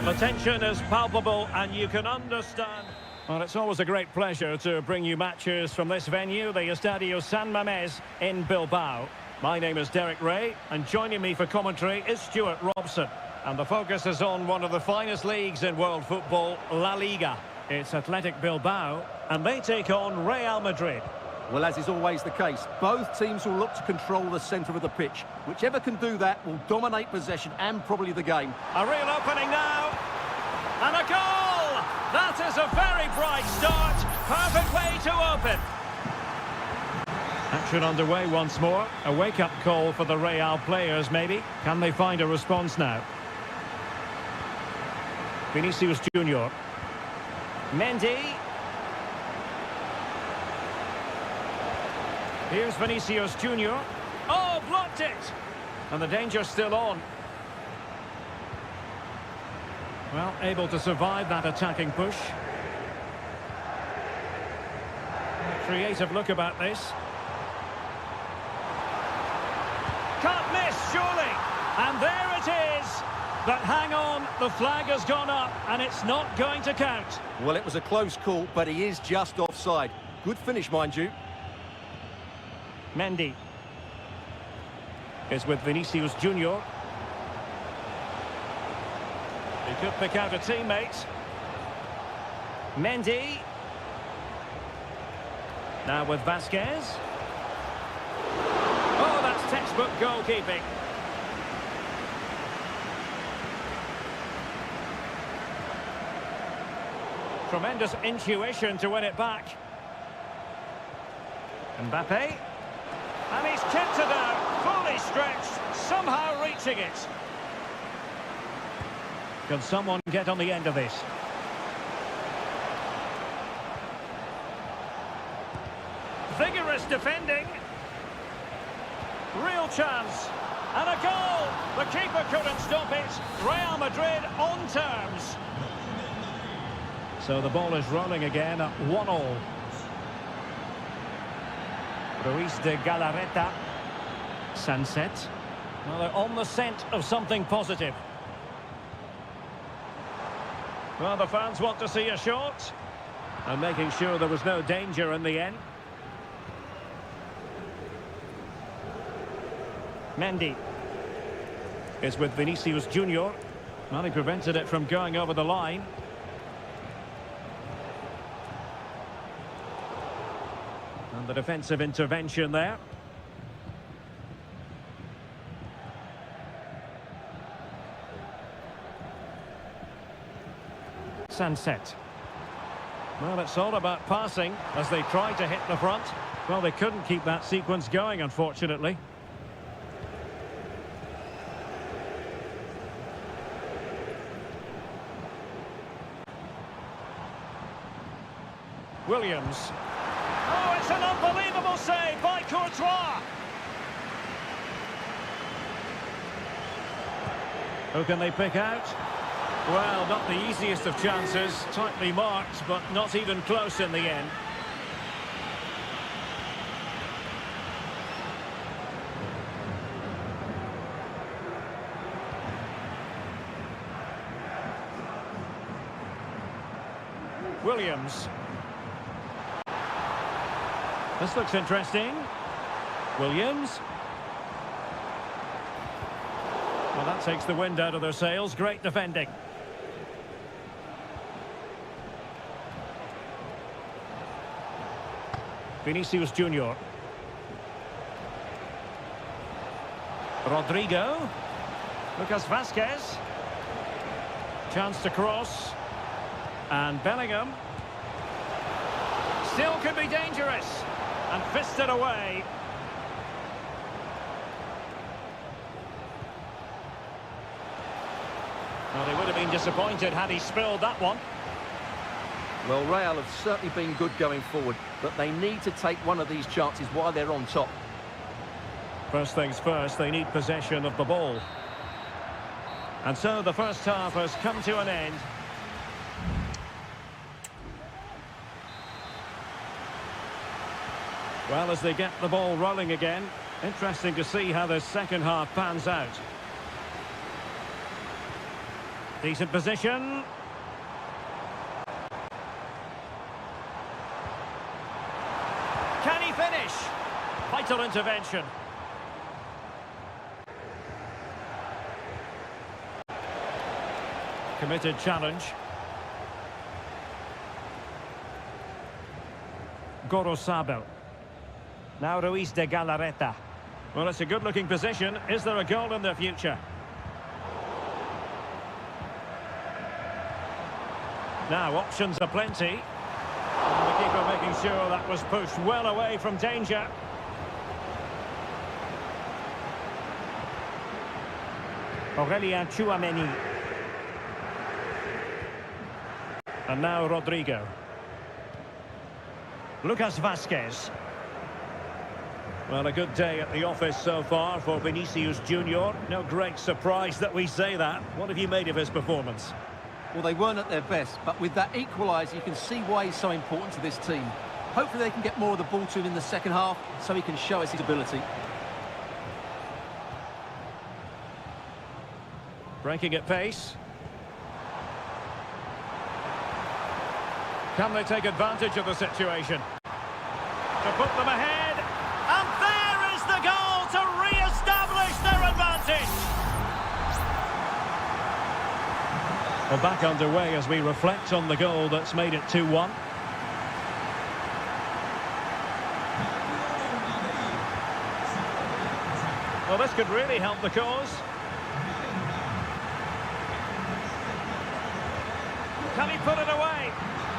The tension is palpable and you can understand. Well, it's always a great pleasure to bring you matches from this venue, the Estadio San Mamés in Bilbao. My name is Derek Ray, and joining me for commentary is Stuart Robson. And the focus is on one of the finest leagues in world football, La Liga. It's Athletic Bilbao, and they take on Real Madrid. Well, as is always the case, both teams will look to control the centre of the pitch. Whichever can do that will dominate possession and probably the game. A real opening now. And a goal! That is a very bright start. Perfect way to open. Action underway once more. A wake-up call for the Real players, maybe. Can they find a response now? Vinicius Junior. Mendy. Here's Vinicius Junior. Oh, blocked it! And the danger's still on. Well, able to survive that attacking push. Creative look about this. Can't miss, surely! And there it is! But hang on, the flag has gone up, and it's not going to count. Well, it was a close call, but he is just offside. Good finish, mind you. Mendy is with Vinicius Junior. He could pick out a teammate. Mendy. Now with Vasquez. Oh, that's textbook goalkeeping. Tremendous intuition to win it back. Mbappe. And he's kicked it out, fully stretched, somehow reaching it. Can someone get on the end of this? Vigorous defending. Real chance. And a goal! The keeper couldn't stop it. Real Madrid on terms. So the ball is rolling again at 1-1. Ruiz de Galarreta. Sunset. Well, they're on the scent of something positive. Well, the fans want to see a shot. And making sure there was no danger in the end. Mendy is with Vinicius Junior. Well, he prevented it from going over the line. And the defensive intervention there. Sunset. Well, it's all about passing as they tried to hit the front. Well, they couldn't keep that sequence going, unfortunately. Williams. Oh, it's an unbelievable save by Courtois. Who can they pick out? Well, not the easiest of chances, tightly marked, but not even close in the end. Williams. This looks interesting. Williams. Well, that takes the wind out of their sails. Great defending. Vinicius Junior. Rodrigo. Lucas Vasquez. Chance to cross. And Bellingham. Still could be dangerous. And fisted away. Well, they would have been disappointed had he spilled that one. Well, Real have certainly been good going forward, but they need to take one of these chances while they're on top. First things first, they need possession of the ball. And so the first half has come to an end. Well, as they get the ball rolling again, interesting to see how the second half pans out. Decent position. Can he finish? Vital intervention. Committed challenge. Gorosabel. Now Ruiz de Galarreta. Well, it's a good-looking position. Is there a goal in the future? Now, options are plenty. And the keeper making sure that was pushed well away from danger. Aurelien Tchouameni. And now Rodrigo. Lucas Vazquez. Well, a good day at the office so far for Vinicius Junior. No great surprise that we say that. What have you made of his performance? Well, they weren't at their best, but with that equaliser, you can see why he's so important to this team. Hopefully they can get more of the ball to him in the second half, so he can show us his ability. Breaking at pace. Can they take advantage of the situation? To put them ahead. And there is the goal to re-establish their advantage. Well, back underway as we reflect on the goal that's made it 2-1. Well, this could really help the cause. Can he put it away?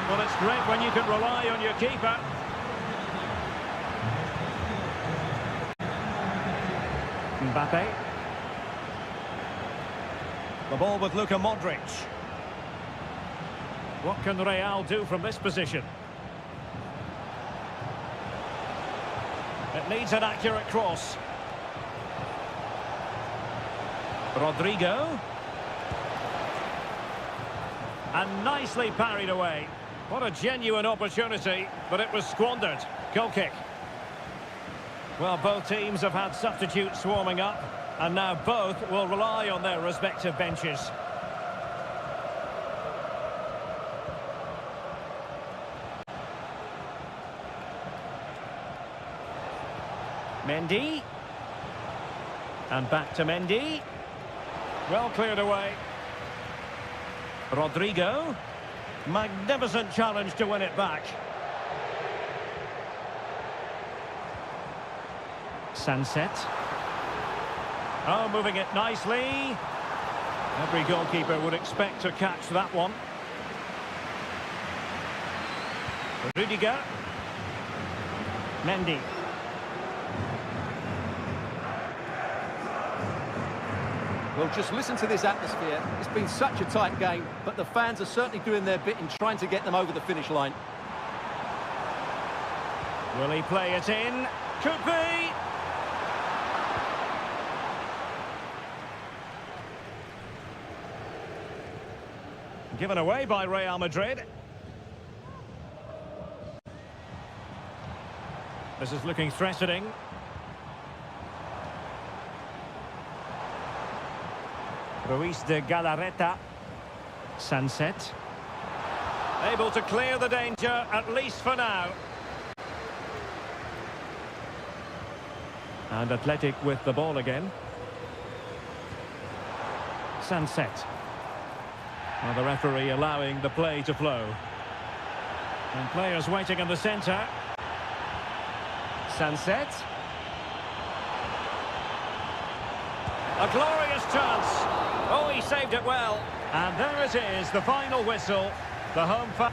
Well, it's great when you can rely on your keeper. Mbappe. The ball with Luka Modric. What can Real do from this position? It needs an accurate cross. Rodrigo. And nicely parried away. What a genuine opportunity, but it was squandered. Goal kick. Well, both teams have had substitutes swarming up, and now both will rely on their respective benches. Mendy. And back to Mendy. Well cleared away. Rodrigo. Magnificent challenge to win it back. Sunset. Oh, moving it nicely. Every goalkeeper would expect to catch that one. Rudiger. Mendy. Well, just listen to this atmosphere. It's been such a tight game, but the fans are certainly doing their bit in trying to get them over the finish line. Will he play it in? Could be. Given away by Real Madrid. This is looking threatening. Ruiz de Galarreta. Sunset. Able to clear the danger, at least for now. And Athletic with the ball again. Sunset. Well, the referee allowing the play to flow. And players waiting in the centre. Sunset. A glorious chance. Oh, he saved it well. And there it is, the final whistle. The home...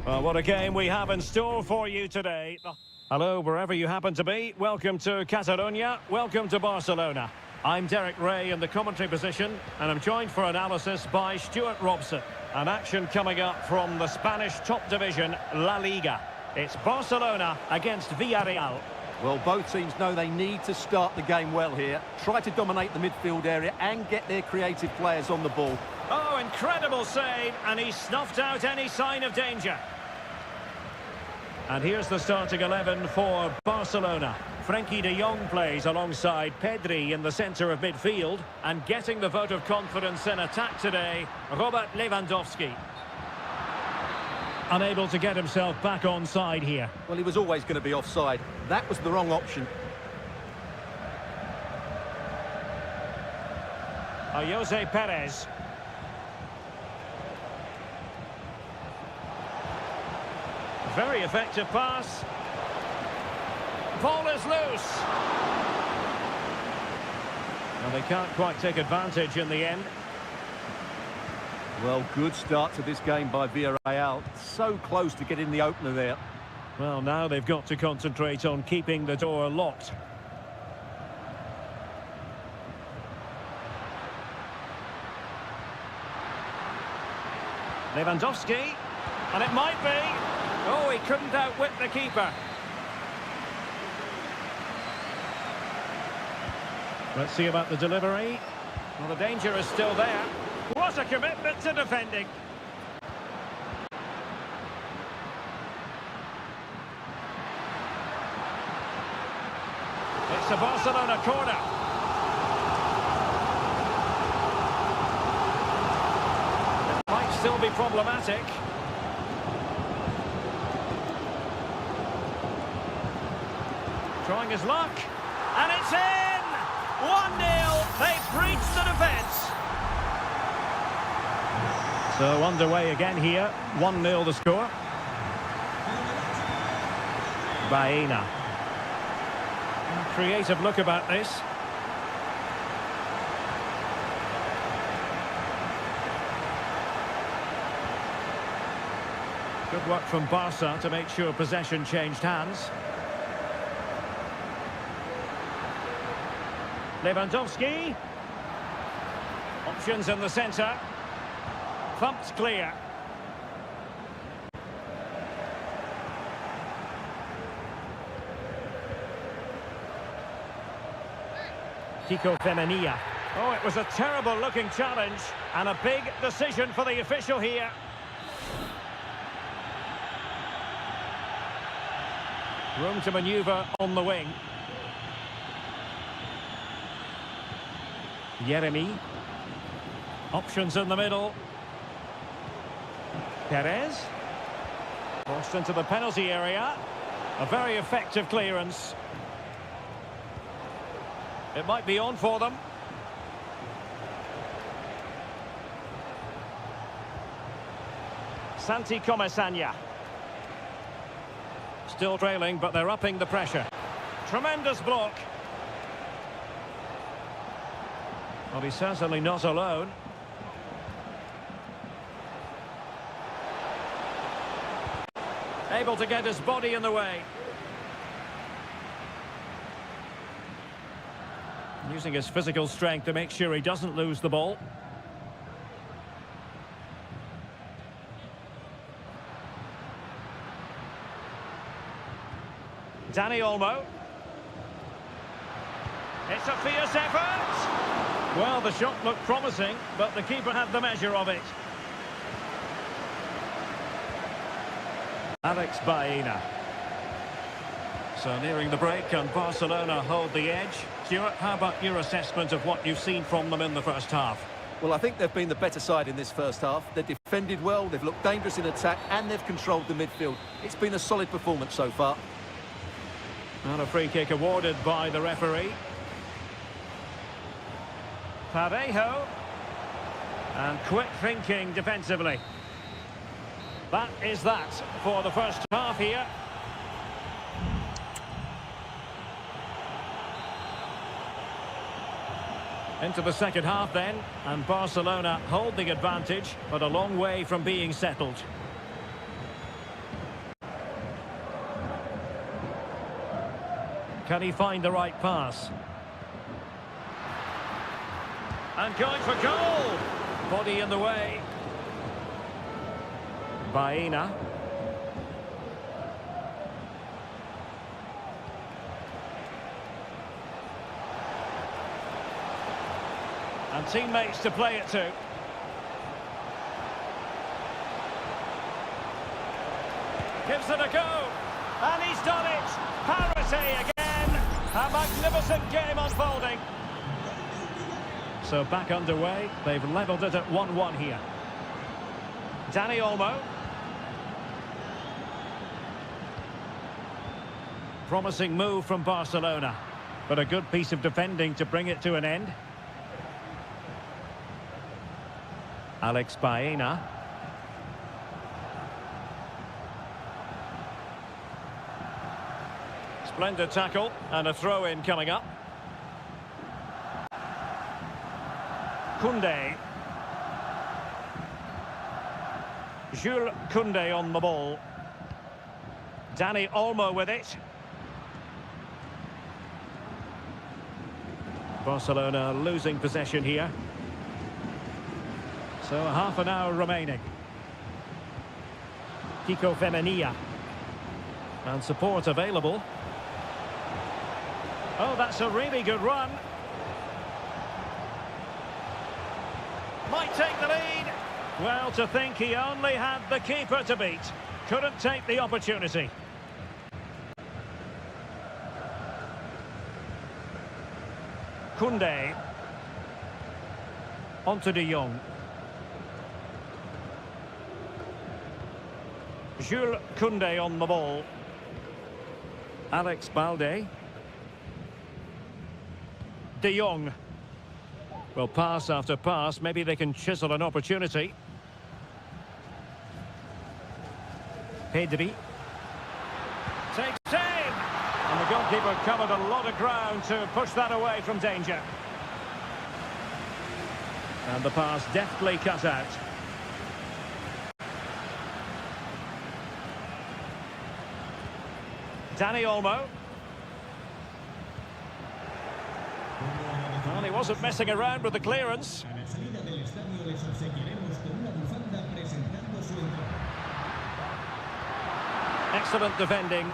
Well, what a game we have in store for you today. Hello, wherever you happen to be. Welcome to Catalonia. Welcome to Barcelona. I'm Derek Ray in the commentary position, and I'm joined for analysis by Stuart Robson. An action coming up from the Spanish top division, La Liga. It's Barcelona against Villarreal. Well, both teams know they need to start the game well here. Try to dominate the midfield area and get their creative players on the ball. Oh, incredible save, and he snuffed out any sign of danger. And here's the starting 11 for Barcelona. Frenkie de Jong plays alongside Pedri in the centre of midfield. And getting the vote of confidence in attack today, Robert Lewandowski. Unable to get himself back on side here. Well, he was always going to be offside. That was the wrong option. Jose Perez. Very effective pass. Ball is loose. And they can't quite take advantage in the end. Well, good start to this game by Villarreal. So close to getting the opener there. Well, now they've got to concentrate on keeping the door locked. Lewandowski. And it might be. Oh, he couldn't outwit the keeper. Let's see about the delivery. Well, the danger is still there. What a commitment to defending. It's a Barcelona corner. It might still be problematic. Trying his luck. And it's in! 1-0. They've breached the defence. So underway again here. 1-0 the score. Baena. Creative look about this. Good work from Barca to make sure possession changed hands. Lewandowski. Options in the centre. Thumped clear. Kiko Femenia. Oh, it was a terrible looking challenge and a big decision for the official here. Room to manoeuvre on the wing. Jeremy. Options in the middle. Perez. Crossed into the penalty area. A very effective clearance. It might be on for them. Santi Comesaña. Still trailing, but they're upping the pressure. Tremendous block. Well, he's certainly not alone. Able to get his body in the way. Using his physical strength to make sure he doesn't lose the ball. Dani Olmo. It's a fierce effort. Well, the shot looked promising, but the keeper had the measure of it. Alex Baena. So nearing the break, and Barcelona hold the edge. Stuart, how about your assessment of what you've seen from them in the first half? Well, I think they've been the better side in this first half. They've defended well, they've looked dangerous in attack, and they've controlled the midfield. It's been a solid performance so far. And a free kick awarded by the referee. Parejo. And quick thinking defensively. That is that for the first half here. Into the second half then, and Barcelona hold the advantage, but a long way from being settled. Can he find the right pass? And going for goal! Body in the way. Baena. And teammates to play it to. Gives it a go. And he's done it. Parity again. A magnificent game unfolding. So back underway. They've levelled it at 1-1 here. Dani Olmo. Promising move from Barcelona. But a good piece of defending to bring it to an end. Alex Baena. Splendid tackle and a throw-in coming up. Koundé. Jules Koundé on the ball. Dani Olmo with it. Barcelona losing possession here. So half an hour remaining. Kiko Femenia. And support available. Oh, that's a really good run. Might take the lead. Well, to think he only had the keeper to beat. Couldn't take the opportunity. Koundé. On to De Jong. Jules Koundé on the ball. Alex Balde. De Jong. Well, pass after pass, maybe they can chisel an opportunity. Pedri. Takes aim! And the goalkeeper covered a lot of ground to push that away from danger. And the pass deftly cut out. Dani Olmo. Well, he wasn't messing around with the clearance. Excellent defending.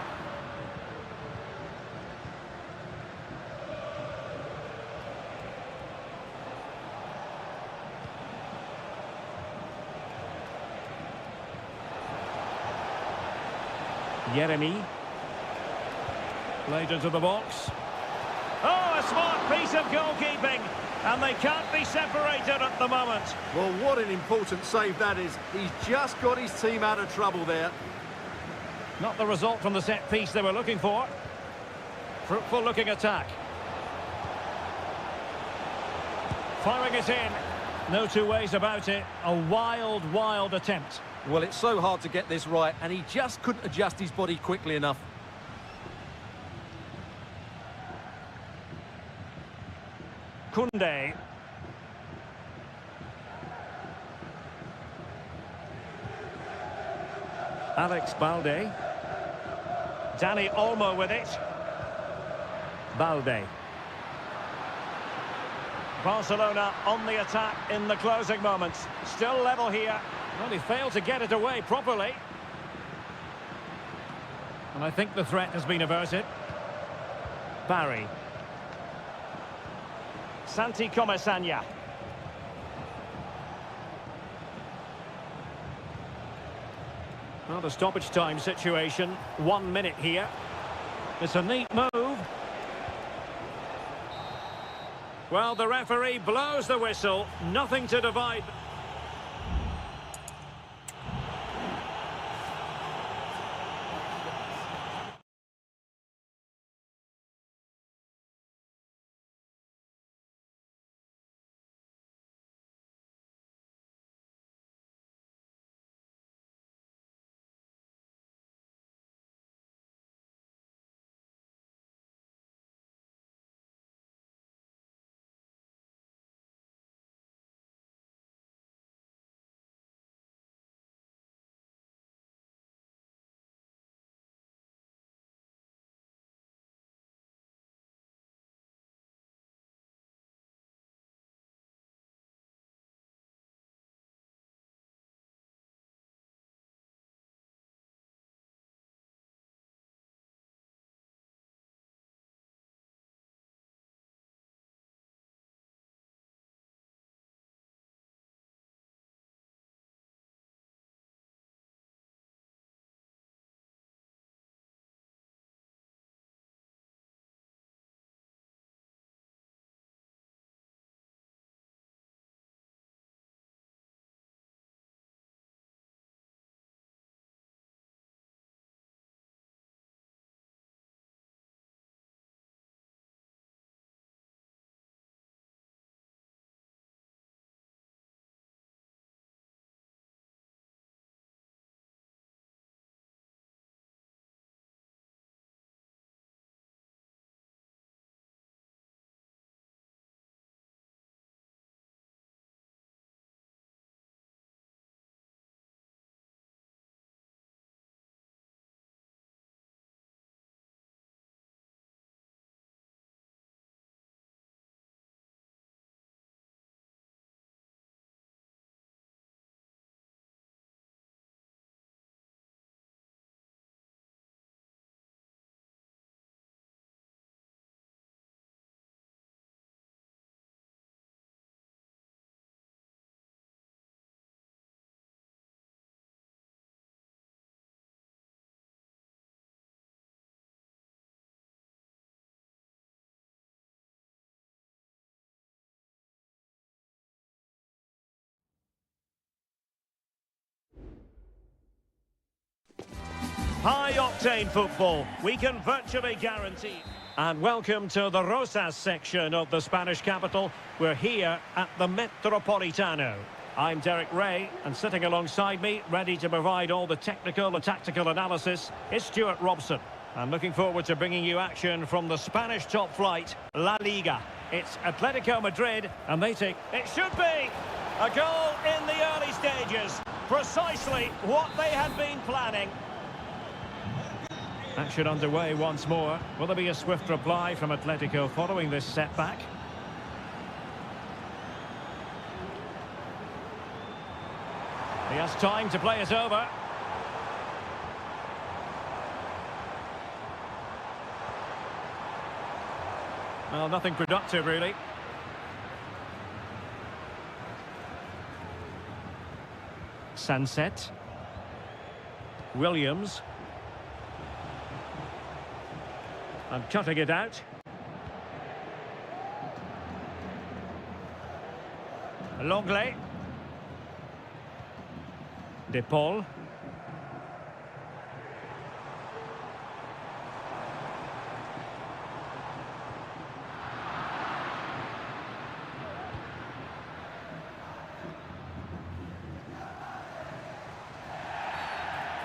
Yeremy. Played into the box. Oh, a smart piece of goalkeeping. And they can't be separated at the moment. Well, what an important save that is. He's just got his team out of trouble there. Not the result from the set piece they were looking for. Fruitful looking attack. Firing it in. No two ways about it. A wild, wild attempt. Well, it's so hard to get this right, and he just couldn't adjust his body quickly enough. Koundé. Alex Balde. Dani Olmo with it. Balde. Barcelona on the attack in the closing moments. Still level here. Well, he failed to get it away properly. And I think the threat has been averted. Barry. Santi Comesaña. Well, the stoppage time situation. 1 minute here. It's a neat move. Well, the referee blows the whistle. Nothing to divide. High-octane football, we can virtually guarantee. And welcome to the Rosas section of the Spanish capital. We're here at the Metropolitano. I'm Derek Ray, and sitting alongside me, ready to provide all the technical and tactical analysis, is Stuart Robson. I'm looking forward to bringing you action from the Spanish top flight, La Liga. It's Atletico Madrid, and they take... It should be! A goal in the early stages. Precisely what they had been planning. Action underway once more. Will there be a swift reply from Atletico following this setback? He has time to play it over. Well, nothing productive, really. Sunset. Williams. And cutting it out. Longley. De Paul.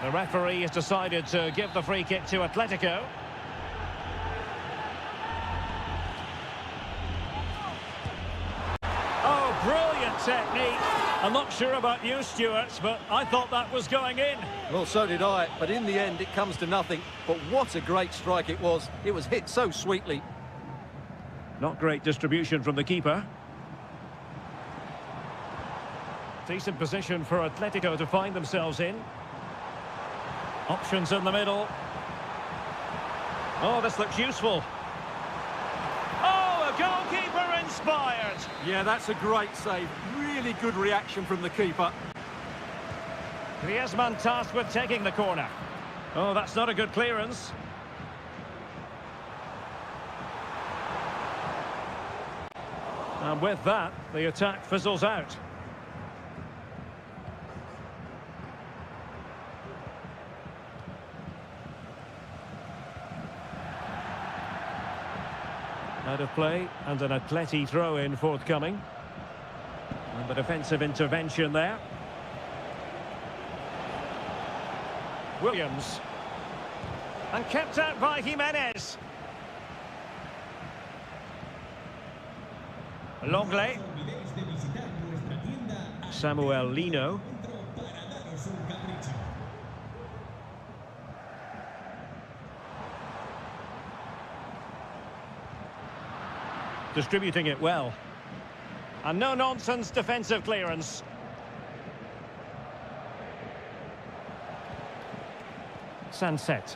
The referee has decided to give the free kick to Atletico. Oh, brilliant technique. I'm not sure about you, Stuart, but I thought that was going in. Well, so did I, but in the end it comes to nothing. But what a great strike it was. It was hit so sweetly. Not great distribution from the keeper. Decent position for Atletico to find themselves in. Options in the middle. Oh, this looks useful. Oh, a goalkeeper inspired. Yeah, that's a great save. Really good reaction from the keeper. Griezmann tasked with taking the corner. Oh, that's not a good clearance. And with that, the attack fizzles out. Out of play, and an Atleti throw-in forthcoming. And the defensive intervention there. Williams. And kept out by Jimenez. Longley. Samuel Lino. Distributing it well. And no-nonsense defensive clearance. Sunset.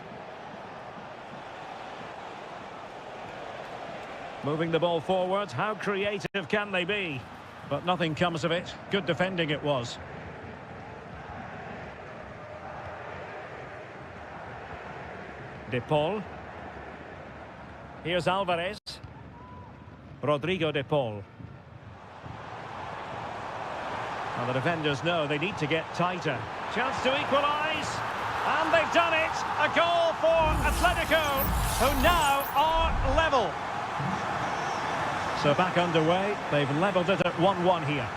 Moving the ball forward. How creative can they be? But nothing comes of it. Good defending it was. De Paul. Here's Alvarez. Rodrigo De Paul. Well, the defenders know they need to get tighter. Chance to equalise. And they've done it. A goal for Atletico, who now are level. So back underway. They've levelled it at 1-1 here.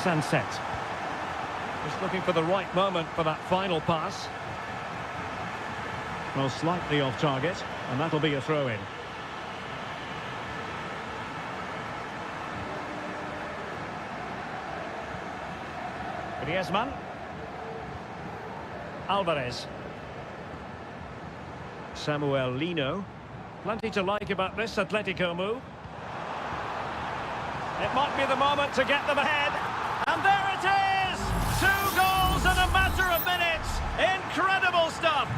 Sunset. Just looking for the right moment for that final pass. Well, slightly off target, and that'll be a throw-in. Griezmann. Alvarez. Samuel Lino. Plenty to like about this Atletico move. It might be the moment to get them ahead. And there it is! 2 goals in a matter of minutes. Incredible stuff.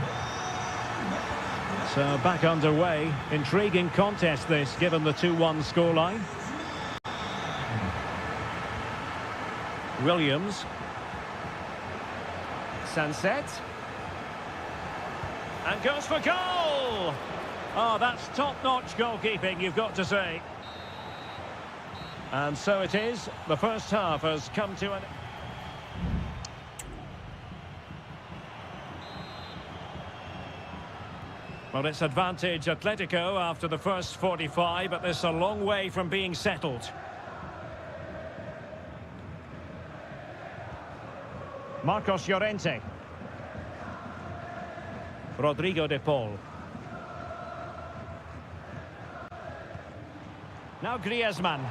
So back underway. Intriguing contest this, given the 2-1 scoreline. Williams. Sunset. And goes for goal! Oh, that's top-notch goalkeeping, you've got to say. And so it is. The first half has come to an... Well, it's advantage Atletico after the first 45, but this a long way from being settled. Marcos Llorente. Rodrigo de Paul. Now Griezmann.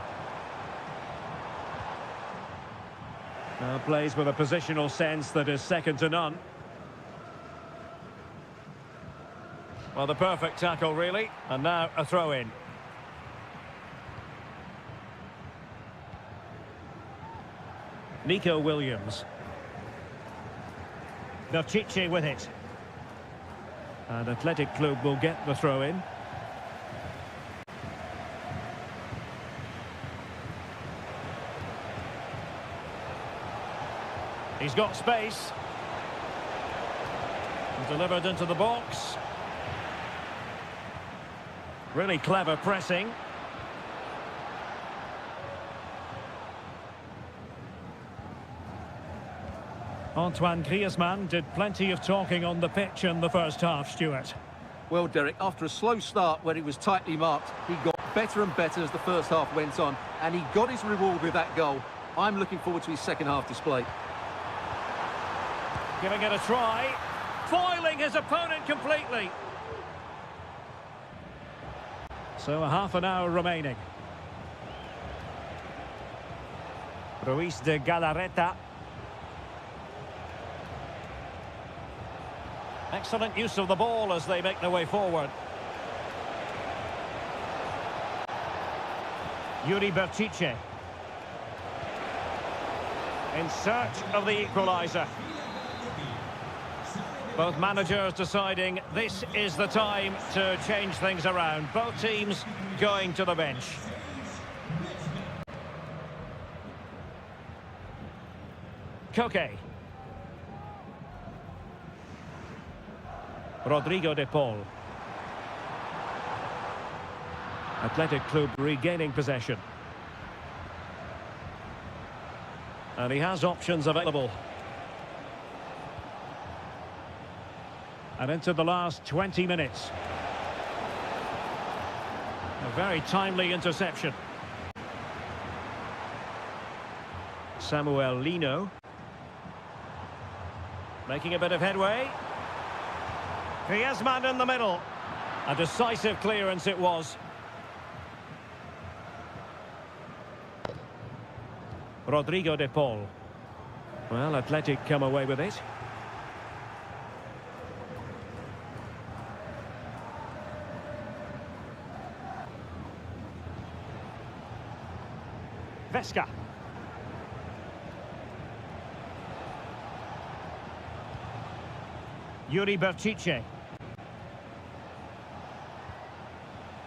Now plays with a positional sense that is second to none. Well, the perfect tackle, really. And now a throw-in. Nico Williams. Berchiche with it. And Athletic Club will get the throw-in. He's got space. Delivered into the box. Really clever pressing. Antoine Griezmann did plenty of talking on the pitch in the first half, Stuart. Well, Derek, after a slow start where he was tightly marked, he got better and better as the first half went on, and he got his reward with that goal. I'm looking forward to his second half display. Giving it a try. Foiling his opponent completely. So a half an hour remaining. Ruiz de Galarreta. Excellent use of the ball as they make their way forward. Yuri Berchiche. In search of the equaliser. Both managers deciding this is the time to change things around. Both teams going to the bench. Koke. Rodrigo de Paul. Athletic Club regaining possession. And he has options available. And into the last 20 minutes. A very timely interception. Samuel Lino. Making a bit of headway. Griezmann in the middle. A decisive clearance it was. Rodrigo de Paul. Well, Athletic come away with it. Vesca. Yuri Berchiche.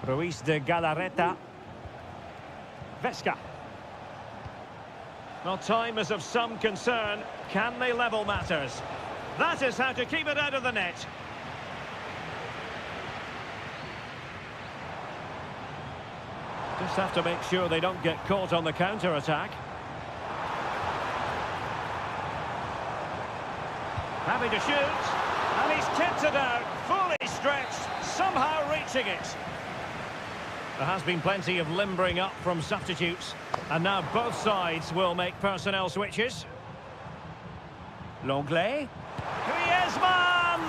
Ruiz de Galarreta. Vesca. Well, time is of some concern. Can they level matters? That is how to keep it out of the net. Just have to make sure they don't get caught on the counter-attack. Happy to shoot. And he's kept it out. Fully stretched. Somehow reaching it. There has been plenty of limbering up from substitutes. And now both sides will make personnel switches. Longley. Griezmann!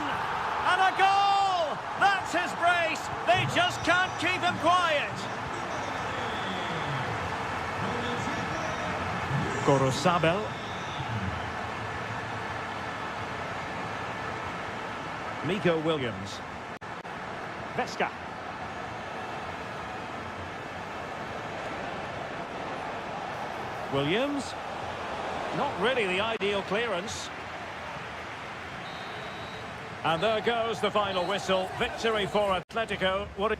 And a goal! That's his brace. They just can't keep him quiet. Gorosabel. Nico Williams. Vesca. Williams. Not really the ideal clearance. And there goes the final whistle. Victory for Atletico. What a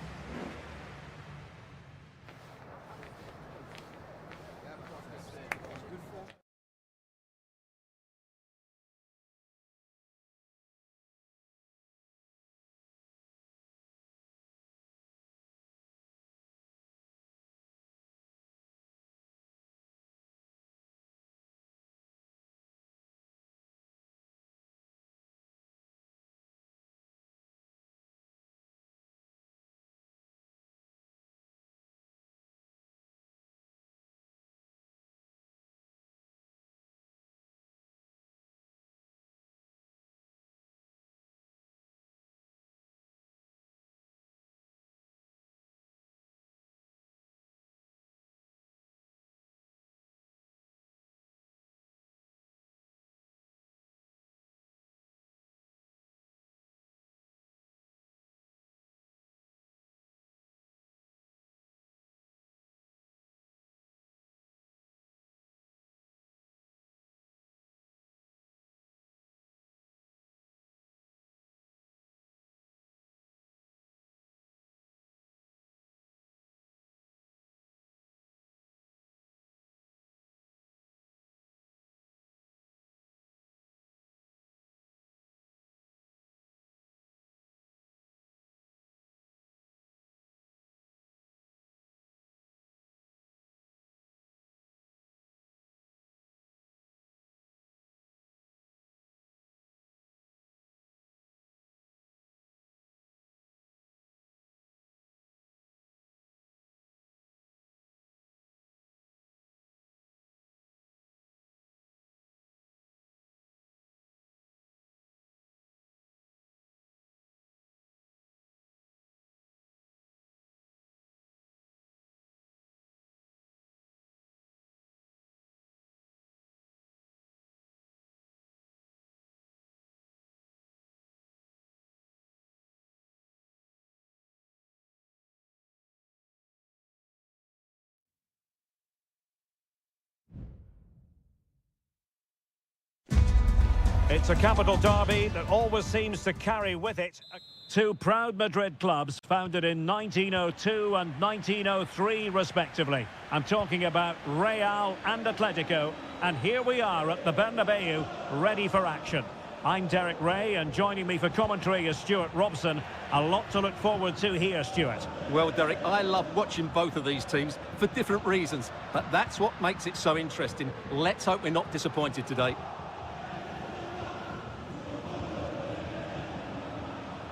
It's a capital derby that always seems to carry with it two proud Madrid clubs founded in 1902 and 1903 respectively. I'm talking about Real and Atletico, and here we are at the Bernabeu, ready for action. I'm Derek Ray, and joining me for commentary is Stuart Robson. A lot to look forward to here, Stuart. Well, Derek, I love watching both of these teams for different reasons, but that's what makes it so interesting. Let's hope we're not disappointed today.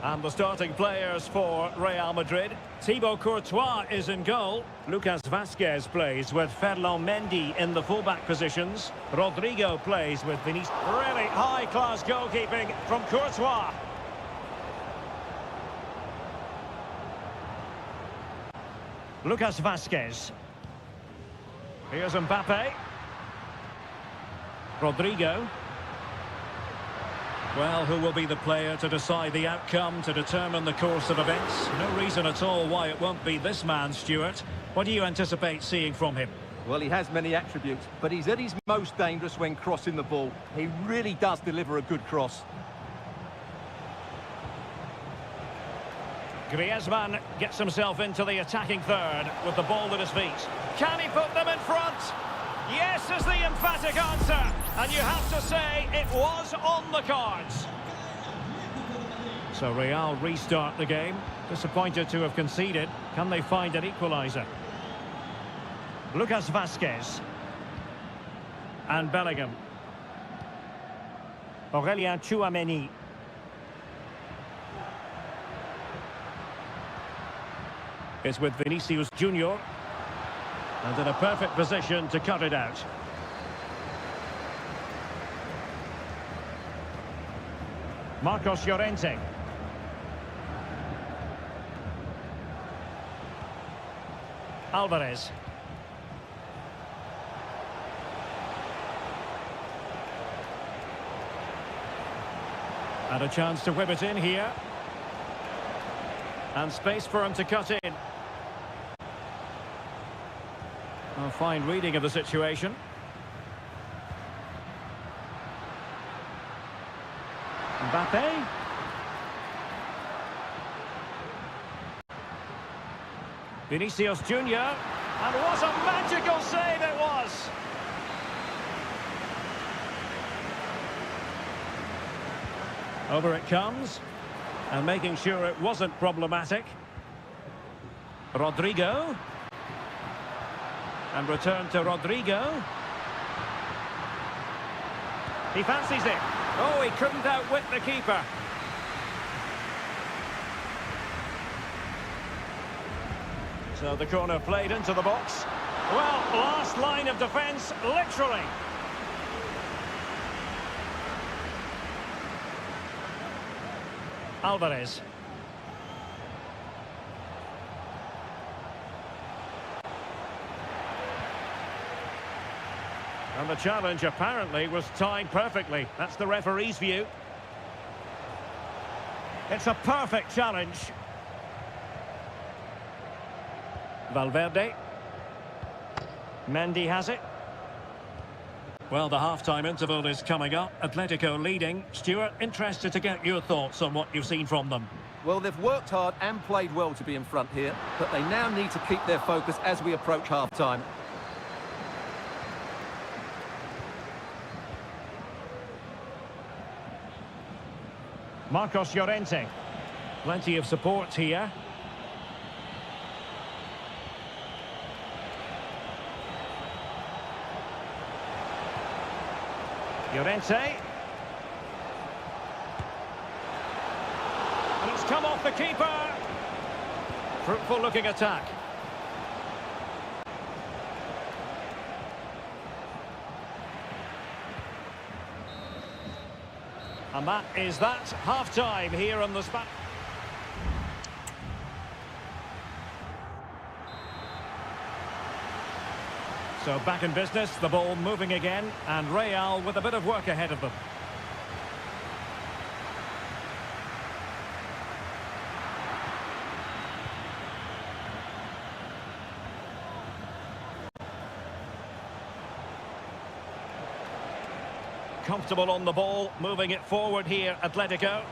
And the starting players for Real Madrid. Thibaut Courtois is in goal. Lucas Vazquez plays with Ferland Mendy in the fullback positions. Rodrigo plays with Vinicius. Really high-class goalkeeping from Courtois. Lucas Vazquez. Here's Mbappe. Rodrigo. Well, who will be the player to decide the outcome, to determine the course of events? No reason at all why it won't be this man, Stuart. What do you anticipate seeing from him? Well, he has many attributes, but he's at his most dangerous when crossing the ball. He really does deliver a good cross. Griezmann gets himself into the attacking third with the ball at his feet. Can he put them in front? Yes is the emphatic answer, and you have to say it was on the cards. So Real restart the game. Disappointed to have conceded. Can they find an equaliser? Lucas Vazquez. And Bellingham. Aurélien Tchouameni. It's with Vinicius Junior. And in a perfect position to cut it out. Marcos Llorente. Alvarez. And a chance to whip it in here. And space for him to cut in. A fine reading of the situation. Mbappe. Vinicius Junior. And what a magical save it was! Over it comes. And making sure it wasn't problematic. Rodrigo. And return to Rodrigo. He fancies it. Oh, he couldn't outwit the keeper. So the corner played into the box. Well, last line of defence, literally. Alvarez. And the challenge apparently was timed perfectly. That's the referee's view. It's a perfect challenge. Valverde. Mendy has it. Well, the half-time interval is coming up. Atletico leading. Stuart, interested to get your thoughts on what you've seen from them. Well, they've worked hard and played well to be in front here, but they now need to keep their focus as we approach half-time. Marcos Llorente. Plenty of support here. Llorente. And it's come off the keeper. Fruitful looking attack. And that is that. Half-time here on the spot. So back in business, the ball moving again, and Real with a bit of work ahead of them. comfortable on the ball, moving it forward here, Atletico.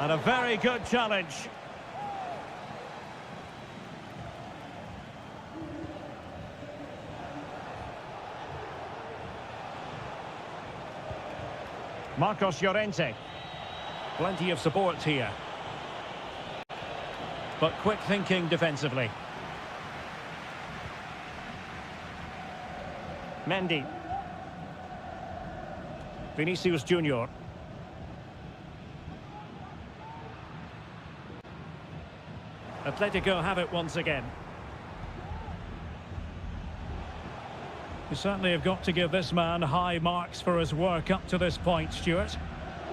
And a very good challenge. Marcos Llorente. Plenty of support here. But quick thinking defensively. Mendy. Vinicius Junior. Atletico have it once again. You certainly have got to give this man high marks for his work up to this point, Stuart.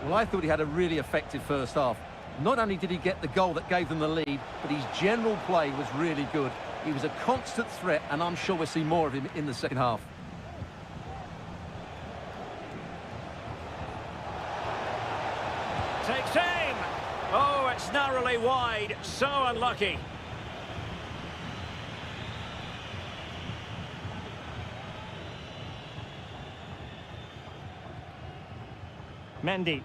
Well, I thought he had a really effective first half. Not only did he get the goal that gave them the lead, but his general play was really good. He was a constant threat, and I'm sure we'll see more of him in the second half. Takes aim! Oh, it's narrowly wide. So unlucky. Mendy.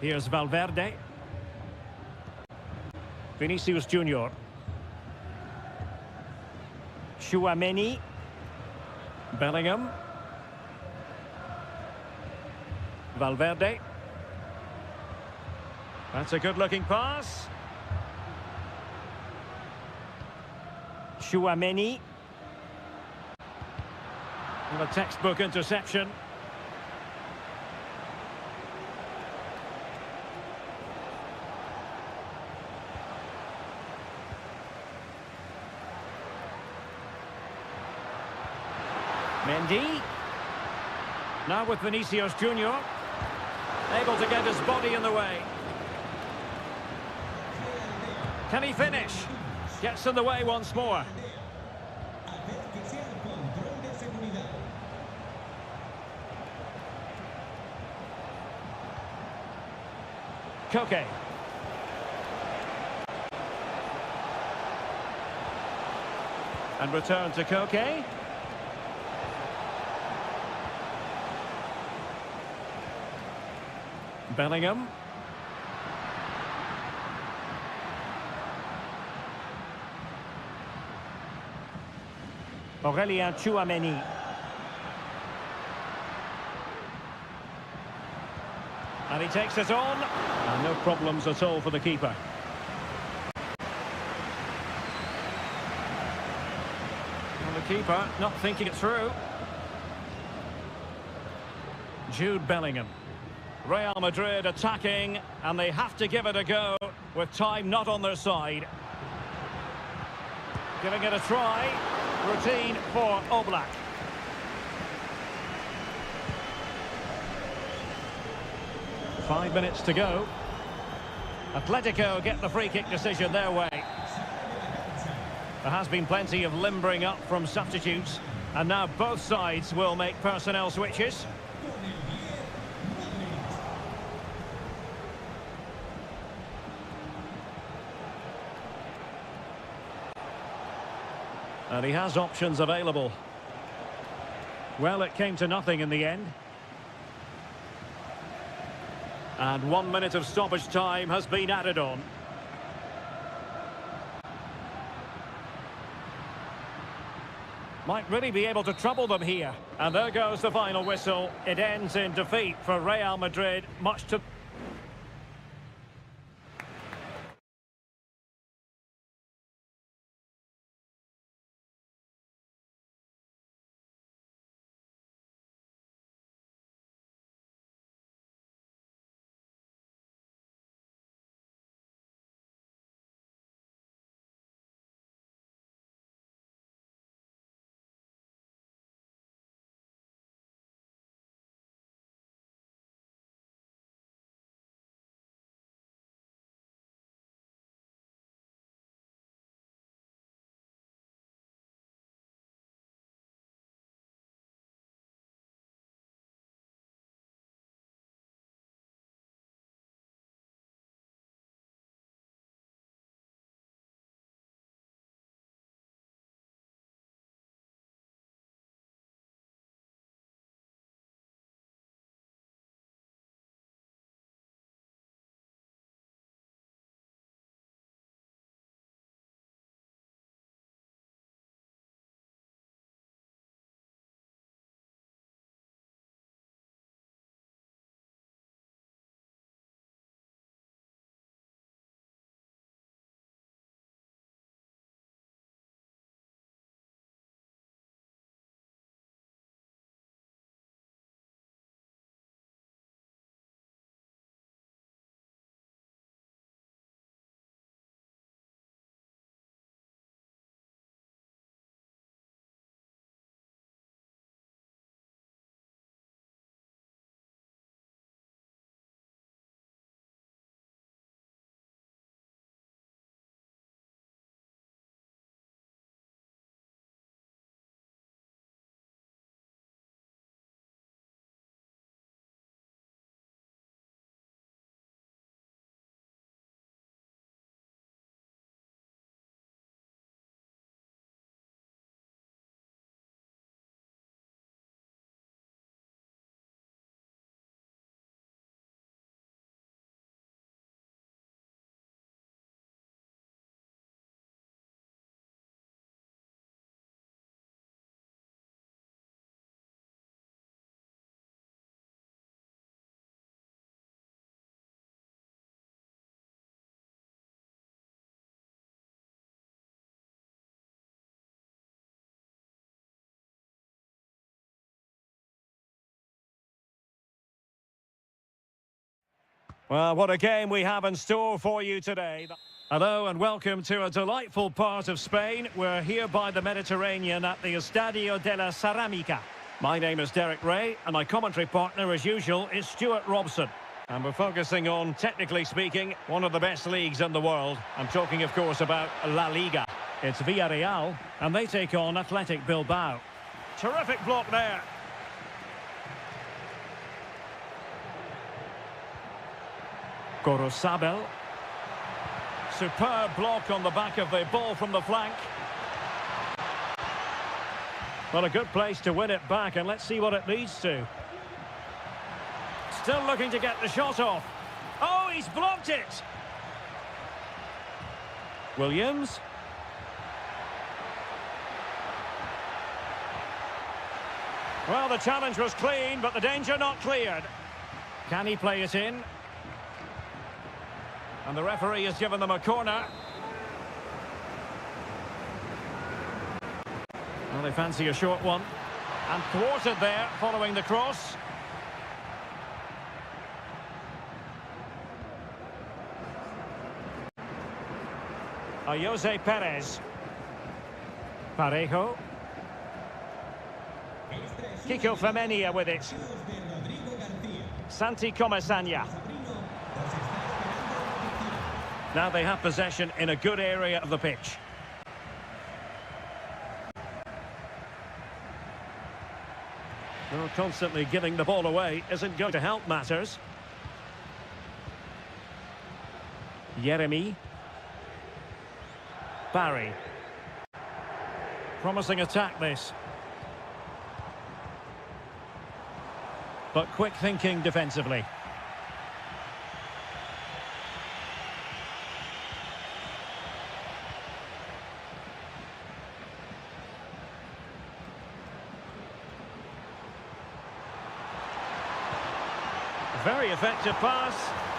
Here's Valverde. Vinicius Junior. Tchouaméni. Bellingham. Valverde. That's a good-looking pass. Tchouaméni. And a textbook interception. Mendy. Now with Vinicius Junior. Able to get his body in the way. Can he finish? Gets in the way once more. Koke. And return to Koke. Bellingham. Aurélien Tchouaméni. And he takes it on. And no problems at all for the keeper. Well, the keeper not thinking it through. Jude Bellingham. Real Madrid attacking, and they have to give it a go with time not on their side. Giving it a try. Routine for Oblak. Five minutes to go. Atletico get the free kick decision their way. There has been plenty of limbering up from substitutes, and now both sides will make personnel switches. And he has options available. Well, it came to nothing in the end. And 1 minute of stoppage time has been added on. Might really be able to trouble them here. And there goes the final whistle. It ends in defeat for Real Madrid, much to Well, what a game we have in store for you today. Hello and welcome to a delightful part of Spain. We're here by the Mediterranean at the Estadio de la Ceramica. My name is Derek Ray and my commentary partner, as usual, is Stuart Robson. And we're focusing on, technically speaking, one of the best leagues in the world. I'm talking, of course, about La Liga. It's Villarreal, and they take on Athletic Bilbao. Terrific block there. Gorosabel. Superb block on the back of the ball from the flank. Well, a good place to win it back, and let's see what it leads to. Still looking to get the shot off. Oh, he's blocked it! Williams. Well, the challenge was clean, but the danger not cleared. Can he play it in? And the referee has given them a corner. Well, they fancy a short one. And thwarted there, following the cross. Jose Perez. Parejo. Kiko Femenia with it. Santi Comesaña. Now they have possession in a good area of the pitch. Well, constantly giving the ball away isn't going to help matters. Jeremy. Barry. Promising attack this. But quick thinking defensively. Very effective pass.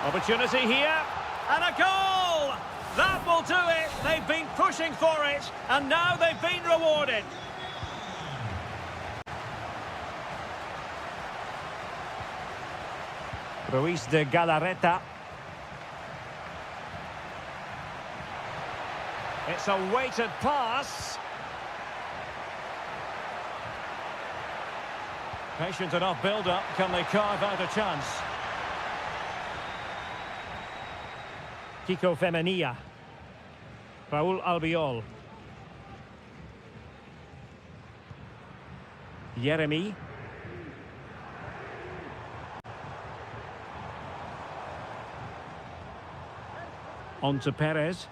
Opportunity here. And a goal! That will do it. They've been pushing for it. And now they've been rewarded. Ruiz de Galarreta. It's a weighted pass. Patient enough build-up. Can they carve out a chance? Kiko Femenia. Raúl Albiol. Jeremy. On to Perez.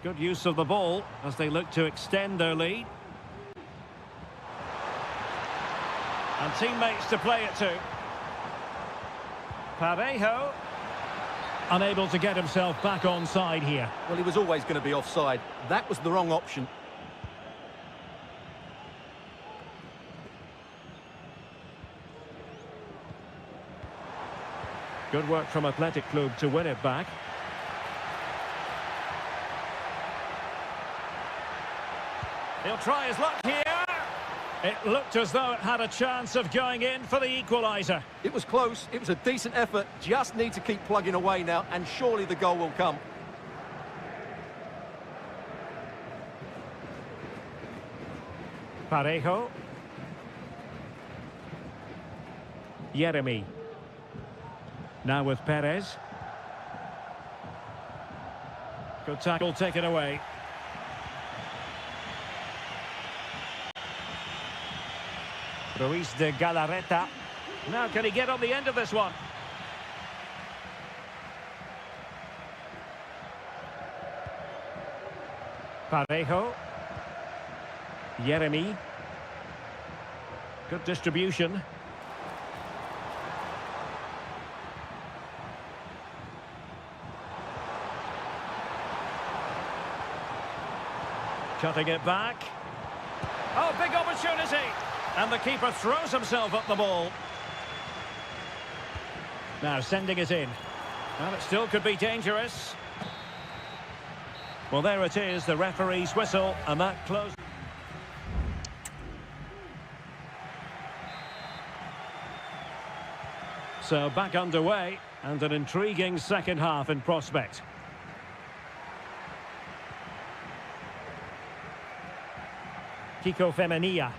Good use of the ball as they look to extend their lead. And teammates to play it to. Parejo. Unable to get himself back onside here. Well, he was always going to be offside. That was the wrong option. Good work from Athletic Club to win it back. He'll try his luck here. It looked as though it had a chance of going in for the equaliser. It was close. It was a decent effort. Just need to keep plugging away now, and surely the goal will come. Parejo. Jeremy. Now with Perez. Good tackle taken away. Ruiz de Galarreta. Now can he get on the end of this one? Parejo. Jeremy. Good distribution. Cutting it back. Oh, big opportunity! And the keeper throws himself at the ball. Now sending it in. Well, it still could be dangerous. Well, there it is, the referee's whistle, and that closes. So back underway. And an intriguing second half in prospect. Kiko Femenia.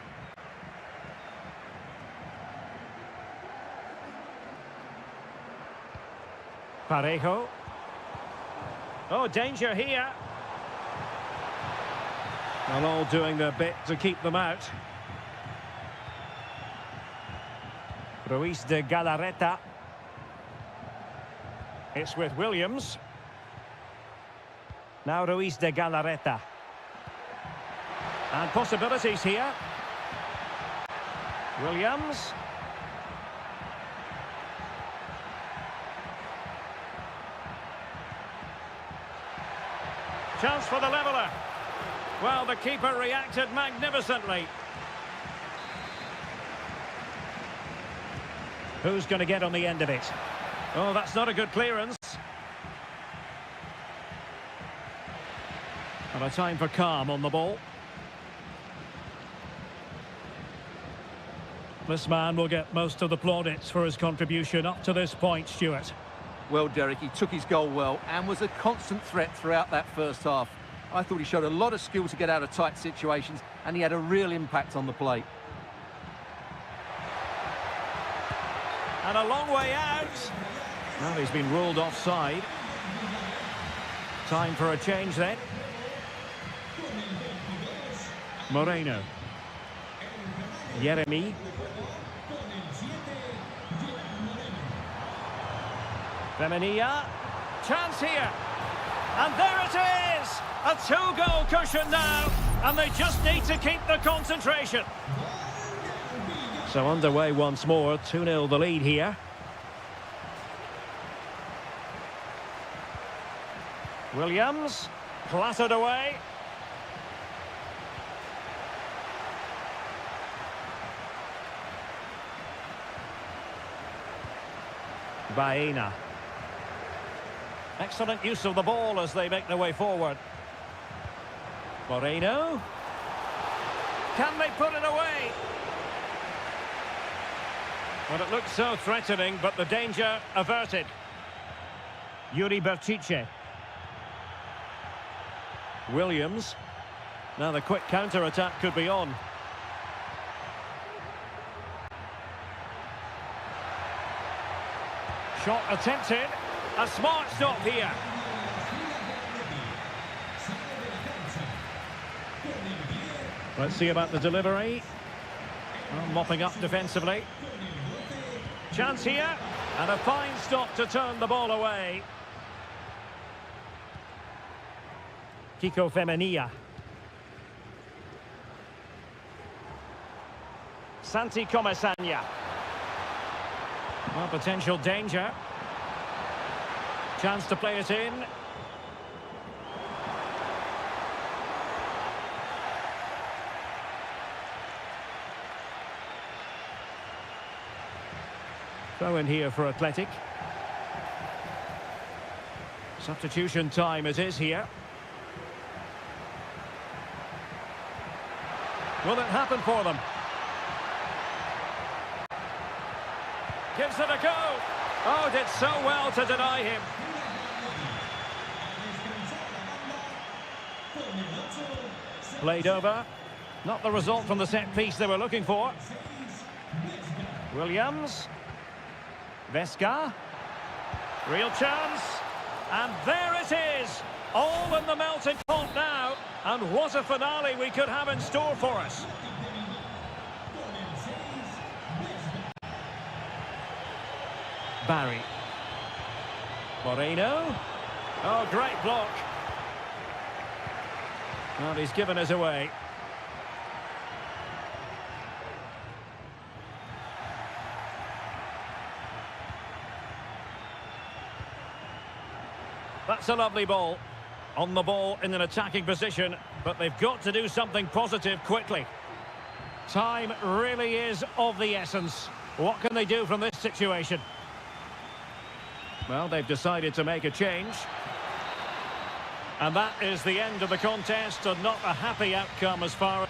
Parejo. Oh, danger here. Well, all doing their bit to keep them out. Ruiz de Galarreta. It's with Williams. Now Ruiz de Galarreta. And possibilities here. Williams. Chance for the leveller. Well, the keeper reacted magnificently. Who's going to get on the end of it? Oh, that's not a good clearance. And a time for calm on the ball. This man will get most of the plaudits for his contribution up to this point, Stuart. Well, Derek, he took his goal well and was a constant threat throughout that first half. I thought he showed a lot of skill to get out of tight situations, and he had a real impact on the plate. And a long way out. Well, he's been ruled offside. Time for a change then. Moreno. Yeremi. Femenia. Chance here. And there it is! A two-goal cushion now. And they just need to keep the concentration. So underway once more. 2-0 the lead here. Williams. Clattered away. Baena. Excellent use of the ball as they make their way forward. Moreno. Can they put it away? Well, it looked so threatening, but the danger averted. Yuri Berchiche. Williams. Now the quick counter-attack could be on. Shot attempted. A smart stop here. Let's see about the delivery. Well, mopping up defensively. Chance here. And a fine stop to turn the ball away. Kiko Femenia. Santi Comesania. Well, potential danger. Chance to play it in. Throw in here for Athletic. Substitution time it is here. Will it happen for them? Gives it a go. Oh, did so well to deny him. Played over. Not the result from the set piece they were looking for. Williams. Vesca. Real chance. And there it is. All in the melting pot now. And what a finale we could have in store for us. Barry. Moreno. Oh, great block. Well, he's given us away. That's a lovely ball. On the ball in an attacking position, but they've got to do something positive quickly. Time really is of the essence. What can they do from this situation? Well, they've decided to make a change. And that is the end of the contest, and not a happy outcome as far as...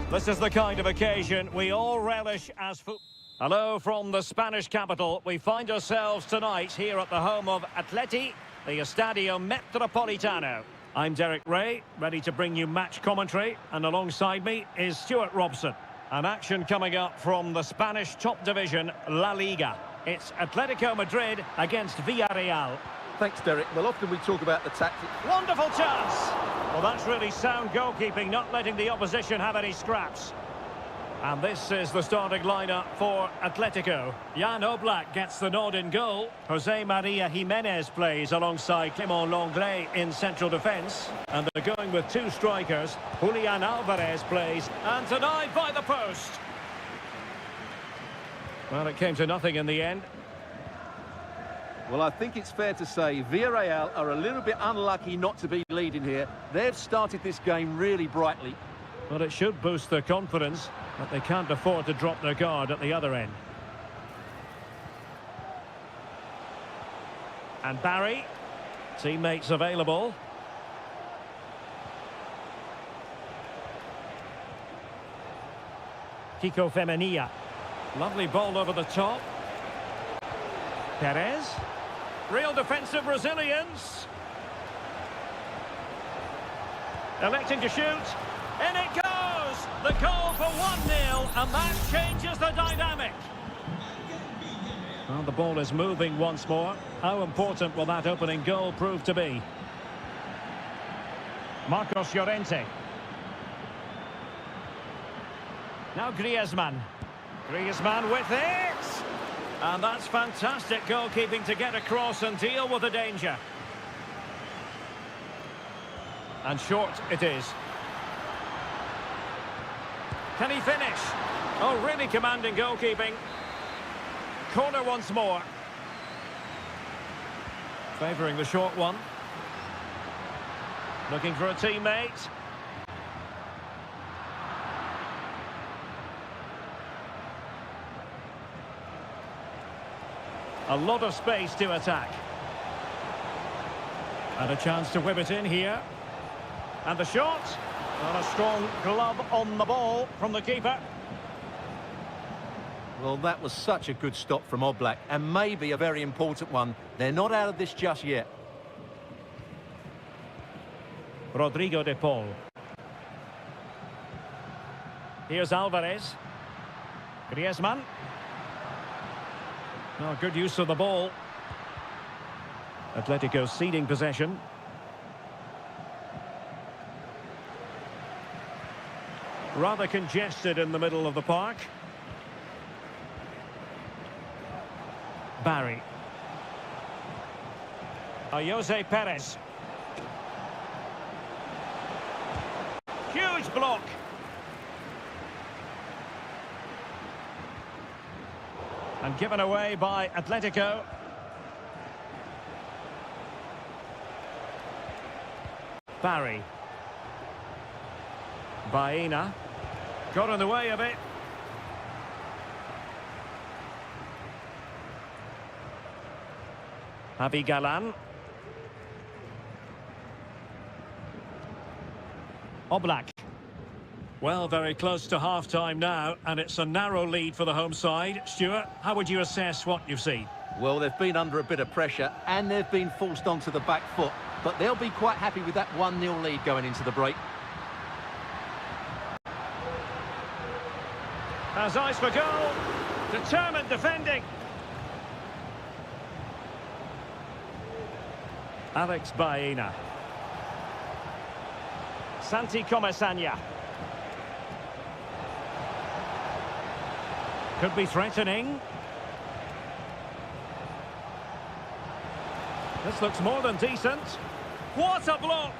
This is the kind of occasion we all relish as football. Hello from the Spanish capital. We find ourselves tonight here at the home of Atleti, the Estadio Metropolitano. I'm Derek Ray, ready to bring you match commentary, and alongside me is Stuart Robson. An action coming up from the Spanish top division, La Liga. It's Atletico Madrid against Villarreal. Thanks, Derek. Well, often we talk about the tactics. Wonderful chance! Well, that's really sound goalkeeping, not letting the opposition have any scraps. And this is the starting lineup for Atletico. Jan Oblak gets the nod in goal. Jose Maria Jimenez plays alongside Clément Lenglet in central defence. And they're going with two strikers. Julian Alvarez plays, and denied by the post. Well, it came to nothing in the end. Well, I think it's fair to say Villarreal are a little bit unlucky not to be leading here. They've started this game really brightly. Well, it should boost their confidence, but they can't afford to drop their guard at the other end. And Barry, teammates available. Kiko Femenia. Lovely ball over the top. Perez. Real defensive Brazilians. Electing to shoot. In it goes! The goal for 1-0, and that changes the dynamic. Well, the ball is moving once more. How important will that opening goal prove to be? Marcos Llorente. Now Griezmann. Griezmann with it! And that's fantastic goalkeeping to get across and deal with the danger. And short it is. Can he finish? Oh, really commanding goalkeeping. Corner once more. Favouring the short one. Looking for a teammate. A lot of space to attack. And a chance to whip it in here. And the shot. And a strong glove on the ball from the keeper. Well, that was such a good stop from Oblak, and maybe a very important one. They're not out of this just yet. Rodrigo de Paul. Here's Alvarez. Griezmann. Oh, good use of the ball. Atletico ceding possession. Rather congested in the middle of the park. Barry. Jose Perez. Huge block. And given away by Atletico. Barry. Baena. Got in the way of it. Javi Galan. Oblak. Well, very close to half-time now, and it's a narrow lead for the home side. Stuart, how would you assess what you've seen? Well, they've been under a bit of pressure, and they've been forced onto the back foot. But they'll be quite happy with that 1-0 lead going into the break. Has eyes for goal. Determined defending. Alex Baena. Santi Comesaña. Could be threatening. This looks more than decent. What a block!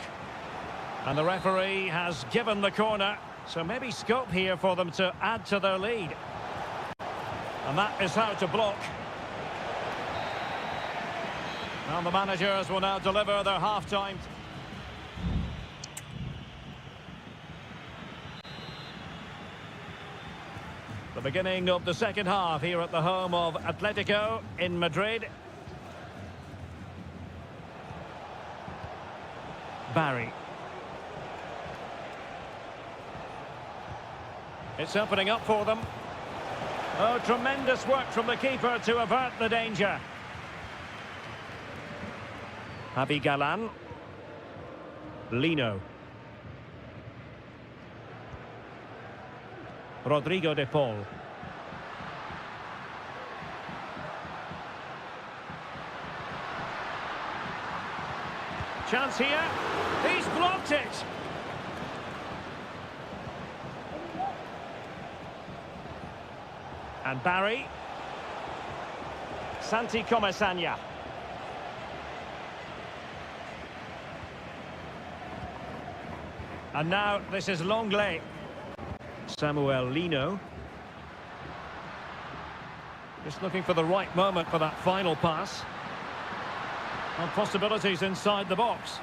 And the referee has given the corner. So maybe scope here for them to add to their lead. And that is how to block. Well, the managers will now deliver their half-time. The beginning of the second half here at the home of Atletico in Madrid. Barry. It's opening up for them. Oh, tremendous work from the keeper to avert the danger. Javi Galan. Lino. Rodrigo de Paul. Chance here. He's blocked it. And Barry. Santi Comesaña. And now this is Longley. Samuel Lino. Just looking for the right moment for that final pass. And possibilities inside the box.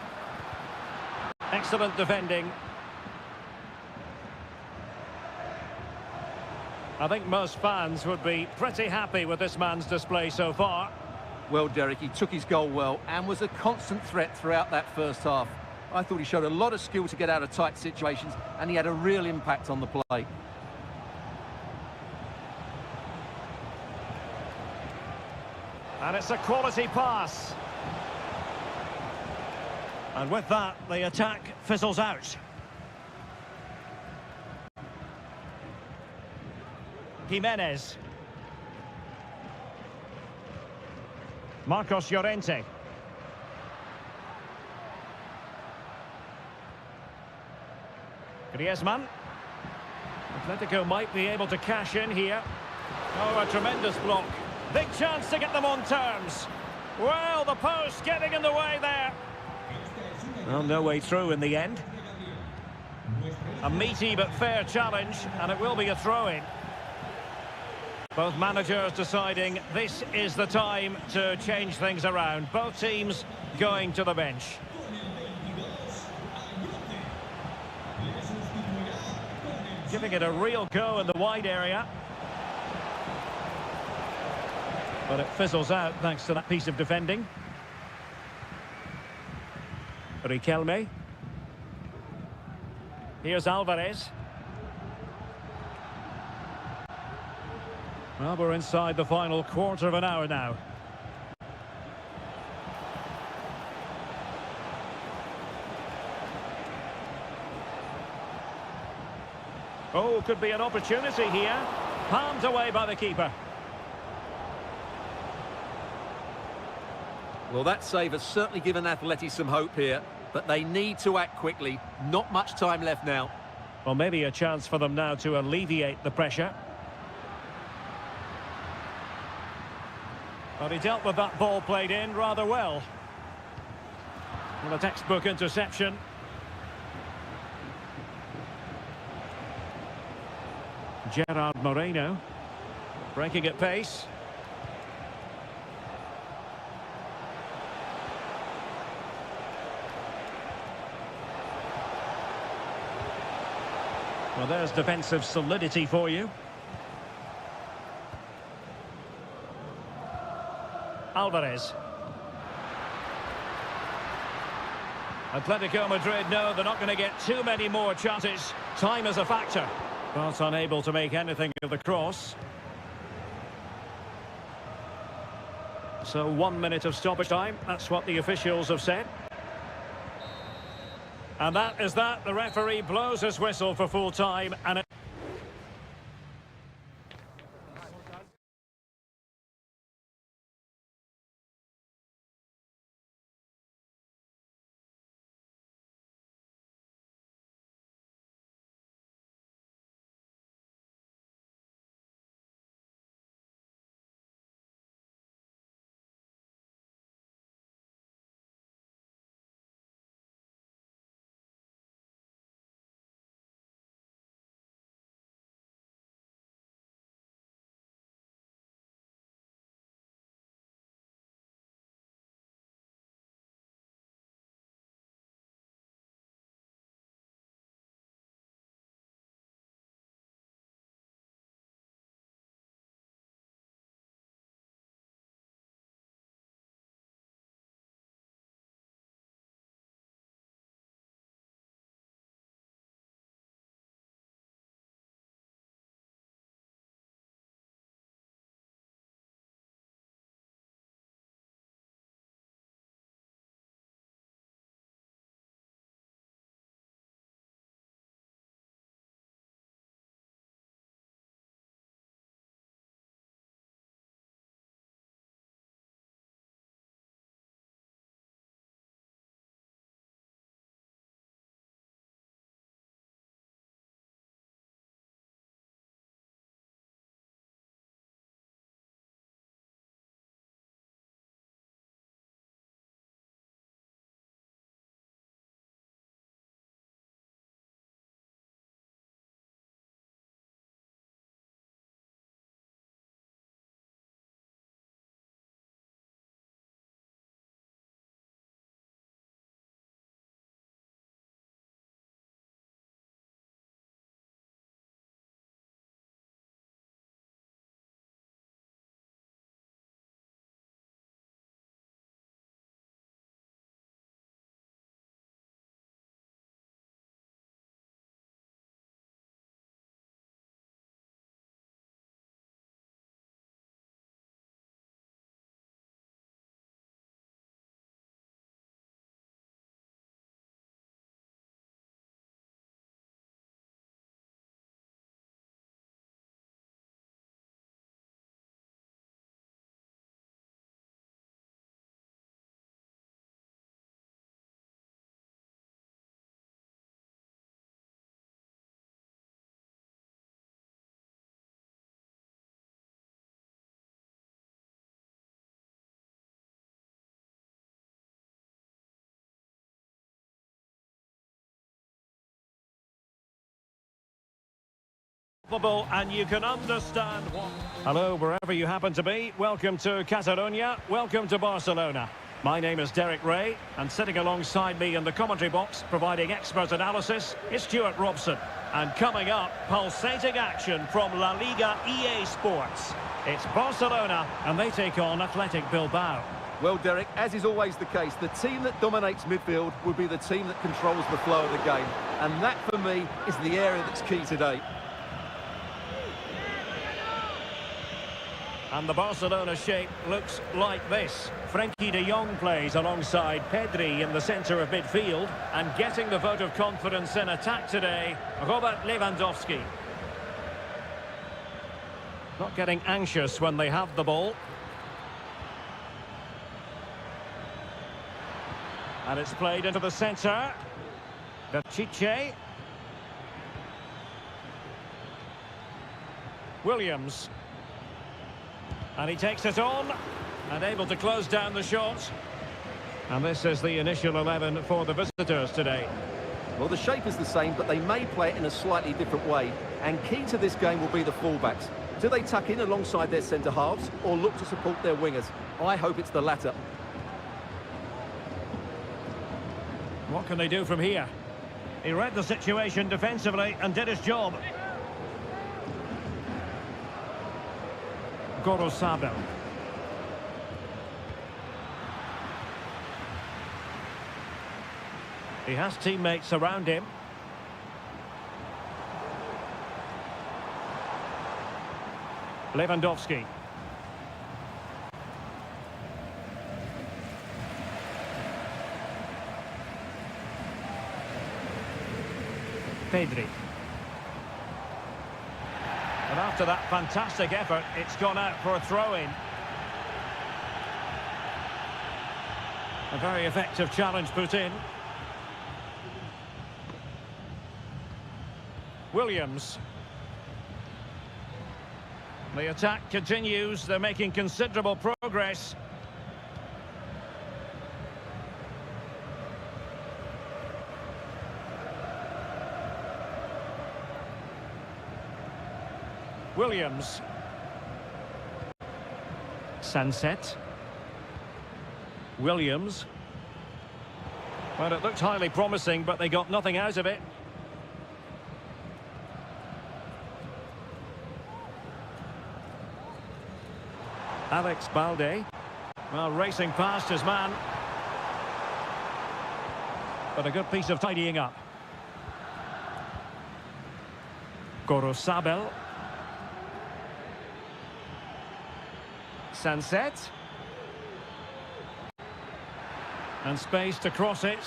Excellent defending. I think most fans would be pretty happy with this man's display so far. Well, Derek, he took his goal well and was a constant threat throughout that first half. I thought he showed a lot of skill to get out of tight situations, and he had a real impact on the play. And it's a quality pass. And with that, the attack fizzles out. Jimenez. Marcos Llorente. Griezmann. Atletico might be able to cash in here. Oh, a tremendous block. Big chance to get them on terms. Well, the post getting in the way there. Well, no way through in the end. A meaty but fair challenge, and it will be a throw-in. Both managers deciding this is the time to change things around. Both teams going to the bench. Giving it a real go in the wide area. But it fizzles out thanks to that piece of defending. Riquelme. Here's Alvarez. Well, we're inside the final quarter of an hour now. Oh, could be an opportunity here. Palmed away by the keeper. Well, that save has certainly given Atleti some hope here, but they need to act quickly. Not much time left now. Well, maybe a chance for them now to alleviate the pressure. But he dealt with that ball played in rather well. And a textbook interception. Gerard Moreno. Breaking at pace. Well, there's defensive solidity for you. Alvarez. Atletico Madrid know they're not going to get too many more chances. Time is a factor. But unable to make anything of the cross. So 1 minute of stoppage time. That's what the officials have said. And that is that. The referee blows his whistle for full time, and it palpable and you can understand what... Hello, wherever you happen to be. Welcome to Catalonia. Welcome to Barcelona. My name is Derek Ray, and sitting alongside me in the commentary box, providing expert analysis, is Stuart Robson. And coming up, pulsating action from La Liga EA Sports. It's Barcelona, and they take on Athletic Bilbao. Well, Derek, as is always the case, the team that dominates midfield will be the team that controls the flow of the game. And that, for me, is the area that's key today. And the Barcelona shape looks like this. Frenkie de Jong plays alongside Pedri in the centre of midfield. And getting the vote of confidence in attack today, Robert Lewandowski. Not getting anxious when they have the ball. And it's played into the centre. Pichet. Williams. And he takes it on. And able to close down the shot. And this is the initial 11 for the visitors today. Well, the shape is the same, but they may play it in a slightly different way. And key to this game will be the fullbacks. Do they tuck in alongside their centre-halves or look to support their wingers? I hope it's the latter. What can they do from here? He read the situation defensively and did his job. Gorosabel. He has teammates around him. Lewandowski. Pedri. And after that fantastic effort, it's gone out for a throw-in. A very effective challenge put in. Williams. The attack continues. They're making considerable progress. Williams. Sunset. Williams. Well, it looked highly promising, but they got nothing out of it. Alex Balde. Well, racing past his man. But a good piece of tidying up. Gorosabel. Sunset. And space to cross it.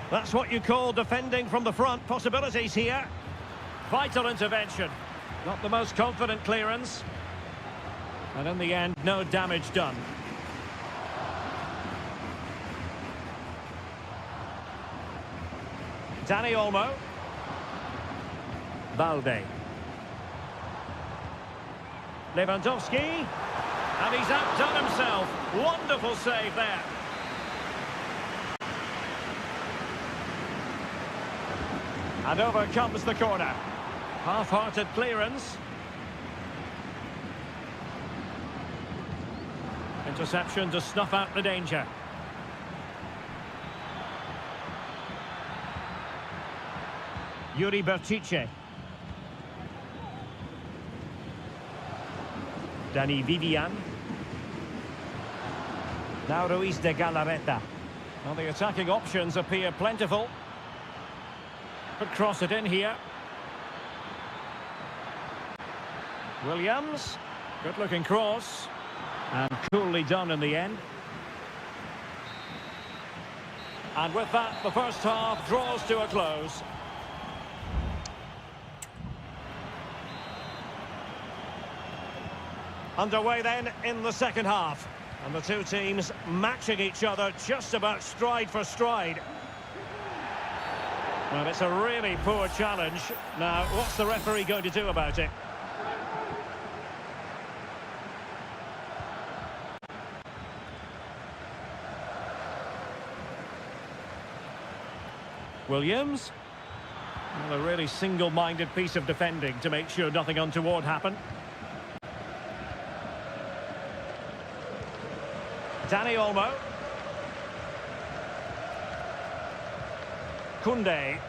That's what you call defending from the front. Possibilities here. Vital intervention. Not the most confident clearance. And in the end, no damage done. Dani Olmo. Balde. Lewandowski. And he's outdone himself. Wonderful save there. And over comes the corner. Half-hearted clearance. Interception to snuff out the danger. Yuri Berchiche. Dani Vivian. Now Ruiz de Galarreta. Well, the attacking options appear plentiful. Could cross it in here. Williams. Good looking cross. And coolly done in the end. And with that, the first half draws to a close. Underway then in the second half. And the two teams matching each other just about stride for stride. Well, it's a really poor challenge. Now, what's the referee going to do about it? Williams. Well, a really single-minded piece of defending to make sure nothing untoward happened. Dani Olmo. Koundé.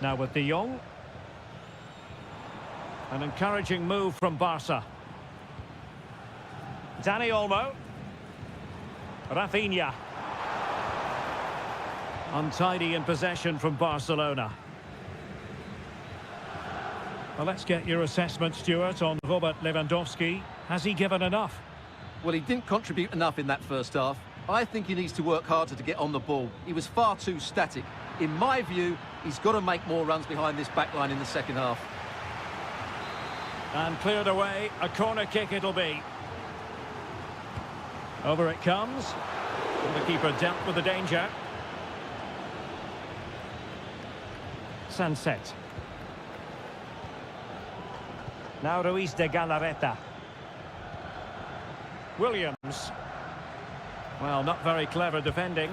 Now with De Jong. An encouraging move from Barca. Dani Olmo. Rafinha. Untidy in possession from Barcelona. Well, let's get your assessment, Stuart, on Robert Lewandowski. Has he given enough? Well, he didn't contribute enough in that first half. I think he needs to work harder to get on the ball. He was far too static. In my view, he's got to make more runs behind this back line in the second half. And cleared away, a corner kick it'll be. Over it comes. And the keeper dealt with the danger. Sunset. Now Ruiz de Galarreta. Williams. Well, not very clever defending.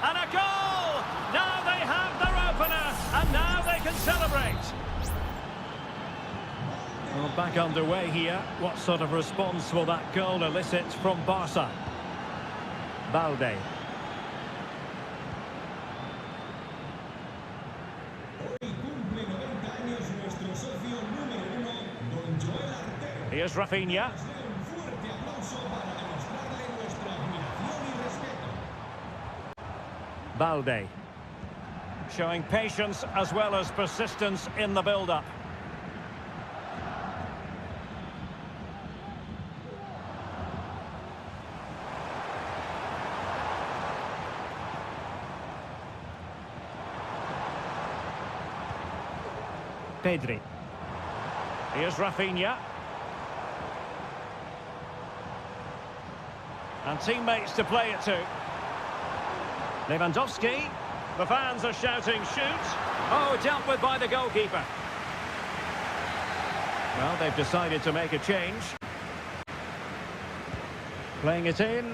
And a goal! Now they have their opener, and now they can celebrate. Well, back underway here. What sort of response will that goal elicit from Barca? Balde. Here's Rafinha. Balde. Showing patience as well as persistence in the build-up. Pedri. Here's Rafinha. And teammates to play it to. Lewandowski. The fans are shouting, shoot. Oh, dealt with by the goalkeeper. Well, they've decided to make a change. Playing it in.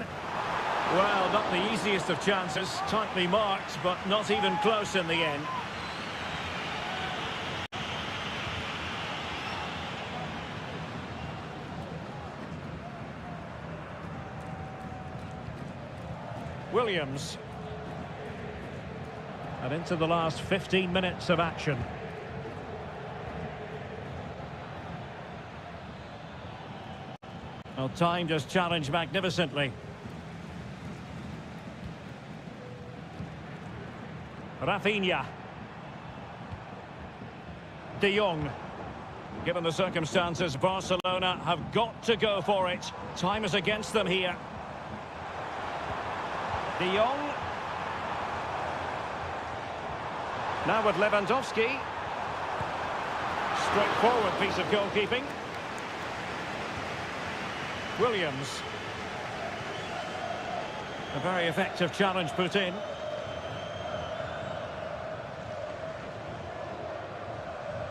Well, not the easiest of chances. Tightly marked, but not even close in the end. Williams. And into the last 15 minutes of action. Well, time just challenged magnificently. Rafinha. De Jong. Given the circumstances, Barcelona have got to go for it. Time is against them here. De Jong. Now with Lewandowski. Straightforward piece of goalkeeping. Williams. A very effective challenge put in.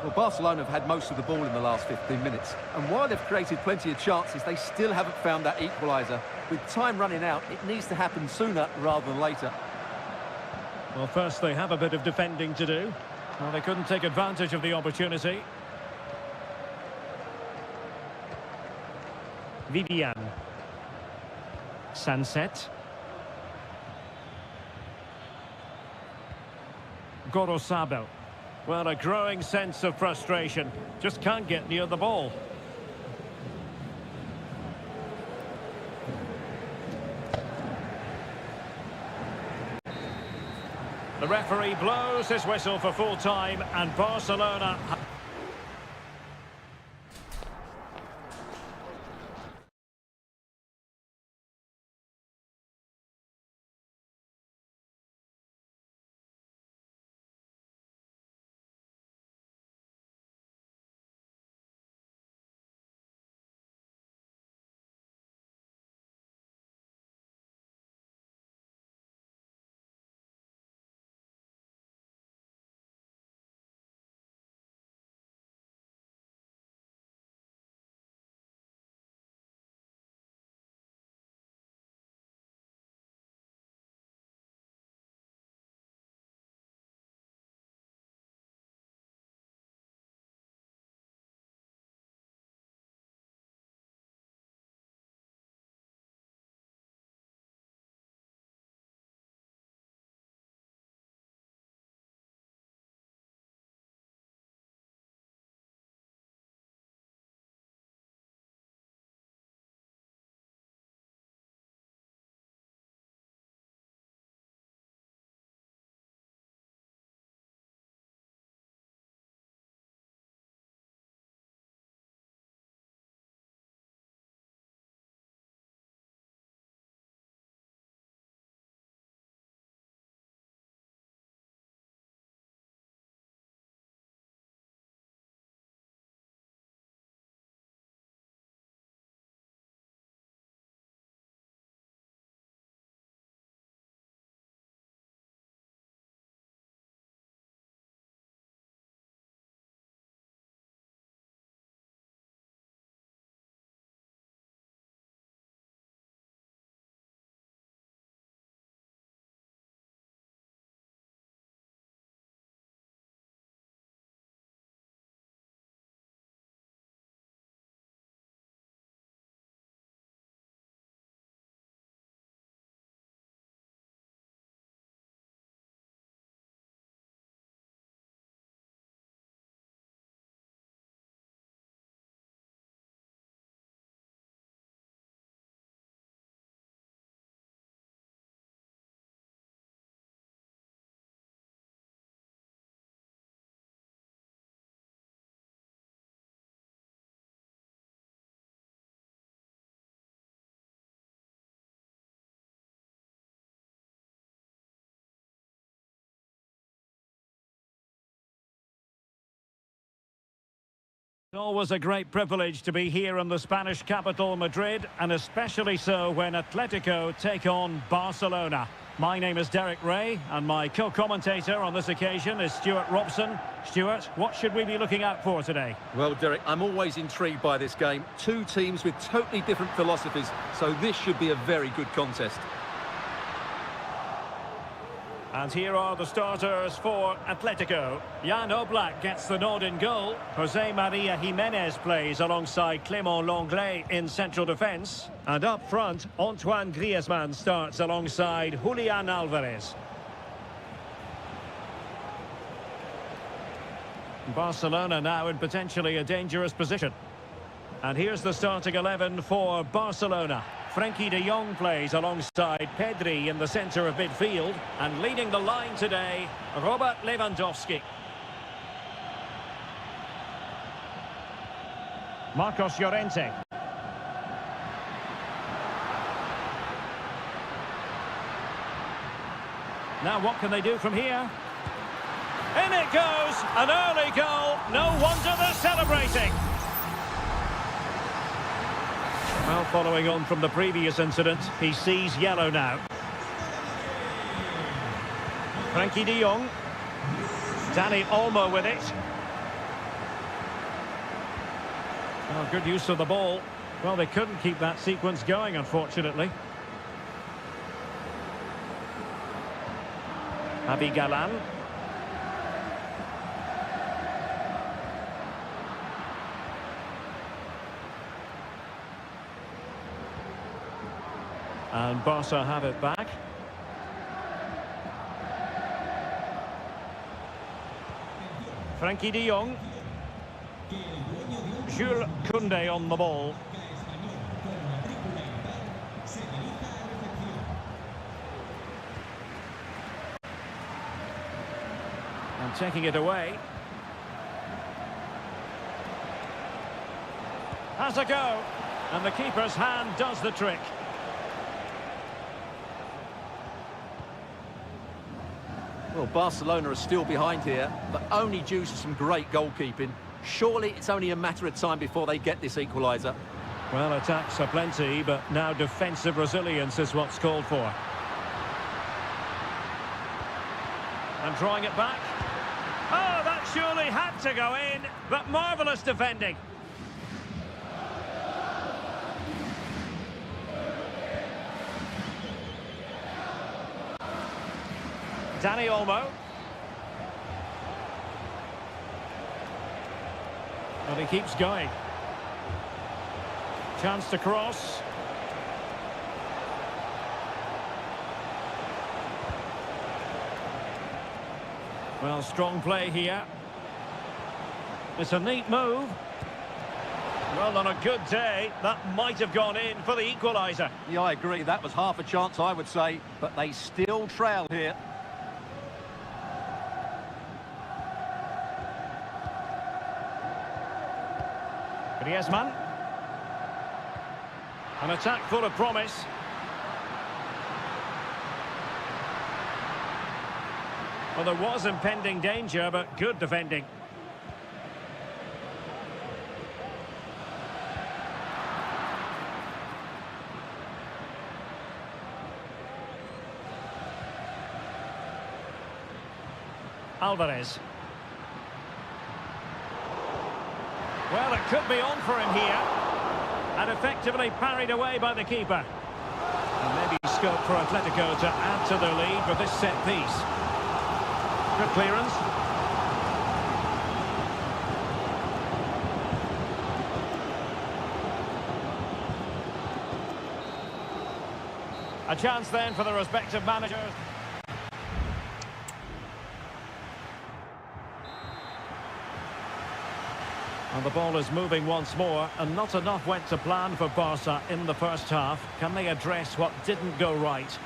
Well, Barcelona have had most of the ball in the last 15 minutes. And while they've created plenty of chances, they still haven't found that equaliser. With time running out, it needs to happen sooner rather than later. Well, first they have a bit of defending to do. Well, they couldn't take advantage of the opportunity. Vivian. Sunset. Gorosabel. Well, a growing sense of frustration. Just can't get near the ball. The referee blows his whistle for full time, and Barcelona Always a great privilege to be here in the Spanish capital, Madrid, and especially so when Atletico take on Barcelona. My name is Derek Ray, and my co-commentator on this occasion is Stuart Robson. Stuart, what should we be looking out for today? Well, Derek, I'm always intrigued by this game. Two teams with totally different philosophies, so this should be a very good contest. And here are the starters for Atletico. Jan Oblak gets the nod in goal. Jose Maria Jimenez plays alongside Clément Lenglet in central defence. And up front, Antoine Griezmann starts alongside Julian Alvarez. Barcelona now in potentially a dangerous position. And here's the starting 11 for Barcelona. Frenkie de Jong plays alongside Pedri in the centre of midfield. And leading the line today, Robert Lewandowski. Marcos Llorente. Now what can they do from here? In it goes! An early goal! No wonder they're celebrating! Well, following on from the previous incident, he sees yellow now. Frenkie de Jong. Dani Olmo with it. Oh, good use of the ball. Well, they couldn't keep that sequence going, unfortunately. Abi Galan. And Barca have it back. Frenkie de Jong. Jules Koundé on the ball. And taking it away. Has a go. And the keeper's hand does the trick. Well, Barcelona are still behind here, but only due to some great goalkeeping. Surely it's only a matter of time before they get this equaliser. Well, attacks are plenty, but now defensive resilience is what's called for. And drawing it back. Oh, that surely had to go in, but marvellous defending. Dani Olmo. And he keeps going. Chance to cross. Well, strong play here. It's a neat move. Well, on a good day, that might have gone in for the equaliser. Yeah, I agree. That was half a chance, I would say, but they still trail here. Griezmann. An attack full of promise. Well, there was impending danger, but good defending. Alvarez. Well, it could be on for him here. And effectively parried away by the keeper. And maybe scope for Atletico to add to their lead with this set piece. Good clearance. A chance then for the respective managers. And the ball is moving once more, and not enough went to plan for Barca in the first half. Can they address what didn't go right?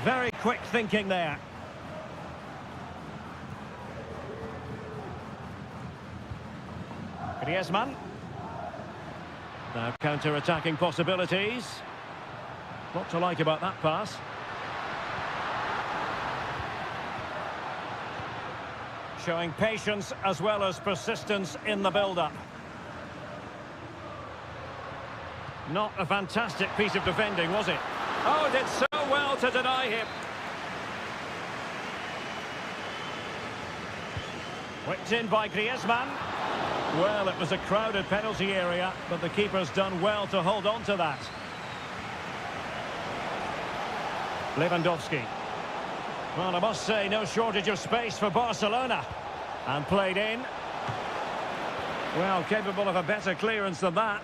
Very quick thinking there. Griezmann. Now counter-attacking possibilities. What to like about that pass? Showing patience as well as persistence in the build-up. Not a fantastic piece of defending, was it? Oh, did so well to deny him. Whipped in by Griezmann. Well, it was a crowded penalty area, but the keeper's done well to hold on to that. Lewandowski. Well, I must say, no shortage of space for Barcelona. And played in. Well, capable of a better clearance than that.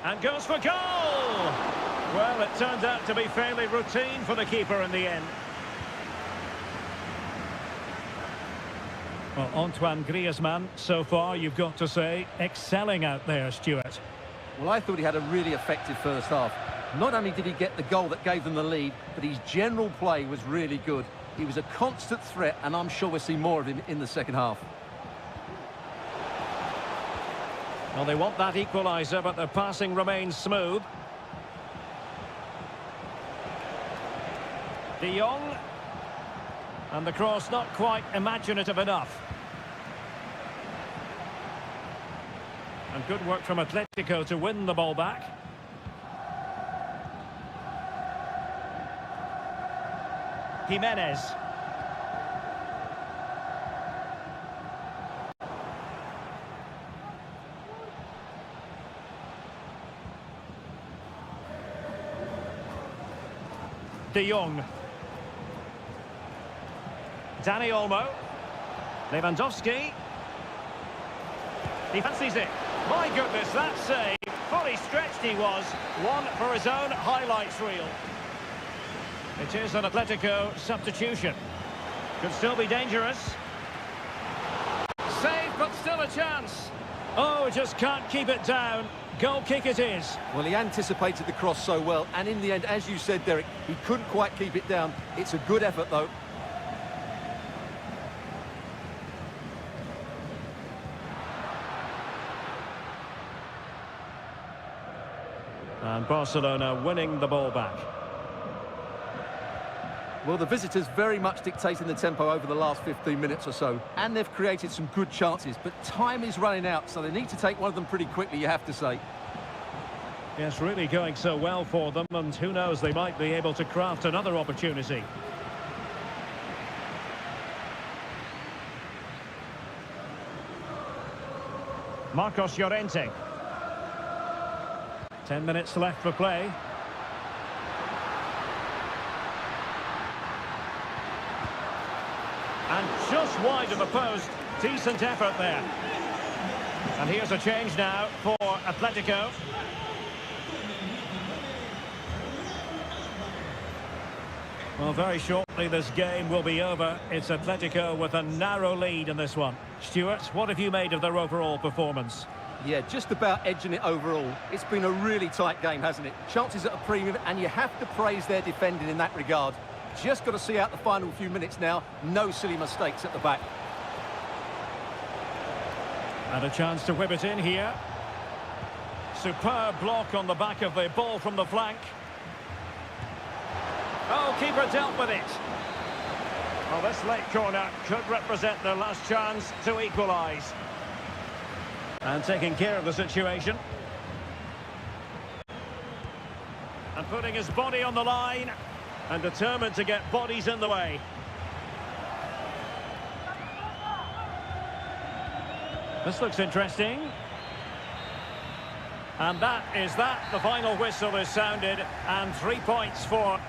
And goes for goal! Well, it turned out to be fairly routine for the keeper in the end. Well, Antoine Griezmann, so far, you've got to say, excelling out there, Stuart. Well, I thought he had a really effective first half. Not only did he get the goal that gave them the lead, but his general play was really good. He was a constant threat, and I'm sure we'll see more of him in the second half. Well, they want that equaliser, but their passing remains smooth. De Jong. And the cross not quite imaginative enough. And good work from Atletico to win the ball back. Jimenez. De Jong. Dani Olmo. Lewandowski. He fancies it. My goodness, that save. Fully stretched he was. One for his own highlights reel. It is an Atletico substitution. Could still be dangerous. Save, but still a chance. Oh, just can't keep it down. Goal kick it is. Well, he anticipated the cross so well, and in the end, as you said, Derek, he couldn't quite keep it down. It's a good effort, though. And Barcelona winning the ball back. Well, the visitors very much dictating the tempo over the last 15 minutes or so, and they've created some good chances, but time is running out, so they need to take one of them pretty quickly, you have to say. Yes, really going so well for them, and who knows, they might be able to craft another opportunity. Marcos Llorente. 10 minutes left for play. And just wide of the post. Decent effort there. And here's a change now for Atletico. Well, very shortly this game will be over. It's Atletico with a narrow lead in this one. Stuart, what have you made of their overall performance? Yeah, just about edging it overall. It's been a really tight game, hasn't it? Chances at a premium, and you have to praise their defending in that regard. Just got to see out the final few minutes now. No silly mistakes at the back. And a chance to whip it in here. Superb block on the back of the ball from the flank. Oh, keeper dealt with it. Well, this late corner could represent their last chance to equalise. And taking care of the situation. And putting his body on the line. And determined to get bodies in the way. This looks interesting. And that is that. The final whistle is sounded. And 3 points for...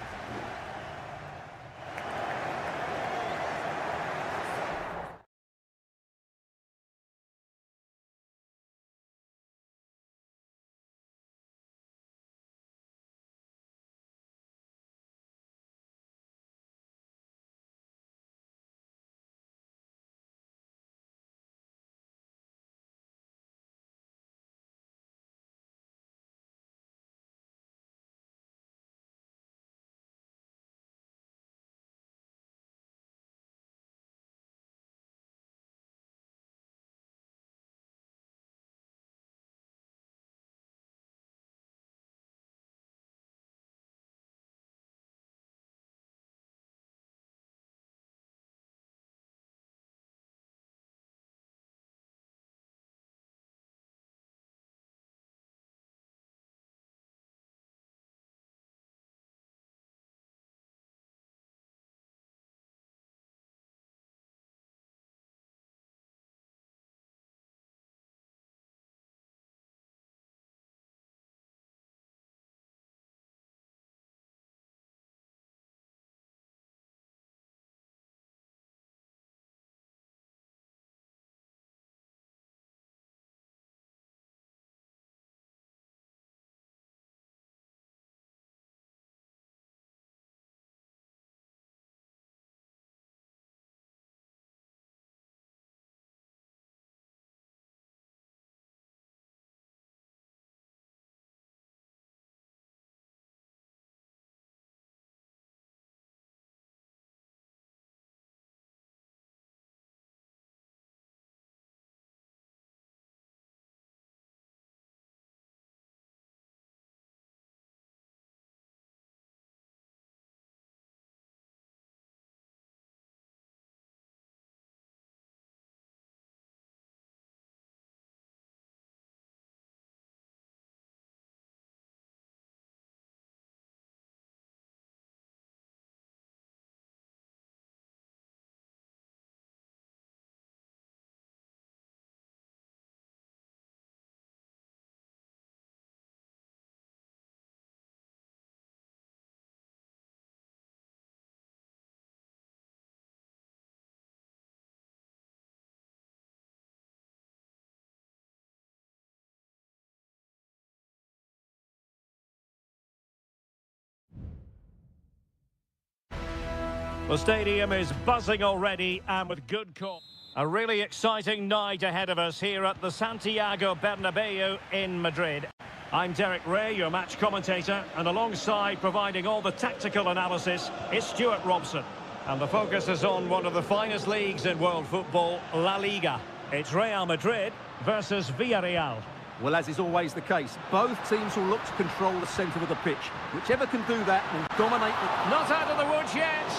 The stadium is buzzing already and with good call. A really exciting night ahead of us here at the Santiago Bernabeu in Madrid. I'm Derek Ray, your match commentator, and alongside providing all the tactical analysis is Stuart Robson. And the focus is on one of the finest leagues in world football, La Liga. It's Real Madrid versus Villarreal. Well, as is always the case, both teams will look to control the centre of the pitch. Whichever can do that will dominate the... Not out of the woods yet.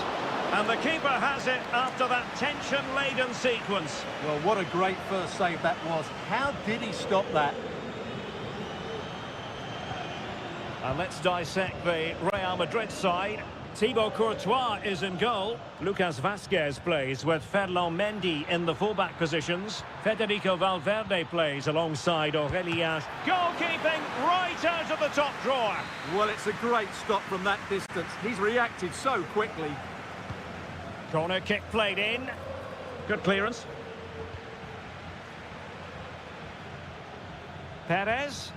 And the keeper has it after that tension-laden sequence. Well, what a great first save that was. How did he stop that? And let's dissect the Real Madrid side. Thibaut Courtois is in goal. Lucas Vazquez plays with Ferland Mendy in the fullback positions. Federico Valverde plays alongside Aurélien. Goalkeeping right out of the top drawer. Well, it's a great stop from that distance. He's reacted so quickly. Corner kick played in. Good clearance. Perez.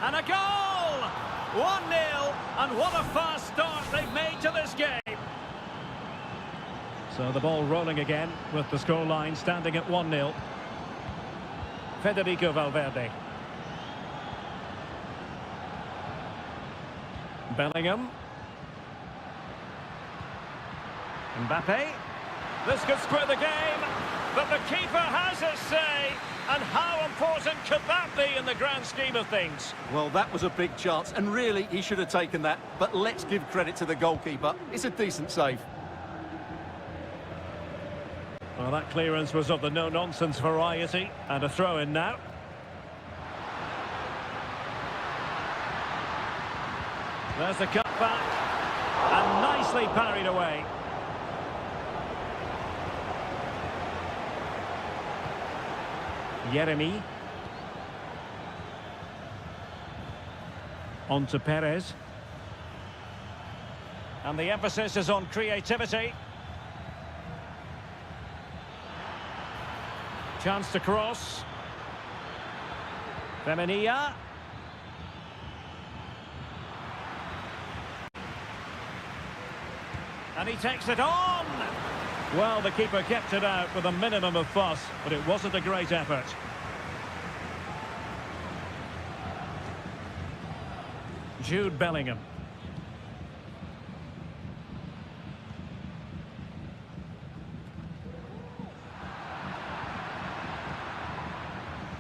And a goal! 1-0, and what a fast start they've made to this game. So the ball rolling again with the scoreline standing at 1-0. Federico Valverde. Bellingham. Mbappe. This could square the game, but the keeper has his say. And how important could that be in the grand scheme of things? Well, that was a big chance, and really, he should have taken that. But let's give credit to the goalkeeper. It's a decent save. Well, that clearance was of the no-nonsense variety, and a throw-in now. There's the cutback, and nicely parried away. Yeremy. On to Perez. And the emphasis is on creativity. Chance to cross. Femenia. And he takes it on! Well, the keeper kept it out with a minimum of fuss, but it wasn't a great effort. Jude Bellingham.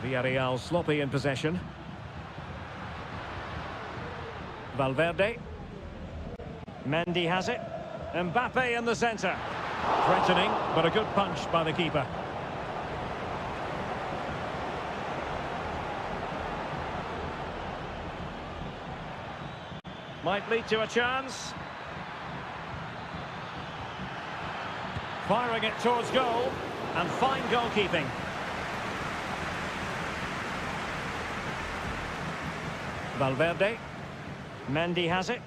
Villarreal sloppy in possession. Valverde. Mendy has it. Mbappe in the centre. Threatening, but a good punch by the keeper. Might lead to a chance. Firing it towards goal, and fine goalkeeping. Valverde. Mendy has it.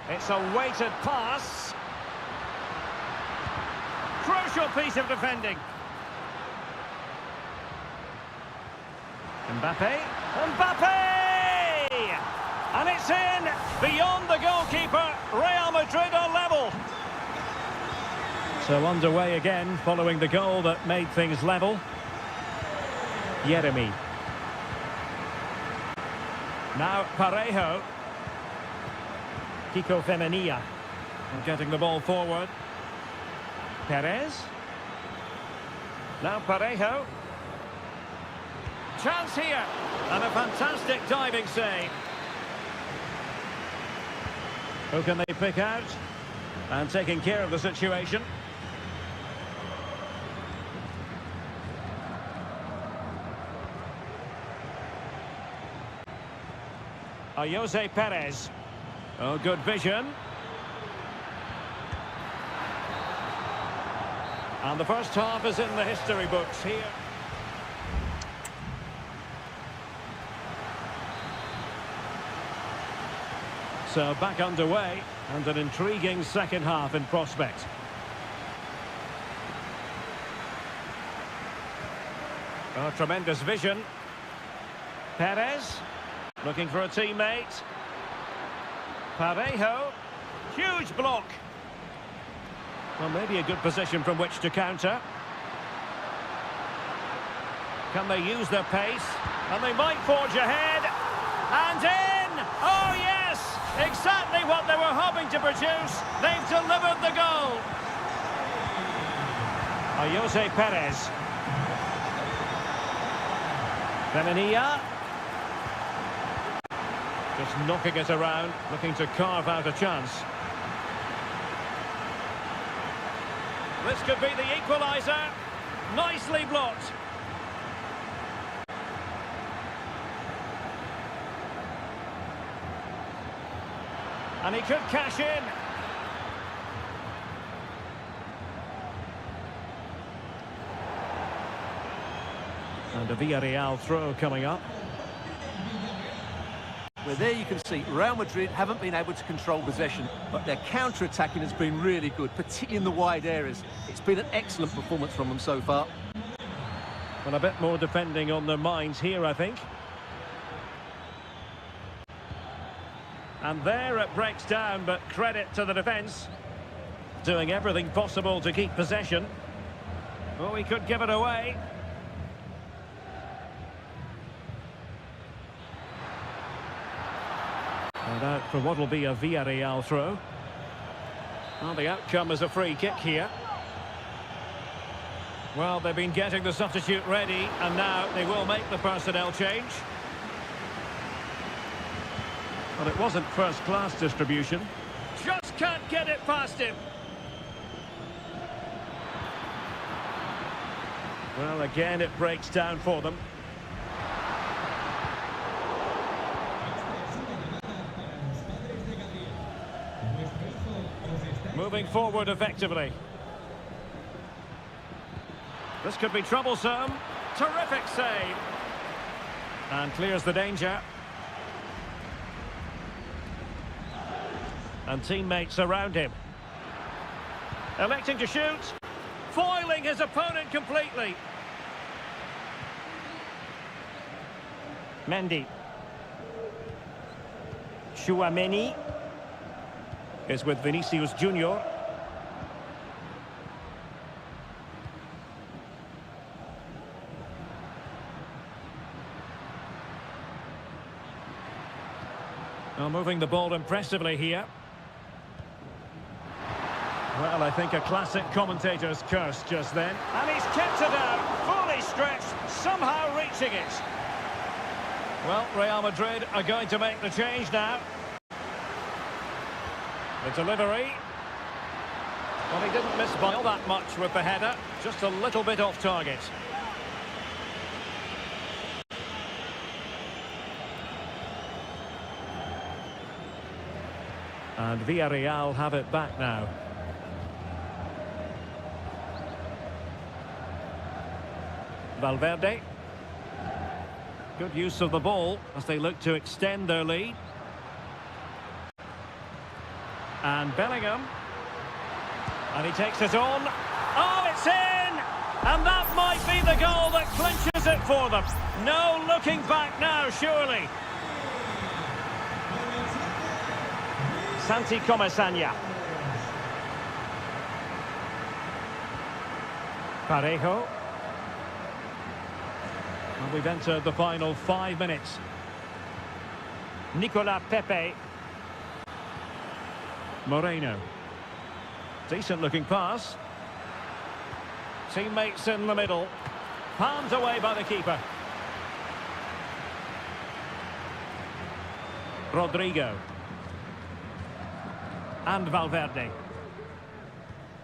It's a weighted pass. Crucial piece of defending. Mbappe. Mbappe! And it's in! Beyond the goalkeeper, Real Madrid are level. So underway again, following the goal that made things level. Yeremy. Now Parejo. Kiko Femenia getting the ball forward. Perez. Now Parejo. Chance here. And a fantastic diving save. Who can they pick out? And taking care of the situation. Jose Perez. Oh, good vision. And the first half is in the history books here. So back underway, and an intriguing second half in prospect. Oh, tremendous vision. Perez. Looking for a teammate. Parejo. Huge block. Well, maybe a good position from which to counter. Can they use their pace? And they might forge ahead. And in! Oh, yes! Exactly what they were hoping to produce. They've delivered the goal. Jose Perez. Benania. Just knocking it around, looking to carve out a chance. This could be the equaliser. Nicely blocked. And he could cash in. And a Villarreal throw coming up. Well, there you can see Real Madrid haven't been able to control possession, but their counter-attacking has been really good, particularly in the wide areas. It's been an excellent performance from them so far. Well, a bit more defending on their minds here, I think. And there it breaks down, but credit to the defence. Doing everything possible to keep possession. Oh, he could give it away. And out for what will be a Villarreal throw. Well, the outcome is a free kick here. Well, they've been getting the substitute ready, and now they will make the personnel change. Well, it wasn't first-class distribution. Just can't get it past him. Well, again, it breaks down for them. Moving forward effectively. This could be troublesome. Terrific save. And clears the danger. And teammates around him. Electing to shoot. Foiling his opponent completely. Mendy. Chouameni is with Vinicius Junior. Now moving the ball impressively here. Well, I think a classic commentator's curse just then. And he's kept it out, fully stretched, somehow reaching it. Well, Real Madrid are going to make the change now. The delivery. Well, he didn't miss by all that much with the header, just a little bit off target. And Villarreal have it back now. Valverde. Good use of the ball as they look to extend their lead. And Bellingham. And he takes it on. Oh, it's in! And that might be the goal that clinches it for them. No looking back now, surely. Santi Comesaña. Parejo. And we've entered the final 5 minutes. Nicolas Pepe. Moreno. Decent looking pass. Teammates in the middle. Palmed away by the keeper. Rodrigo. And Valverde.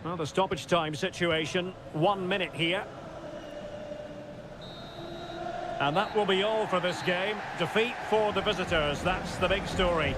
Well, the stoppage time situation. 1 minute here. And that will be all for this game. Defeat for the visitors. That's the big story.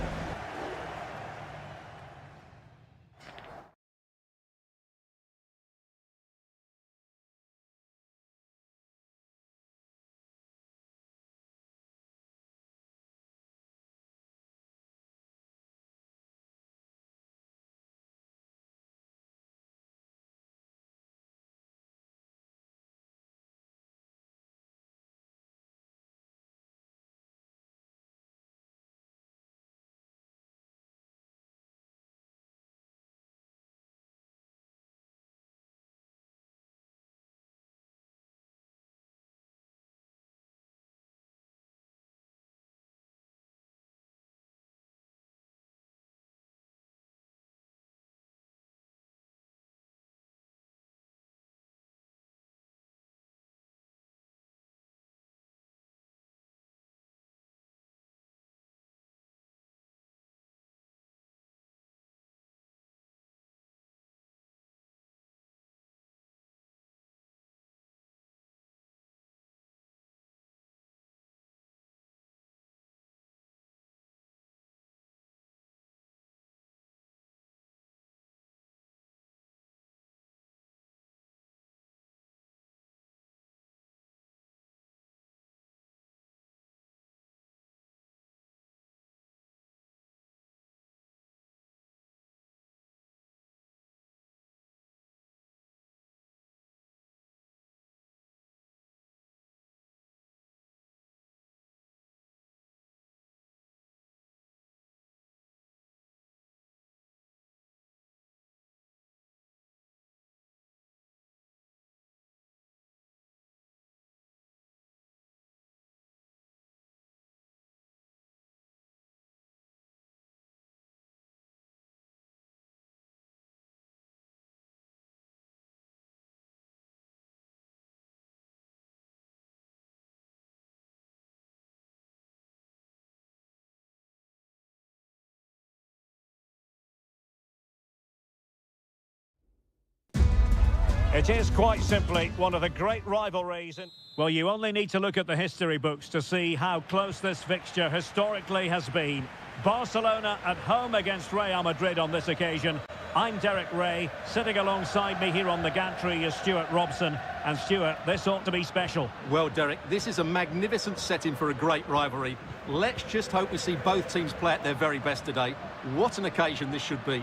It is quite simply one of the great rivalries. Well, you only need to look at the history books to see how close this fixture historically has been. Barcelona at home against Real Madrid on this occasion. I'm Derek Ray. Sitting alongside me here on the gantry is Stuart Robson. And Stuart, this ought to be special. Well, Derek, this is a magnificent setting for a great rivalry. Let's just hope we see both teams play at their very best today. What an occasion this should be.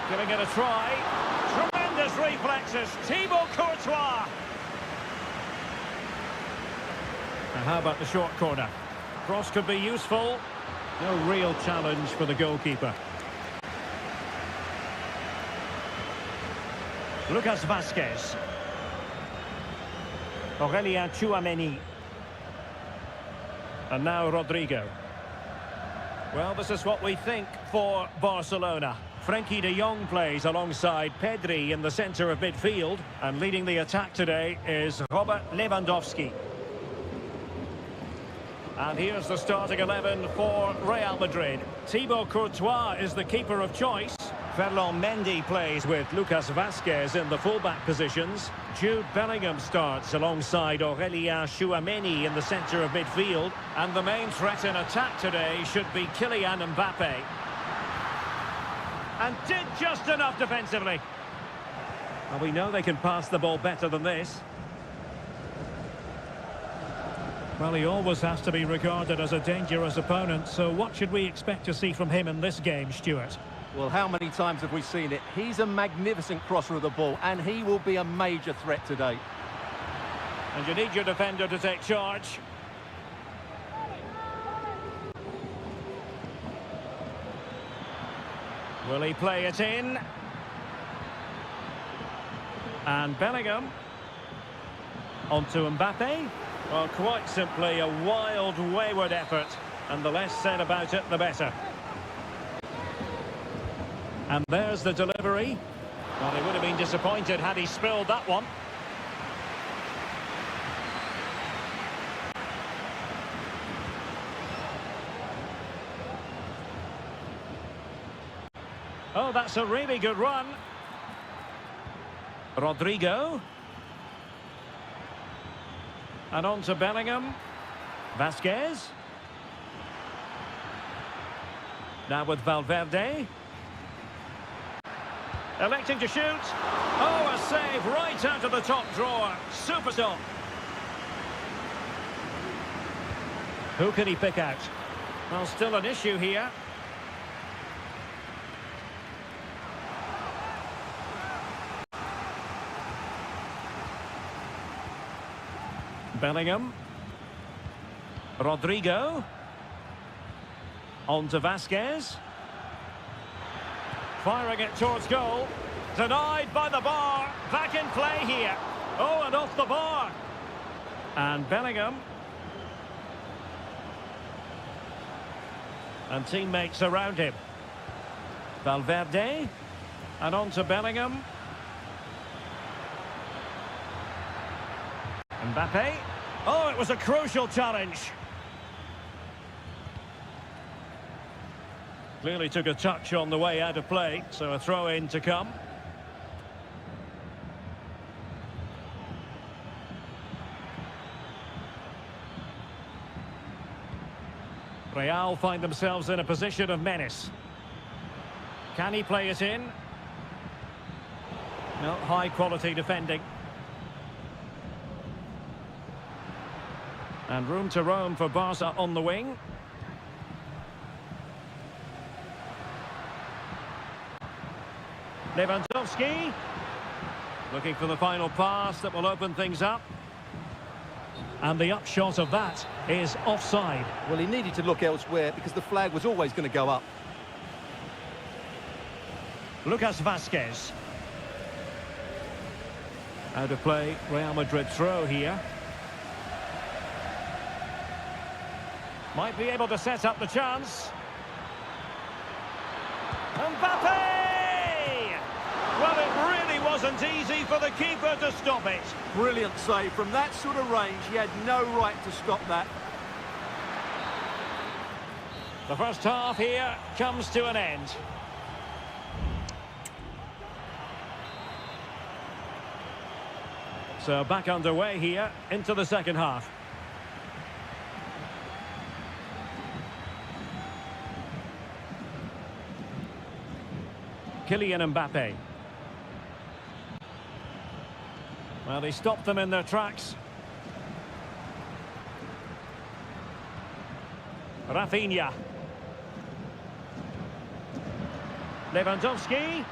Giving it a try. Tremendous reflexes. Thibaut Courtois. And how about the short corner? Cross could be useful. No real challenge for the goalkeeper. Lucas Vazquez. Aurélien Tchouameni. And now Rodrigo. Well, this is what we think for Barcelona. Frenkie de Jong plays alongside Pedri in the centre of midfield. And leading the attack today is Robert Lewandowski. And here's the starting 11 for Real Madrid. Thibaut Courtois is the keeper of choice. Ferland Mendy plays with Lucas Vazquez in the fullback positions. Jude Bellingham starts alongside Aurélien Tchouameni in the centre of midfield. And the main threat in attack today should be Kylian Mbappe. And did just enough defensively. Well, we know they can pass the ball better than this. Well, he always has to be regarded as a dangerous opponent, so what should we expect to see from him in this game, Stuart? Well, how many times have we seen it? He's a magnificent crosser of the ball, and he will be a major threat today. And you need your defender to take charge. Will he play it in? And Bellingham. Onto Mbappe. Well, quite simply a wild, wayward effort. And the less said about it, the better. And there's the delivery. Well, he would have been disappointed had he spilled that one. Oh, that's a really good run. Rodrigo. And on to Bellingham. Vazquez. Now with Valverde. Electing to shoot. Oh, a save right out of the top drawer. Super stop. Who can he pick out? Well, still an issue here. Bellingham. Rodrigo. On to Vazquez. Firing it towards goal. Denied by the bar. Back in play here. Oh, and off the bar. And Bellingham. And teammates around him. Valverde. And on to Bellingham. Mbappe. Oh, it was a crucial challenge. Clearly took a touch on the way out of play, so a throw-in to come. Real find themselves in a position of menace. Can he play it in? No, high-quality defending. And room to roam for Barca on the wing. Lewandowski. Looking for the final pass that will open things up. And the upshot of that is offside. Well, he needed to look elsewhere because the flag was always going to go up. Lucas Vazquez. Out of play, Real Madrid throw here. Might be able to set up the chance. Mbappe! Well, it really wasn't easy for the keeper to stop it. Brilliant save. From that sort of range, he had no right to stop that. The first half here comes to an end. So back underway here into the second half. Kylian Mbappe. Well, they stopped them in their tracks. Rafinha. Lewandowski.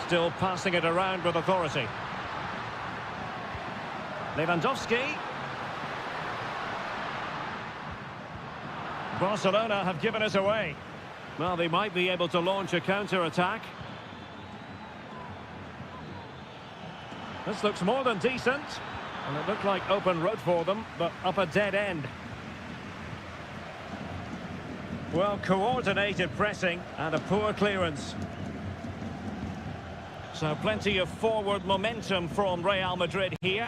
Still passing it around with authority. Lewandowski. Barcelona have given it away. Well, they might be able to launch a counter-attack. This looks more than decent. And it looked like open road for them, but up a dead end. Well, coordinated pressing and a poor clearance. So plenty of forward momentum from Real Madrid here.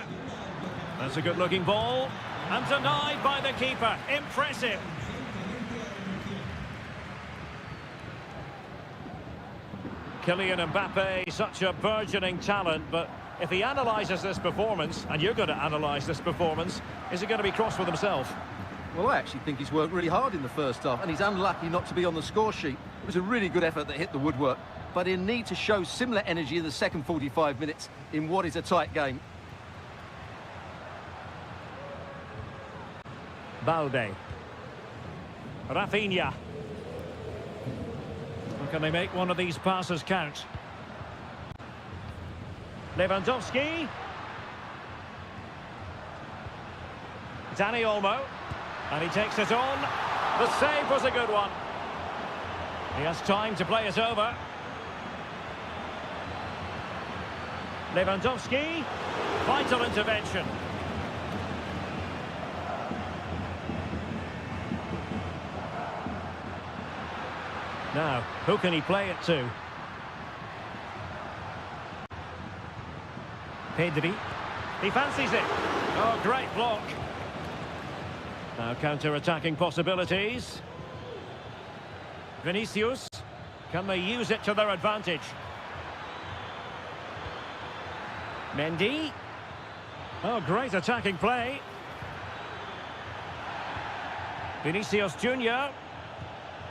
That's a good-looking ball. And denied by the keeper. Impressive. Kylian Mbappe, such a burgeoning talent, but if he analyses this performance, and you're going to analyse this performance, is he going to be cross with himself? Well, I actually think he's worked really hard in the first half, and he's unlucky not to be on the score sheet. It was a really good effort that hit the woodwork, but he'll need to show similar energy in the second 45 minutes in what is a tight game. Balde. Rafinha. Can they make one of these passes count? Lewandowski. Dani Olmo. And he takes it on. The save was a good one. He has time to play it over. Lewandowski. Vital intervention. Now, who can he play it to? Pedri. He fancies it. Oh, great block. Now counter-attacking possibilities. Vinicius. Can they use it to their advantage? Mendy. Oh, great attacking play. Vinicius Junior.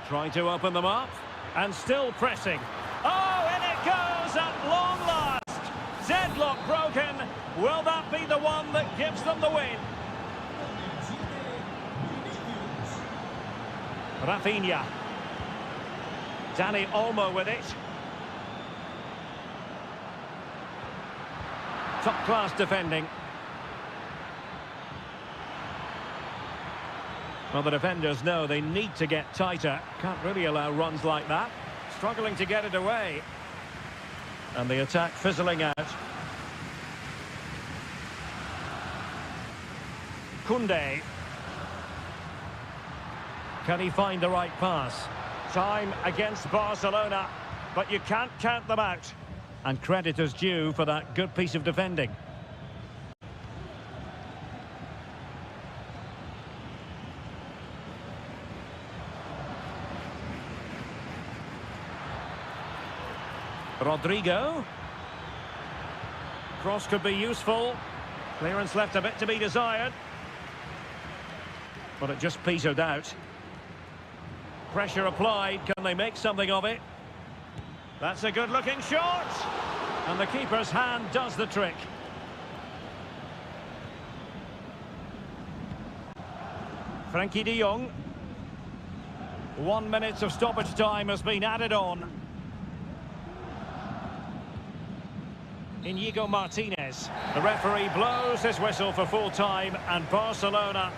Trying to open them up. And still pressing. Oh, and it goes at long last. Deadlock broken. Will that be the one that gives them the win? Rafinha. Dani Olmo with it. Top-class defending. Well, the defenders know they need to get tighter. Can't really allow runs like that. Struggling to get it away. And the attack fizzling out. Koundé. Can he find the right pass? Time against Barcelona, but you can't count them out. And credit is due for that good piece of defending. Rodrigo. Cross could be useful. Clearance left a bit to be desired. But it just petered out. Pressure applied. Can they make something of it? That's a good-looking shot. And the keeper's hand does the trick. Frankie de Jong. 1 minute of stoppage time has been added on. Inigo Martinez. The referee blows his whistle for full time, and Barcelona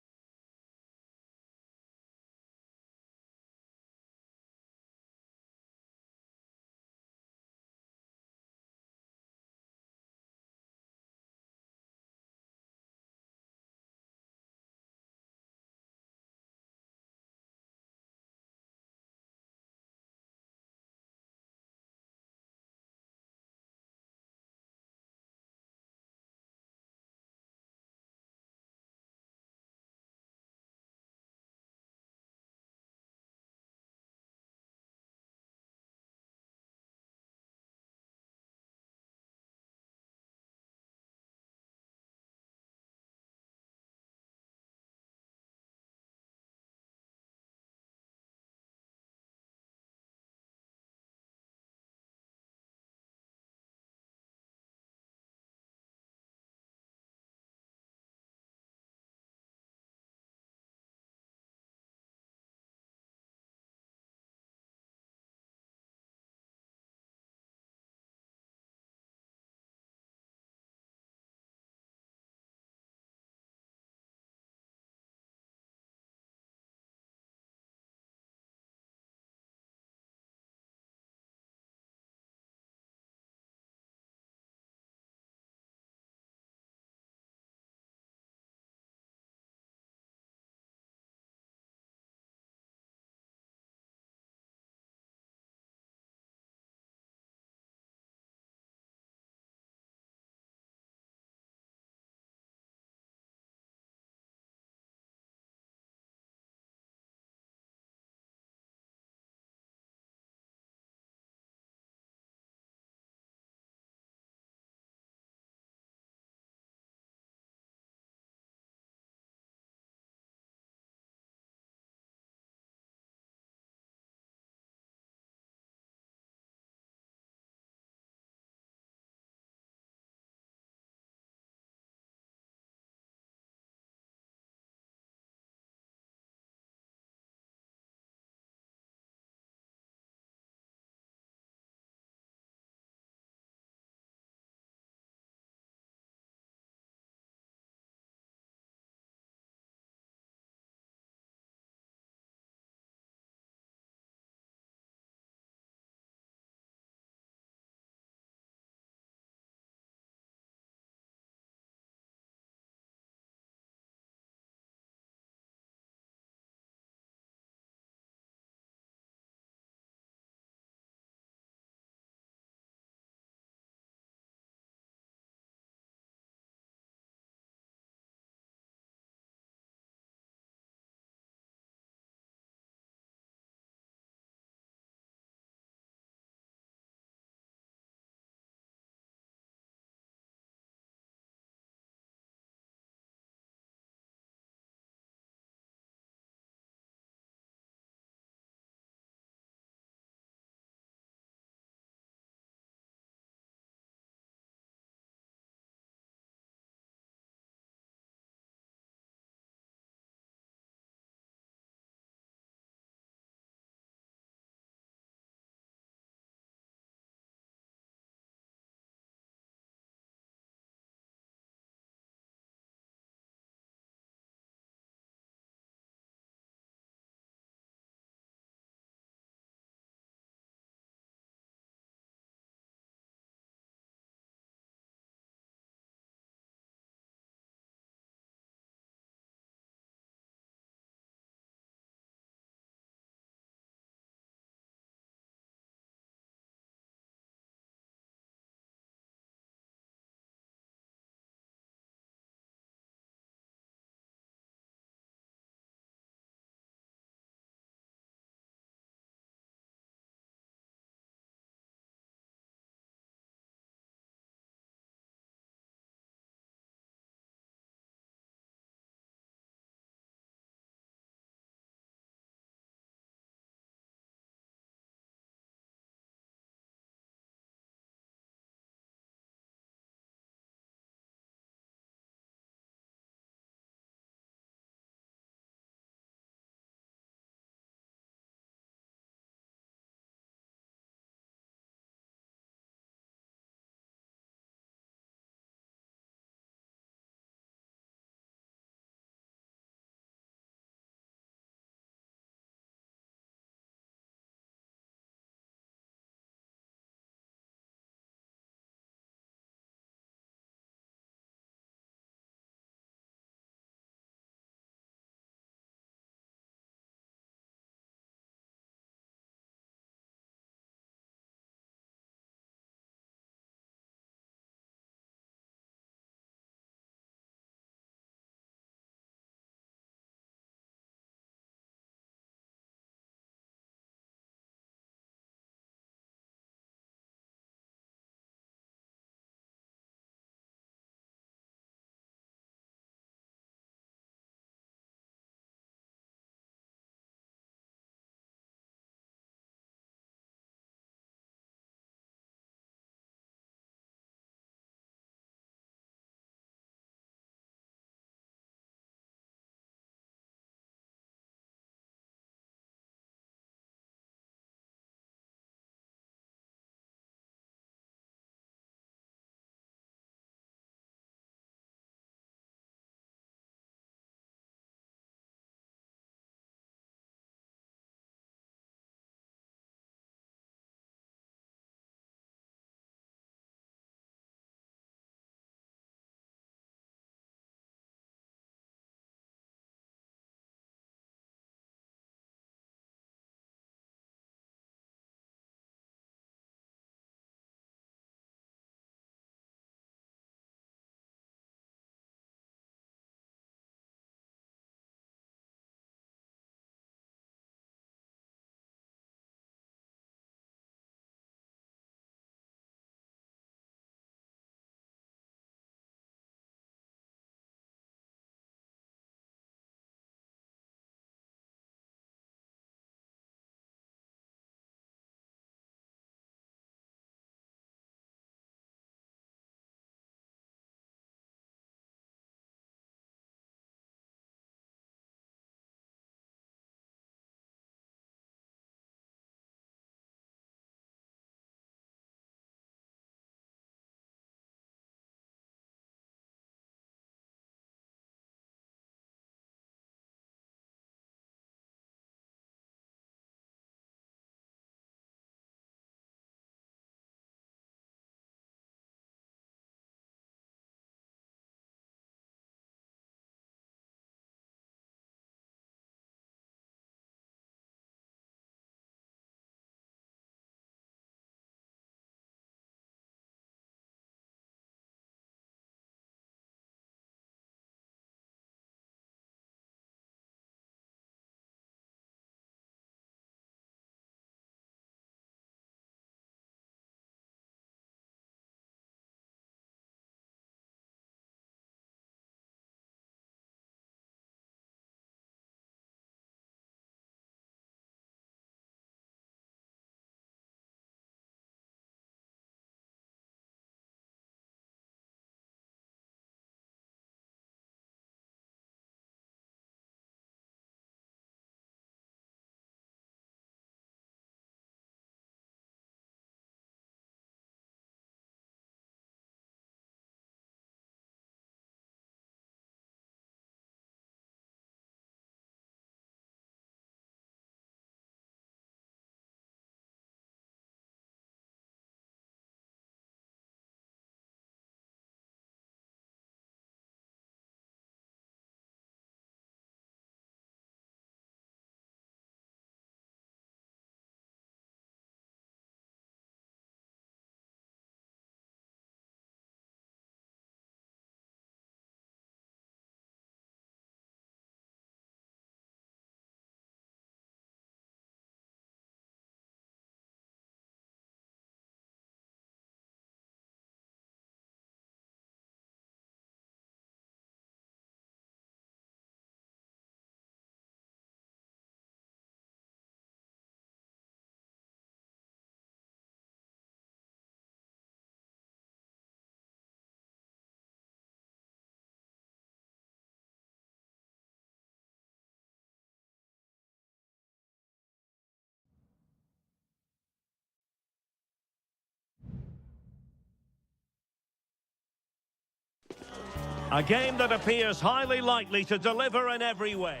A game that appears highly likely to deliver in every way.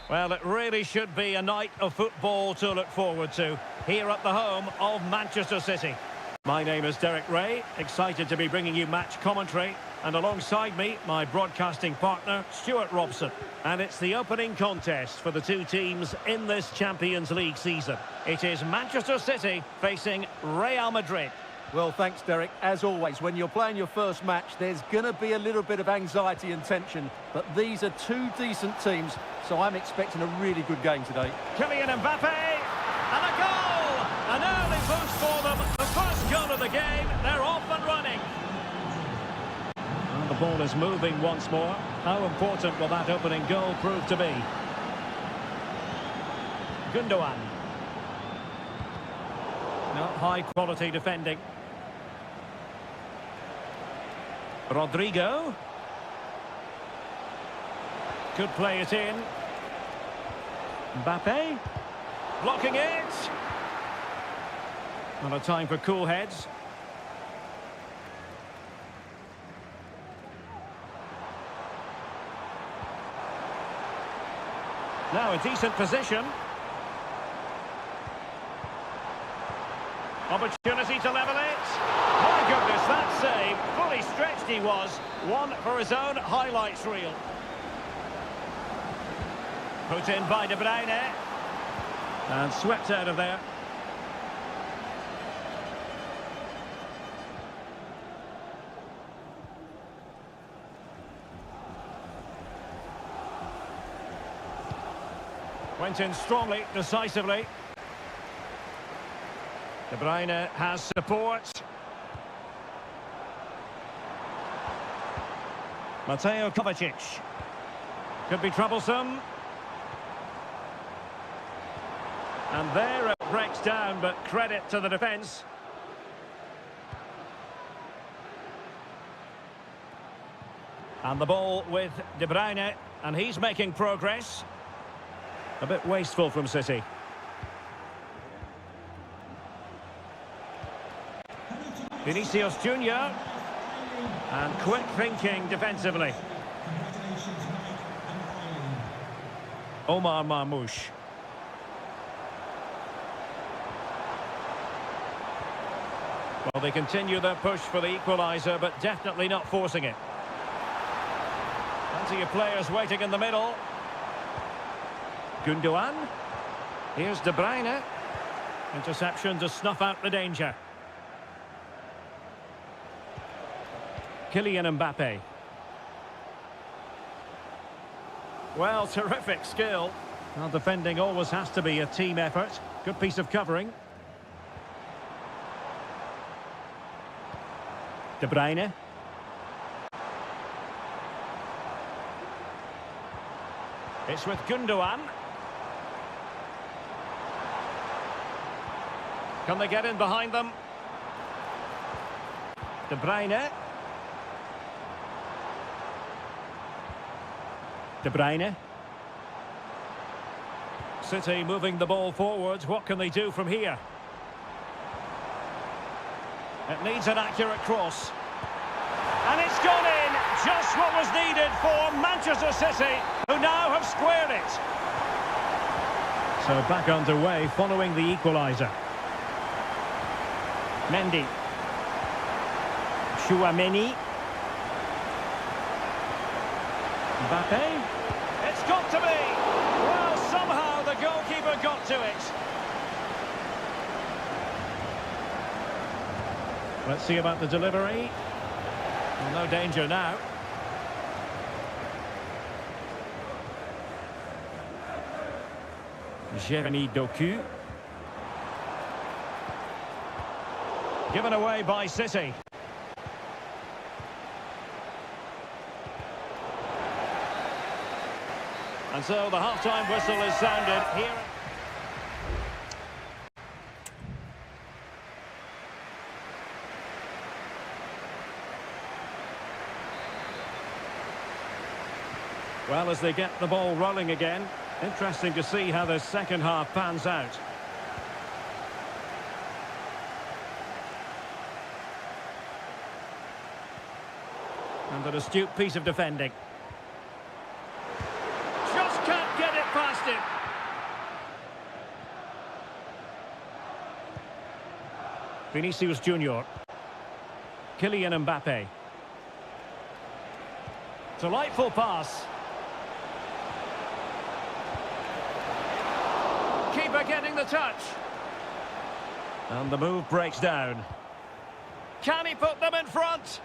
Well, it really should be a night of football to look forward to here at the home of Manchester City. My name is Derek Ray, excited to be bringing you match commentary, and alongside me, my broadcasting partner, Stuart Robson. And it's the opening contest for the two teams in this Champions League season. It is Manchester City facing Real Madrid. Well, thanks, Derek. As always, when you're playing your first match, there's going to be a little bit of anxiety and tension. But these are two decent teams, so I'm expecting a really good game today. Kylian Mbappe, and a goal! An early boost for them. The first goal of the game. They're off and running. And the ball is moving once more. How important will that opening goal prove to be? Gundogan. Not high-quality defending. Rodrigo. Could play it in. Mbappe. Blocking it. Not a time for cool heads. Now a decent position. Opportunity to level it. My goodness, that save. Fully stretched he was. One for his own highlights reel. Put in by De Bruyne. And swept out of there. Went in strongly, decisively. De Bruyne has support. Mateo Kovacic. Could be troublesome. And there it breaks down, but credit to the defence. And the ball with De Bruyne, and he's making progress. A bit wasteful from City. Vinicius Junior, and quick thinking defensively. Omar Marmoush. Well, they continue their push for the equaliser, but definitely not forcing it. Plenty of players waiting in the middle. Gundogan. Here's De Bruyne. Interception to snuff out the danger. Kylian Mbappe. Well, terrific skill. Well, defending always has to be a team effort. Good piece of covering. De Bruyne. It's with Gundogan. Can they get in behind them? De Bruyne. De Bruyne. City moving the ball forwards. What can they do from here? It needs an accurate cross. And it's gone in. Just what was needed for Manchester City, who now have squared it. So back underway following the equaliser. Mendy. Chouameni. Mbappe. It's got to be. Well, somehow the goalkeeper got to it. Let's see about the delivery. Well, no danger now. Jeremy Doku. Given away by City. And so the half-time whistle is sounded here. Well, as they get the ball rolling again, interesting to see how the second half pans out. And an astute piece of defending. Just can't get it past him. Vinicius Junior. Kylian Mbappe. Delightful pass. Keeper getting the touch. And the move breaks down. Can he put them in front?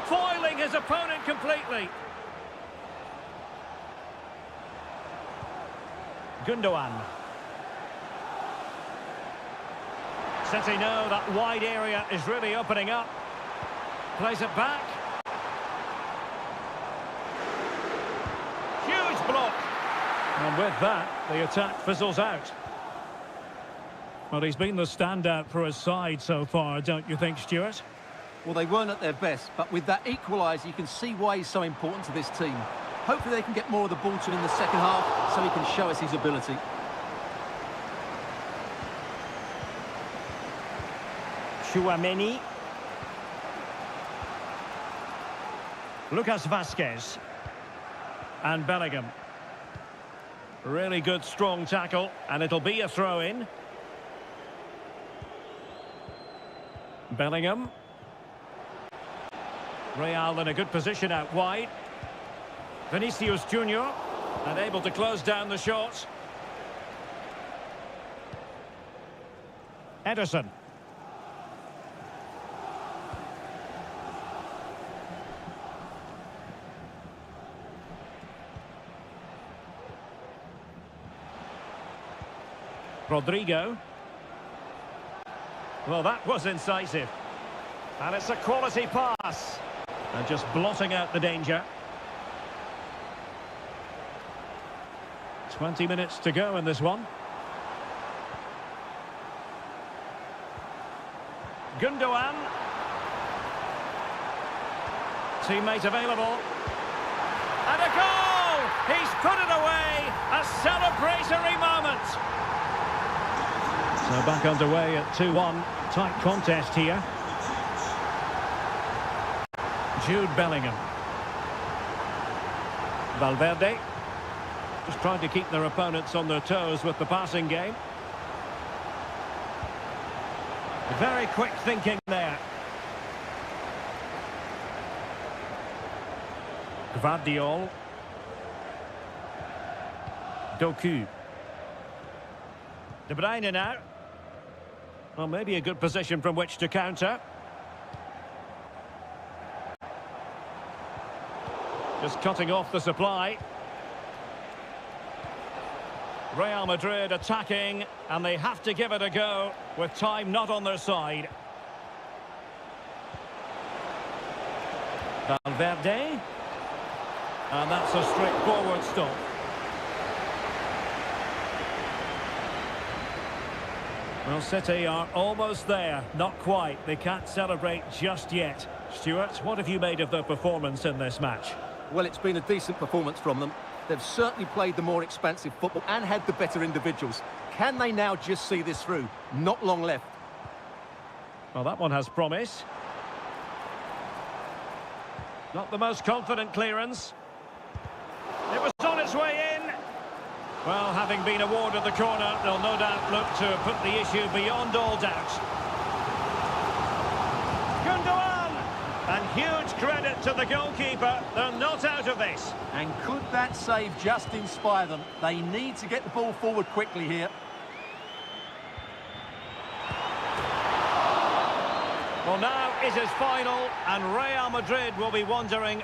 Foiling his opponent completely. Gundogan. City know that wide area is really opening up. Plays it back. Huge block. And with that, the attack fizzles out. Well, he's been the standout for his side so far, don't you think, Stuart? Well, they weren't at their best, but with that equaliser, you can see why he's so important to this team. Hopefully they can get more of the ball to him in the second half so he can show us his ability. Chouameni. Lucas Vazquez. And Bellingham. Really good, strong tackle, and it'll be a throw-in. Bellingham. Real in a good position out wide. Vinicius Junior, unable to close down the shots. Ederson. Rodrigo. Well, that was incisive. And it's a quality pass. And just blotting out the danger. 20 minutes to go in this one. Gundogan. Teammate available. And a goal! He's put it away! A celebratory moment! So back underway at 2-1. Tight contest here. Jude Bellingham. Valverde. Just trying to keep their opponents on their toes with the passing game. Very quick thinking there. Gvardiol. Doku. De Bruyne now. Well, maybe a good position from which to counter. Just cutting off the supply. Real Madrid attacking, and they have to give it a go with time not on their side. Valverde. And that's a straightforward stop. Well, City are almost there. Not quite. They can't celebrate just yet. Stuart, what have you made of their performance in this match? Well, it's been a decent performance from them. They've certainly played the more expansive football and had the better individuals. Can they now just see this through? Not long left. Well, that one has promise. Not the most confident clearance. It was on its way in. Well, having been awarded the corner, they'll no doubt look to put the issue beyond all doubt. Gundogan! And huge credit to the goalkeeper. They're not out of this. And could that save just inspire them? They need to get the ball forward quickly here. Well, now it is final, and Real Madrid will be wondering...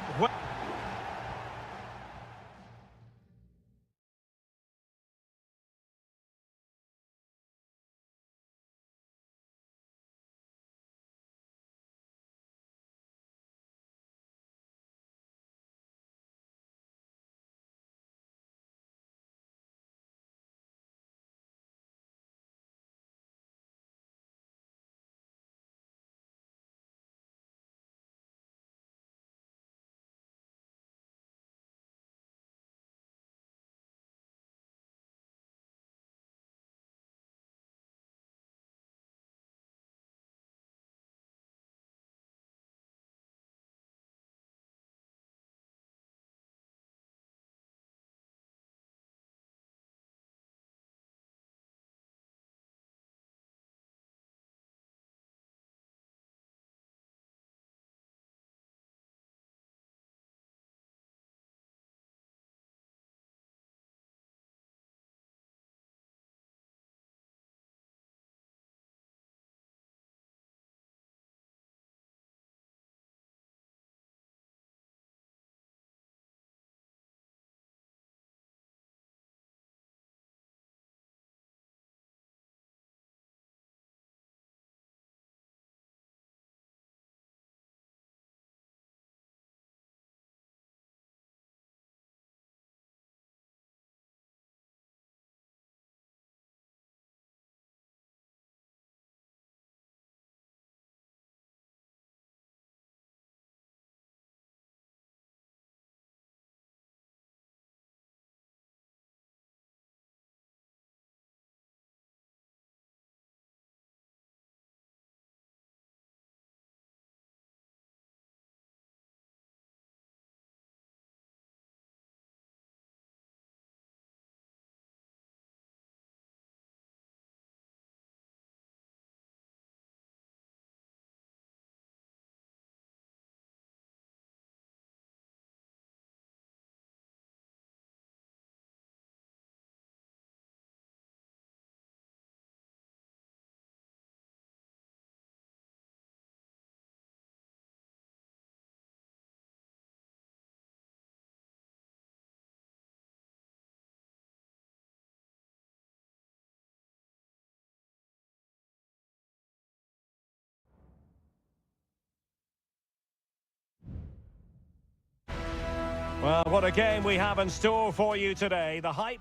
Well, what a game we have in store for you today. The hype...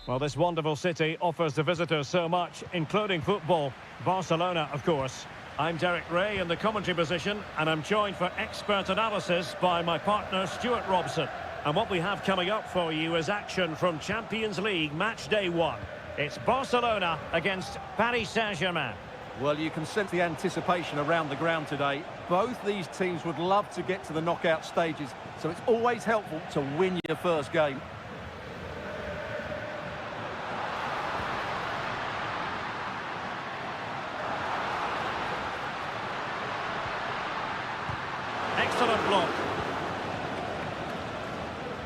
Well, this wonderful city offers the visitors so much, including football. Barcelona, of course. I'm Derek Ray in the commentary position, and I'm joined for expert analysis by my partner, Stuart Robson. And what we have coming up for you is action from Champions League Match Day 1. It's Barcelona against Paris Saint-Germain. Well, you can sense the anticipation around the ground today. Both these teams would love to get to the knockout stages, so it's always helpful to win your first game. Excellent block.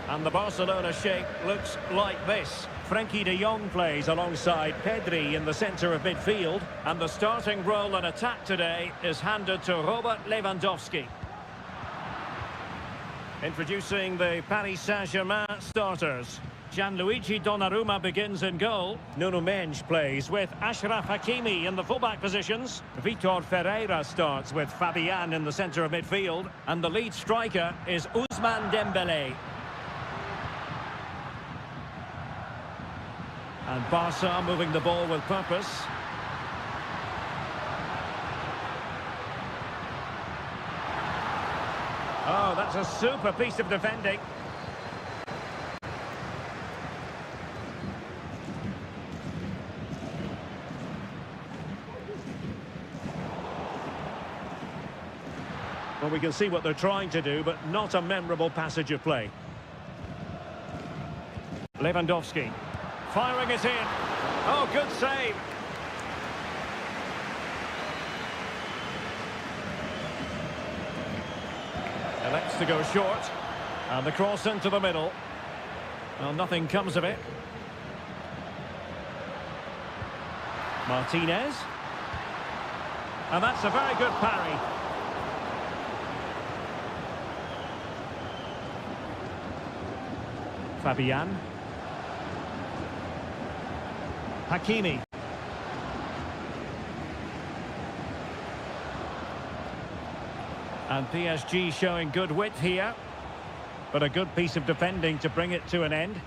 And the Barcelona shape looks like this. Frenkie de Jong plays alongside Pedri in the centre of midfield. And the starting role in attack today is handed to Robert Lewandowski. Introducing the Paris Saint-Germain starters. Gianluigi Donnarumma begins in goal. Nuno Mendes plays with Achraf Hakimi in the fullback positions. Vitor Ferreira starts with Fabian in the centre of midfield. And the lead striker is Ousmane Dembélé. And Barca moving the ball with purpose. Oh, that's a super piece of defending. Well, we can see what they're trying to do, but not a memorable passage of play. Lewandowski. Firing it in. Oh, good save. Elects to go short. And the cross into the middle. Well, nothing comes of it. Martinez. And that's a very good parry. Fabian. Hakimi. And PSG showing good width here. But a good piece of defending to bring it to an end.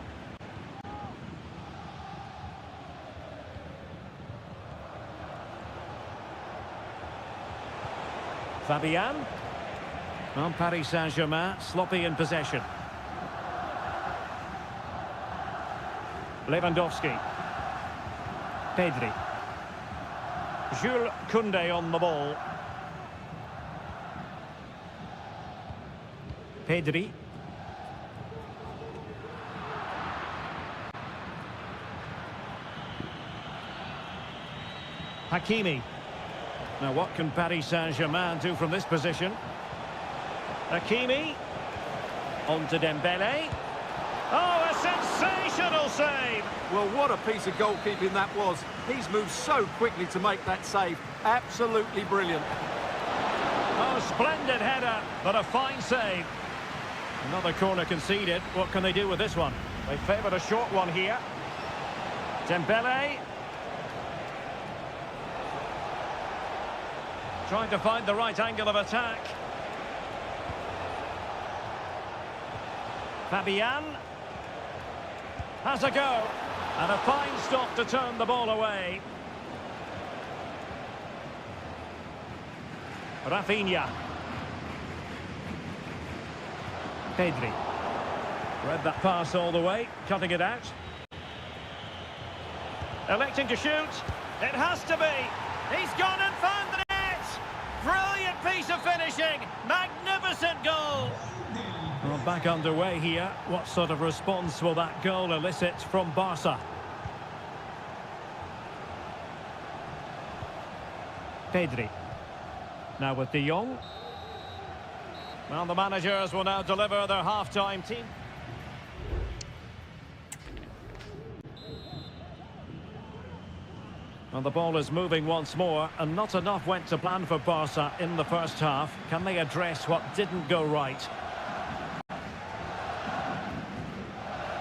Fabian. Well, Paris Saint-Germain sloppy in possession. Lewandowski. Pedri. Jules Koundé on the ball. Pedri. Hakimi. Now what can Paris Saint-Germain do from this position? Hakimi. On to Dembélé. Oh, a sensational save! Well, what a piece of goalkeeping that was. He's moved so quickly to make that save. Absolutely brilliant. Oh, splendid header, but a fine save. Another corner conceded. What can they do with this one? They favoured a short one here. Dembélé. Trying to find the right angle of attack. Fabian. Has a go. And a fine stop to turn the ball away. Rafinha. Pedri. Read that pass all the way, cutting it out. Electing to shoot. It has to be. He's gone and found the net. Brilliant piece of finishing. Magnificent goal. Well, back underway here. What sort of response will that goal elicit from Barca? Pedri. Now with de Jong. Well, the managers will now deliver their half-time team. And the ball is moving once more, and not enough went to plan for Barca in the first half. Can they address what didn't go right?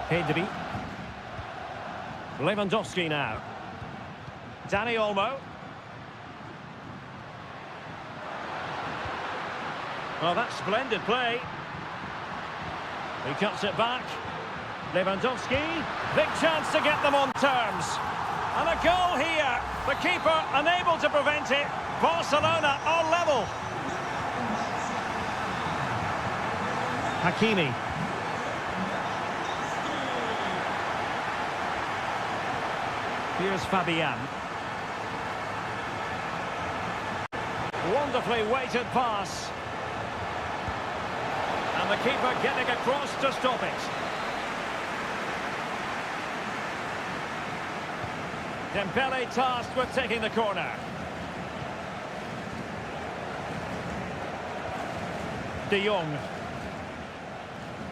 Pedri. Lewandowski now. Dani Olmo. Well, that's splendid play. He cuts it back. Lewandowski, big chance to get them on terms. And a goal here. The keeper unable to prevent it. Barcelona are level. Hakimi. Here's Fabian. Wonderfully weighted pass. And the keeper getting across to stop it. Dembele tasked with taking the corner. De Jong.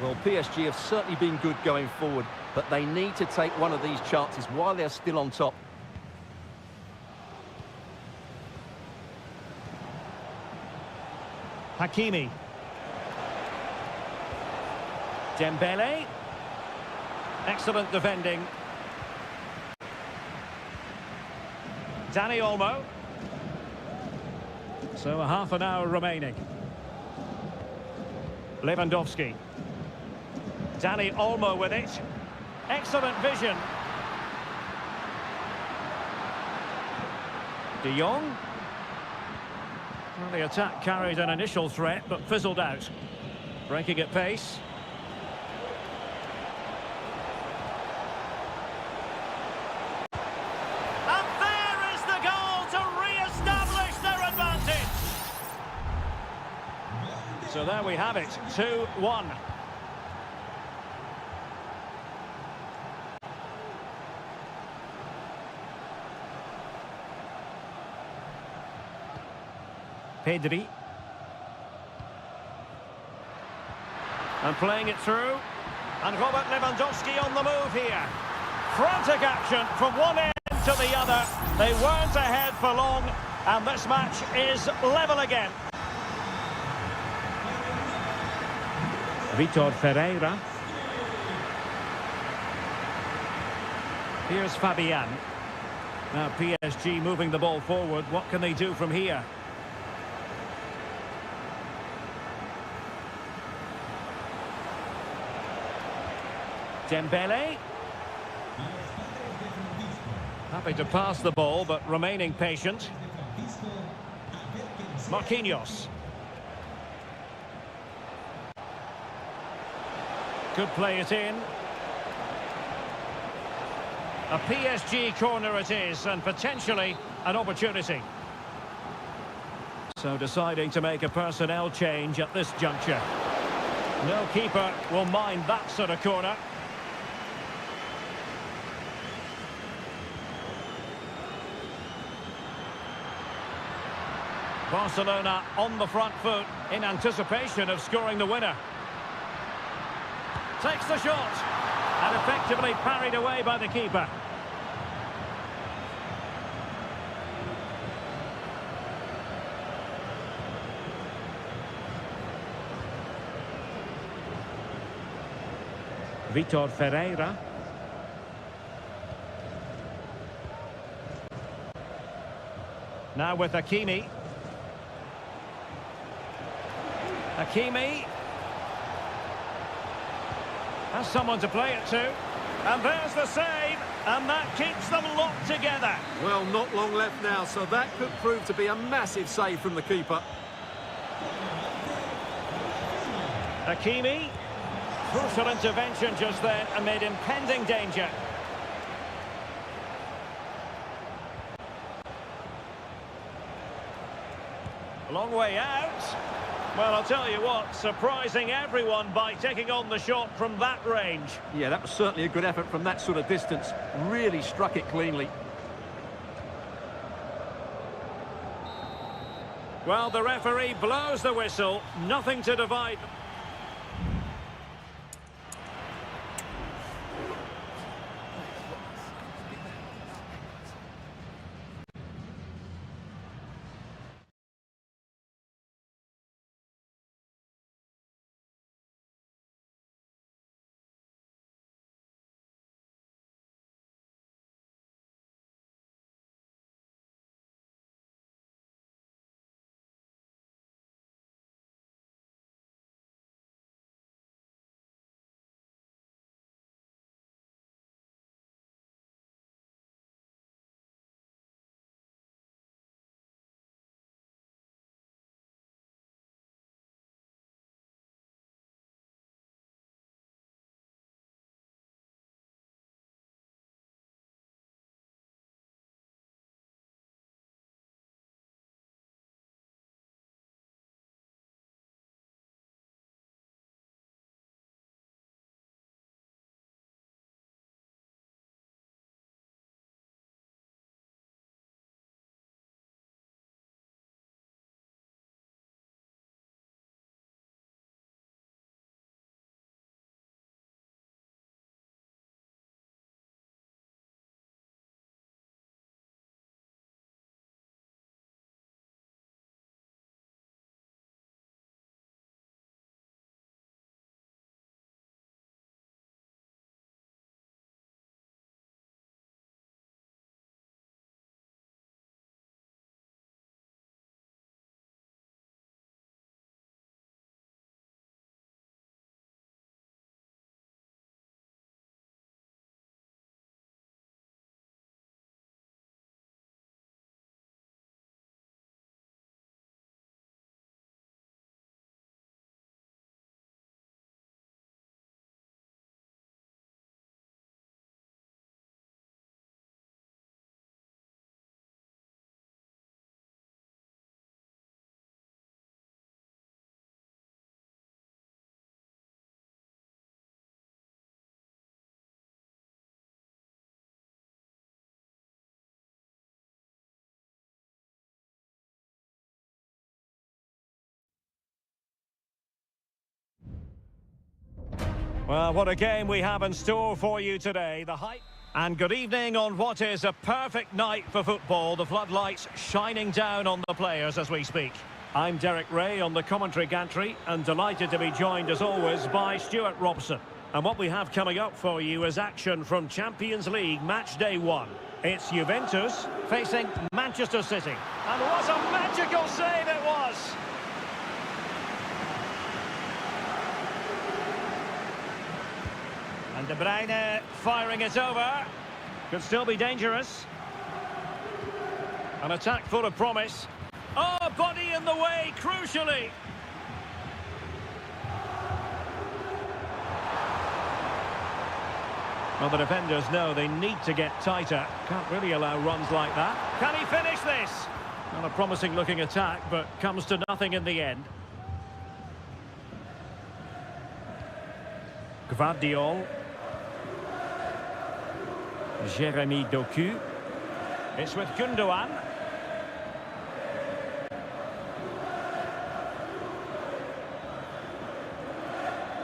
Well, PSG have certainly been good going forward, but they need to take one of these chances while they're still on top. Hakimi. Dembele. Excellent defending. Dani Olmo. So a half an hour remaining. Lewandowski. Dani Olmo with it. Excellent vision. De Jong. Well, the attack carried an initial threat, but fizzled out. Breaking at pace. And there is the goal to re-establish their advantage. So there we have it, 2-1. Pedri. And playing it through. And Robert Lewandowski on the move here. Frantic action from one end to the other. They weren't ahead for long. And this match is level again. Vitor Ferreira. Here's Fabian. Now PSG moving the ball forward. What can they do from here? Dembele. Happy to pass the ball, but remaining patient. Marquinhos. Could play it in. A PSG corner it is, and potentially an opportunity. So deciding to make a personnel change at this juncture. No keeper will mind that sort of corner. Barcelona on the front foot in anticipation of scoring the winner. Takes the shot and effectively parried away by the keeper. Vitor Ferreira. Now with Hakimi. Hakimi has someone to play it to, and there's the save, and that keeps them locked together. Well, not long left now, so that could prove to be a massive save from the keeper. Hakimi, crucial intervention just then amid impending danger. Long way out. Well, I'll tell you what, surprising everyone by taking on the shot from that range. Yeah, that was certainly a good effort from that sort of distance. Really struck it cleanly. Well, the referee blows the whistle. Nothing to divide them. Well, what a game we have in store for you today. The hype. And good evening on what is a perfect night for football. The floodlights shining down on the players as we speak. I'm Derek Ray on the commentary gantry and delighted to be joined as always by Stuart Robson. And what we have coming up for you is action from Champions League match day 1. It's Juventus facing Manchester City. And what a magical save it was! And De Bruyne firing it over. Could still be dangerous. An attack full of promise. Oh, body in the way, crucially. Well, the defenders know they need to get tighter. Can't really allow runs like that. Can he finish this? Not a promising looking attack, but comes to nothing in the end. Gvardiol. Jeremy Doku. It's with Gundogan.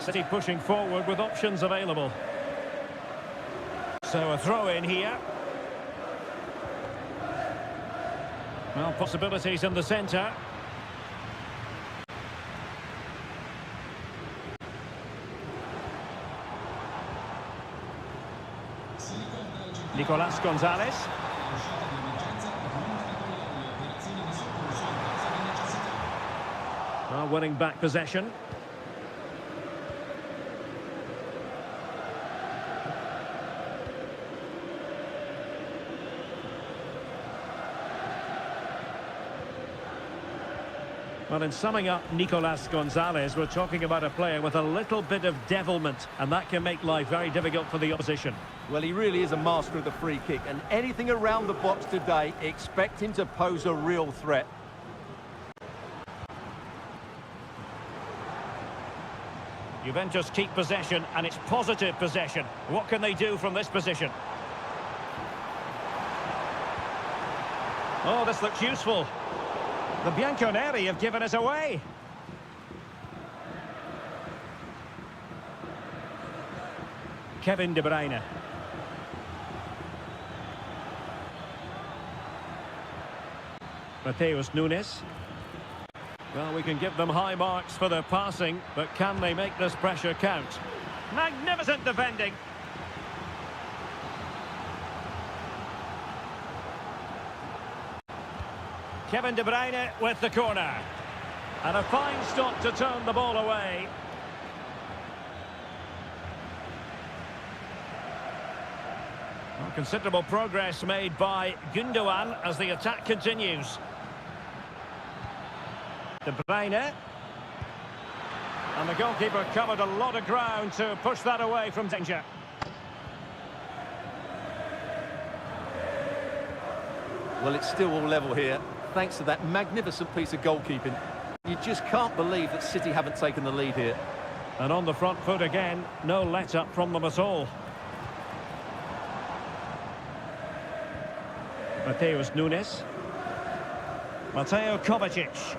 City pushing forward with options available. So a throw in here. Well, possibilities in the centre. Nicolas Gonzalez. Well, winning back possession. Well, in summing up Nicolas Gonzalez, we're talking about a player with a little bit of devilment, and that can make life very difficult for the opposition. Well, he really is a master of the free kick, and anything around the box today, expect him to pose a real threat. Juventus keep possession, and it's positive possession. What can they do from this position? Oh, this looks useful. The Bianconeri have given us away. Kevin De Bruyne. Mateus Nunes. Well, we can give them high marks for their passing, but can they make this pressure count? Magnificent defending. Kevin De Bruyne with the corner. And a fine stop to turn the ball away. Well, considerable progress made by Gundogan as the attack continues. De Bruyne. And the goalkeeper covered a lot of ground to push that away from danger. Well, it's still all level here, thanks to that magnificent piece of goalkeeping. You just can't believe that City haven't taken the lead here. And on the front foot again, no let-up from them at all. Mateus Nunes. Mateo Kovacic.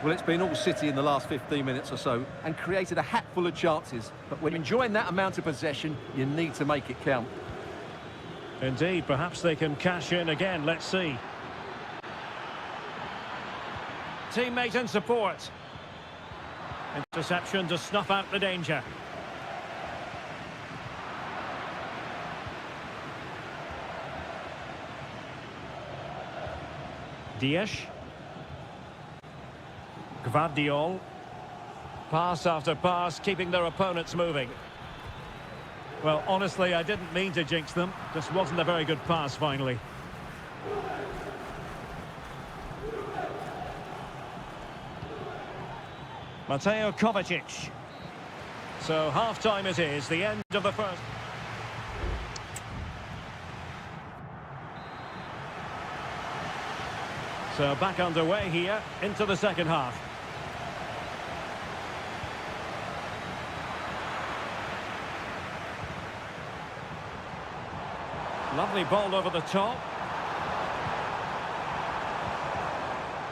Well, it's been all City in the last 15 minutes or so and created a hatful of chances. But when you're enjoying that amount of possession, you need to make it count. Indeed, perhaps they can cash in again. Let's see. Teammate and support. Interception to snuff out the danger. Dias. Gvardiol. Pass after pass, keeping their opponents moving. Well, honestly, I didn't mean to jinx them. Just wasn't a very good pass, finally. Mateo Kovacic. So, half-time it is, the end of the first. So, back underway here, into the second half. Lovely ball over the top.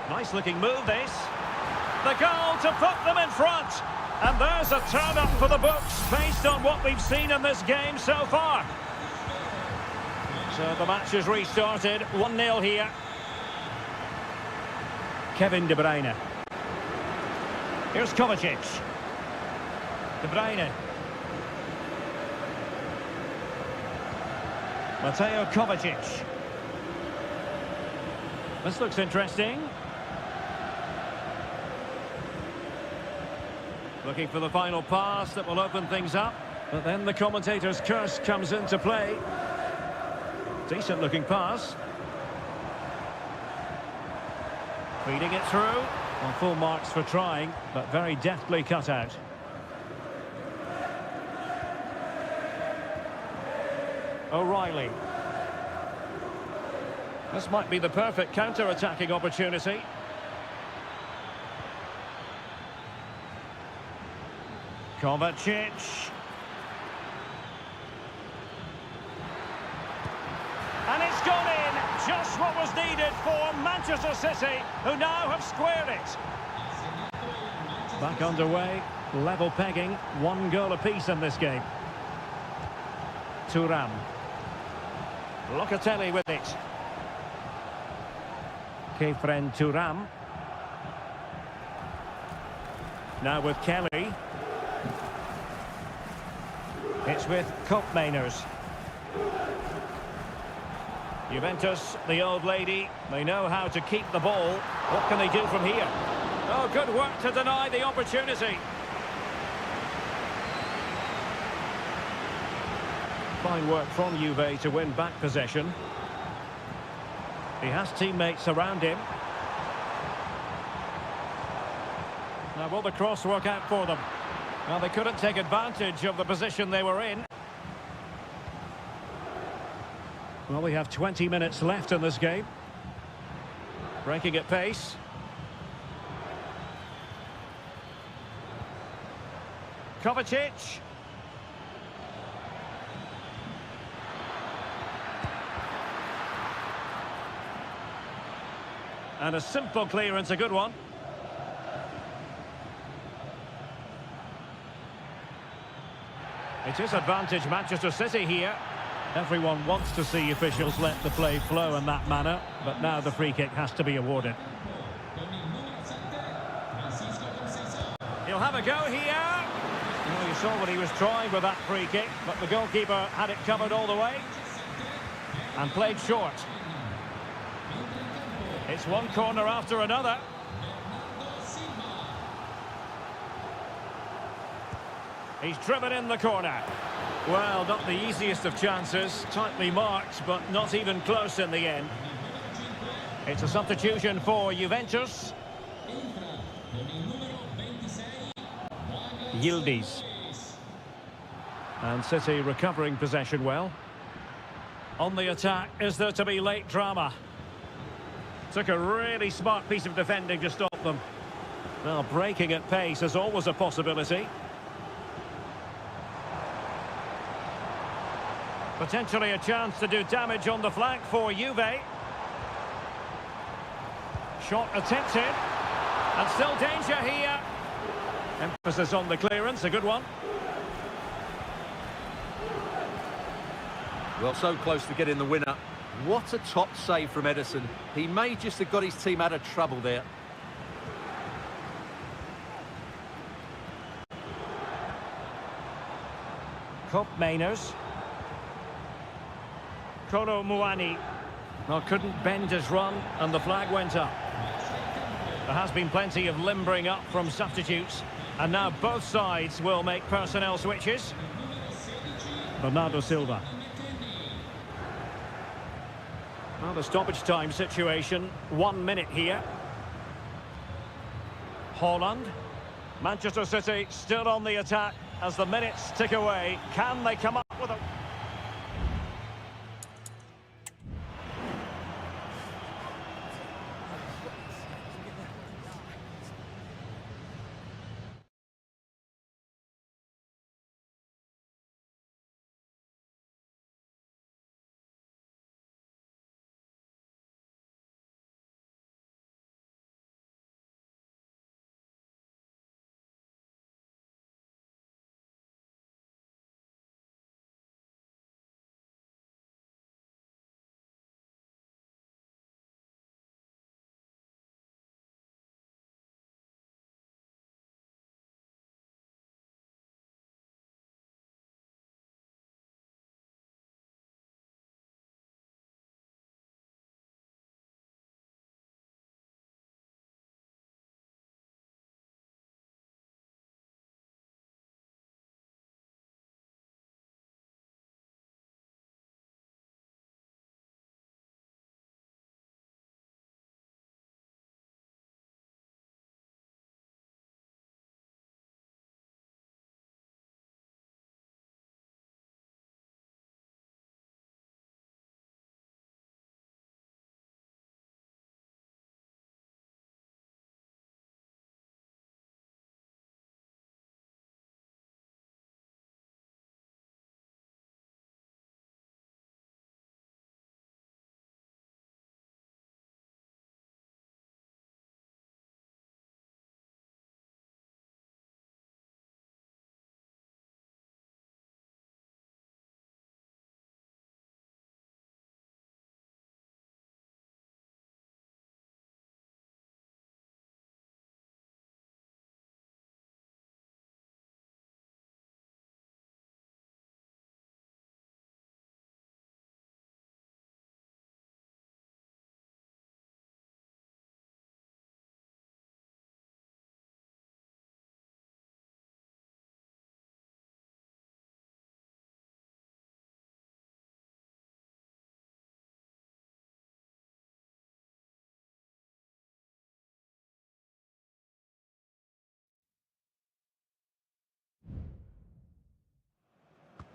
Nice looking move, this. The goal to put them in front. And there's a turn-up for the books, based on what we've seen in this game so far. So the match has restarted, 1-0 here. Kevin De Bruyne. Here's Kovacic. De Bruyne. Mateo Kovacic. This looks interesting. Looking for the final pass that will open things up. But then the commentator's curse comes into play. Decent looking pass. Feeding it through. Well, full marks for trying, but very deftly cut out. O'Reilly. This might be the perfect counter-attacking opportunity. Kovacic. And it's gone in. Just what was needed for Manchester City, who now have squared it. Back underway. Level pegging. 1 goal apiece in this game. Thuram. Locatelli with it. Kefren Thuram. Now with Kelly. It's with Koopmeiners. Juventus, the old lady, they know how to keep the ball. What can they do from here? Oh, good work to deny the opportunity. Fine work from Juve to win back possession. He has teammates around him. Now, will the cross work out for them? Well, they couldn't take advantage of the position they were in. Well, we have 20 minutes left in this game. Breaking at pace. Kovacic. And a simple clearance, a good one. It is advantage Manchester City here. Everyone wants to see officials let the play flow in that manner, but now the free kick has to be awarded. He'll have a go here. Well, you saw what he was trying with that free kick, but the goalkeeper had it covered all the way and played short. It's one corner after another. He's driven in the corner. Well, not the easiest of chances, tightly marked, but not even close in the end. It's a substitution for Juventus. Yildiz. And City recovering possession well. On the attack, is there to be late drama? Took a really smart piece of defending to stop them. Well, breaking at pace is always a possibility. Potentially a chance to do damage on the flank for Juve. Shot attempted. And still danger here. Emphasis on the clearance, a good one. Well, so close to getting the winner. What a top save from Ederson. He may just have got his team out of trouble there. Koopmeiners. Kolo Muani. Well, couldn't bend his run, and the flag went up. There has been plenty of limbering up from substitutes, and now both sides will make personnel switches. Bernardo Silva. Well, the stoppage time situation, 1 minute here. Haaland. Manchester City still on the attack as the minutes tick away. Can they come up with a...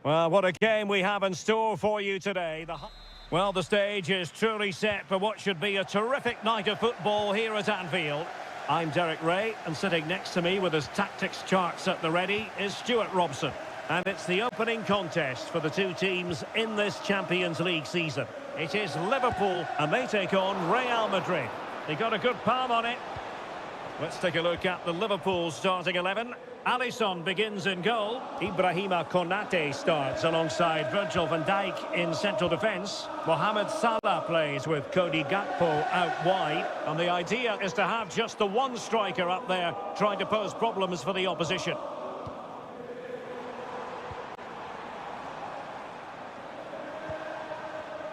Well, what a game we have in store for you today. Well, the stage is truly set for what should be a terrific night of football here at Anfield. I'm Derek Ray, and sitting next to me with his tactics charts at the ready is Stuart Robson. And it's the opening contest for the two teams in this Champions League season. It is Liverpool, and they take on Real Madrid. They got a good palm on it. Let's take a look at the Liverpool starting 11. Alisson begins in goal. Ibrahima Konate starts alongside Virgil van Dijk in central defence. Mohamed Salah plays with Cody Gakpo out wide. And the idea is to have just the one striker up there trying to pose problems for the opposition.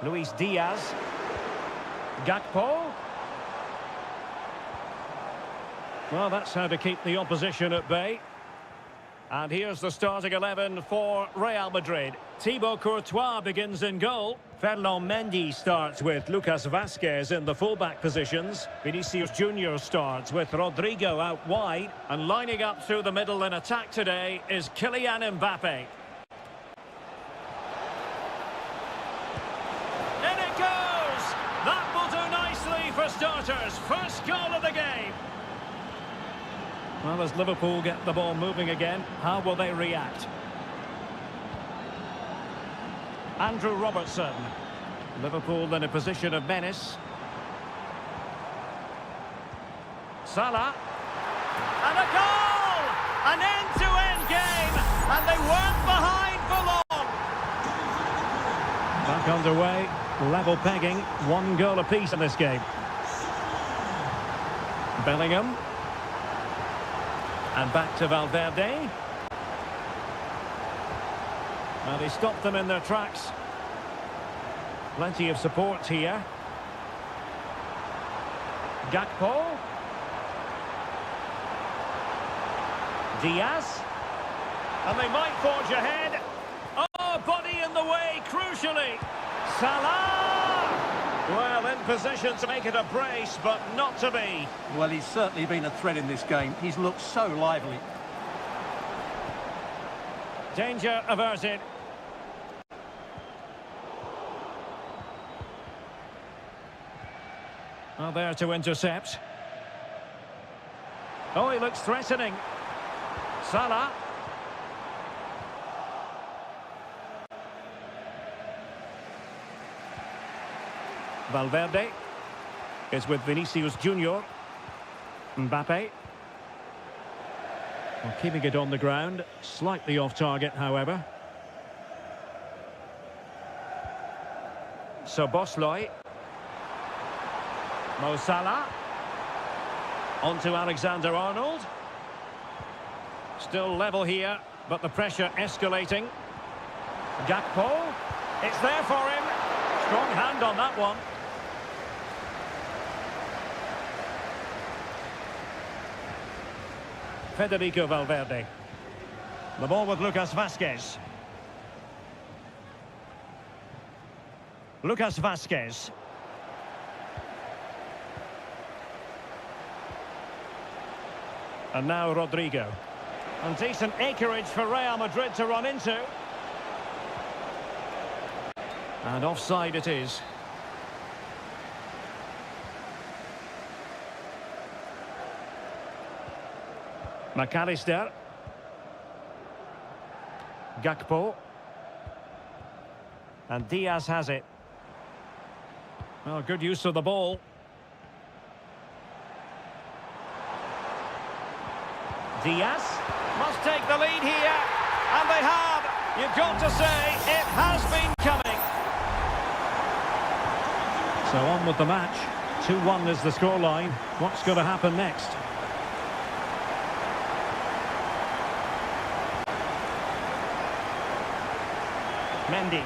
Luis Diaz. Gakpo. Well, that's how to keep the opposition at bay. And here's the starting 11 for Real Madrid. Thibaut Courtois begins in goal. Ferland Mendy starts with Lucas Vazquez in the fullback positions. Vinicius Junior starts with Rodrigo out wide. And lining up through the middle in attack today is Kylian Mbappe. In it goes! That will do nicely for starters. First goal of the game. Well, as Liverpool get the ball moving again, how will they react? Andrew Robertson. Liverpool in a position of menace. Salah. And a goal! An end-to-end game! And they weren't behind for long! Back underway, level pegging, 1 goal apiece in this game. Bellingham. And back to Valverde. And he stopped them in their tracks. Plenty of support here. Gakpo. Diaz. And they might forge ahead. Oh, body in the way, crucially. Salah! Well, in position to make it a brace, but not to be. Well, he's certainly been a threat in this game. He's looked so lively. Danger averted. Well, there to intercept. Oh, he looks threatening. Salah. Valverde is with Vinicius Junior. Mbappe. Well, keeping it on the ground. Slightly off target, however. Szoboszlai. Mo Salah. On to Alexander-Arnold. Still level here, but the pressure escalating. Gakpo. It's there for him. Strong hand on that one. Federico Valverde. The ball with Lucas Vazquez. Lucas Vazquez. And now Rodrigo. And decent acreage for Real Madrid to run into. And offside it is. McAllister. Gakpo. And Diaz has it. Well, good use of the ball. Diaz must take the lead here. And they have. You've got to say, it has been coming. So on with the match. 2-1 is the scoreline. What's going to happen next? Mendy.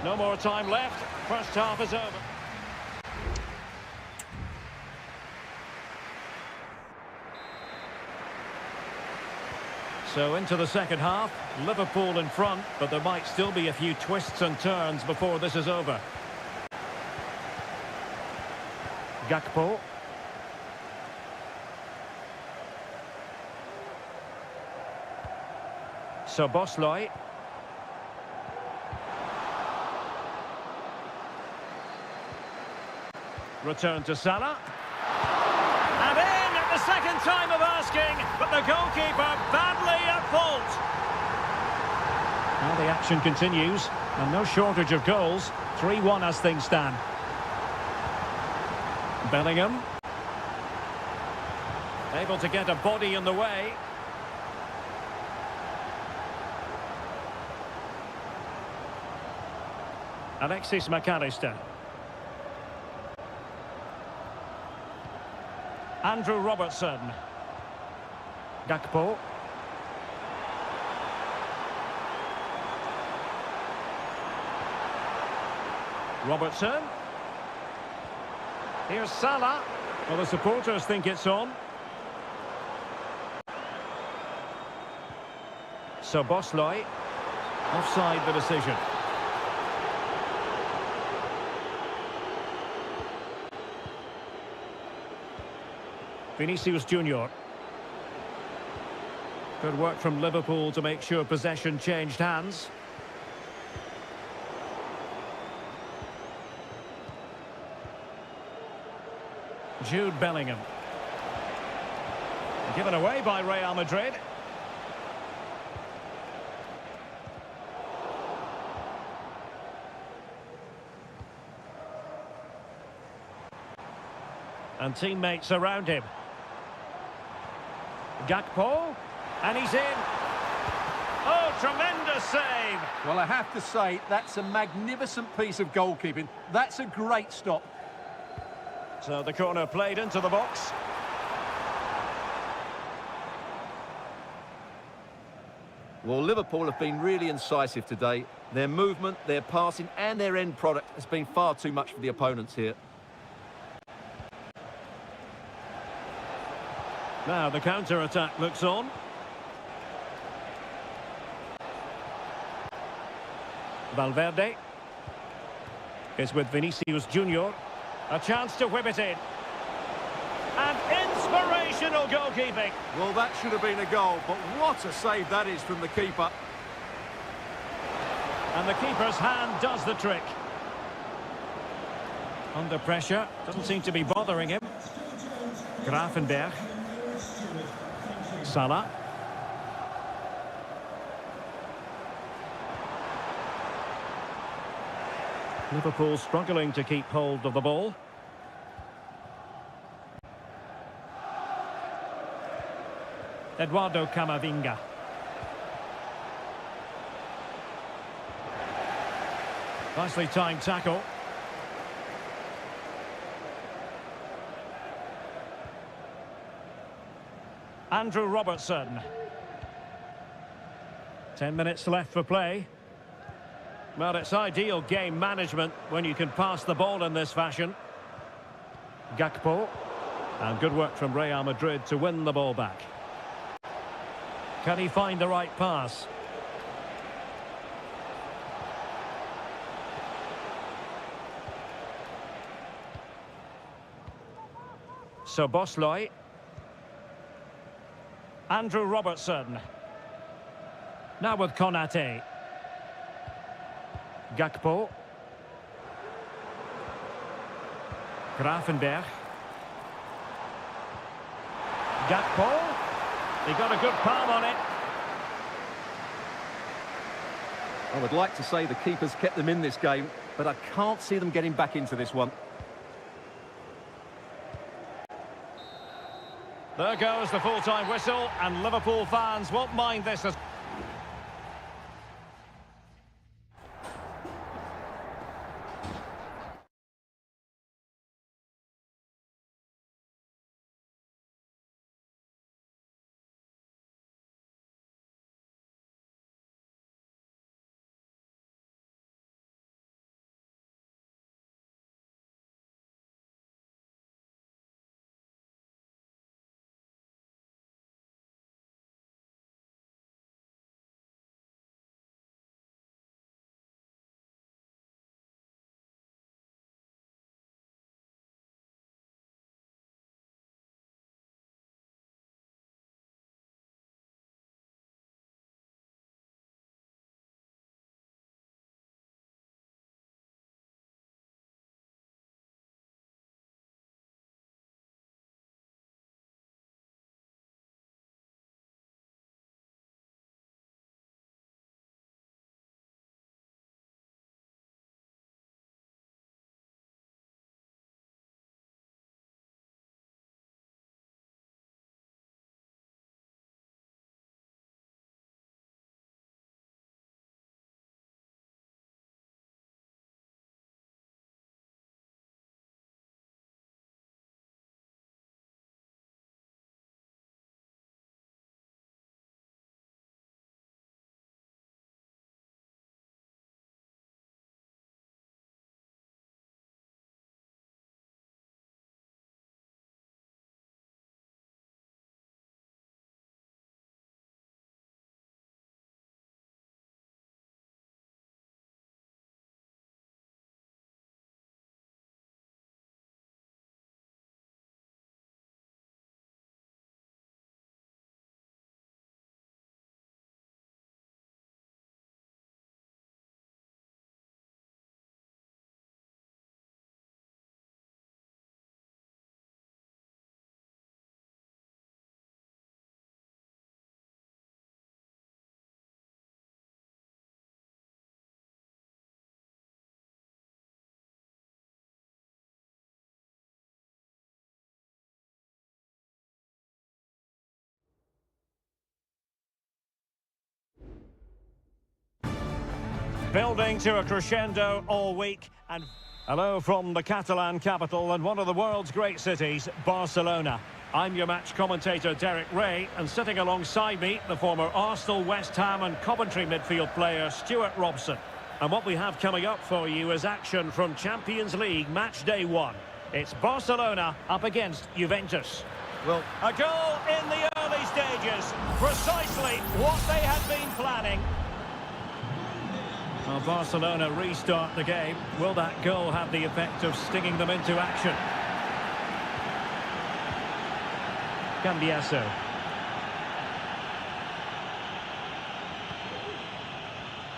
No more time left. First half is over. So into the second half, Liverpool in front, but there might still be a few twists and turns before this is over. Gakpo. Szoboszlai. Return to Salah. And in at the second time of asking, but the goalkeeper badly at fault. Now the action continues, and no shortage of goals. 3-1 as things stand. Bellingham. Able to get a body in the way. Alexis McAllister. Andrew Robertson. Gakpo. Robertson. Here's Salah. Well, the supporters think it's on. Szoboszlai. Offside the decision. Vinicius Junior. Good work from Liverpool to make sure possession changed hands. Jude Bellingham. Given away by Real Madrid. And teammates around him. Gakpo, and he's in. Oh, tremendous save! Well, I have to say, that's a magnificent piece of goalkeeping. That's a great stop. So the corner played into the box. Well, Liverpool have been really incisive today. Their movement, their passing and their end product has been far too much for the opponents here. Now the counter-attack looks on. Valverde is with Vinicius Junior. A chance to whip it in. And inspirational goalkeeping. Well, that should have been a goal, but what a save that is from the keeper. And the keeper's hand does the trick. Under pressure, doesn't seem to be bothering him. Gravenberch. Salah. Liverpool struggling to keep hold of the ball. Eduardo Camavinga. Nicely timed tackle. Andrew Robertson. 10 minutes left for play. Well, it's ideal game management when you can pass the ball in this fashion. Gakpo. And good work from Real Madrid to win the ball back. Can he find the right pass? Szoboszlai. Andrew Robertson. Now with Konate. Gakpo. Gravenberch. Gakpo. He got a good palm on it. I would like to say the keeper's kept them in this game, but I can't see them getting back into this one. There goes the full-time whistle, and Liverpool fans won't mind this as Building to a crescendo all week. And hello from the Catalan capital and one of the world's great cities, Barcelona. I'm your match commentator, Derek Ray, and sitting alongside me, the former Arsenal, West Ham and Coventry midfield player, Stuart Robson. And what we have coming up for you is action from Champions League match day 1. It's Barcelona up against Juventus. Well, a goal in the early stages, precisely what they had been planning. Well, Barcelona restart the game. Will that goal have the effect of stinging them into action? Cambiasso.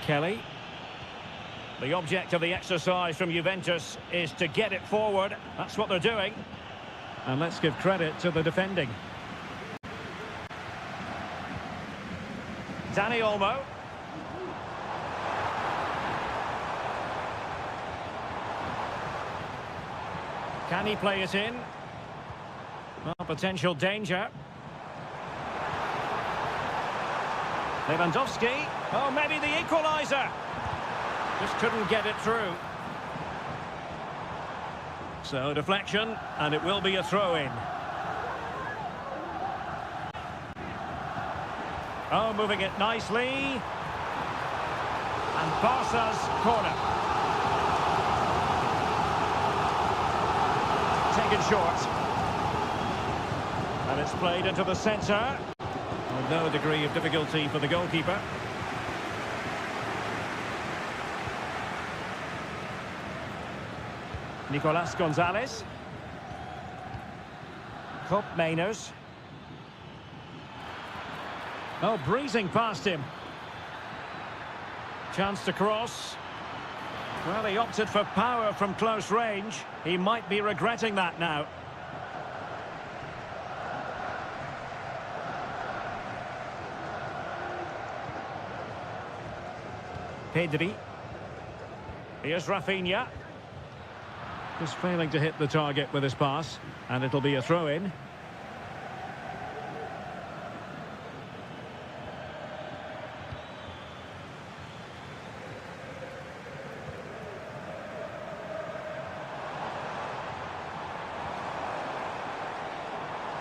Kelly. The object of the exercise from Juventus is to get it forward. That's what they're doing. And let's give credit to the defending. Dani Olmo. Can he play it in? Well, potential danger. Lewandowski. Oh, maybe the equaliser. Just couldn't get it through. So, deflection, and it will be a throw-in. Oh, moving it nicely. And Barca's corner. Taken short. And it's played into the centre. With no degree of difficulty for the goalkeeper. Nicolas Gonzalez. Cup Mainers. Oh, breezing past him. Chance to cross. Well, he opted for power from close range. He might be regretting that now. Pedri. Here's Rafinha. Just failing to hit the target with his pass. And it'll be a throw-in.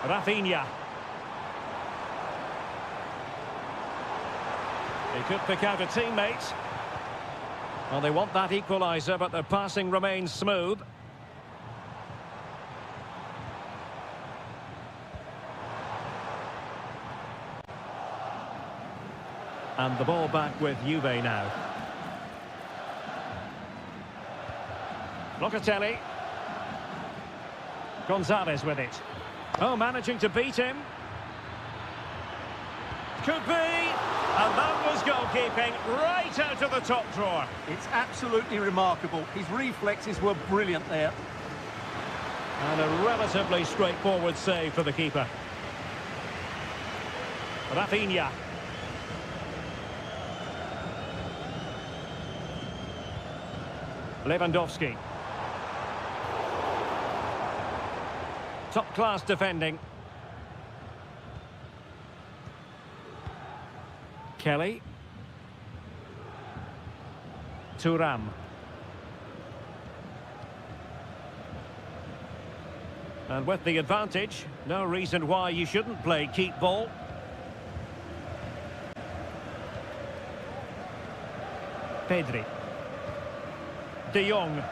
Rafinha. He could pick out a teammate. Well, they want that equaliser, but their passing remains smooth. And the ball back with Juve now. Locatelli. Gonzalez with it. Oh, managing to beat him. Could be. And that was goalkeeping right out of the top drawer. It's absolutely remarkable. His reflexes were brilliant there. And a relatively straightforward save for the keeper. Rafinha. Lewandowski. Top-class defending. Kelly. Thuram. And with the advantage, no reason why you shouldn't play keep ball. Pedri. De Jong.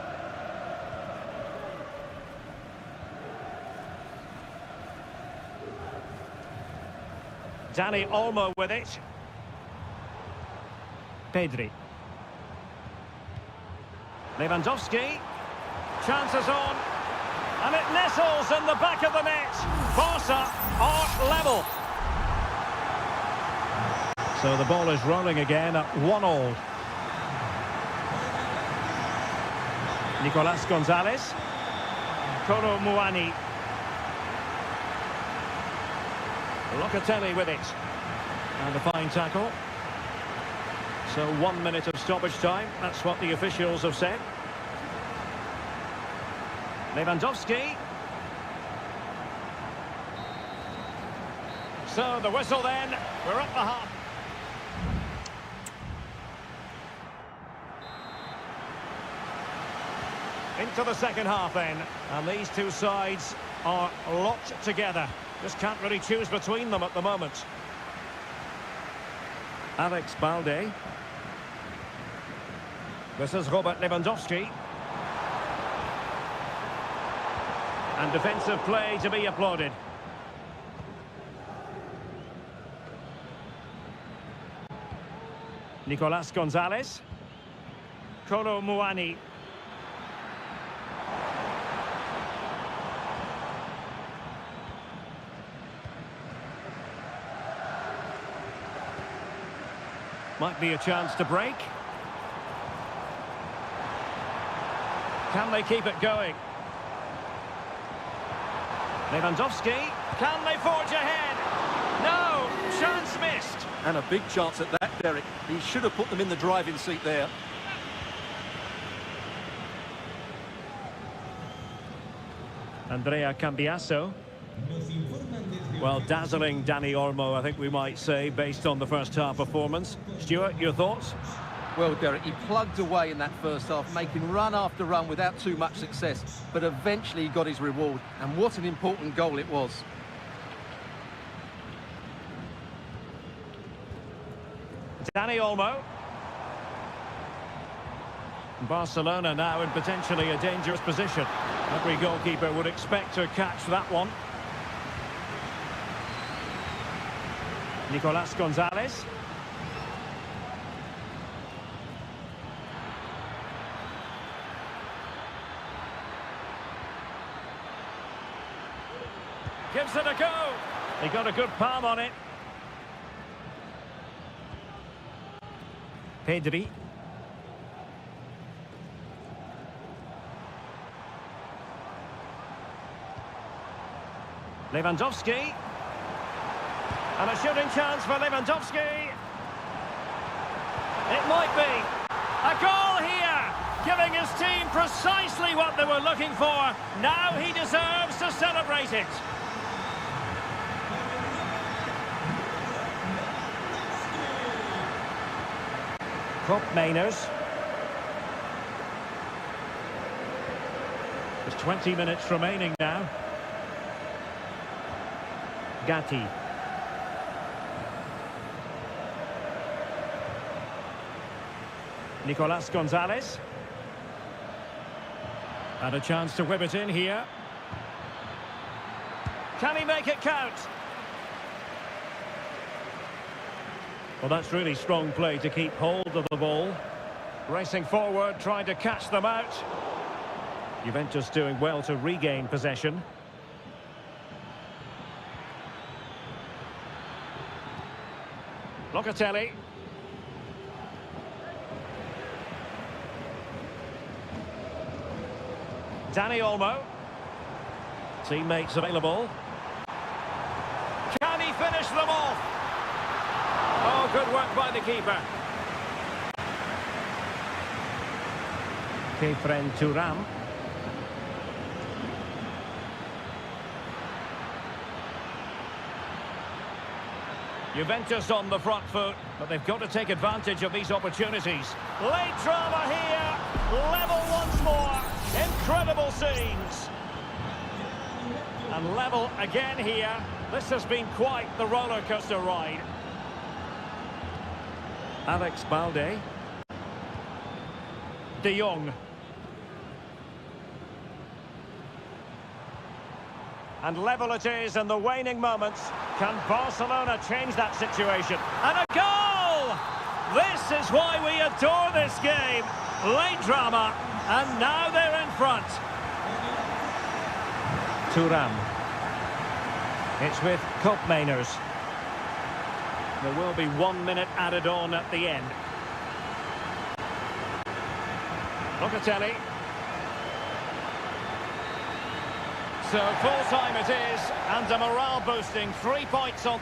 Dani Olmo with it. Pedri. Lewandowski. Chances on. And it nestles in the back of the net. Barca are level. So the ball is rolling again at 1-1. Nicolas Gonzalez. Kolo Muani. Locatelli with it. And a fine tackle. So 1 minute of stoppage time. That's what the officials have said. Lewandowski. So the whistle then. We're at the half. Into the second half then. And these two sides are locked together. Just can't really choose between them at the moment. Alex Balde. This is Robert Lewandowski. And defensive play to be applauded. Nicolas Gonzalez. Kolo Muani. Might be a chance to break. Can they keep it going? Lewandowski. Can they forge ahead? No! Chance missed. And a big chance at that, Derek. He should have put them in the driving seat there. Andrea Cambiasso. Well, dazzling Dani Olmo, I think we might say, based on the first half performance. Stuart, your thoughts? Well, Derek, he plugged away in that first half, making run after run without too much success. But eventually he got his reward. And what an important goal it was. Dani Olmo. Barcelona now in potentially a dangerous position. Every goalkeeper would expect to catch that one. Nicolas Gonzalez. Gives it a go. He got a good palm on it. Pedri. Lewandowski. And a shooting chance for Lewandowski. It might be. A goal here, giving his team precisely what they were looking for. Now he deserves to celebrate it. Mainers. There's 20 minutes remaining now. Gatti. Nicolas Gonzalez. And a chance to whip it in here. Can he make it count? Well, that's really strong play to keep hold of the ball. Racing forward, trying to catch them out. Juventus doing well to regain possession. Locatelli. Dani Olmo. Teammates available. Can he finish them off? Oh, good work by the keeper. Kefren Turam. Juventus on the front foot, but they've got to take advantage of these opportunities. Late drama here, level once more, incredible scenes. And level again here. This has been quite the roller coaster ride. Alex Balde. De Jong. And level it is in the waning moments. Can Barcelona change that situation? And a goal! This is why we adore this game. Late drama, and now they're in front. Thuram. It's with Mainers. There will be 1 minute added on at the end. Locatelli. So full time it is, and a morale boosting 3 points on.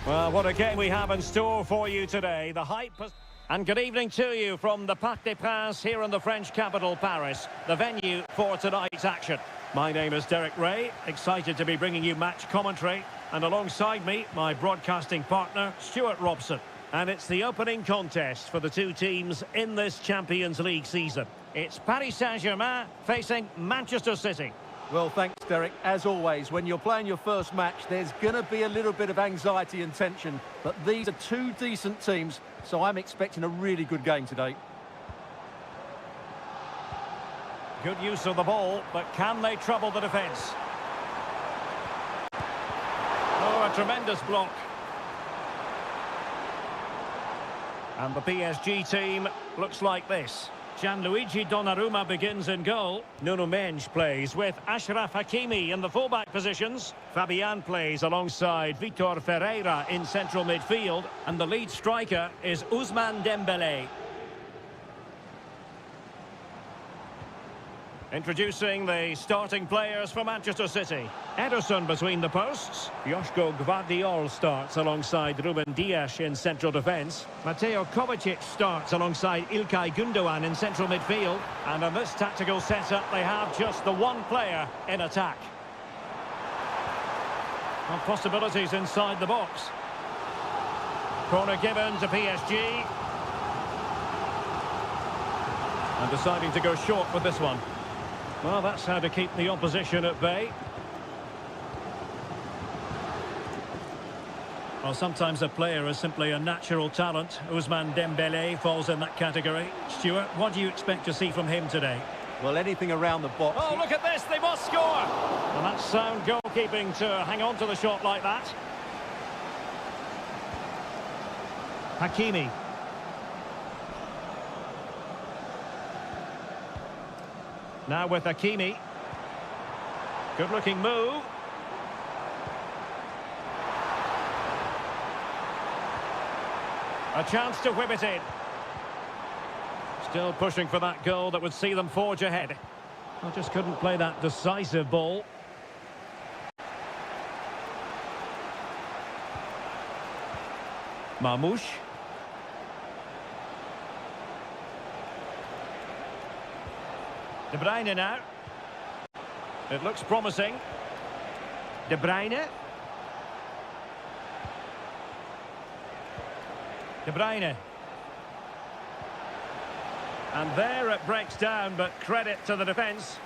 Well, what a game we have in store for you today. The hype has... And good evening to you from the Parc des Princes here in the French capital, Paris, the venue for tonight's action. My name is Derek Ray, excited to be bringing you match commentary. And alongside me, my broadcasting partner, Stuart Robson. And it's the opening contest for the two teams in this Champions League season. It's Paris Saint-Germain facing Manchester City. Well, thanks, Derek. As always, when you're playing your first match, there's going to be a little bit of anxiety and tension. But these are two decent teams, so I'm expecting a really good game today. Good use of the ball, but can they trouble the defence? Oh, a tremendous block. And the PSG team looks like this. Gianluigi Donnarumma begins in goal. Nuno Mendes plays with Achraf Hakimi in the fullback positions. Fabian plays alongside Vitor Ferreira in central midfield. And the lead striker is Ousmane Dembélé. Introducing the starting players for Manchester City. Ederson between the posts. Joško Gvardiol starts alongside Ruben Dias in central defence. Mateo Kovacic starts alongside Ilkay Gundogan in central midfield. And in this tactical setup, they have just the one player in attack. Well, possibilities inside the box. Corner given to PSG. And deciding to go short with this one. Well, that's how to keep the opposition at bay. Well, sometimes a player is simply a natural talent. Ousmane Dembélé falls in that category. Stuart, what do you expect to see from him today? Well, anything around the box. Oh, look at this! They must score! And that's sound goalkeeping to hang on to the shot like that. Hakimi. Now with Hakimi. Good-looking move. A chance to whip it in. Still pushing for that goal that would see them forge ahead. I just couldn't play that decisive ball. Marmoush. De Bruyne now. It looks promising. De Bruyne. De Bruyne. And there it breaks down, but credit to the defence.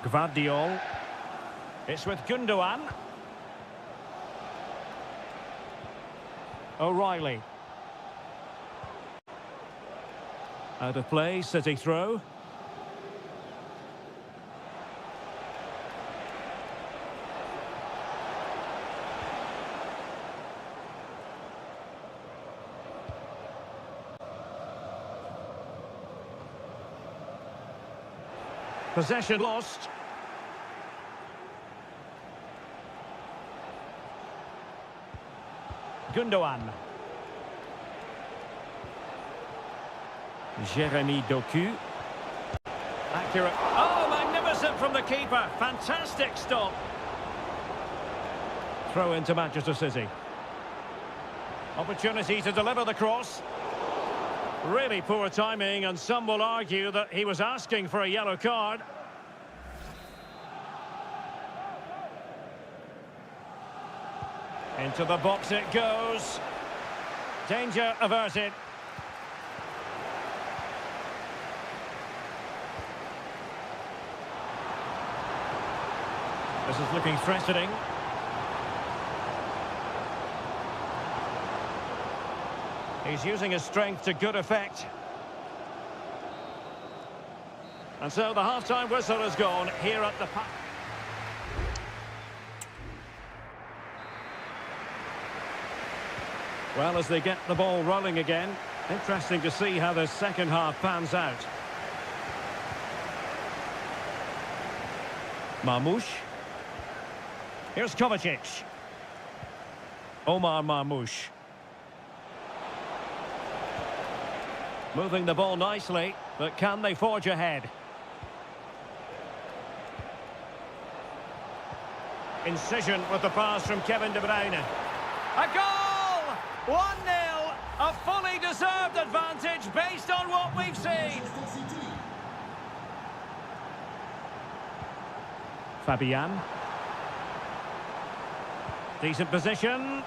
Gvardiol. It's with Gundogan. O'Reilly. Out of play, City throw. Possession lost. Gundogan. Jeremy Doku. Accurate. Oh, magnificent from the keeper. Fantastic stop. Throw into Manchester City. Opportunity to deliver the cross. Really poor timing, and some will argue that he was asking for a yellow card. Into the box it goes. Danger averted. This is looking threatening. He's using his strength to good effect. And so the half-time whistle has gone here at the... Well, as they get the ball rolling again, interesting to see how the second half pans out. Marmoush. Here's Kovacic. Omar Marmoush. Moving the ball nicely. But can they forge ahead? Incision with the pass from Kevin De Bruyne. A goal! 1-0. A fully deserved advantage based on what we've seen. Fabian. Decent position.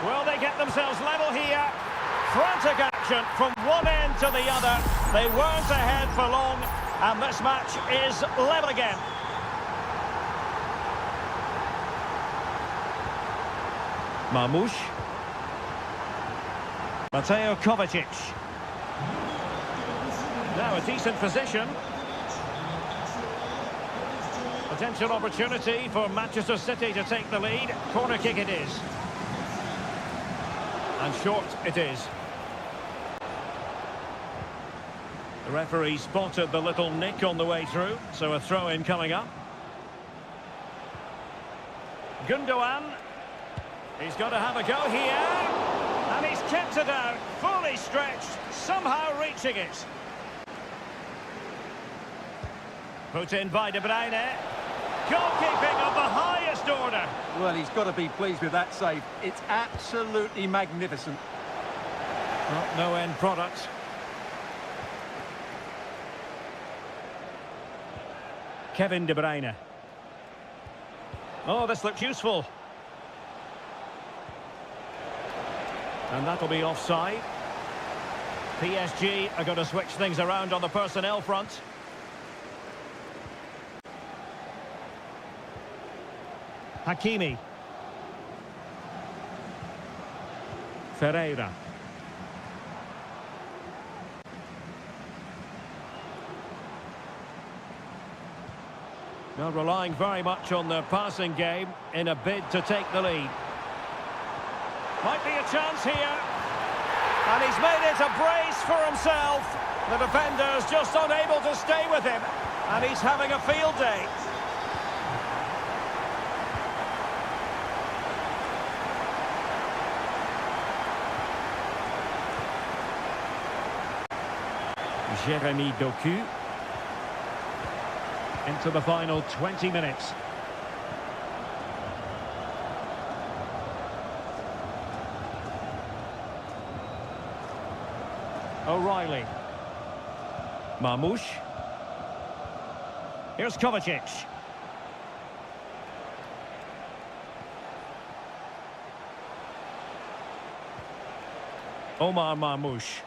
Will they get themselves level here? Frantic action from one end to the other. They weren't ahead for long, and this match is level again. Marmoush. Mateo Kovacic. Now a decent position. Potential opportunity for Manchester City to take the lead. Corner kick it is. And short it is. The referee spotted the little nick on the way through, so a throw-in coming up. Gundogan. He's got to have a go here. And he's kept it out, fully stretched, somehow reaching it. Put in by De Bruyne. Goalkeeping of the highest order. Well, he's got to be pleased with that save. It's absolutely magnificent. Well, no end product. Kevin De Bruyne. Oh, this looks useful. And that'll be offside. PSG are going to switch things around on the personnel front. Hakimi. Ferreira. Now relying very much on their passing game in a bid to take the lead. Might be a chance here. And he's made it a brace for himself. The defender's just unable to stay with him. And he's having a field day. Jeremy Doku. Into the final 20 minutes. O'Reilly. Marmoush. Here's Kovacic. Omar Marmoush.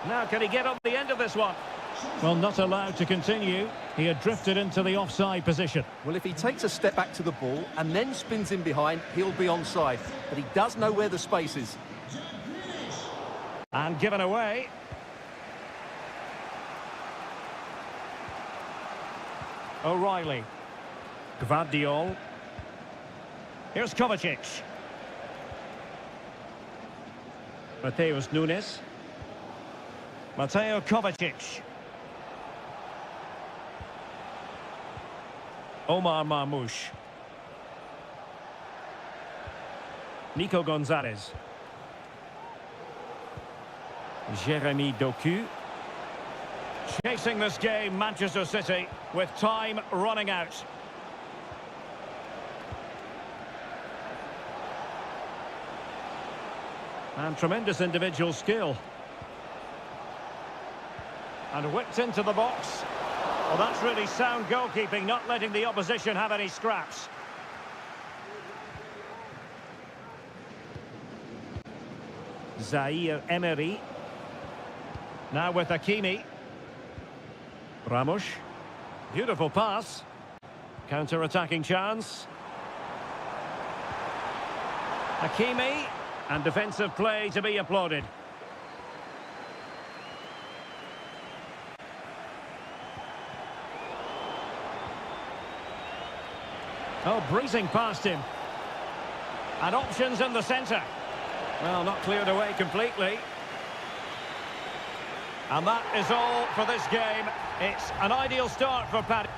Now can he get up the end of this one? Well, not allowed to continue. He had drifted into the offside position. Well, if he takes a step back to the ball and then spins in behind, he'll be onside. But he does know where the space is. And given away. O'Reilly. Gvardiol. Here's Kovacic. Mateus Nunes. Mateo Kovacic. Omar Marmoush. Nico Gonzalez. Jeremy Doku. Chasing this game, Manchester City, with time running out. And tremendous individual skill. And whipped into the box. Well, that's really sound goalkeeping, not letting the opposition have any scraps. Zaire Emery. Now with Hakimi. Ramos. Beautiful pass. Counter-attacking chance. Hakimi. And defensive play to be applauded. Oh, breezing past him. And options in the centre. Well, not cleared away completely. And that is all for this game. It's an ideal start for Paddy.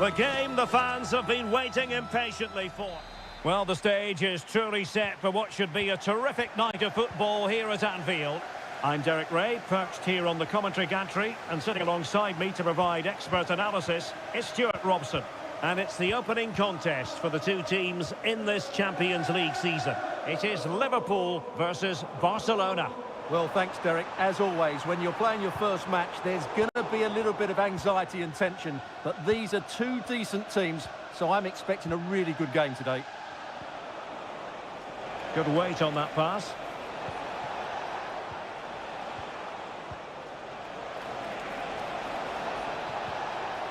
The game the fans have been waiting impatiently for. Well, the stage is truly set for what should be a terrific night of football here at Anfield. I'm Derek Ray, perched here on the commentary gantry, and sitting alongside me to provide expert analysis is Stuart Robson. And it's the opening contest for the two teams in this Champions League season. It is Liverpool versus Barcelona. Well, thanks, Derek. As always, when you're playing your first match, there's going to be a little bit of anxiety and tension. But these are two decent teams, so I'm expecting a really good game today. Good weight on that pass.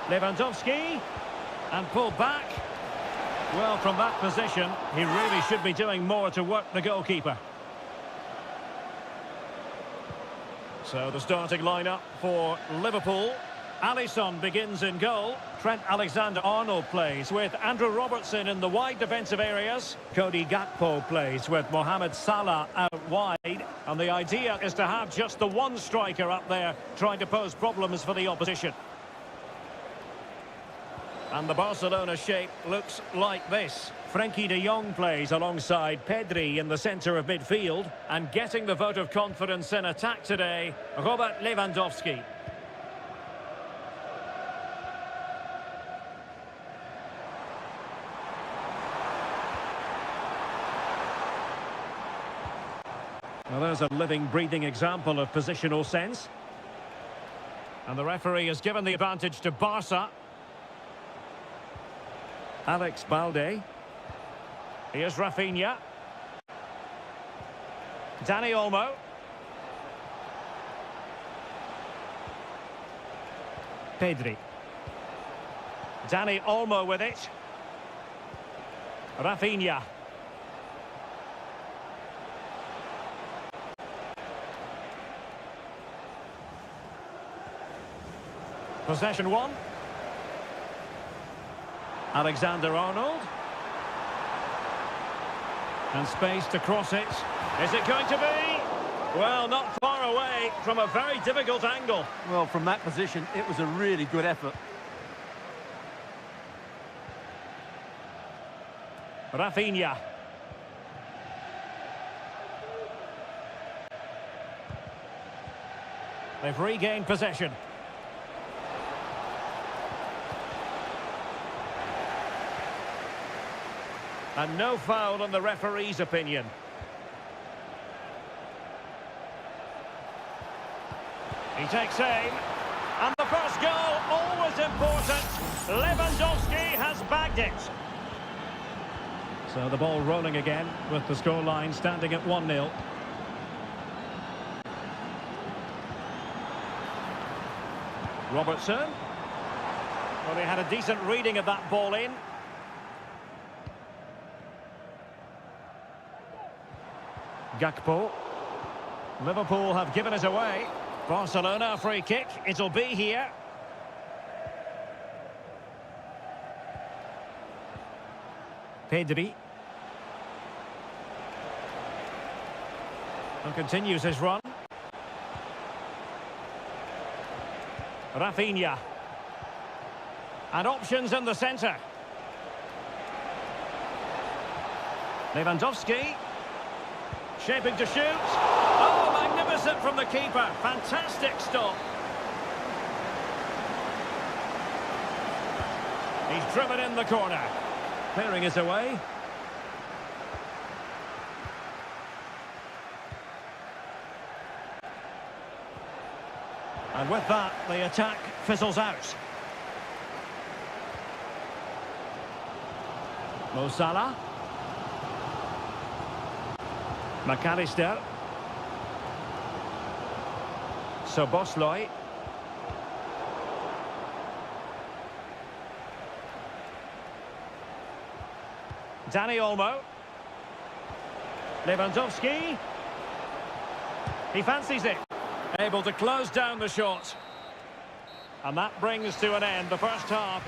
Lewandowski. And pulled back. Well, from that position, he really should be doing more to work the goalkeeper. So the starting lineup for Liverpool. Alisson begins in goal. Trent Alexander-Arnold plays with Andrew Robertson in the wide defensive areas. Cody Gakpo plays with Mohamed Salah out wide. And the idea is to have just the one striker up there trying to pose problems for the opposition. And the Barcelona shape looks like this. Frenkie de Jong plays alongside Pedri in the centre of midfield. And getting the vote of confidence in attack today, Robert Lewandowski. Well, there's a living, breathing example of positional sense. And the referee has given the advantage to Barca. Alex Balde. Here's Rafinha. Dani Olmo. Pedri. Dani Olmo with it. Rafinha. Possession one. Alexander-Arnold. And space to cross it. Is it going to be? Well, not far away from a very difficult angle. Well, from that position, it was a really good effort. Rafinha. They've regained possession. And no foul in the referee's opinion. He takes aim. And the first goal, always important. Lewandowski has bagged it. So the ball rolling again with the scoreline standing at 1-0. Robertson. Well, they had a decent reading of that ball in. Gakpo. Liverpool have given it away. Barcelona a free kick. It'll be here. Pedri. And continues his run. Rafinha. And options in the centre. Lewandowski. Shaping to shoot. Oh, magnificent from the keeper. Fantastic stop. He's driven in the corner. Clearing it away. And with that, the attack fizzles out. Mo Salah. McAllister. Soboslai. Dani Olmo. Lewandowski. He fancies it. Able to close down the shot. And that brings to an end the first half.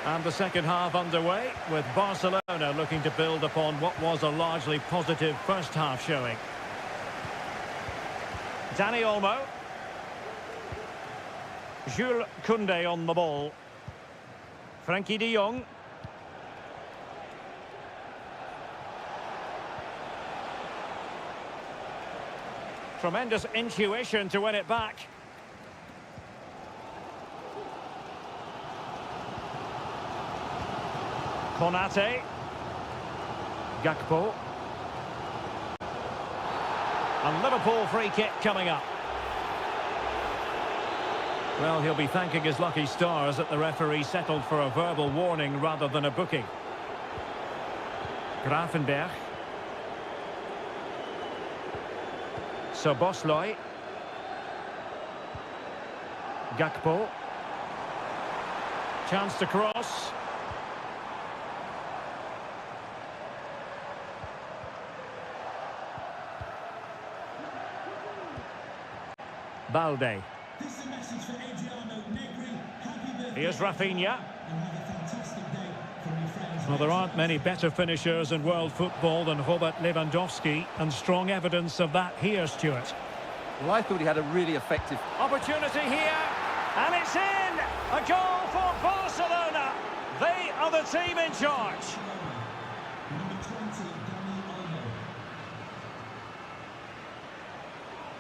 And the second half underway, with Barcelona looking to build upon what was a largely positive first half showing. Danny Olmo. Jules Koundé on the ball. Frankie de Jong. Tremendous intuition to win it back. Konate. Gakpo. And Liverpool free kick coming up. Well, he'll be thanking his lucky stars that the referee settled for a verbal warning rather than a booking. Grafenberg. Szoboszlai. Gakpo. Chance to cross. Balde. Here's Rafinha. Well, there aren't many better finishers in world football than Robert Lewandowski, and strong evidence of that here, Stuart. Well, I thought he had a really effective Opportunity here, and it's in! A goal for Barcelona! They are the team in charge.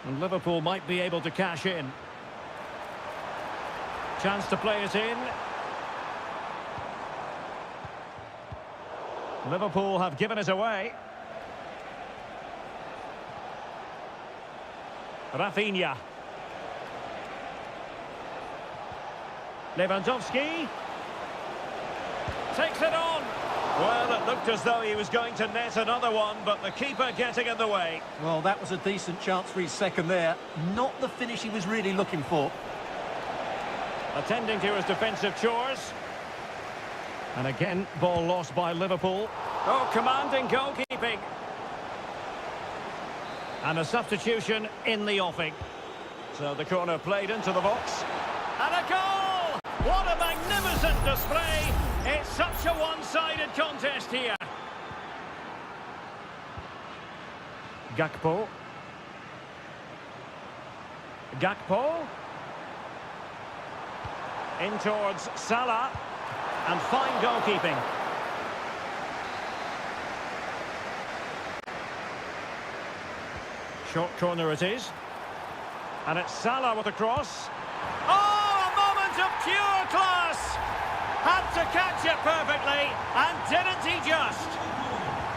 And Liverpool might be able to cash in. Chance to play it in. Liverpool have given it away. Rafinha. Lewandowski. Takes it on. Well, it looked as though he was going to net another one, but the keeper getting in the way. Well, that was a decent chance for his second there. Not the finish he was really looking for. Attending to his defensive chores. And again, ball lost by Liverpool. Oh, commanding goalkeeping. And a substitution in the offing. So the corner played into the box. And a goal! What a magnificent display! It's such a one-sided contest here. Gakpo. Gakpo. In towards Salah. And fine goalkeeping. Short corner it is. And it's Salah with a cross. Oh, a moment of pure class! Had to catch it perfectly, and didn't he just?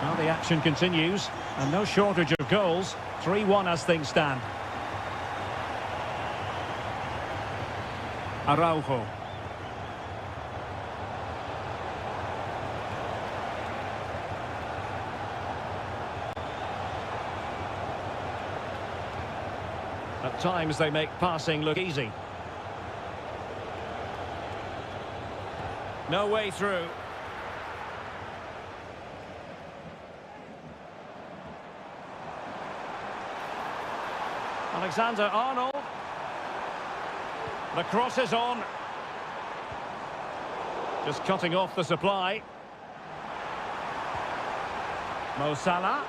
Well, the action continues, and no shortage of goals. 3-1 as things stand. Araujo. At times they make passing look easy. No way through. Alexander-Arnold. The cross is on. Just cutting off the supply. Mo Salah.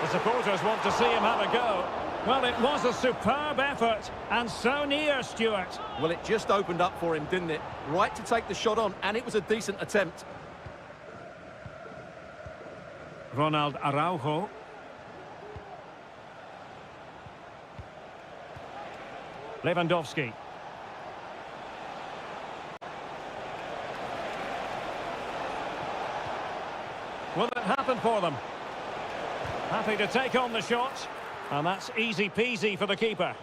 The supporters want to see him have a go. Well, it was a superb effort, and so near, Stuart. Well, it just opened up for him, didn't it? Right to take the shot on, and it was a decent attempt. Ronald Araujo. Lewandowski. Will it happen for them? Happy to take on the shot, and that's easy peasy for the keeper.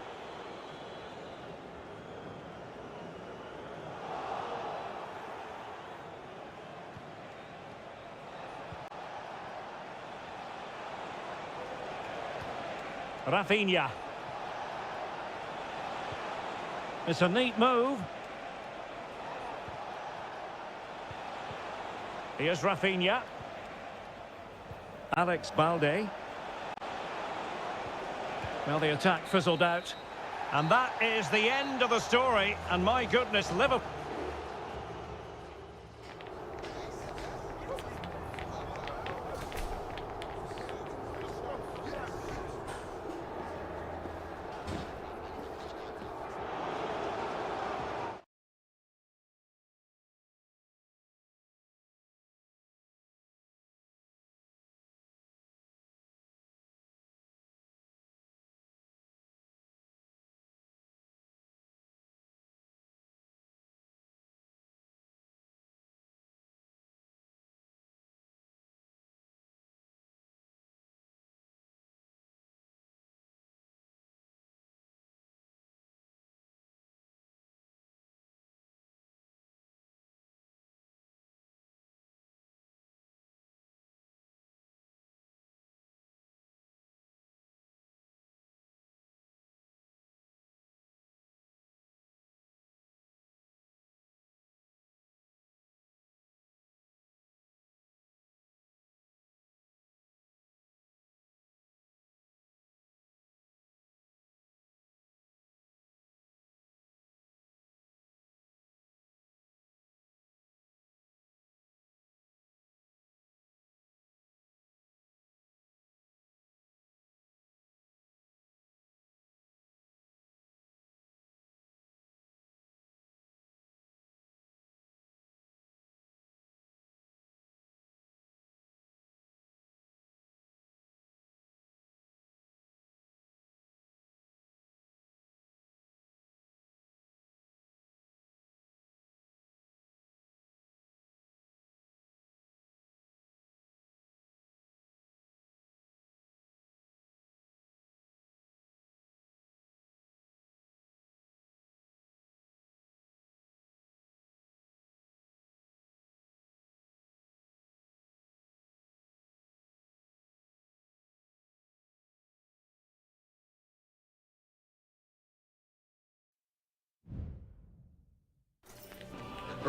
Rafinha. It's a neat move. Here's Rafinha. Alex Balde. Well, the attack fizzled out. And that is the end of the story. And my goodness, Liverpool...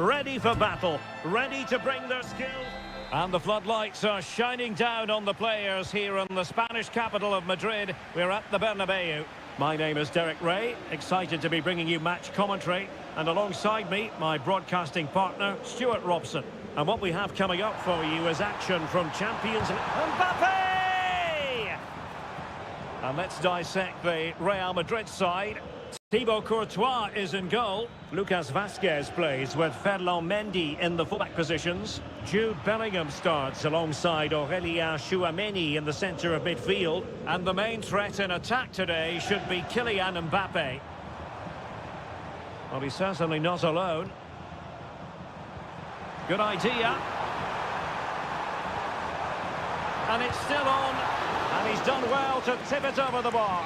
ready for battle, ready to bring their skills. And the floodlights are shining down on the players here in the Spanish capital of Madrid. We're at the Bernabeu. My name is Derek Ray, excited to be bringing you match commentary. And alongside me, my broadcasting partner, Stuart Robson. And what we have coming up for you is action from Champions League. Mbappe! And let's dissect the Real Madrid side. Thibaut Courtois is in goal. Lucas Vazquez plays with Ferland Mendy in the fullback positions. Jude Bellingham starts alongside Aurélien Tchouaméni in the centre of midfield. And the main threat in attack today should be Kylian Mbappe. Well, he's certainly not alone. Good idea. And it's still on. And he's done well to tip it over the bar.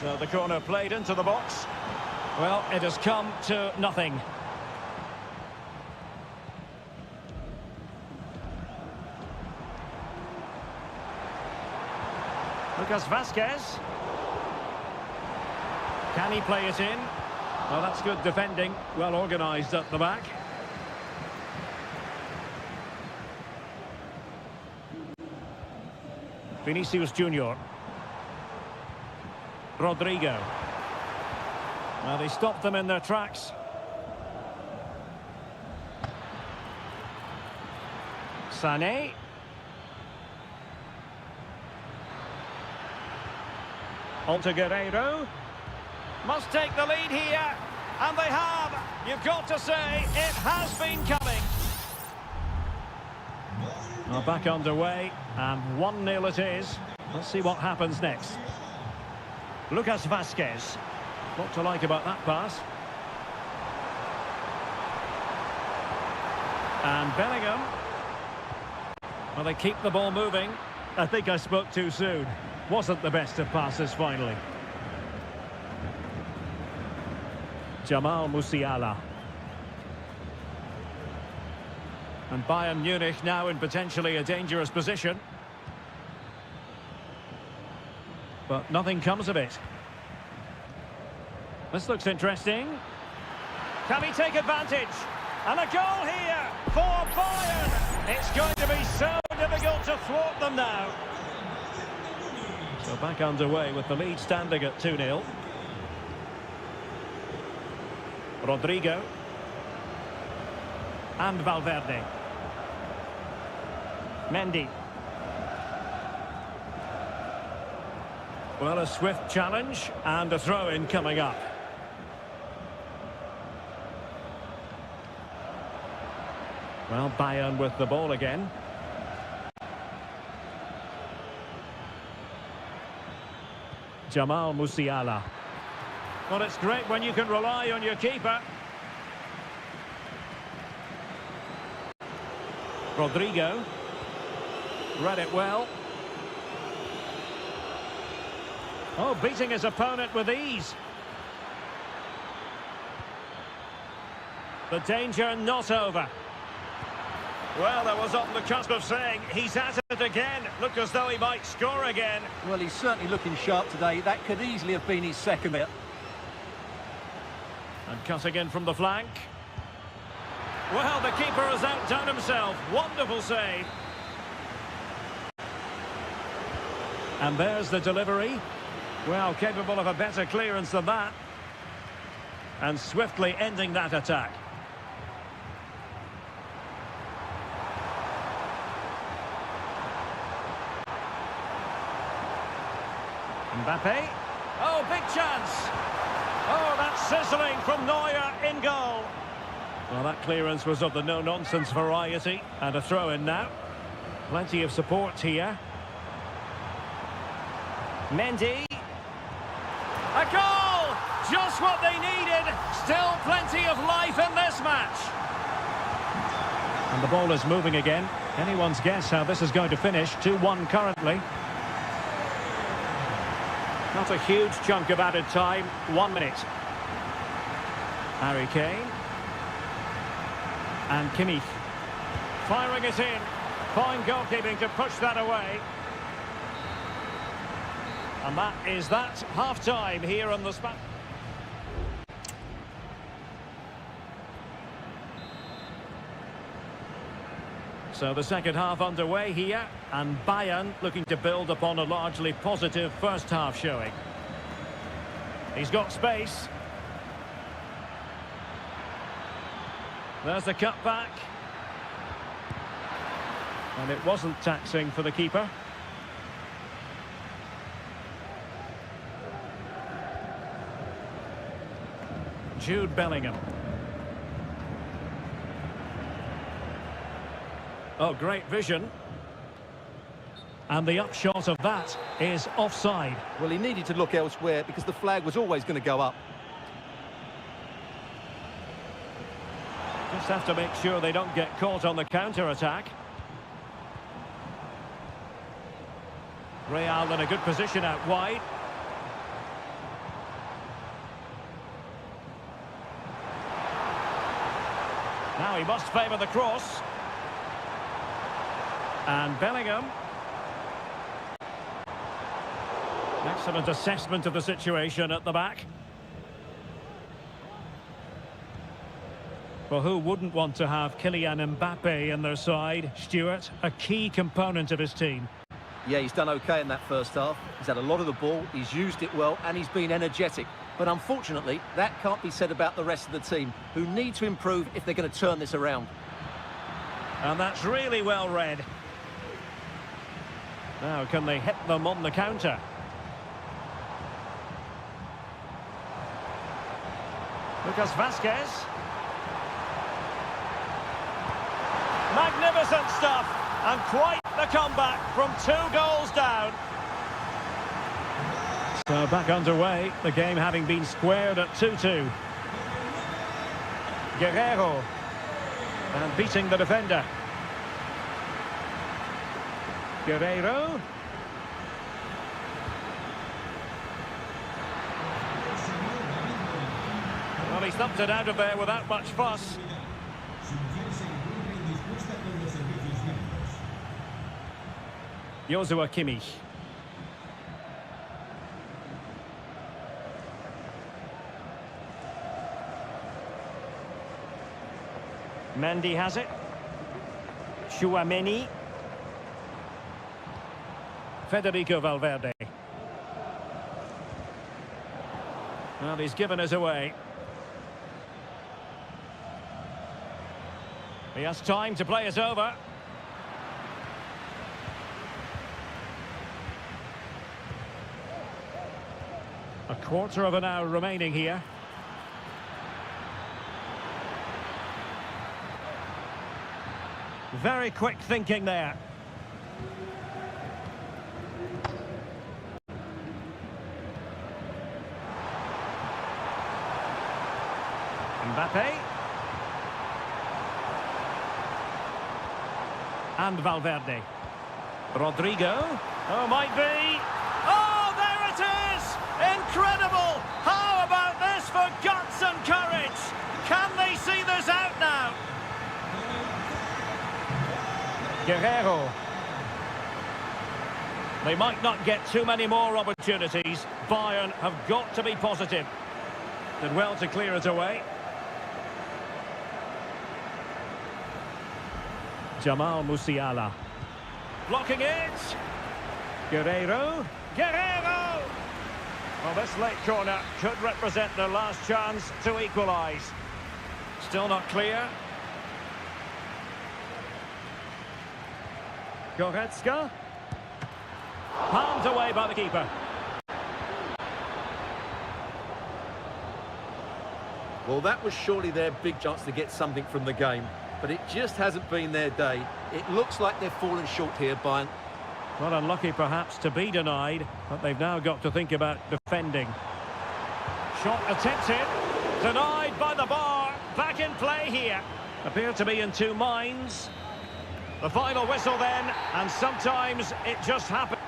So the corner played into the box. Well, it has come to nothing. Lucas Vazquez. Can he play it in? Well, that's good defending. Well organised at the back. Vinicius Junior. Rodrigo. Well, they stopped them in their tracks. Sané. Onto Guerreiro. Must take the lead here. And they have. You've got to say, it has been coming. Well, back underway. And 1-0 it is. Let's see what happens next. Lucas Vazquez. What to like about that pass? And Bellingham. Well, they keep the ball moving. I think I spoke too soon. Wasn't the best of passes finally. Jamal Musiala. And Bayern Munich now in potentially a dangerous position. But nothing comes of it. This looks interesting. Can he take advantage? And a goal here for Bayern. It's going to be so difficult to thwart them now. So back underway with the lead standing at 2-0. Rodrigo. And Valverde. Mendy. Well, a swift challenge and a throw-in coming up. Well, Bayern with the ball again. Jamal Musiala. Well, it's great when you can rely on your keeper. Rodrigo. Read it well. Oh, beating his opponent with ease. The danger not over. Well, I was on the cusp of saying he's at it again. Looked as though he might score again. Well, he's certainly looking sharp today. That could easily have been his second there. And cutting in from the flank. Well, the keeper has outdone himself. Wonderful save. And there's the delivery. Well, capable of a better clearance than that. And swiftly ending that attack. Mbappe. Oh, big chance. Oh, that's sizzling from Neuer in goal. Well, that clearance was of the no-nonsense variety. And a throw-in now. Plenty of support here. Mendy. A goal! Just what they needed. Still plenty of life in this match. And the ball is moving again. Anyone's guess how this is going to finish. 2-1 currently. Not a huge chunk of added time. 1 minute. Harry Kane. And Kimmich. Firing it in. Fine goalkeeping to push that away. And that is that. Half-time here on the spot. So the second half underway here, and Bayern looking to build upon a largely positive first half showing. He's got space. There's the cut back. And it wasn't taxing for the keeper. Jude Bellingham. Oh, great vision. And the upshot of that is offside. Well, he needed to look elsewhere because the flag was always going to go up. Just have to make sure they don't get caught on the counter-attack. Real in a good position out wide. Now he must favour the cross. And Bellingham. Excellent assessment of the situation at the back. Well, who wouldn't want to have Kylian Mbappe in their side? Stuart, a key component of his team. Yeah, he's done okay in that first half. He's had a lot of the ball, he's used it well, and he's been energetic. But unfortunately, that can't be said about the rest of the team, who need to improve if they're going to turn this around. And that's really well read. Now, can they hit them on the counter? Lucas Vazquez. Magnificent stuff, and quite the comeback from 2 goals down. So back underway, the game having been squared at 2-2. Guerrero, and beating the defender. Guerrero. Well, he thumped it out of there without much fuss. Joshua Kimmich. Mendy has it. Chouameni. Federico Valverde. Well, he's given us away. He has time to play it over. A quarter of an hour remaining here. Very quick thinking there. Mbappe. And Valverde. Rodrigo. Oh, might be. Oh, there it is! Incredible! How about this for guts and courage? Can they see this out now? Guerrero. They might not get too many more opportunities. Bayern have got to be positive. Did well to clear it away. Jamal Musiala. Blocking it. Guerrero. Guerrero! Well, this late corner could represent their last chance to equalise. Still not clear. Goretzka. Palmed away by the keeper. Well, that was surely their big chance to get something from the game, but it just hasn't been their day. It looks like they've fallen short here, Bayern. Well, unlucky perhaps to be denied, but they've now got to think about defending. Shot attempted, denied by the bar, back in play here. Appear to be in two minds. The final whistle then, and sometimes it just happens.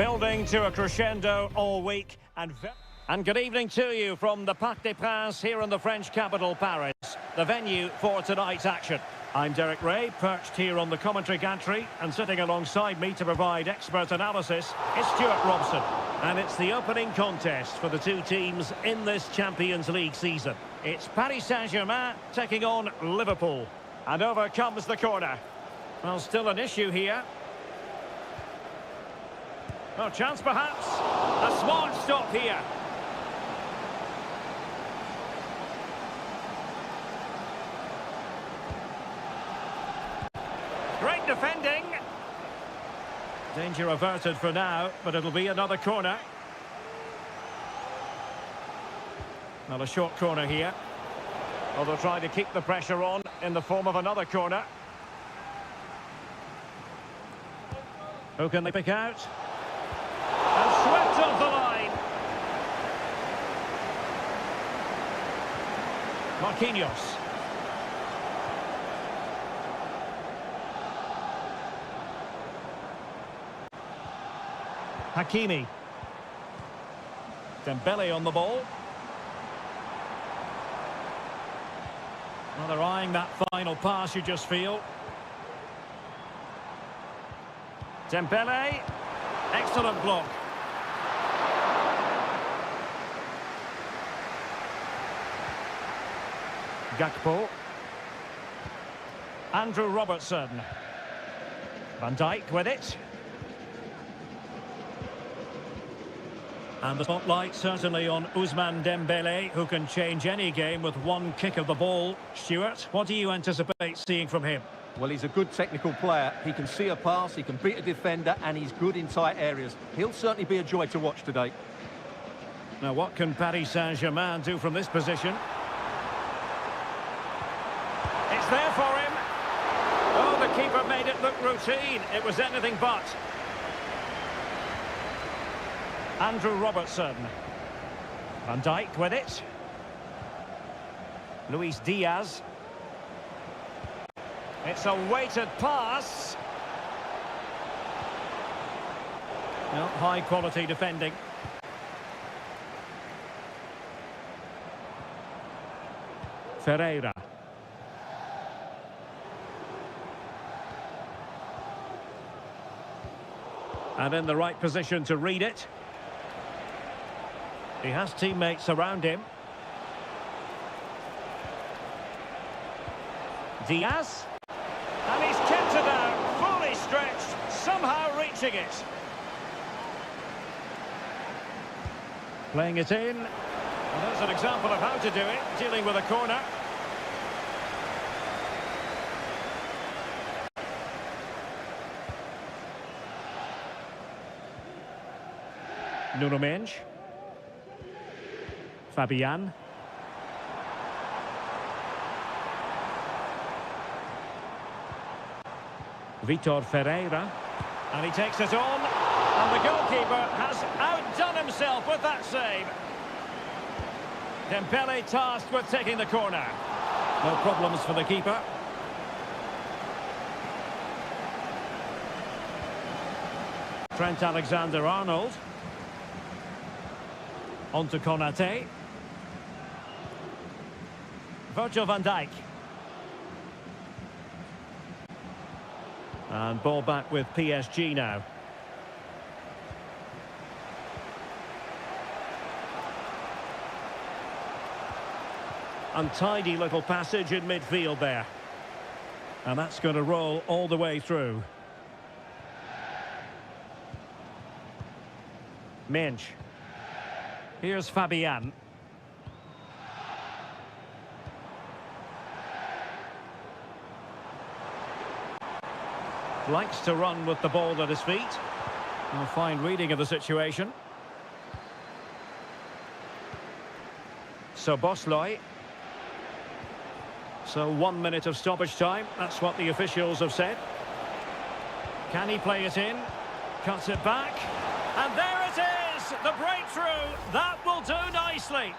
Building to a crescendo all week. And good evening to you from the Parc des Princes here in the French capital, Paris, the venue for tonight's action. I'm Derek Ray, perched here on the commentary gantry, and sitting alongside me to provide expert analysis is Stuart Robson. And it's the opening contest for the two teams in this Champions League season. It's Paris Saint-Germain taking on Liverpool. And over comes the corner. Well, still an issue here. Oh, chance perhaps. A smart stop here. Great defending. Danger averted for now, but it'll be another corner. Well, a short corner here. Well, they'll try to keep the pressure on in the form of another corner. Who can they pick out? And swept off the line. Marquinhos. Hakimi. Dembele on the ball. Well, they're eyeing that final pass, you just feel. Dembele. Excellent block. Gakpo. Andrew Robertson. Van Dijk with it. And the spotlight certainly on Ousmane Dembele, who can change any game with one kick of the ball. Stuart, what do you anticipate seeing from him? Well, he's a good technical player. He can see a pass, he can beat a defender, and he's good in tight areas. He'll certainly be a joy to watch today. Now, what can Paris Saint-Germain do from this position? It's there for him. Oh, the keeper made it look routine. It was anything but. Andrew Robertson. Van Dijk with it. Luis Diaz. It's a weighted pass. Well, high quality defending. Ferreira. And in the right position to read it. He has teammates around him. Diaz. And he's kept it out, fully stretched, somehow reaching it. Playing it in. And that's an example of how to do it, dealing with a corner. Nuno Mendes. Fabian. Vitor Ferreira. And he takes it on. And the goalkeeper has outdone himself with that save. Dembele tasked with taking the corner. No problems for the keeper. Trent Alexander-Arnold. On to Konate. Virgil van Dijk. And ball back with PSG now. Untidy little passage in midfield there. And that's going to roll all the way through. Mensch. Here's Fabian. Likes to run with the ball at his feet. A fine reading of the situation. So Bosley. So 1 minute of stoppage time. That's what the officials have said. Can he play it in? Cuts it back. And there it is! The breakthrough! That will do nicely.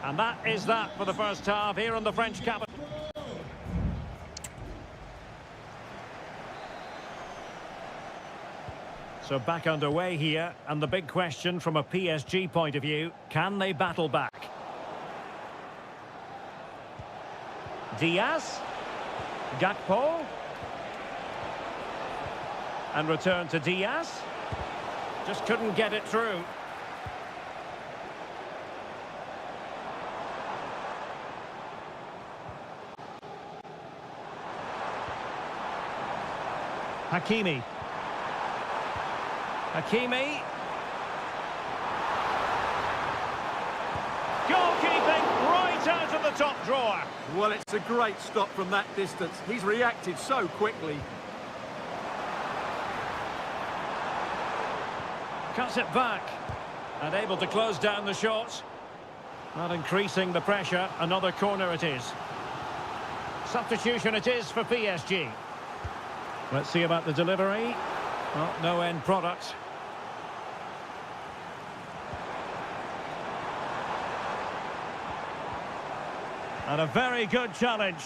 And that is that for the first half here in the French capital. So back underway here, and the big question from a PSG point of view, can they battle back? Diaz. Gakpo. And return to Diaz. Just couldn't get it through. Hakimi. Hakimi. Goalkeeping right out of the top drawer. Well, it's a great stop from that distance. He's reacted so quickly. Cuts it back. And able to close down the shots. Not increasing the pressure. Another corner it is. Substitution it is for PSG. Let's see about the delivery. Oh, no end product. And a very good challenge.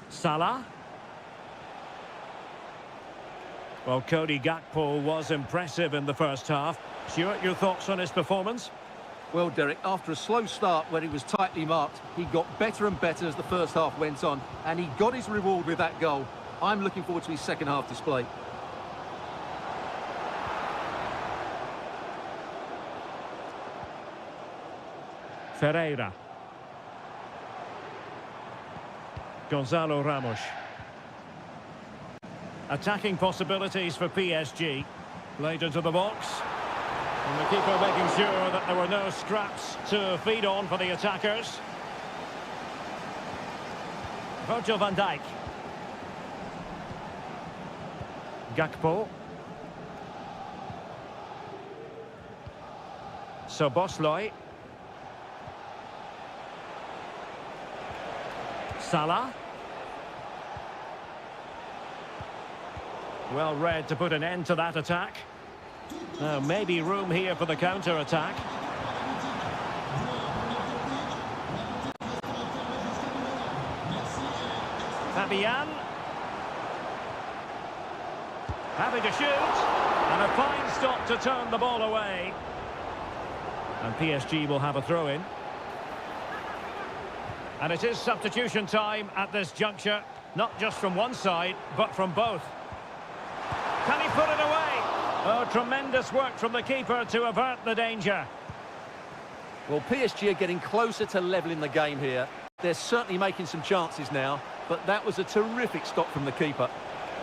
Salah. Well, Cody Gakpo was impressive in the first half. Stuart, your thoughts on his performance? Well, Derek, after a slow start where he was tightly marked, he got better and better as the first half went on, and he got his reward with that goal. I'm looking forward to his second half display. Ferreira. Gonzalo Ramos. Attacking possibilities for PSG. Played into the box. And the keeper making sure that there were no scraps to feed on for the attackers. Virgil van Dijk. Gakpo. Szoboszlai. Salah. Well read to put an end to that attack. Now, maybe room here for the counter-attack. Fabian. Happy to shoot. And a fine stop to turn the ball away. And PSG will have a throw-in. And it is substitution time at this juncture. Not just from one side, but from both. Can he put it away? Oh, tremendous work from the keeper to avert the danger. Well, PSG are getting closer to levelling the game here. They're certainly making some chances now, but that was a terrific stop from the keeper.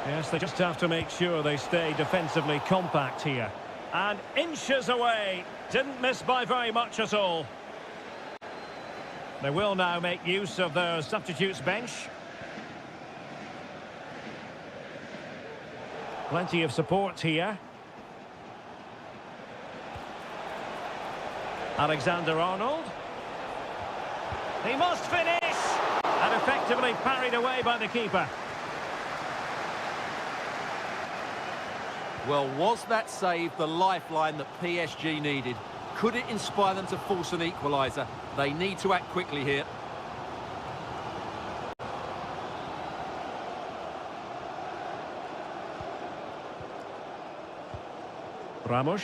Yes, they just have to make sure they stay defensively compact here. And inches away. Didn't miss by very much at all. They will now make use of their substitutes bench. Plenty of support here. Alexander-Arnold. He must finish! And effectively parried away by the keeper. Well, was that save the lifeline that PSG needed? Could it inspire them to force an equaliser? They need to act quickly here. Ramos.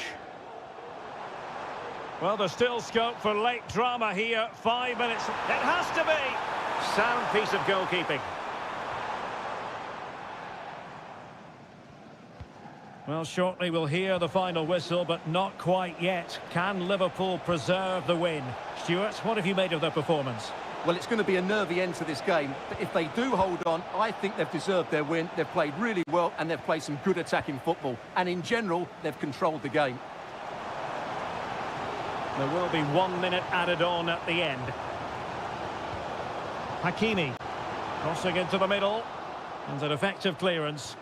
Well, there's still scope for late drama here. 5 minutes. It has to be! Sound piece of goalkeeping. Well, shortly we'll hear the final whistle, but not quite yet. Can Liverpool preserve the win? Stuart, what have you made of their performance? Well, it's going to be a nervy end to this game, but if they do hold on, I think they've deserved their win. They've played really well, and they've played some good attacking football. And in general, they've controlled the game. There will be 1 minute added on at the end. Hakimi. Crossing into the middle. And an effective clearance.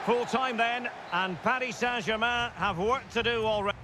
Full time then, and Paris Saint-Germain have work to do already.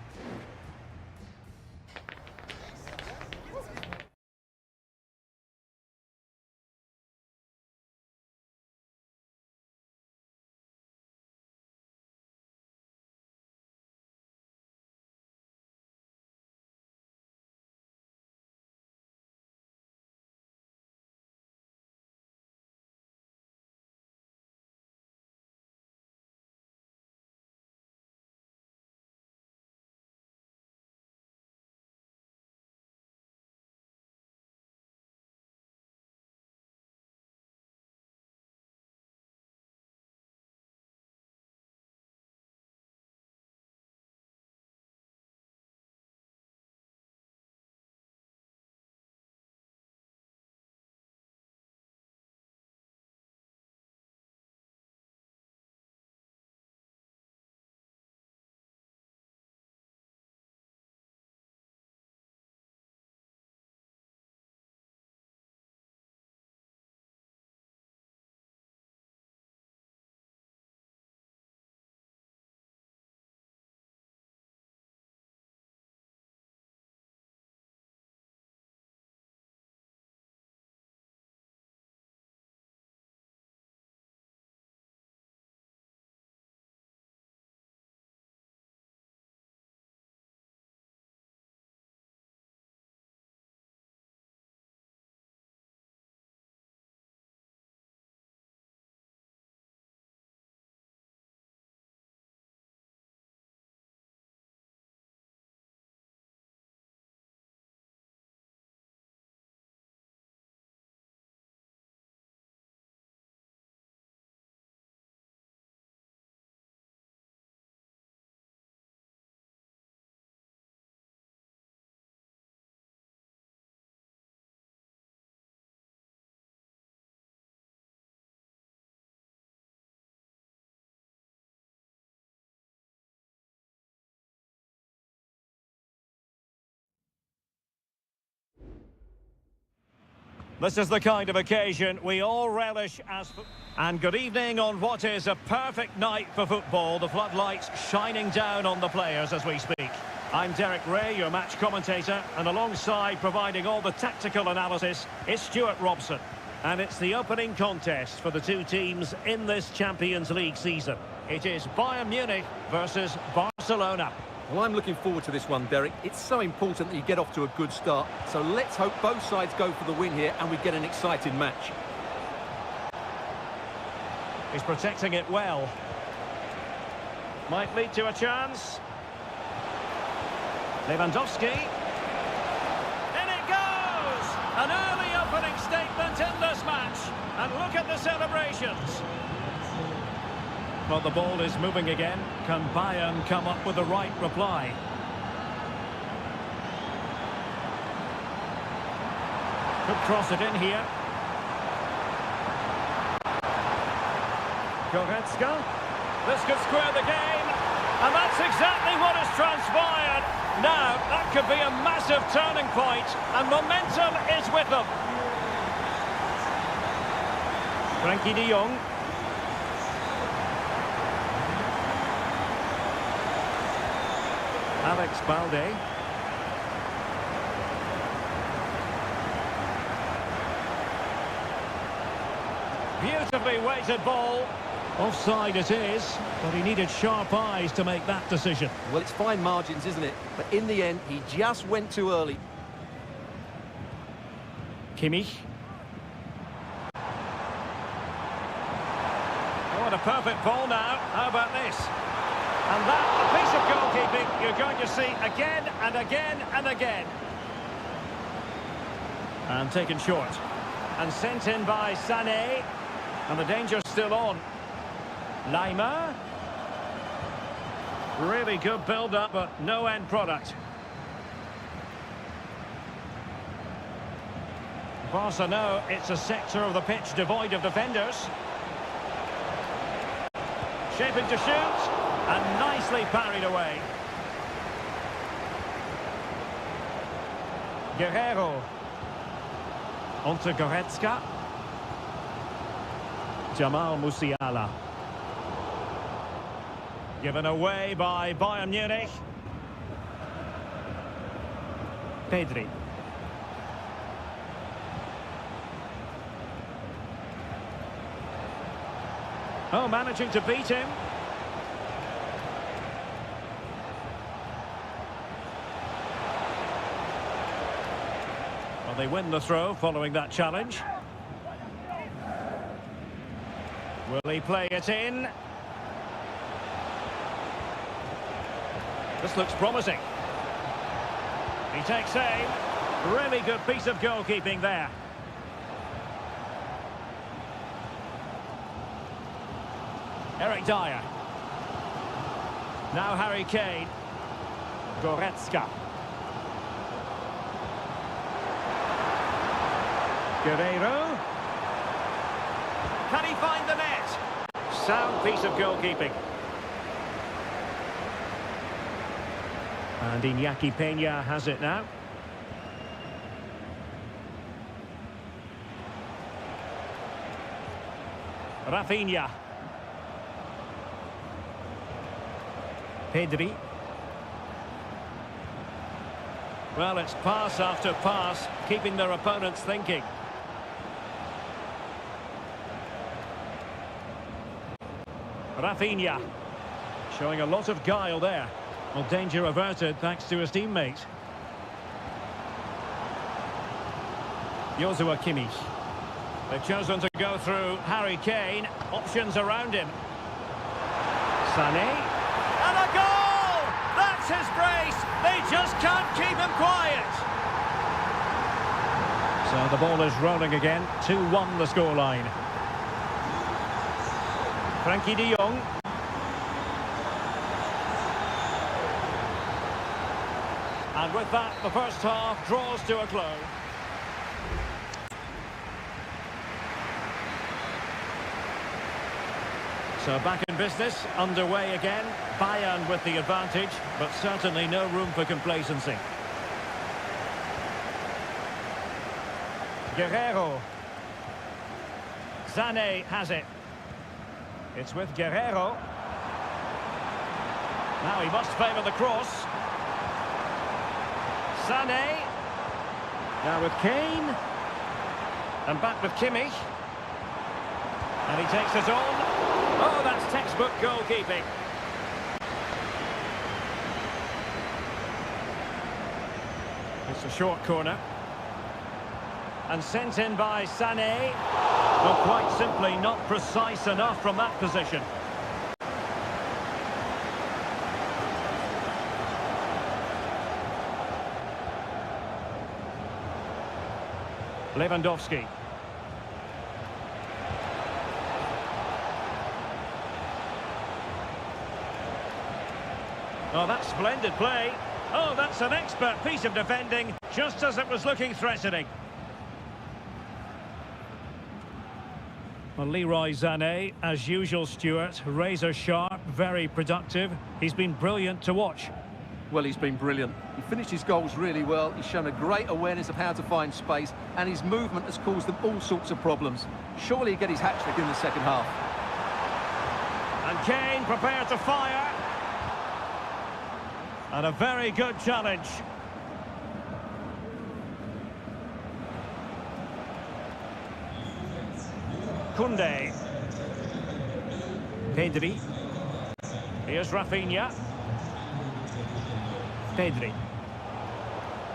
This is the kind of occasion we all relish as... And good evening on what is a perfect night for football. The floodlights shining down on the players as we speak. I'm Derek Ray, your match commentator, and alongside providing all the tactical analysis is Stuart Robson. And it's the opening contest for the two teams in this Champions League season. It is Bayern Munich versus Barcelona. Well, I'm looking forward to this one, Derek. It's so important that you get off to a good start. So let's hope both sides go for the win here and we get an exciting match. He's protecting it well. Might lead to a chance. Lewandowski. In it goes! An early opening statement in this match. And look at the celebrations. Well, the ball is moving again. Can Bayern come up with the right reply? Could cross it in here. Goretzka. This could square the game. And that's exactly what has transpired. Now, that could be a massive turning point. And momentum is with them. Frankie de Jong. Alex Balde. Beautifully weighted ball. Offside it is, but he needed sharp eyes to make that decision. Well, it's fine margins, isn't it? But in the end, he just went too early. Kimmich. What a perfect ball now. How about this? And that, a piece of goalkeeping you're going to see again and again and again. And taken short. And sent in by Sané. And the danger's still on. Lima. Really good build-up, but no end product. Barca know it's a sector of the pitch devoid of defenders. Shaping to shoot. And nicely parried away. Guerrero. Onto Goretzka. Jamal Musiala. Given away by Bayern Munich. Pedri. Oh, managing to beat him. Well, they win the throw following that challenge. Will he play it in? This looks promising. He takes aim. Really good piece of goalkeeping there. Eric Dyer. Now Harry Kane. Goretzka. Guerrero. Can he find the net? Sound piece of goalkeeping. And Iñaki Peña has it now. Rafinha. Pedri. Well, it's pass after pass, keeping their opponents thinking. Rafinha. Showing a lot of guile there. Well, danger averted thanks to his teammate. Joshua Kimmich. They've chosen to go through Harry Kane. Options around him. Sané. And a goal! That's his brace! They just can't keep him quiet. So the ball is rolling again. 2-1 the scoreline. Frankie de Jong. And with that, the first half draws to a close. So back in business, underway again. Bayern with the advantage, but certainly no room for complacency. Guerrero. Sané has it. It's with Guerrero. Now he must favour the cross. Sané. Now with Kane. And back with Kimmich. And he takes it on. Oh, that's textbook goalkeeping. It's a short corner. And sent in by Sané. But quite simply not precise enough from that position. Lewandowski. Oh, that's splendid play. Oh, that's an expert piece of defending, just as it was looking threatening. Well, Leroy Sané, as usual, Stuart, razor sharp, very productive. He's been brilliant to watch. Well, he's been brilliant. He finished his goals really well. He's shown a great awareness of how to find space, and his movement has caused them all sorts of problems. Surely he'll get his hat-trick in the second half. And Kane prepared to fire. And a very good challenge. Koundé. Pedri. Here's Rafinha. Pedri.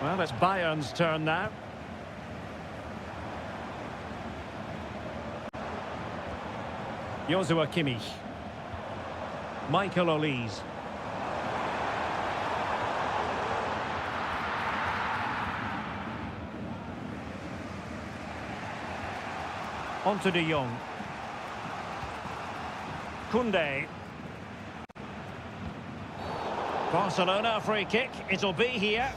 Well, it's Bayern's turn now. Joshua Kimmich. Michael Olise. On to De Jong. Koundé. Barcelona free kick. It'll be here.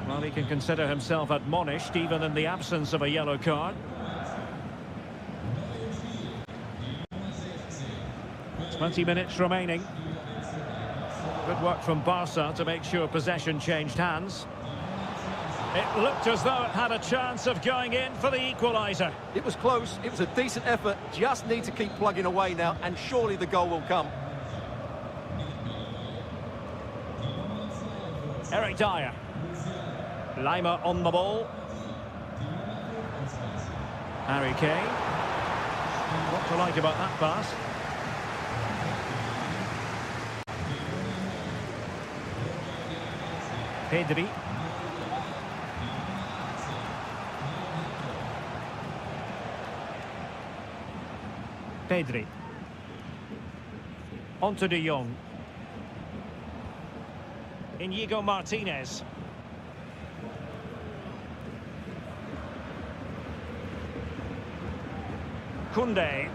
Well, he can consider himself admonished even in the absence of a yellow card. 20 minutes remaining. Good work from Barca to make sure possession changed hands. It looked as though it had a chance of going in for the equaliser. It was close, it was a decent effort, just need to keep plugging away now, and surely the goal will come. Eric Dyer. Lima on the ball. Harry Kane. What to like about that pass? Pedri. Pedri. On to De Jong. Inigo Martinez. Koundé.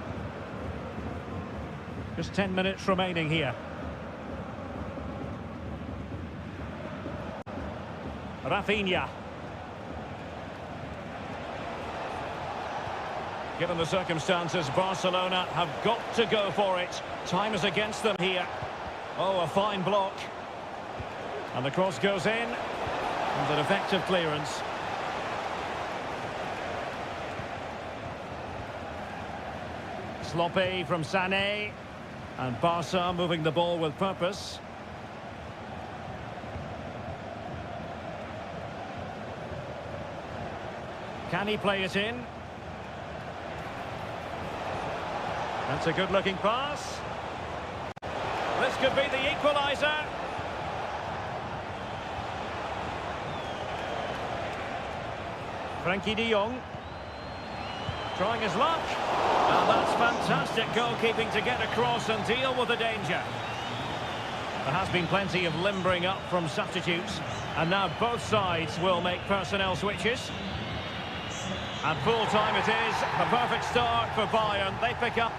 Just 10 minutes remaining here. Rafinha. Given the circumstances, Barcelona have got to go for it. Time is against them here. Oh, a fine block. And the cross goes in. And an effective clearance. Sloppy from Sané. And Barca moving the ball with purpose. Can he play it in? That's a good-looking pass. This could be the equaliser. Frankie de Jong. Trying his luck. And that's fantastic goalkeeping to get across and deal with the danger. There has been plenty of limbering up from substitutes. And now both sides will make personnel switches. And full time it is. A perfect start for Bayern. They pick up.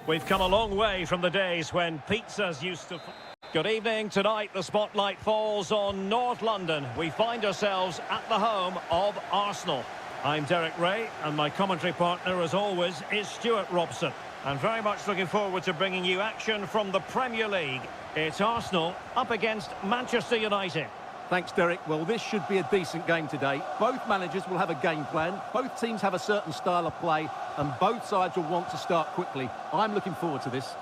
We've come a long way from the days when pizzas used to... Good evening. Tonight the spotlight falls on North London. We find ourselves at the home of Arsenal. I'm Derek Ray, and my commentary partner, as always, is Stuart Robson. And very much looking forward to bringing you action from the Premier League. It's Arsenal up against Manchester United. Thanks, Derek. Well, this should be a decent game today. Both managers will have a game plan. Both teams have a certain style of play, and both sides will want to start quickly. I'm looking forward to this.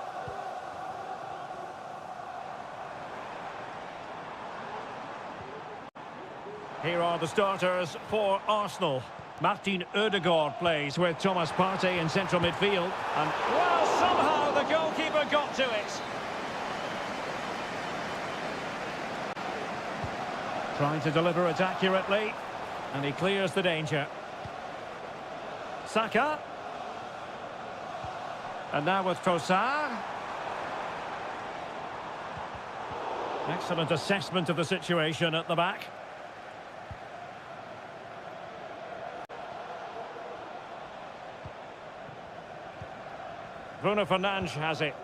Here are the starters for Arsenal. Martin Ødegaard plays with Thomas Partey in central midfield. And, well, somehow the goalkeeper got to it. Trying to deliver it accurately. And he clears the danger. Saka. And now with Trossard. Excellent assessment of the situation at the back. Bruno Fernandes has it.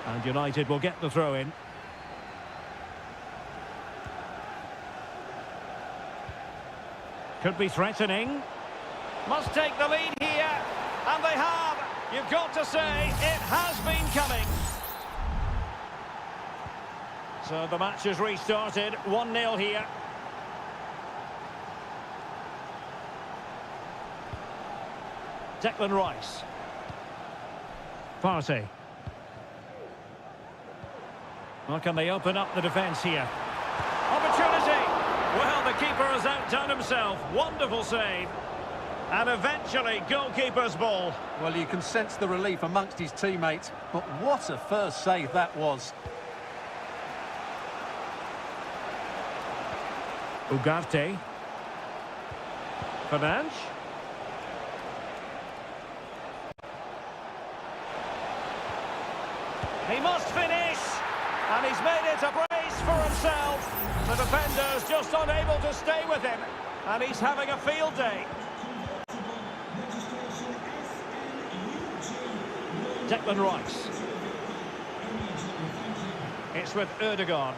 And United will get the throw in. Could be threatening. Must take the lead here. And they have. You've got to say, it has been coming. So the match has restarted. 1-0 here. Declan Rice. Partey. Well, can they open up the defence here? Opportunity! Well, the keeper has outdone himself. Wonderful save. And eventually, goalkeeper's ball. Well, you can sense the relief amongst his teammates. But what a first save that was. Ugarte. Fernandes. He must finish, and he's made it a brace for himself. The defender's just unable to stay with him, and he's having a field day. Declan Rice. It's with Ødegaard.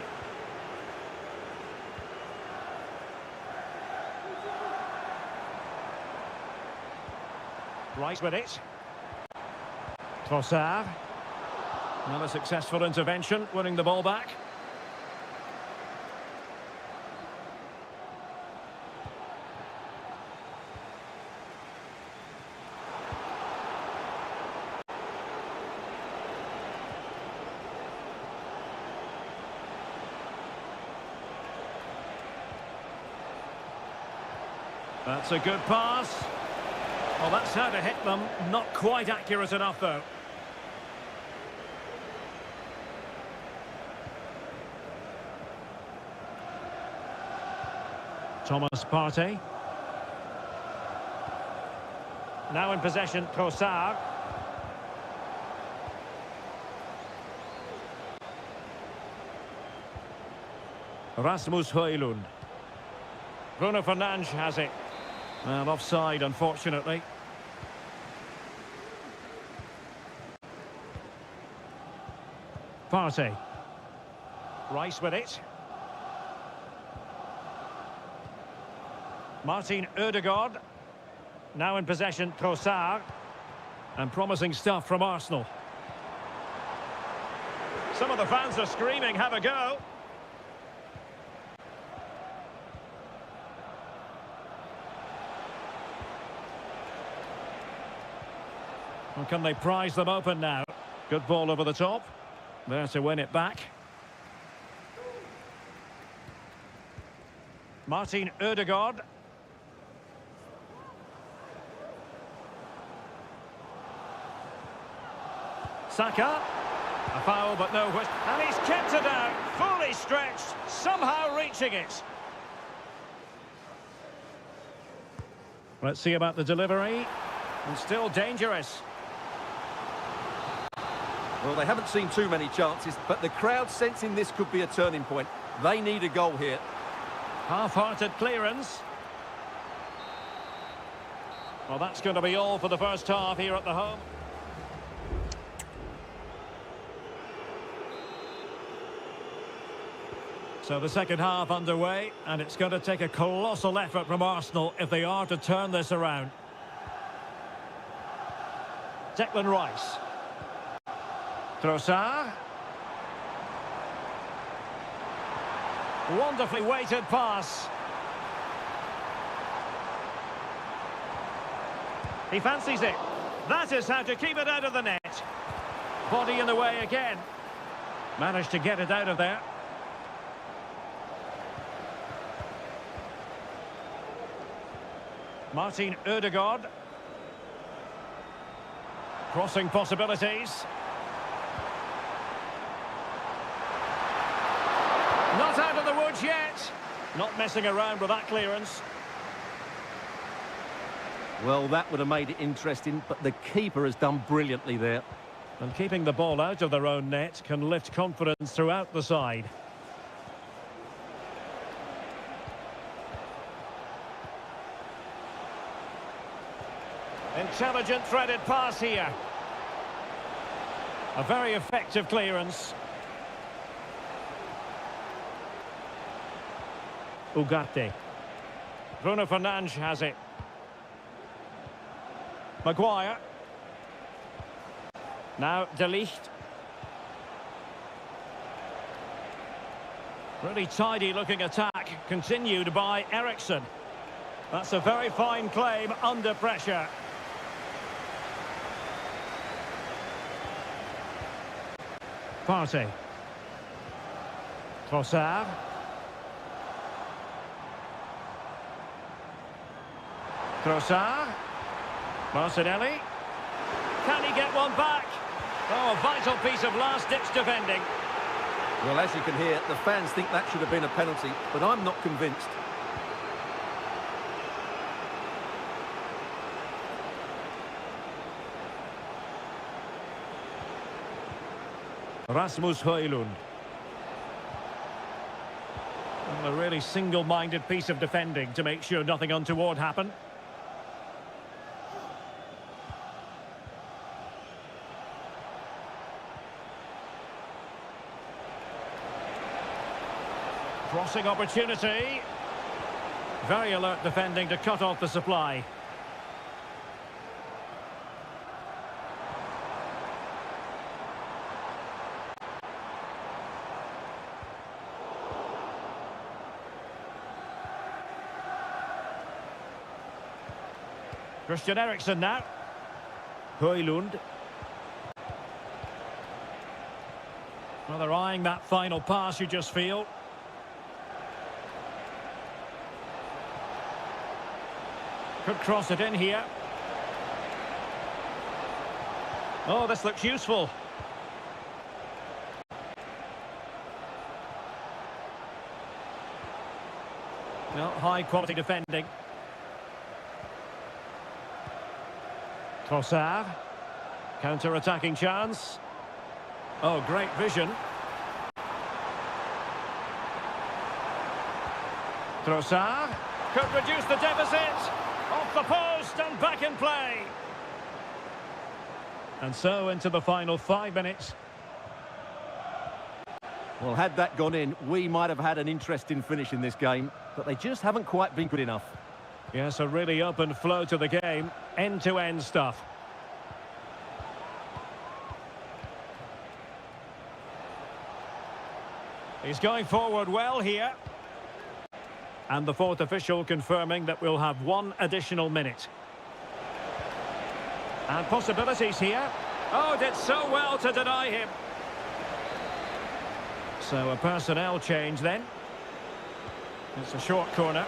Rice with it. Trossard. Another successful intervention, winning the ball back. That's a good pass. Well, that's how to hit them. Not quite accurate enough, though. Thomas Partey. Now in possession, Trossard. Rasmus Højlund. Bruno Fernandes has it. Well, offside, unfortunately. Partey. Rice with it. Martin Ødegaard. Now in possession, Trossard. And promising stuff from Arsenal. Some of the fans are screaming, have a go. Well, can they prise them open now? Good ball over the top. There to win it back. Martin Ødegaard. Saka. A foul, but no whist. And he's kept it out, fully stretched, somehow reaching it. Let's see about the delivery. And still dangerous. Well, they haven't seen too many chances, but the crowd sensing this could be a turning point. They need a goal here. Half-hearted clearance. Well, that's going to be all for the first half here at the home. So the second half underway, and it's going to take a colossal effort from Arsenal if they are to turn this around. Declan Rice. Trossard. Wonderfully weighted pass. He fancies it. That is how to keep it out of the net. Body in the way again. Managed to get it out of there. Martin Ødegaard. Crossing possibilities. Not out of the woods yet. Not messing around with that clearance. Well, that would have made it interesting, but the keeper has done brilliantly there. And keeping the ball out of their own net can lift confidence throughout the side. Intelligent threaded pass here. A very effective clearance. Ugarte. Bruno Fernandes has it. Maguire. Now De Ligt. Really tidy looking attack, continued by Eriksson. That's a very fine claim under pressure. Partey. Trossard. Trossard. Martinelli. Can he get one back? Oh, a vital piece of last-ditch defending. Well, as you can hear, the fans think that should have been a penalty, but I'm not convinced. Rasmus Højlund. A really single-minded piece of defending to make sure nothing untoward happened. Crossing opportunity. Very alert defending to cut off the supply. Christian Eriksen now. Højlund. Well, they're eyeing that final pass, you just feel. Could cross it in here. Oh, this looks useful. Well, high quality defending. Trossard. Counter-attacking chance. Oh, great vision. Trossard. Could reduce the deficit. Off the post and back in play. And so into the final 5 minutes. Well, had that gone in, we might have had an interesting finish in this game, but they just haven't quite been good enough. Yes, a really open flow to the game. End-to-end stuff. He's going forward well here. And the fourth official confirming that we'll have one additional minute. And possibilities here. Oh, did so well to deny him. So a personnel change then. It's a short corner.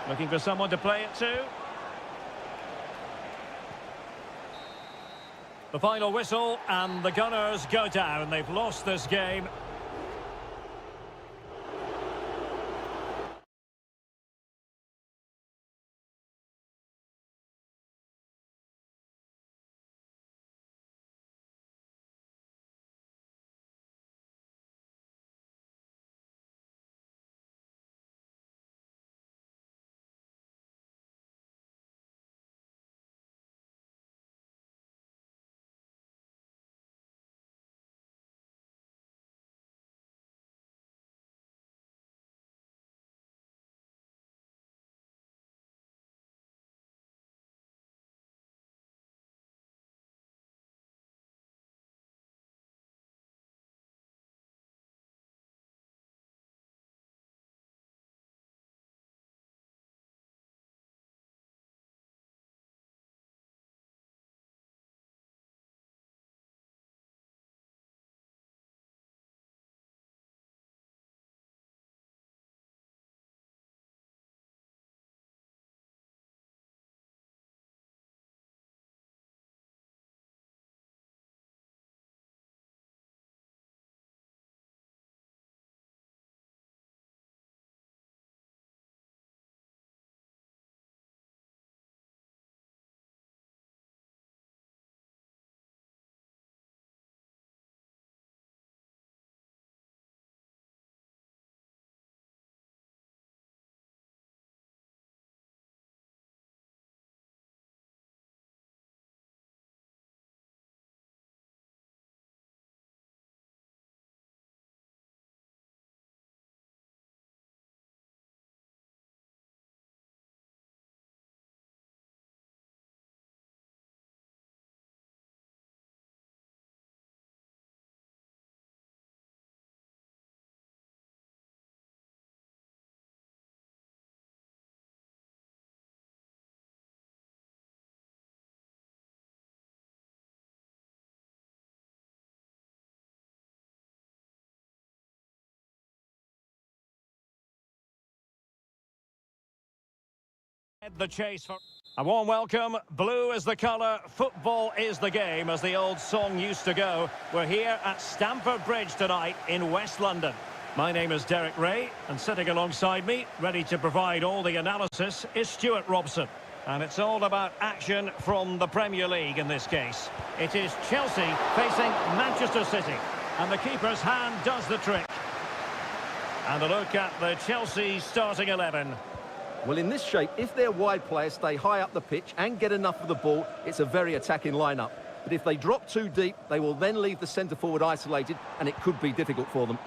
Looking for someone to play it to. The final whistle and the Gunners go down. They've lost this game. The chase for a warm welcome. Blue is the colour, football is the game, as the old song used to go. We're here at Stamford Bridge tonight in West London. My name is Derek Ray, and sitting alongside me, ready to provide all the analysis, is Stuart Robson. And it's all about action from the Premier League in this case. It is Chelsea facing Manchester City, and the keeper's hand does the trick. And a look at the Chelsea starting 11. Well, in this shape, if their wide players stay high up the pitch and get enough of the ball, it's a very attacking lineup. But if they drop too deep, they will then leave the centre-forward isolated, and it could be difficult for them.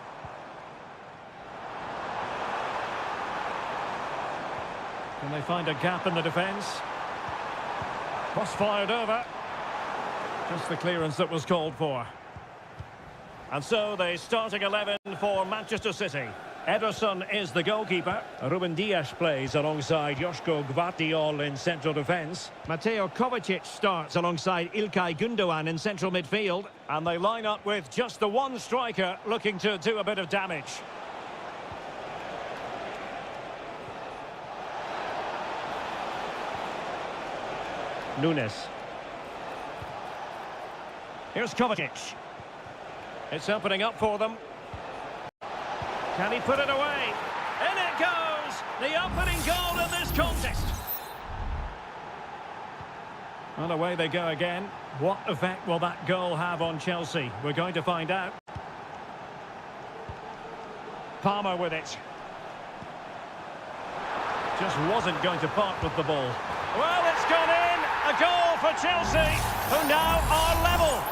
Can they find a gap in the defence? Cross fired over. Just the clearance that was called for. And so the starting 11 for Manchester City. Ederson is the goalkeeper. Ruben Dias plays alongside Joško Gvardiol in central defence. Mateo Kovacic starts alongside Ilkay Gundogan in central midfield. And they line up with just the one striker looking to do a bit of damage. Nunes. Here's Kovacic. It's opening up for them. Can he put it away? In it goes! The opening goal in this contest. And away they go again. What effect will that goal have on Chelsea? We're going to find out. Palmer with it. Just wasn't going to part with the ball. Well, it's gone in. A goal for Chelsea, who now are level.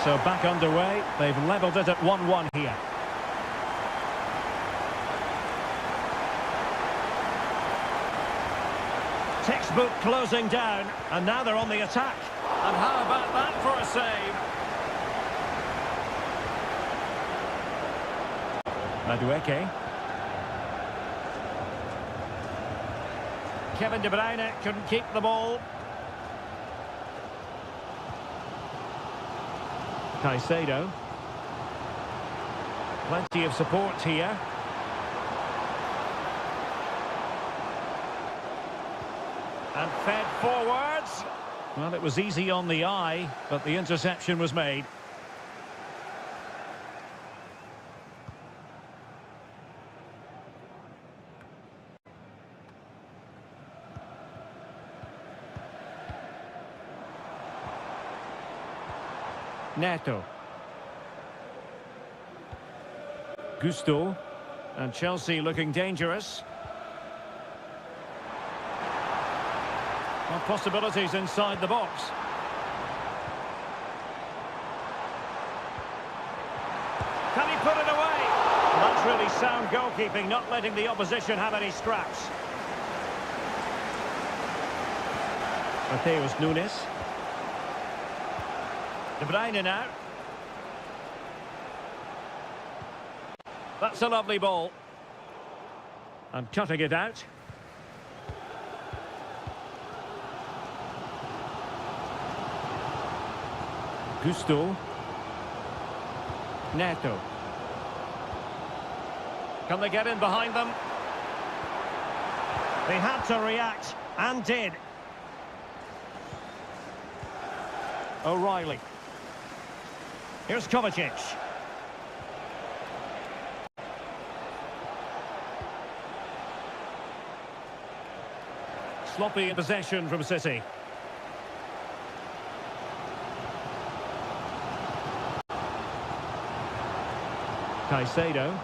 So back underway. They've levelled it at 1-1 here. Textbook closing down, and now they're on the attack. And how about that for a save? Madueke. Kevin De Bruyne couldn't keep the ball. Caicedo. Plenty of support here. And fed forwards. Well, it was easy on the eye, but the interception was made. Neto. Gusto. And Chelsea looking dangerous. Well, possibilities inside the box. Can he put it away? Well, that's really sound goalkeeping, not letting the opposition have any scraps. Mateus Nunes. De Bruyne now. That's a lovely ball. And cutting it out. Gusto. Neto. Can they get in behind them? They had to react, and did. O'Reilly. Here's Kovacic. Sloppy in possession from City. Caicedo.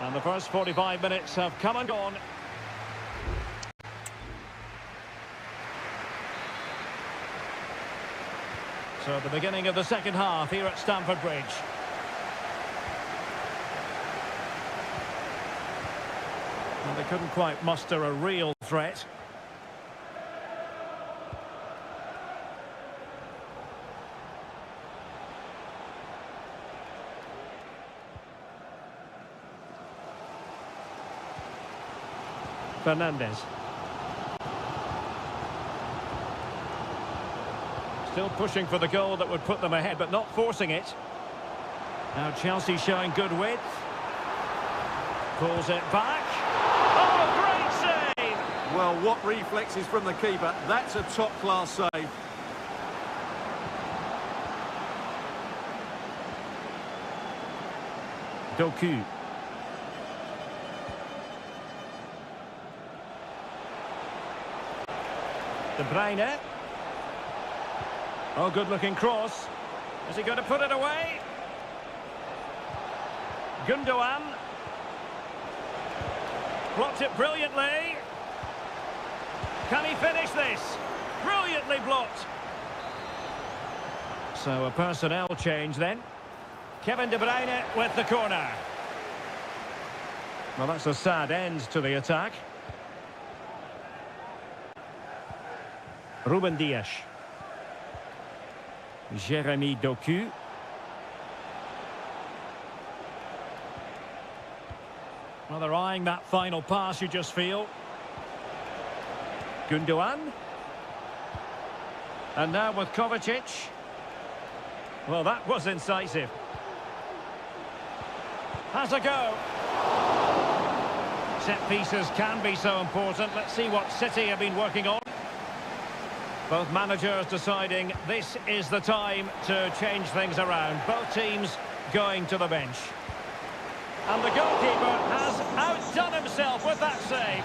And the first 45 minutes have come and gone. So at the beginning of the second half here at Stamford Bridge. And they couldn't quite muster a real threat. Fernandes. Still pushing for the goal that would put them ahead, but not forcing it. Now Chelsea showing good width. Pulls it back. Oh, great save! Well, what reflexes from the keeper. That's a top-class save. Doku. De Bruyne. Oh, good-looking cross. Is he going to put it away? Gundogan. Blocked it brilliantly. Can he finish this? Brilliantly blocked. So a personnel change then. Kevin De Bruyne with the corner. Well, that's a sad end to the attack. Ruben Dias. Jeremy Doku. Well, they're eyeing that final pass, you just feel. Gundogan. And now with Kovacic. Well, that was incisive. Has a go. Set pieces can be so important. Let's see what City have been working on. Both managers deciding this is the time to change things around. Both teams going to the bench. And the goalkeeper has outdone himself with that save.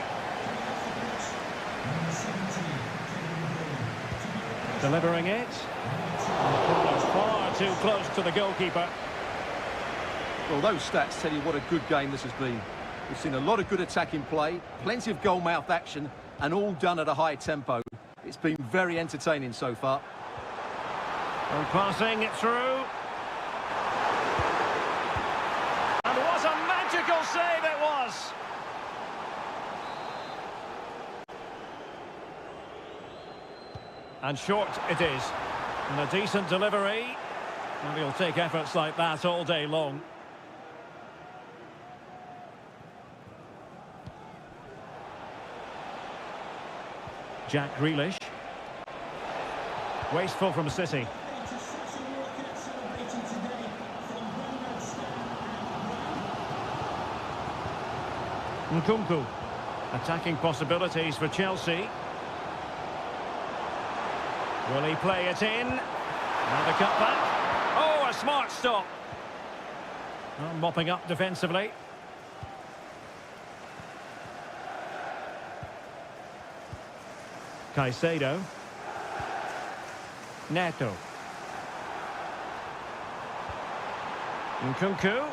Delivering it. Far too close to the goalkeeper. Well, those stats tell you what a good game this has been. We've seen a lot of good attacking play, plenty of goal-mouth action, and all done at a high tempo. It's been very entertaining so far. And passing it through. And what a magical save it was! And short it is. And a decent delivery. And he'll take efforts like that all day long. Jack Grealish. Wasteful from City. Nkunku. Attacking possibilities for Chelsea. Will he play it in? Another cutback. Oh, a smart stop. Well, mopping up defensively. Caicedo. Neto. Nkunku.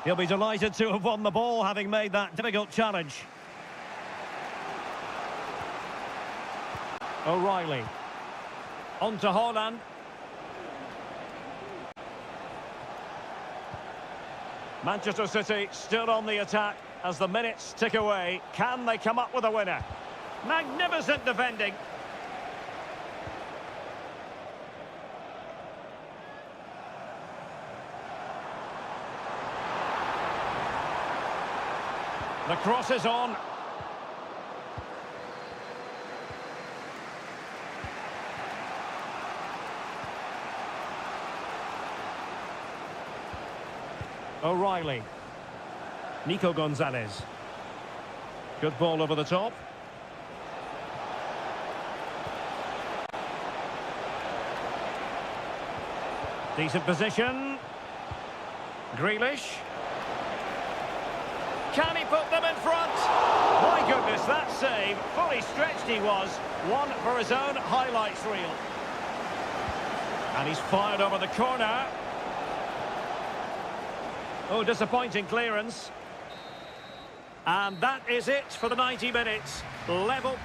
He'll be delighted to have won the ball, having made that difficult challenge. O'Reilly. On to Haaland. Manchester City still on the attack as the minutes tick away. Can they come up with a winner? Magnificent defending. The cross is on. O'Reilly. Nico Gonzalez. Good ball over the top. Decent position. Grealish. Can he put them in front? My goodness, that save. Fully stretched he was. One for his own highlights reel. And he's fired over the corner. Oh, disappointing clearance. And that is it for the 90 minutes. Level.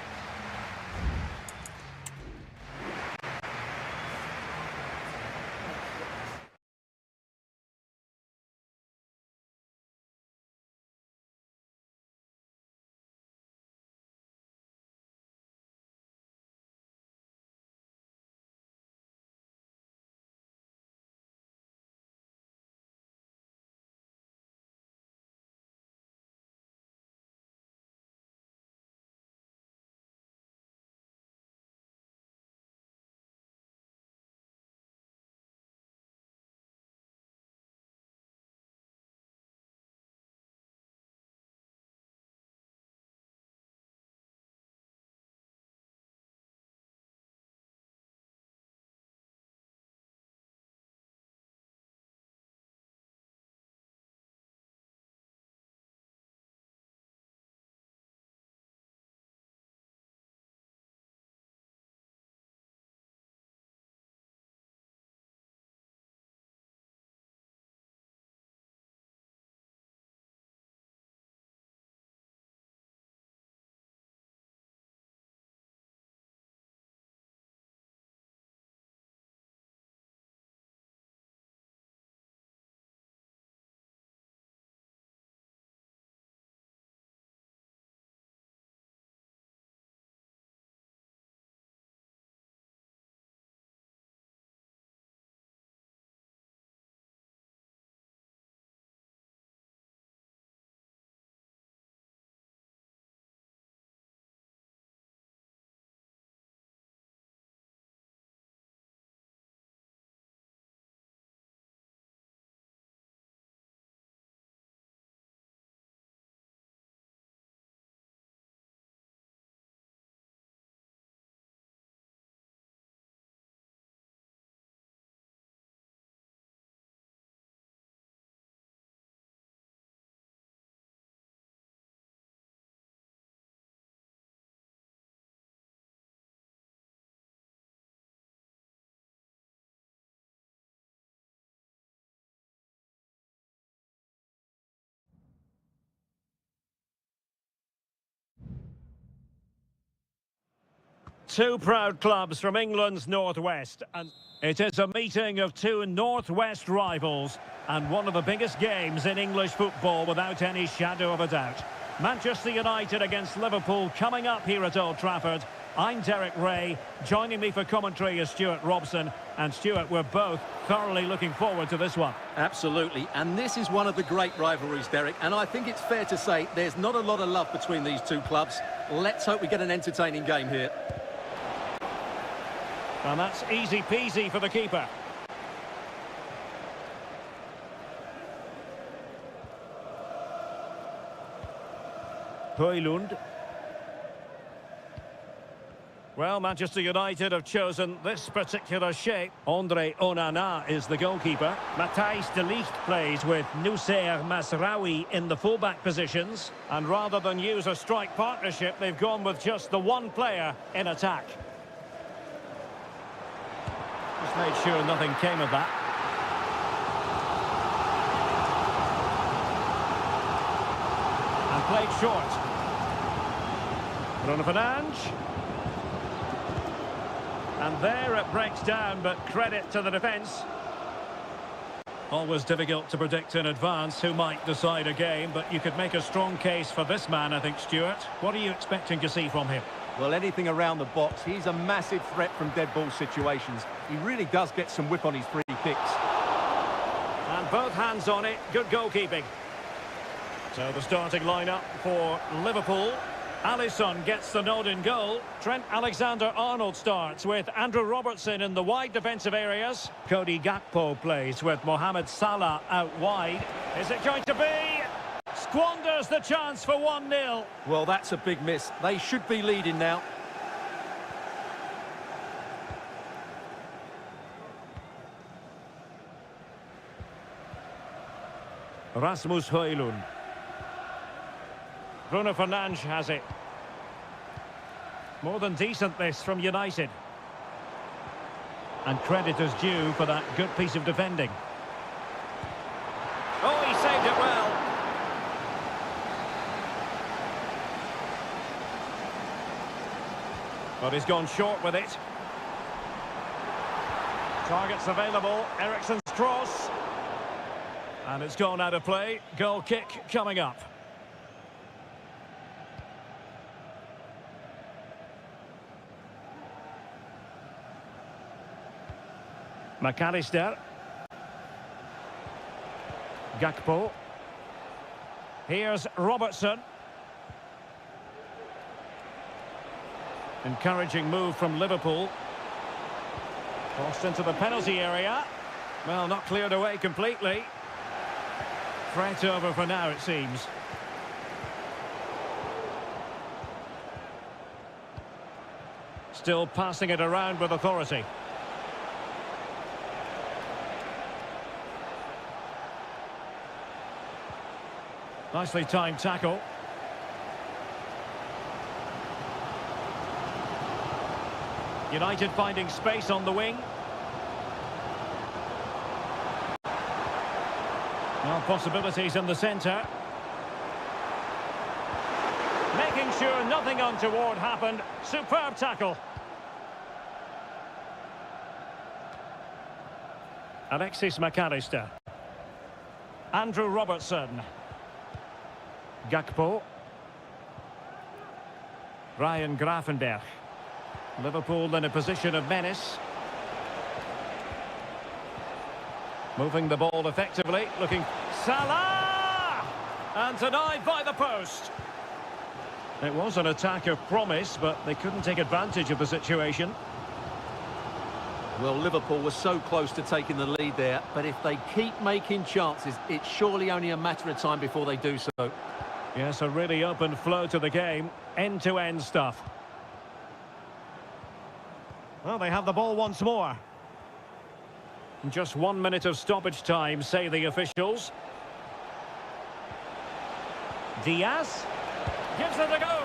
Two proud clubs from England's northwest, and it is a meeting of two northwest rivals and one of the biggest games in English football without any shadow of a doubt. Manchester United against Liverpool coming up here at Old Trafford. I'm Derek Ray. Joining me for commentary is Stuart Robson. And Stuart, we're both thoroughly looking forward to this one. Absolutely, and this is one of the great rivalries, Derek, and I think it's fair to say there's not a lot of love between these two clubs. Let's hope we get an entertaining game here. And that's easy peasy for the keeper. Højlund. Well, Manchester United have chosen this particular shape. Andre Onana is the goalkeeper. Matthijs de Ligt plays with Noussair Masraoui in the fullback positions. And rather than use a strike partnership, they've gone with just the one player in attack. Just made sure nothing came of that. And played short. Bruno Fernandes. And there it breaks down, but credit to the defence. Always difficult to predict in advance who might decide a game, but you could make a strong case for this man, I think, Stuart. What are you expecting to see from him? Well, anything around the box. He's a massive threat from dead ball situations. He really does get some whip on his free kicks. And both hands on it, good goalkeeping. So the starting lineup for Liverpool. Alisson gets the nod in goal. Trent Alexander-Arnold starts with Andrew Robertson in the wide defensive areas. Cody Gakpo plays with Mohamed Salah out wide. Is it going to be? Squanders the chance for 1-0. Well, that's a big miss. They should be leading now. Rasmus Højlund. Bruno Fernandes has it. More than decent this from United. And credit is due for that good piece of defending. Oh, he saved it well. But he's gone short with it. Targets available. Eriksen's cross. And it's gone out of play. Goal kick coming up. McAllister. Gakpo. Here's Robertson. Encouraging move from Liverpool. Crossed into the penalty area. Well, not cleared away completely. Threat over for now, it seems. Still passing it around with authority. Nicely timed tackle. United finding space on the wing. Now possibilities in the centre. Making sure nothing untoward happened. Superb tackle. Alexis McAllister. Andrew Robertson. Gakpo. Ryan Gravenberch. Liverpool in a position of menace. Moving the ball effectively, looking... Salah! And denied by the post. It was an attack of promise, but they couldn't take advantage of the situation. Well, Liverpool was so close to taking the lead there, but if they keep making chances, it's surely only a matter of time before they do so. Yes, a really open flow to the game. End-to-end stuff. Well, they have the ball once more. Just 1 minute of stoppage time, say the officials. Diaz gives it a go.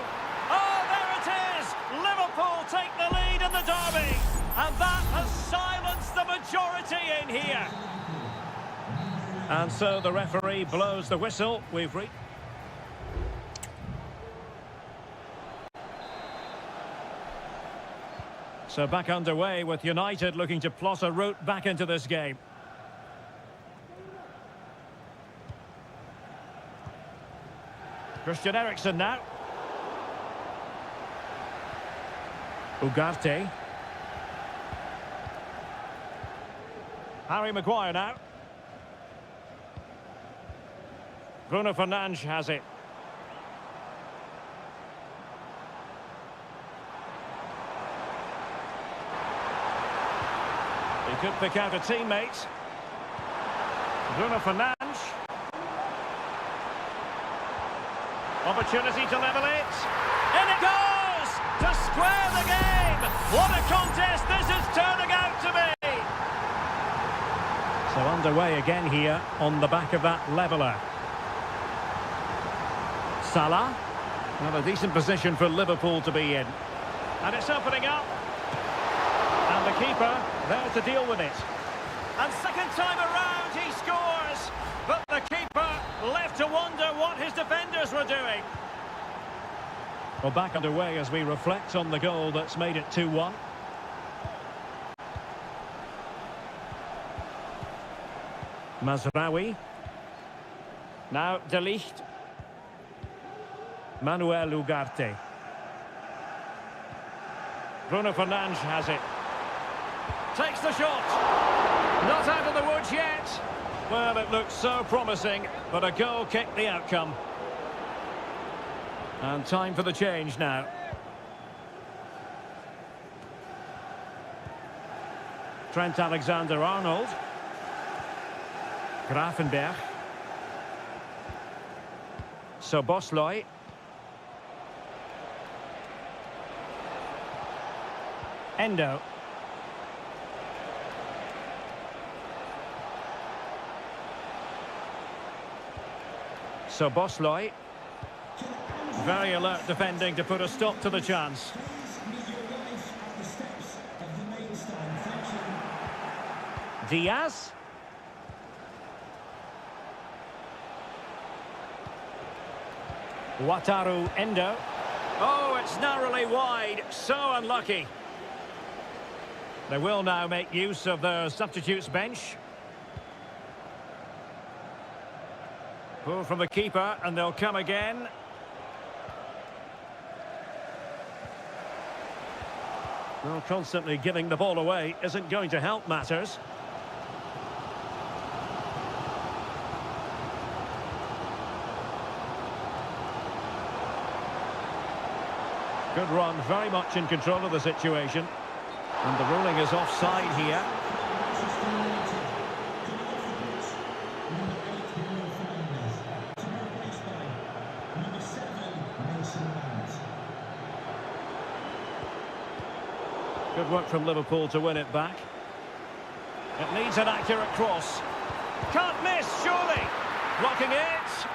Oh, there it is! Liverpool take the lead in the derby. And that has silenced the majority in here. And so the referee blows the whistle. We've reached... So back underway with United looking to plot a route back into this game. Christian Eriksen now. Ugarte. Harry Maguire now. Bruno Fernandes has it. He could pick out a teammate. Bruno Fernandes. Opportunity to level it. In it goes! To square the game! What a contest this is turning out to be! So underway again here on the back of that leveller. Salah. Well, a decent position for Liverpool to be in. And it's opening up. And the keeper there to deal with it. And second time around he scores. But the keeper left to wonder what his defenders were doing. Well, back underway as we reflect on the goal that's made it 2-1. Mazraoui. Now De Ligt. Manuel Ugarte. Bruno Fernandes has it. Takes the shot. Not out of the woods yet. Well, it looks so promising, but a goal kicked the outcome. And time for the change now. Trent Alexander-Arnold. Gravenberch. Szoboszlai. Endo. Szoboszlai. Very alert defending to put a stop to the chance. Diaz. Wataru Endo. Oh, it's narrowly wide. So unlucky. They will now make use of their substitutes bench. Pull from the keeper, and they'll come again. Well, constantly giving the ball away isn't going to help matters. Good run, very much in control of the situation. And the ruling is offside here. Good work from Liverpool to win it back. It needs an accurate cross. Can't miss, surely. Blocking it.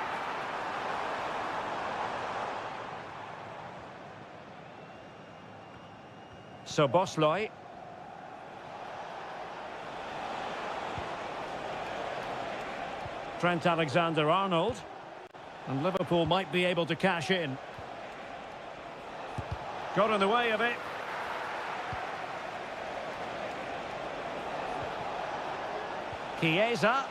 Szoboszlai. Trent Alexander-Arnold. And Liverpool might be able to cash in. Got in the way of it. Chiesa.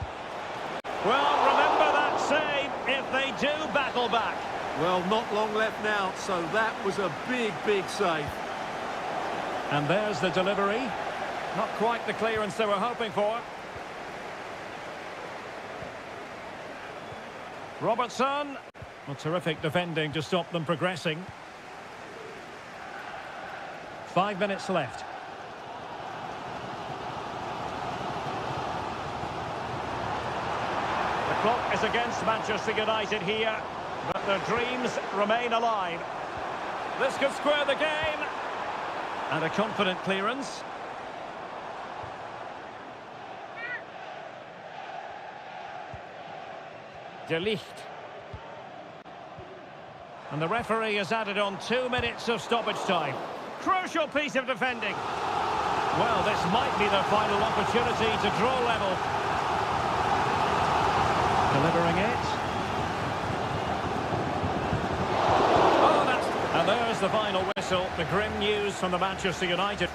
Well, remember that save if they do battle back. Well, not long left now, so that was a big, big save. And there's the delivery. Not quite the clearance they were hoping for. Robertson. Well, terrific defending to stop them progressing. 5 minutes left. The clock is against Manchester United here, but their dreams remain alive. This could square the game. And a confident clearance. De Ligt. And the referee has added on 2 minutes of stoppage time. Crucial piece of defending. Well, this might be their final opportunity to draw level. Delivering it. Oh, and there's the final whistle. The grim news from the Manchester United.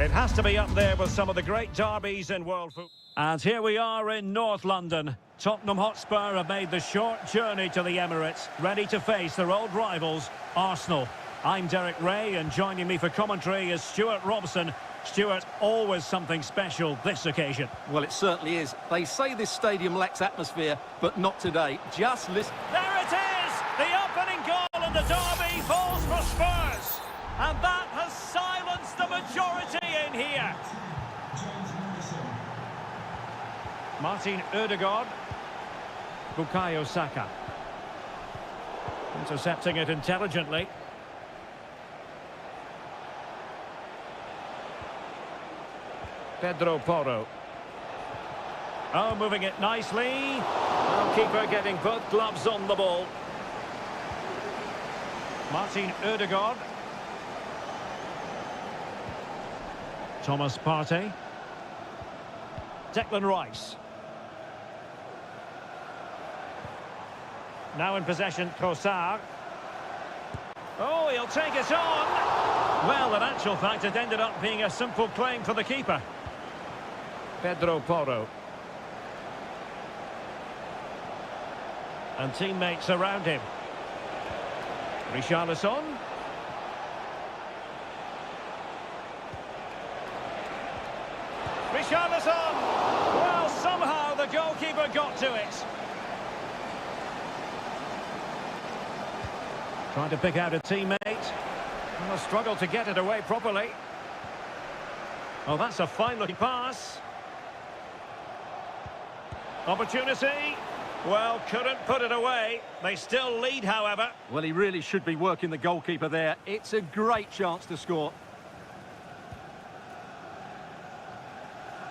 It has to be up there with some of the great derbies in world football. And here we are in North London. Tottenham Hotspur have made the short journey to the Emirates, ready to face their old rivals, Arsenal. I'm Derek Ray, and joining me for commentary is Stuart Robson. Stuart, always something special this occasion. Well, it certainly is. They say this stadium lacks atmosphere, but not today. Just listen. There it is! The opening goal in the derby falls for Spurs. And that has silenced the majority in here. Martin Ødegaard. Bukayo Saka. Intercepting it intelligently. Pedro Porro. Oh, moving it nicely. Keeper getting both gloves on the ball. Martin Ødegaard. Thomas Partey. Declan Rice. Now in possession, Trossard. Oh, he'll take it on. Well, in actual fact, it ended up being a simple claim for the keeper. Pedro Porro. And teammates around him. Richarlison. Richarlison! Well, somehow the goalkeeper got to it. Trying to pick out a teammate. And a struggle to get it away properly. Oh, that's a fine-looking pass. Opportunity. Well, couldn't put it away. They still lead, however. Well, he really should be working the goalkeeper there. It's a great chance to score.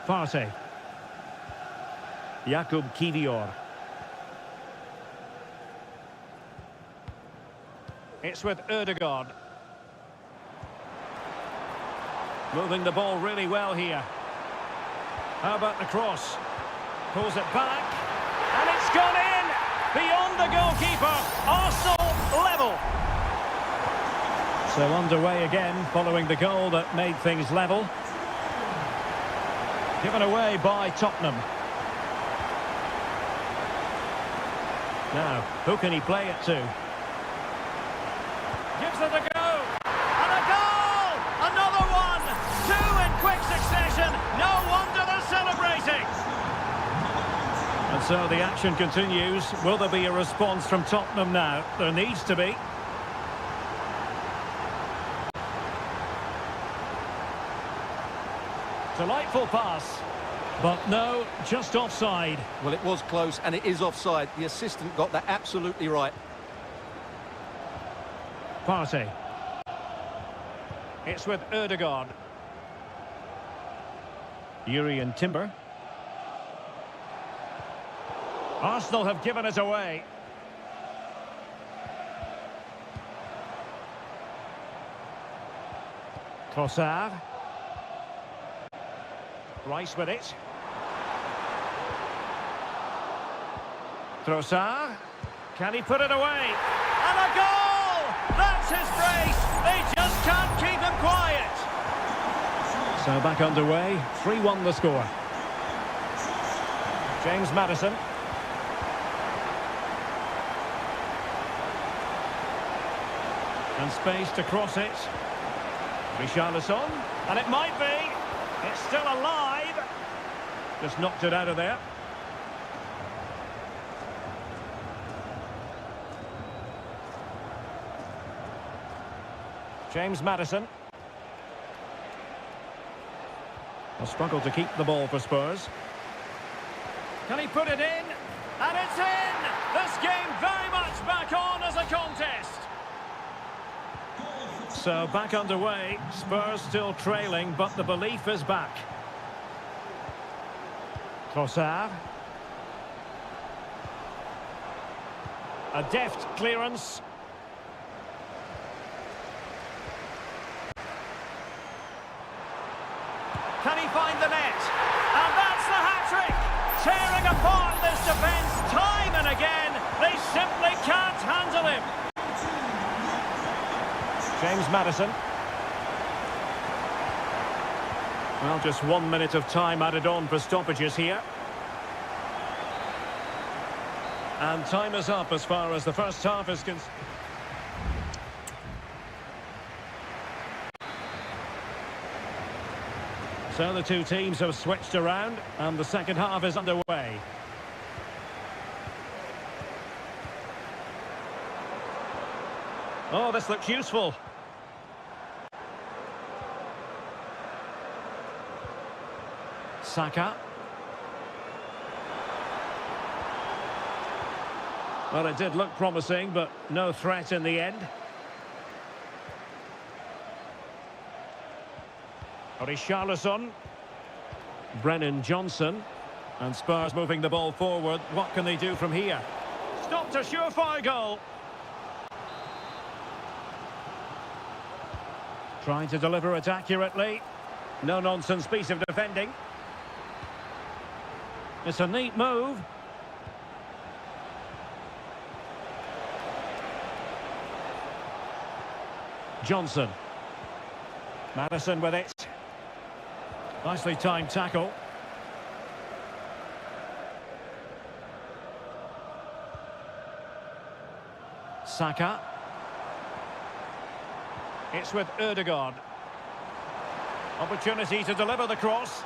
Partey. Jakub Kivior. It's with Ødegaard. Moving the ball really well here. How about the cross? Pulls it back. And it's gone in! Beyond the goalkeeper. Arsenal level. So underway again following the goal that made things level. Given away by Tottenham. Now, who can he play it to? Gives it a go. And a goal! Another one! Two in quick succession. No wonder they're celebrating. And so the action continues. Will there be a response from Tottenham now? There needs to be. Delightful pass. But no, just offside. Well, it was close, and it is offside. The assistant got that absolutely right. Partey. It's with Ødegaard. Urian Timber. Arsenal have given it away. Trossard. Rice with it. Trossard. Can he put it away? And a goal! That's his brace! They just can't keep him quiet. So back underway. 3-1 the score. James Maddison. And space to cross it. Richarlison. And it might be. It's still alive. Just knocked it out of there. James Maddison. A struggle to keep the ball for Spurs. Can he put it in? And it's in! This game very much back on as a contest. So back underway, Spurs still trailing, but the belief is back. Trossard. A deft clearance. Can he find the net? And that's the hat-trick! Tearing apart this defence time and again. They simply can't handle him. James Maddison. Well, just 1 minute of time added on for stoppages here. And time is up as far as the first half is concerned. So the two teams have switched around and the second half is underway. Oh, this looks useful. Saka. Well, it did look promising, but no threat in the end. Richarlison. Brennan Johnson. And Spurs moving the ball forward. What can they do from here? Stopped a surefire goal. Trying to deliver it accurately. No-nonsense piece of defending. It's a neat move. Johnson. Madison with it. Nicely timed tackle. Saka. It's with Ødegaard. Opportunity to deliver the cross.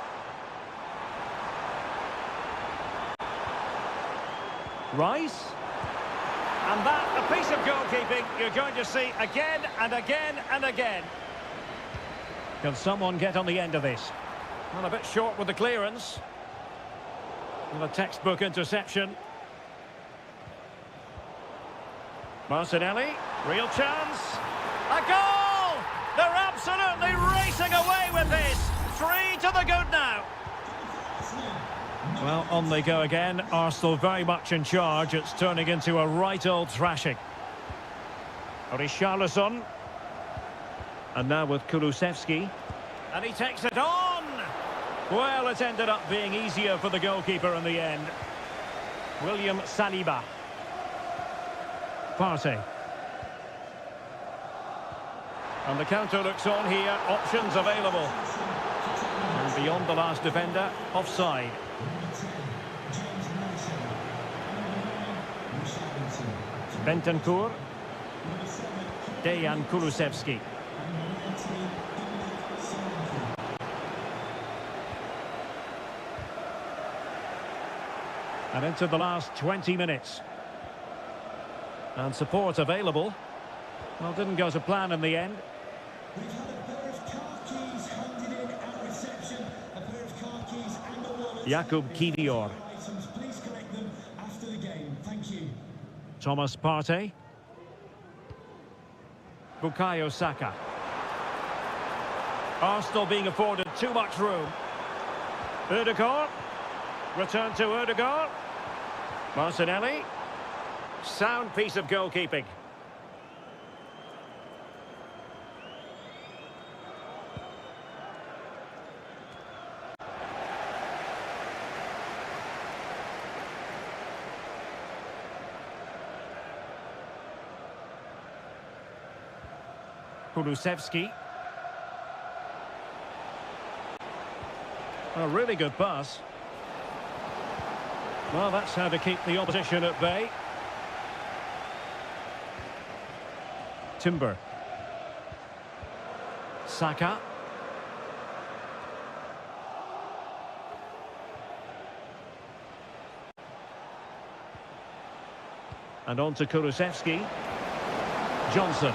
Rice. And that, a piece of goalkeeping you're going to see again and again and again. Can someone get on the end of this? Well, a bit short with the clearance. And a textbook interception. Martinelli, real chance. A goal! They're absolutely racing away with this. 3 to the good now. Well, on they go again. Arsenal very much in charge. It's turning into a right old thrashing. Richarlison. And now with Kulusevski. And he takes it on! Well, it ended up being easier for the goalkeeper in the end. William Saliba. Partey. And the counter looks on here. Options available. And beyond the last defender, offside. Bentancur. Dejan Kulusevski. And into the last 20 minutes. And support available. Well, didn't go to plan in the end. We've had a pair of car keys handed in at reception. A pair of car keys and a wallet. Jakub Kivior. Items, please collect them after the game. Thank you. Thomas Partey. Bukayo Saka. Arsenal being afforded too much room. Ødegaard. Return to Ødegaard. Martinelli. Sound piece of goalkeeping. Kulusevski. A really good pass. Well, that's how to keep the opposition at bay. Timber. Saka. And on to Kulusevski. Johnson.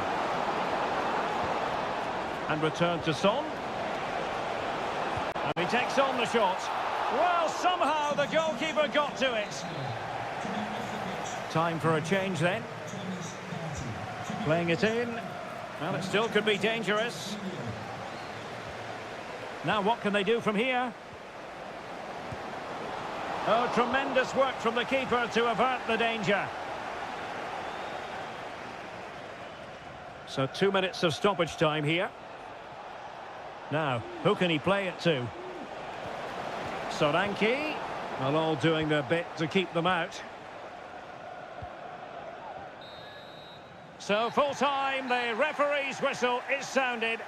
And return to Son. And he takes on the shot. Well, somehow the goalkeeper got to it. Time for a change then. Playing it in. Well, it still could be dangerous. Now what can they do from here? Oh, tremendous work from the keeper to avert the danger. So 2 minutes of stoppage time here. Now, who can he play it to? Solanke. Well, all doing their bit to keep them out. So full time, the referee's whistle is sounded.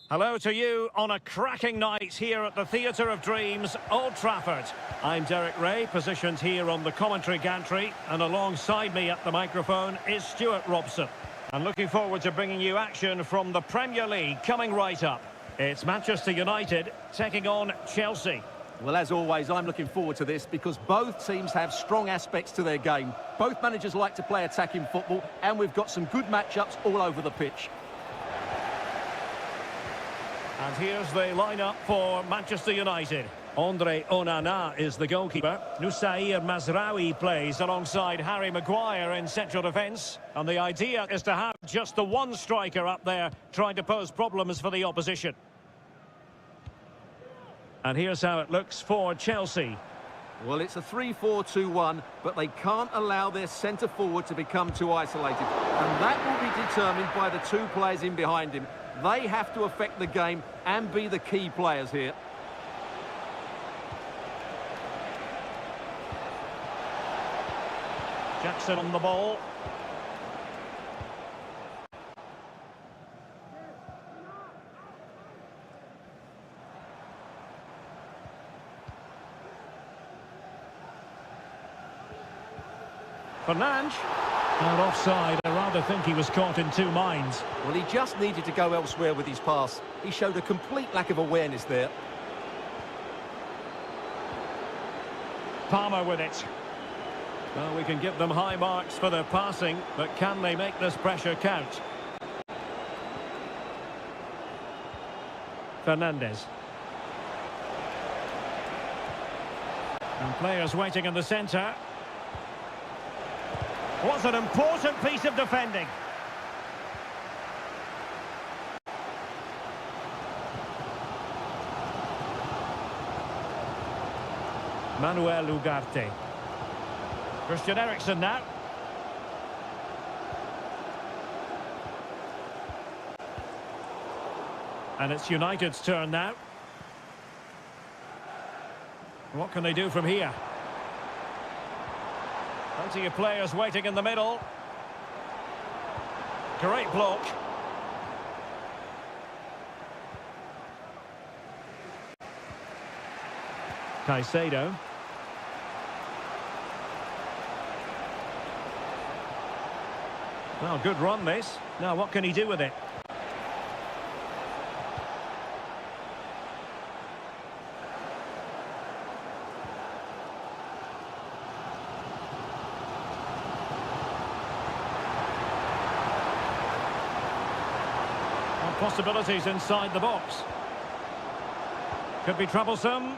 Hello to you on a cracking night here at the Theatre of Dreams, Old Trafford. I'm Derek Ray, positioned here on the commentary gantry, and alongside me at the microphone is Stuart Robson. And looking forward to bringing you action from the Premier League coming right up. It's Manchester United taking on Chelsea. Well, as always, I'm looking forward to this because both teams have strong aspects to their game. Both managers like to play attacking football, and we've got some good matchups all over the pitch. And here's the lineup for Manchester United. Andre Onana is the goalkeeper. Nusair Mazraoui plays alongside Harry Maguire in central defence. And the idea is to have just the one striker up there trying to pose problems for the opposition. And here's how it looks for Chelsea. Well, it's a 3-4-2-1, but they can't allow their centre-forward to become too isolated. And that will be determined by the two players in behind him. They have to affect the game and be the key players here. Jackson on the ball. Fernandes. Not offside. I rather think he was caught in two minds. Well, he just needed to go elsewhere with his pass. He showed a complete lack of awareness there. Palmer with it. Well, we can give them high marks for their passing, but can they make this pressure count? Fernandes. And players waiting in the centre. Was an important piece of defending. Manuel Ugarte. Christian Eriksen now. And it's United's turn now. What can they do from here? Plenty of players waiting in the middle. Great block. Caicedo. Well, good run this. Now what can he do with it? Possibilities inside the box. Could be troublesome.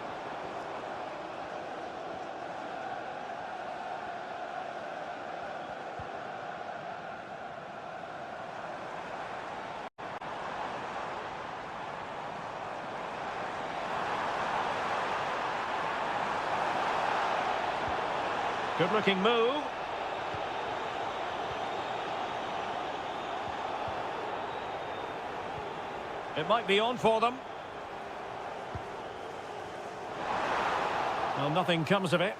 Good looking move. It might be on for them. Well, nothing comes of it.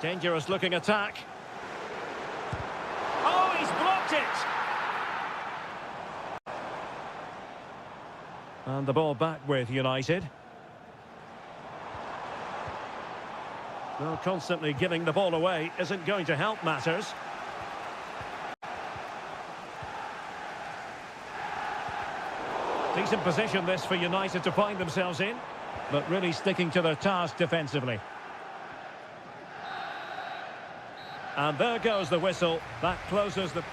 Dangerous looking attack. Oh, he's blocked it! And the ball back with United. Well, constantly giving the ball away isn't going to help matters. Decent position this for United to find themselves in, but really sticking to their task defensively. And there goes the whistle. That closes the...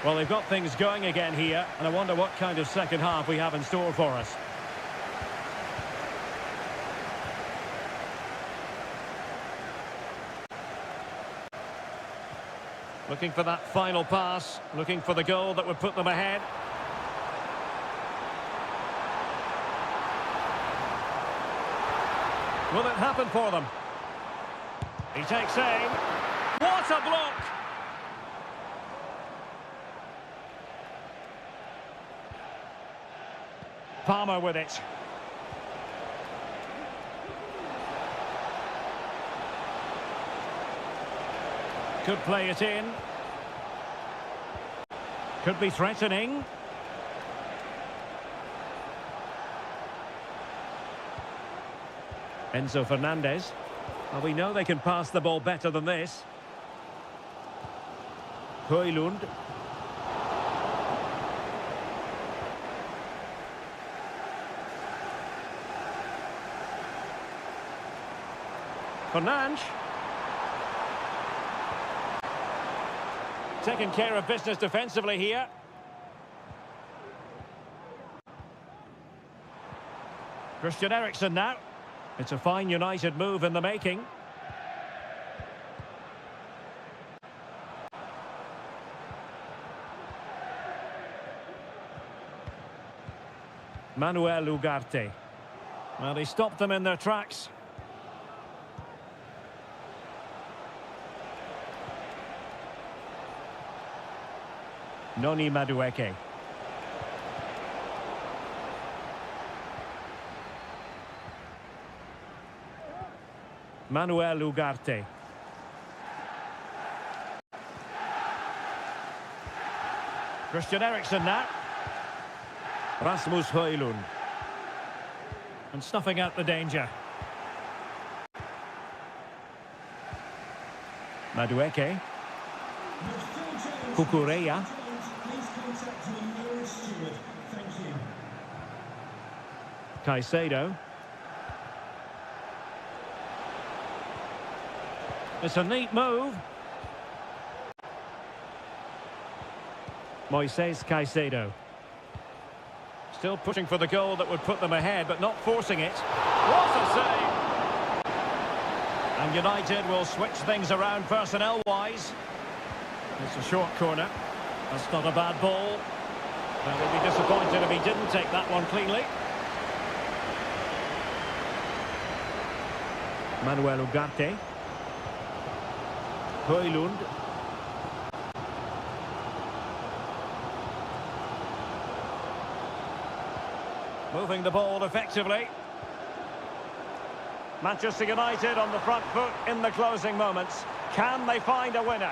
Well, they've got things going again here, and I wonder what kind of second half we have in store for us. Looking for that final pass, looking for the goal that would put them ahead. Will it happen for them? He takes aim. What a block! Palmer with it. Could play it in. Could be threatening. Enzo Fernandez. Well, we know they can pass the ball better than this. Højlund. Fernandes. Taking care of business defensively here. Christian Eriksen now. It's a fine United move in the making. Manuel Ugarte. Well, he stopped them in their tracks. Noni Madueke. Manuel Ugarte. Christian Eriksen now. Rasmus Højlund. And snuffing out the danger. Madueke. Kukureya. Please contact your nearest steward. Thank you. Caicedo. It's a neat move. Moises Caicedo. Still pushing for the goal that would put them ahead, but not forcing it. What a save! And United will switch things around personnel-wise. It's a short corner. That's not a bad ball. But he'd be disappointed if he didn't take that one cleanly. Manuel Ugarte. Højlund. Moving the ball effectively. Manchester United on the front foot in the closing moments. Can they find a winner?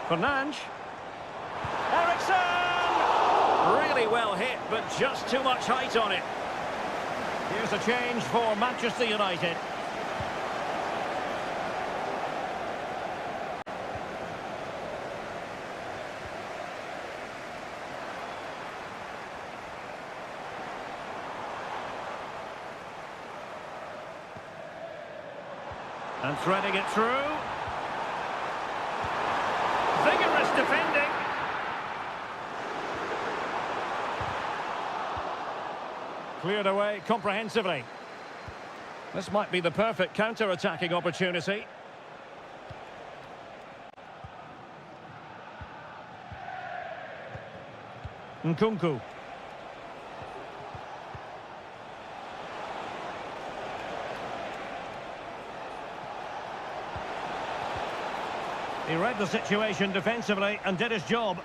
Fernandes. Eriksen! Really well hit, but just too much height on it. Here's a change for Manchester United. And threading it through. Vigorous defending. Cleared away comprehensively. This might be the perfect counter-attacking opportunity. Nkunku. He read the situation defensively and did his job.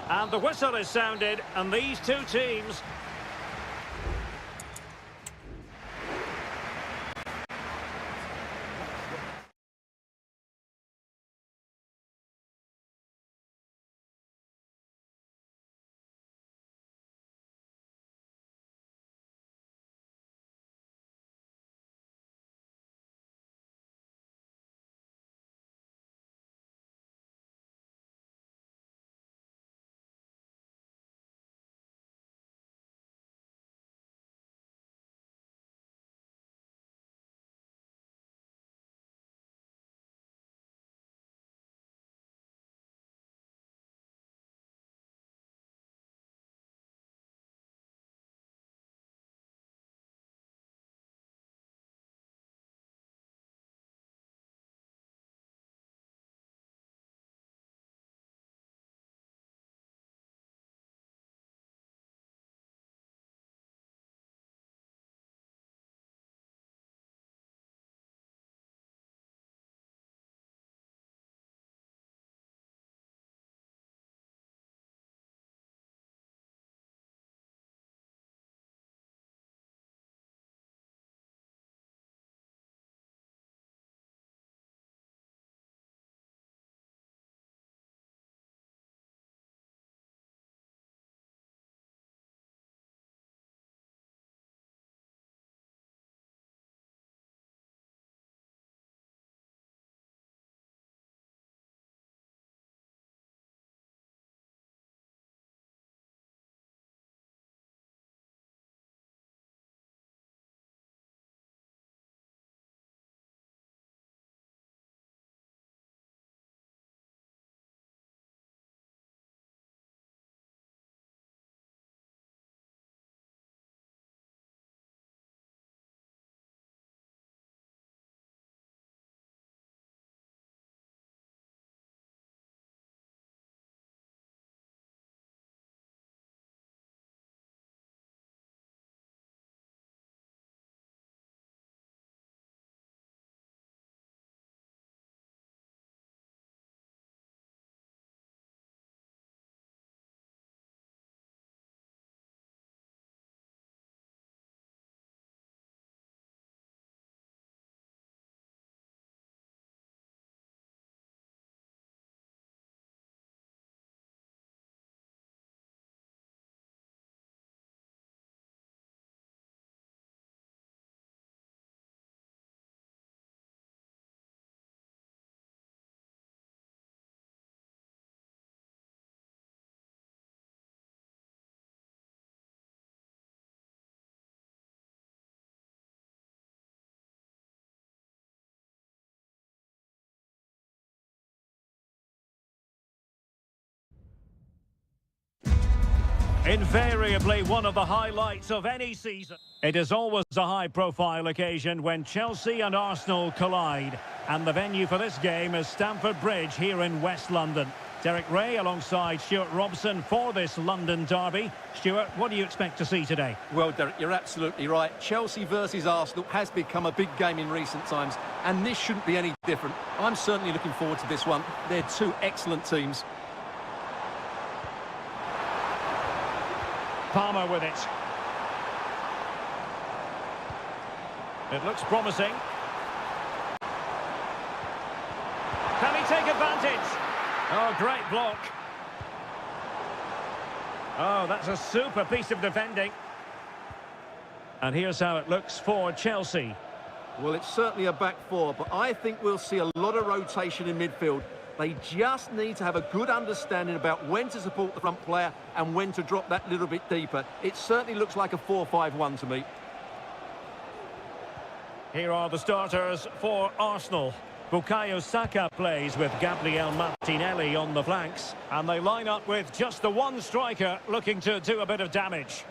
And the whistle is sounded, and these two teams Invariably one of the highlights of any season. It is always a high-profile occasion when Chelsea and Arsenal collide. And the venue for this game is Stamford Bridge here in West London. Derek Ray alongside Stuart Robson for this London derby. Stuart, what do you expect to see today? Well, Derek, you're absolutely right. Chelsea versus Arsenal has become a big game in recent times, and this shouldn't be any different. I'm certainly looking forward to this one. They're two excellent teams. Palmer with it. It looks promising. Can he take advantage? Oh, great block. Oh, that's a super piece of defending. And here's how it looks for Chelsea. Well, it's certainly a back four, but I think we'll see a lot of rotation in midfield. They just need to have a good understanding about when to support the front player and when to drop that little bit deeper. It certainly looks like a 4-5-1 to me. Here are the starters for Arsenal. Bukayo Saka plays with Gabriel Martinelli on the flanks. And they line up with just the one striker looking to do a bit of damage.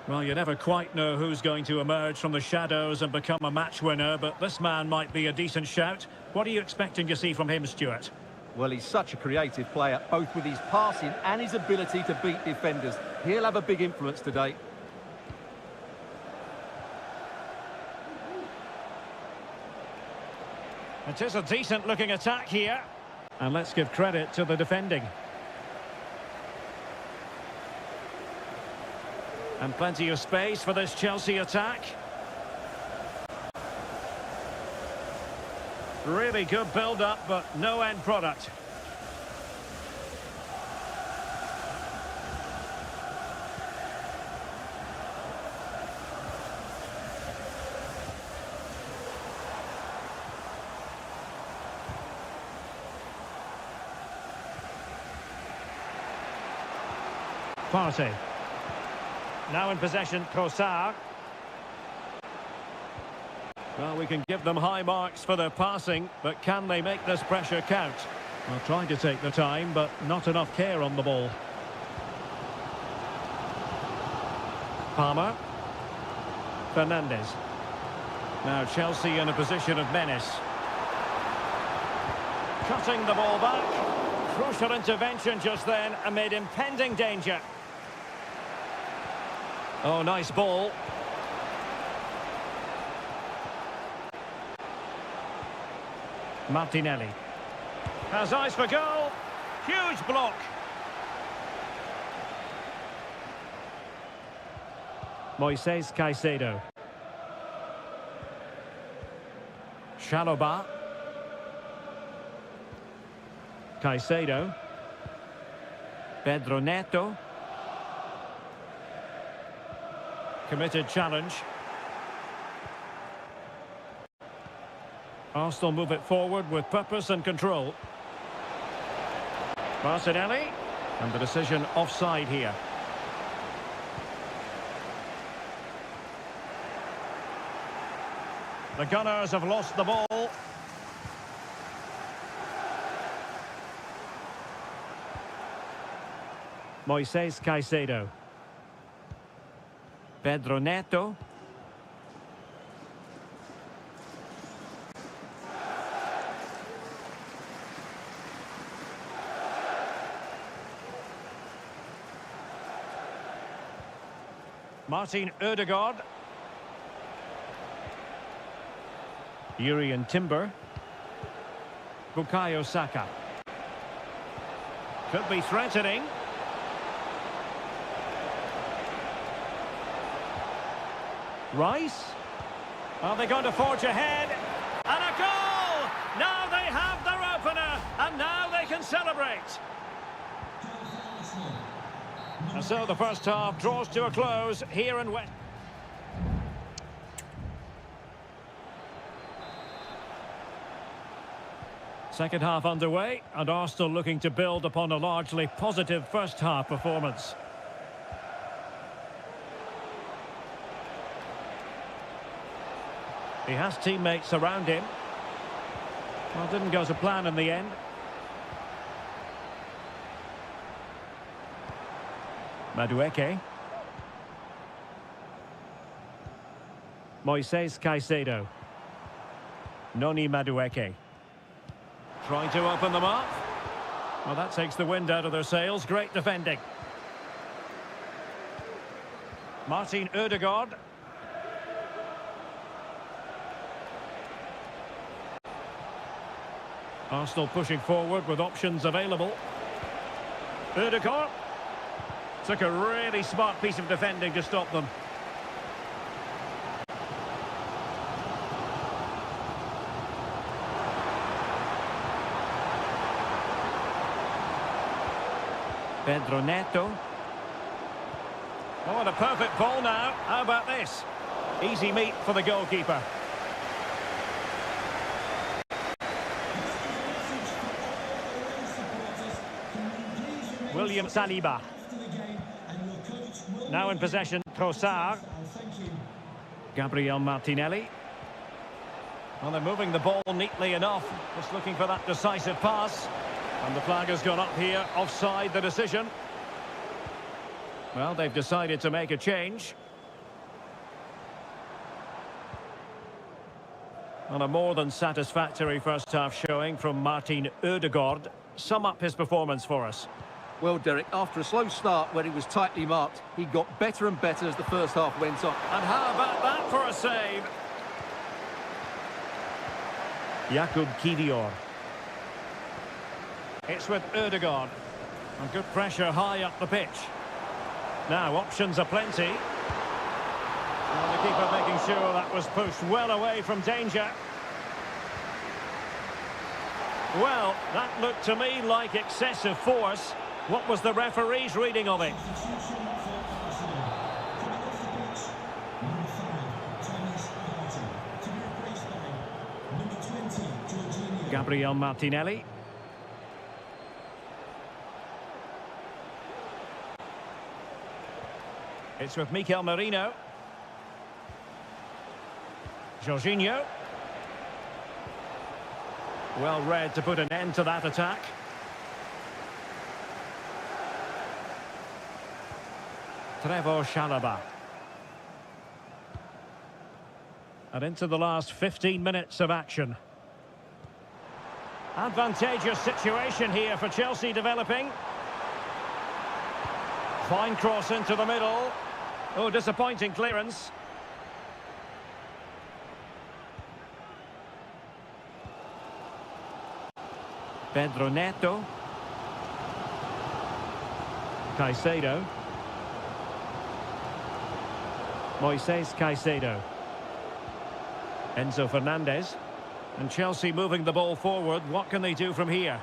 Well, you never quite know who's going to emerge from the shadows and become a match winner, but this man might be a decent shout. What are you expecting to see from him, Stuart? Well, he's such a creative player, both with his passing and his ability to beat defenders. He'll have a big influence today. It is a decent-looking attack here. And let's give credit to the defending. And plenty of space for this Chelsea attack. Really good build-up, but no end product. Partey. Now in possession, Trossard. Well, we can give them high marks for their passing, but can they make this pressure count? Well, trying to take the time, but not enough care on the ball. Palmer. Fernandes. Now Chelsea in a position of menace. Cutting the ball back. Crucial intervention just then amid impending danger. Oh, nice ball. Martinelli. Has eyes for goal. Huge block. Moises Caicedo. Chalobah. Caicedo. Pedro Neto. Committed challenge. Arsenal move it forward with purpose and control. Martinelli. And the decision offside here. The Gunners have lost the ball. Moises Caicedo. Pedro Neto. Martin Ødegaard. Urian Timber. Bukayo Saka. Could be threatening. Rice. Are they going to forge ahead? And a goal! Now they have their opener, and now they can celebrate. And so the first half draws to a close here in West. Second half underway, and Arsenal looking to build upon a largely positive first half performance. He has teammates around him. Well, didn't go to plan in the end. Madueke. Moises Caicedo. Noni Madueke. Trying to open them up. Well, that takes the wind out of their sails. Great defending. Martin Ødegaard. Arsenal pushing forward with options available. Ødegaard. Took a really smart piece of defending to stop them. Pedro Neto. Oh, and a perfect ball now. How about this? Easy meat for the goalkeeper. William Saliba. Now in possession, Trossard. Gabriel Martinelli. Well, they're moving the ball neatly enough. Just looking for that decisive pass. And the flag has gone up here, offside the decision. Well, they've decided to make a change. And a more than satisfactory first half showing from Martin Ødegaard. Sum up his performance for us. Well, Derek, after a slow start when he was tightly marked, he got better and better as the first half went on. And how about that for a save? Jakub Kivior. It's with Ødegaard. And good pressure high up the pitch. Now, options are plenty. Well, the keeper making sure that was pushed well away from danger. Well, that looked to me like excessive force. What was the referee's reading of it? Gabriel Martinelli. It's with Mikel Merino. Jorginho. Well read to put an end to that attack. Trevor Chalobah. And into the last 15 minutes of action. Advantageous situation here for Chelsea developing. Fine cross into the middle. Oh, disappointing clearance. Pedro Neto. Caicedo. Moises Caicedo. Enzo Fernandez. And Chelsea moving the ball forward. What can they do from here?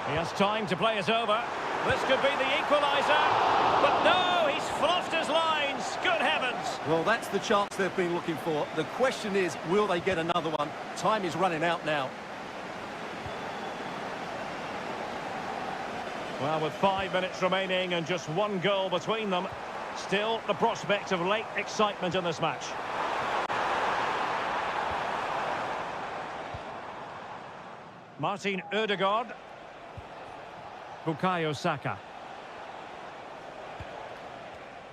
He has time to play it over. This could be the equaliser. But no, he's fluffed his lines. Good heavens. Well, that's the chance they've been looking for. The question is, will they get another one? Time is running out now. Well, with 5 minutes remaining and just one goal between them, still the prospect of late excitement in this match. Martin Ødegaard. Bukayo Saka.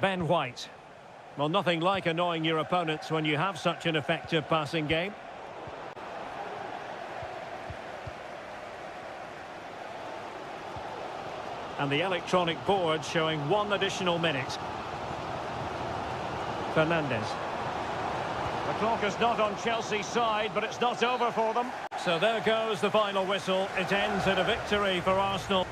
Ben White. Well, nothing like annoying your opponents when you have such an effective passing game. And the electronic board showing 1 additional minute. Fernandez. The clock is not on Chelsea's side, but it's not over for them. So there goes the final whistle. It ends in a victory for Arsenal.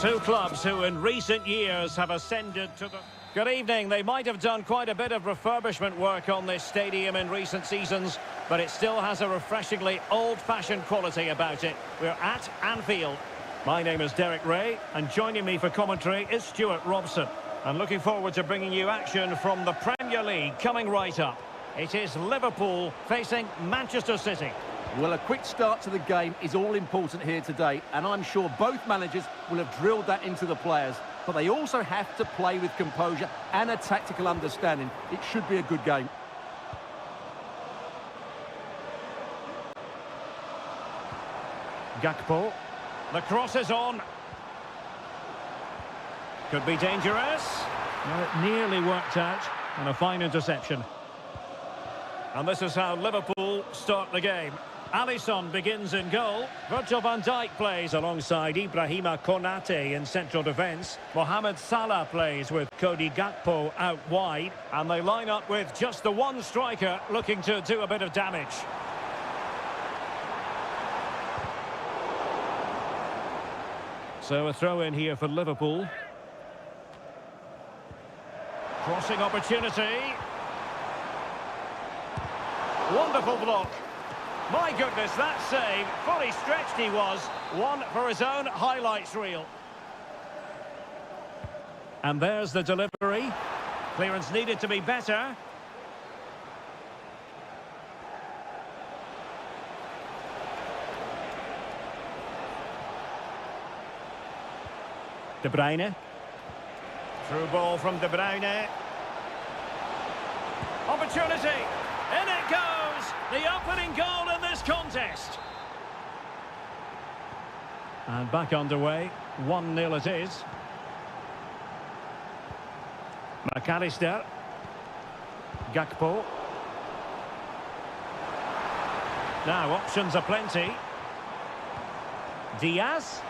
Two clubs who in recent years have ascended to the... Good evening. They might have done quite a bit of refurbishment work on this stadium in recent seasons, but it still has a refreshingly old-fashioned quality about it. We're at Anfield. My name is Derek Ray, and joining me for commentary is Stuart Robson. And looking forward to bringing you action from the Premier League coming right up. It is Liverpool facing Manchester City. Well, a quick start to the game is all important here today, and I'm sure both managers will have drilled that into the players. But they also have to play with composure and a tactical understanding. It should be a good game. Gakpo. The cross is on. Could be dangerous. Well, it nearly worked out, and a fine interception. And this is how Liverpool start the game. Alisson begins in goal. Virgil van Dijk plays alongside Ibrahima Konate in central defence. Mohamed Salah plays with Cody Gakpo out wide. And they line up with just the one striker looking to do a bit of damage. So a throw in here for Liverpool. Crossing opportunity. Wonderful block. My goodness, that save, fully stretched he was. One for his own highlights reel. And there's the delivery. Clearance needed to be better. De Bruyne. Through ball from De Bruyne. Opportunity. In it goes. The opening goal in this contest. And back underway. 1-0 it is. McAllister. Gakpo. Now options are plenty. Diaz.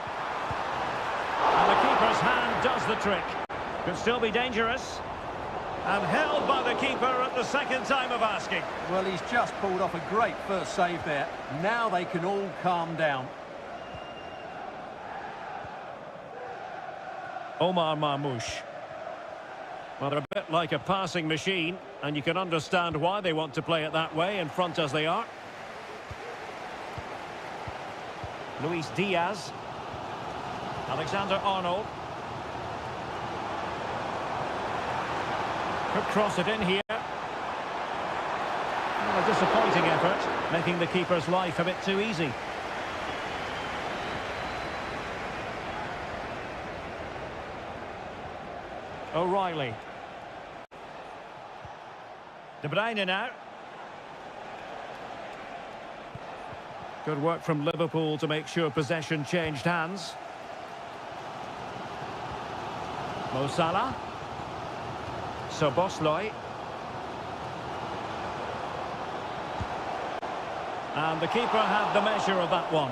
And the keeper's hand does the trick. Could still be dangerous. And held by the keeper at the second time of asking. Well, he's just pulled off a great first save there. Now they can all calm down. Omar Marmoush. Well, they're a bit like a passing machine, and you can understand why they want to play it that way, in front as they are. Luis Diaz. Alexander-Arnold. Could cross it in here. Well, a disappointing effort, making the keeper's life a bit too easy. O'Reilly. De Bruyne now. Good work from Liverpool to make sure possession changed hands. Mo Salah. Szoboszlai. And the keeper had the measure of that one.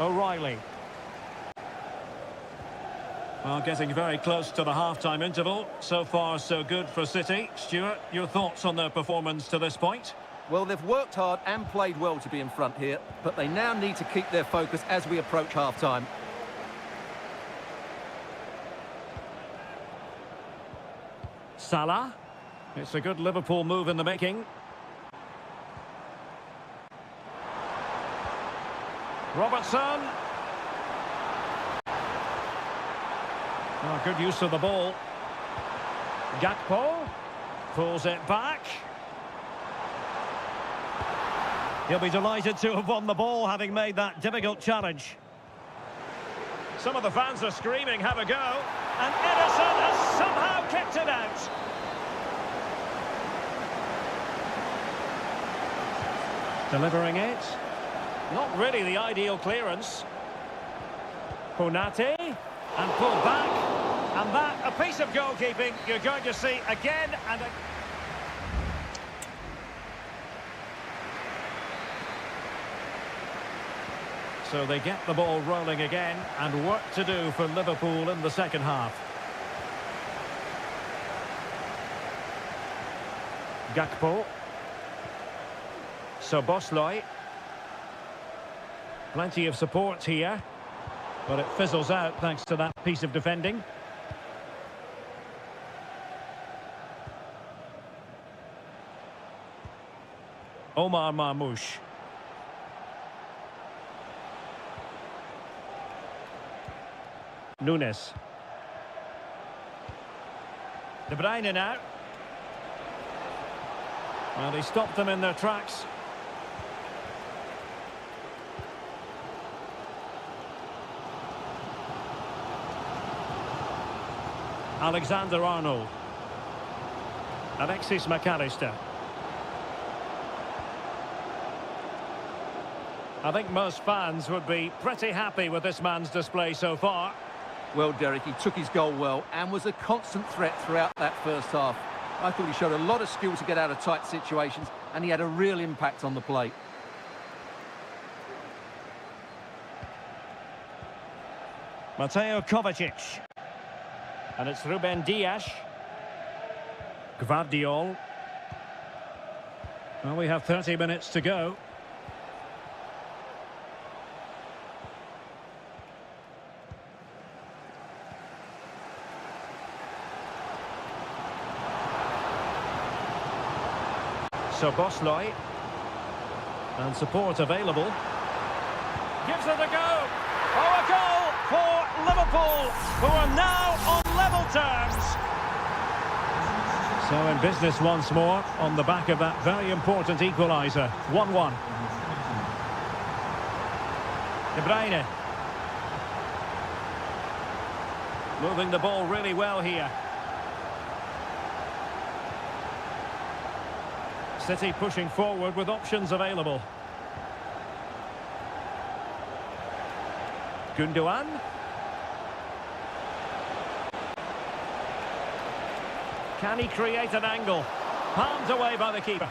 O'Reilly. Well, getting very close to the half-time interval. So far, so good for City. Stuart, your thoughts on their performance to this point? Well, they've worked hard and played well to be in front here, but they now need to keep their focus as we approach half-time. Salah. It's a good Liverpool move in the making. Robertson. Oh, good use of the ball. Gakpo. Pulls it back. He'll be delighted to have won the ball, having made that difficult challenge. Some of the fans are screaming, have a go. And Ederson has somehow kept it out. Delivering it. Not really the ideal clearance. Konate. And pulled back. And that, a piece of goalkeeping you're going to see again and again. So they get the ball rolling again, and work to do for Liverpool in the second half. Gakpo. So Bosley. Plenty of support here. But it fizzles out thanks to that piece of defending. Omar Marmoush. Nunes. De Bruyne now. Well, he stopped them in their tracks. Alexander-Arnold. Alexis McAllister. I think most fans would be pretty happy with this man's display so far. Well, Derek, he took his goal well and was a constant threat throughout that first half. I thought he showed a lot of skill to get out of tight situations, and he had a real impact on the plate. Mateo Kovacic. And it's Ruben Dias. Gvardiol. Well, we have 30 minutes to go. So Bosley. And support available. Gives it a go. Oh, a goal for Liverpool, who are now on level terms. So in business once more, on the back of that very important equaliser. 1-1. De Bruyne. Moving the ball really well here. City pushing forward with options available. Gundogan. Can he create an angle? Palmed away by the keeper.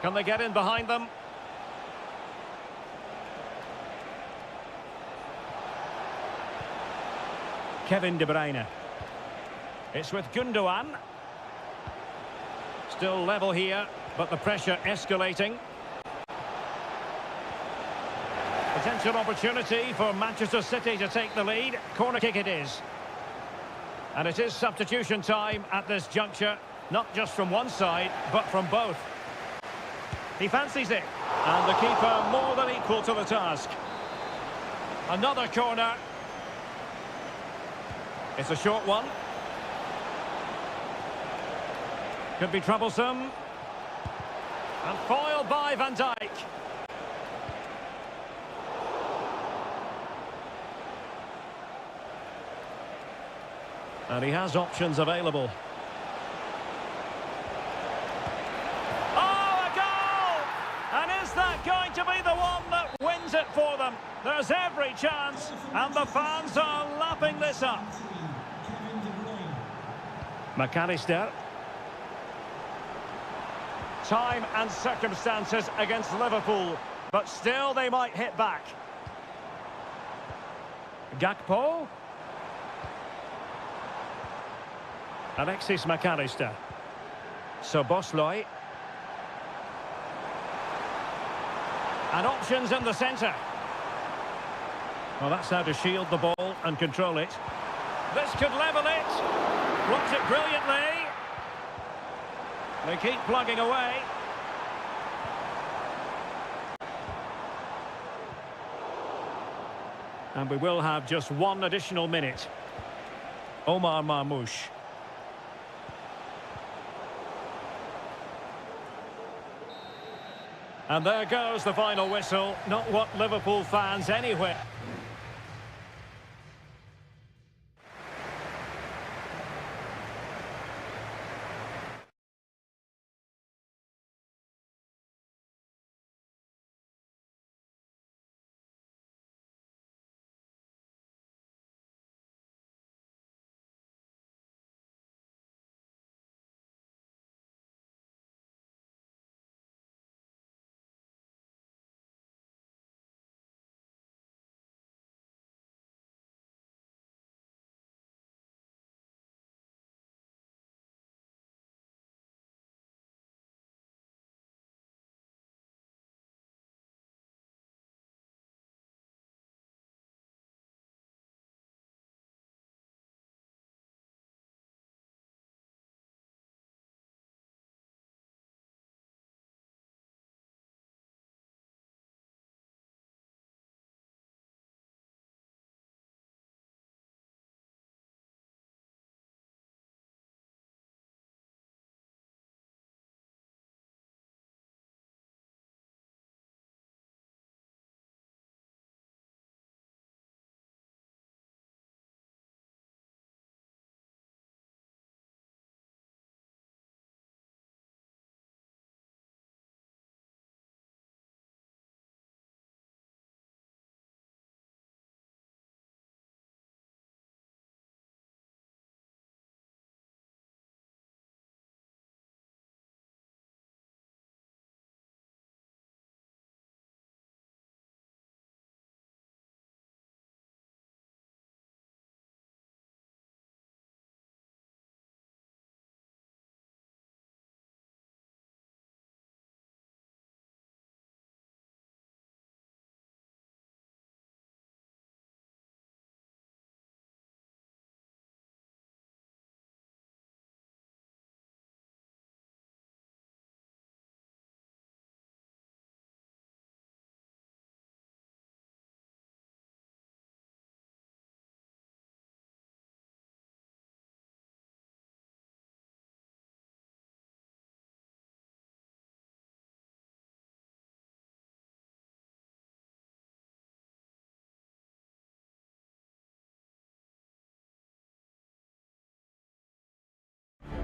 Can they get in behind them? Kevin De Bruyne. It's with Gundogan. Still level here, but the pressure escalating. Potential opportunity for Manchester City to take the lead. Corner kick it is. And it is substitution time at this juncture, not just from one side, but from both. He fancies it. And the keeper more than equal to the task. Another corner. It's a short one. Could be troublesome. And foiled by Van Dijk. And he has options available. Oh, a goal! And is that going to be the one that wins it for them? There's every chance, and the fans are lapping this up. McAllister. Time and circumstances against Liverpool, but still they might hit back. Gakpo. Alexis McAllister. So Bosley. And options in the centre. Well, that's how to shield the ball and control it. This could level it. Blocks it brilliantly. They keep plugging away. And we will have just one additional minute. Omar Marmoush. And there goes the final whistle. Not what Liverpool fans anywhere.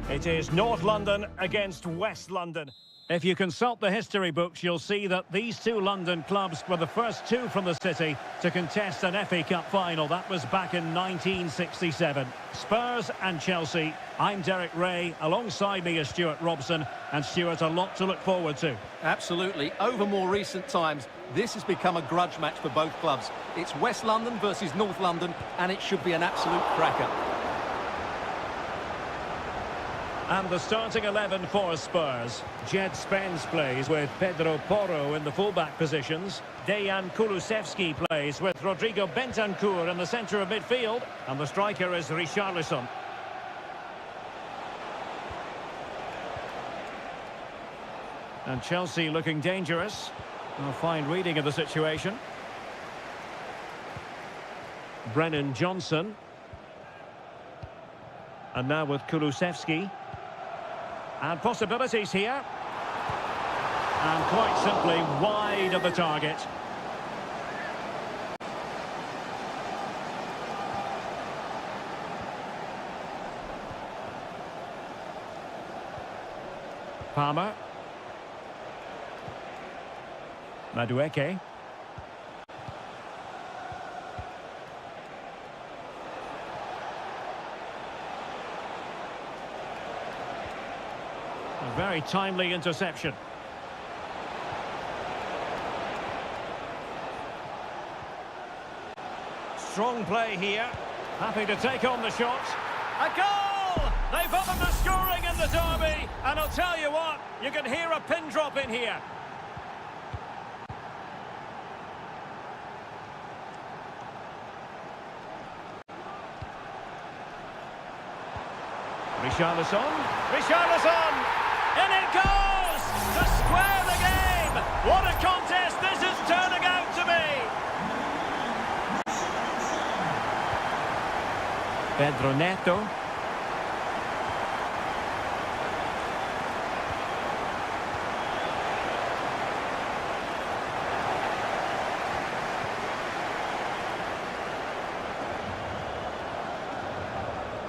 It is North London against West London. If you consult the history books, you'll see that these two London clubs were the first two from the city to contest an FA Cup final. That was back in 1967. Spurs and Chelsea. I'm Derek Ray. Alongside me is Stuart Robson. And Stuart, a lot to look forward to. Absolutely. Over more recent times, this has become a grudge match for both clubs. It's West London versus North London, and it should be an absolute cracker. And the starting 11 for Spurs. Jed Spence plays with Pedro Porro in the fullback positions. Dejan Kulusevski plays with Rodrigo Bentancur in the centre of midfield. And the striker is Richarlison. And Chelsea looking dangerous. A fine reading of the situation. Brennan Johnson. And now with Kulusevski. And possibilities here. And quite simply wide of the target. Palmer. Madueke. A very timely interception. Strong play here. Happy to take on the shot. A goal! They've opened the scoring in the derby. And I'll tell you what, you can hear a pin drop in here. Richarlison! In it goes! To square the game! What a contest this is turning out to be! Pedro Neto.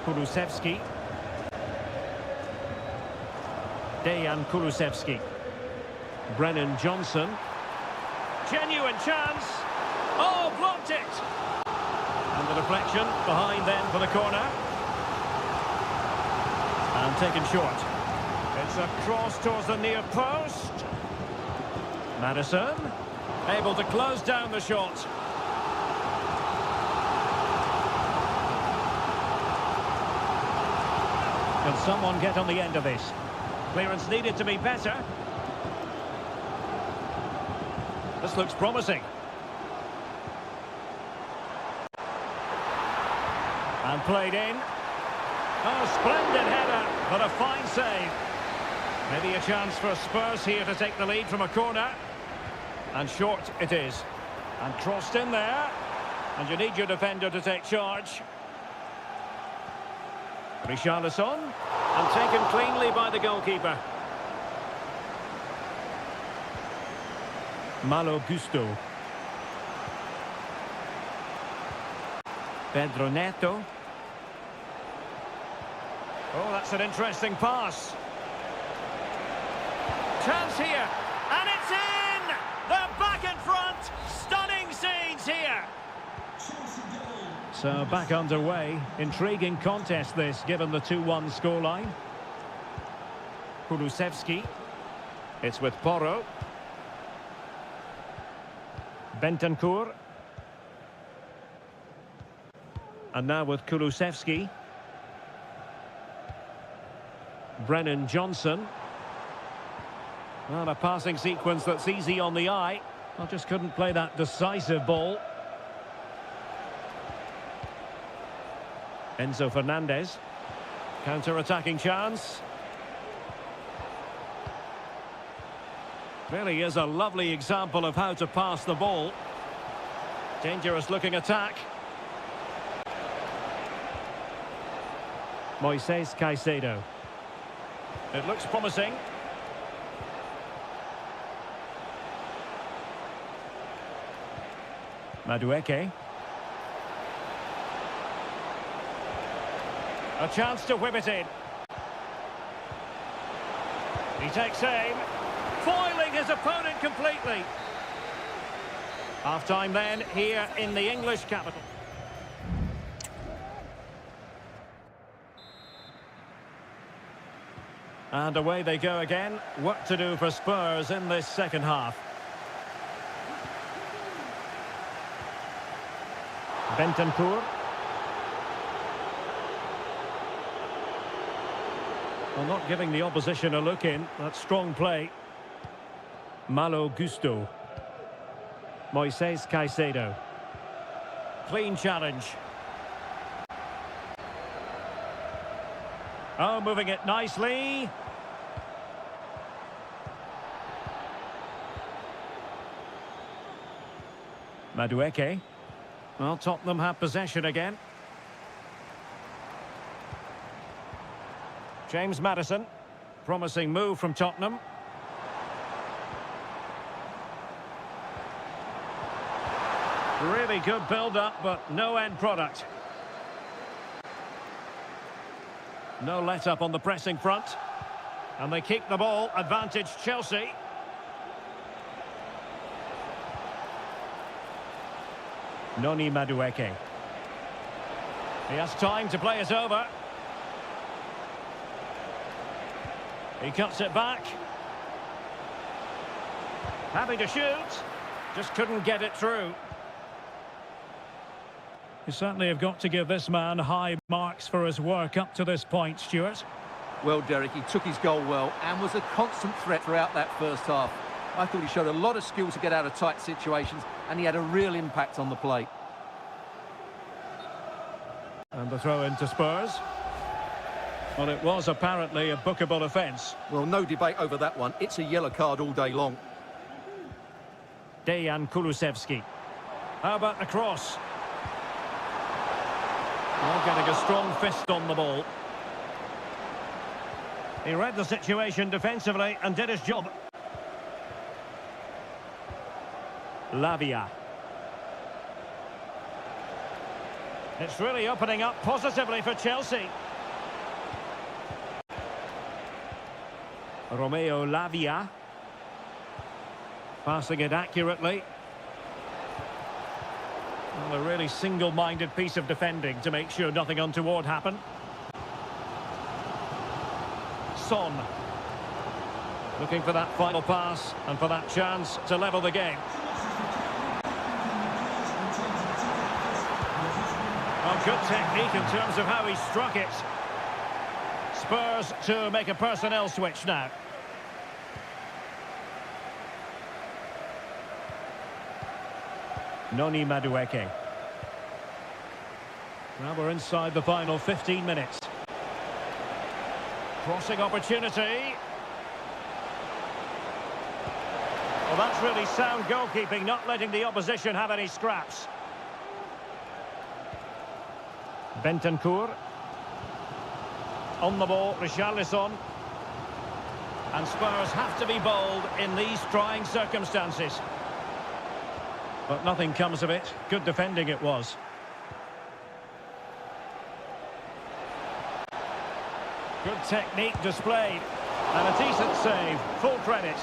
Kulusevski. Dejan Kulusevski. Brennan Johnson. Genuine chance. Oh, blocked it. And the deflection behind then for the corner. And taken short. It's a cross towards the near post. Maddison. Able to close down the shot. Can someone get on the end of this? Clearance needed to be better. This looks promising. And played in. Oh, splendid header, but a fine save. Maybe a chance for Spurs here to take the lead from a corner. And short it is. And crossed in there. And you need your defender to take charge. Richarlison. And taken cleanly by the goalkeeper. Malo Gusto. Pedro Neto. Oh, that's an interesting pass. Chance here. And it's in! They're back in front. Stunning scenes here. So back underway. Intriguing contest this, given the 2-1 scoreline. Kulusevski. It's with Porro. Bentancur. And now with Kulusevski. Brennan Johnson. Well, a passing sequence that's easy on the eye. I just couldn't play that decisive ball. Enzo Fernandez. Counter-attacking chance. Really is a lovely example of how to pass the ball. Dangerous looking attack. Moises Caicedo. It looks promising. Madueke. A chance to whip it in. He takes aim, foiling his opponent completely. Half-time then, here in the English capital. And away they go again. Work to do for Spurs in this second half. Bentancur. Well, not giving the opposition a look in. That's strong play. Malo Gusto. Moises Caicedo. Clean challenge. Oh, moving it nicely. Madueke. Well, Tottenham have possession again. James Maddison. Promising move from Tottenham. Really good build-up, but no end product. No let-up on the pressing front. And they keep the ball. Advantage Chelsea. Noni Madueke. He has time to play it over. He cuts it back. Happy to shoot. Just couldn't get it through. You certainly have got to give this man high marks for his work up to this point, Stuart. Well, Derek, he took his goal well and was a constant threat throughout that first half. I thought he showed a lot of skill to get out of tight situations, and he had a real impact on the plate. And the throw into Spurs. Well, it was apparently a bookable offence. Well, no debate over that one. It's a yellow card all day long. Dejan Kulusevski. How about the cross? Well, getting a strong fist on the ball. He read the situation defensively and did his job. Lavia. It's really opening up positively for Chelsea. Romeo Lavia. Passing it accurately. Well, a really single-minded piece of defending to make sure nothing untoward happened. Son. Looking for that final pass and for that chance to level the game. Well, good technique in terms of how he struck it. Spurs to make a personnel switch now. Noni Madueke. Now we're inside the final 15 minutes. Crossing opportunity. Well, that's really sound goalkeeping, not letting the opposition have any scraps. Bentancur. On the ball, Richarlison. And Spurs have to be bold in these trying circumstances. But nothing comes of it. Good defending it was. Good technique displayed. And a decent save. Full credit.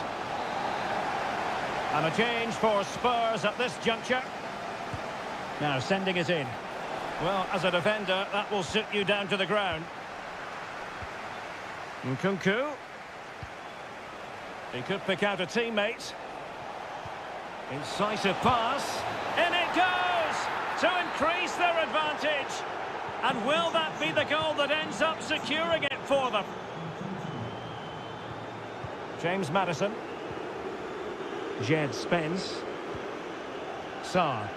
And a change for Spurs at this juncture. Now sending it in. Well, as a defender, that will sit you down to the ground. Nkunku. He could pick out a teammate. Incisive pass. In it goes! To increase their advantage. And will that be the goal that ends up securing it for them? James Maddison. Jed Spence. Sarr.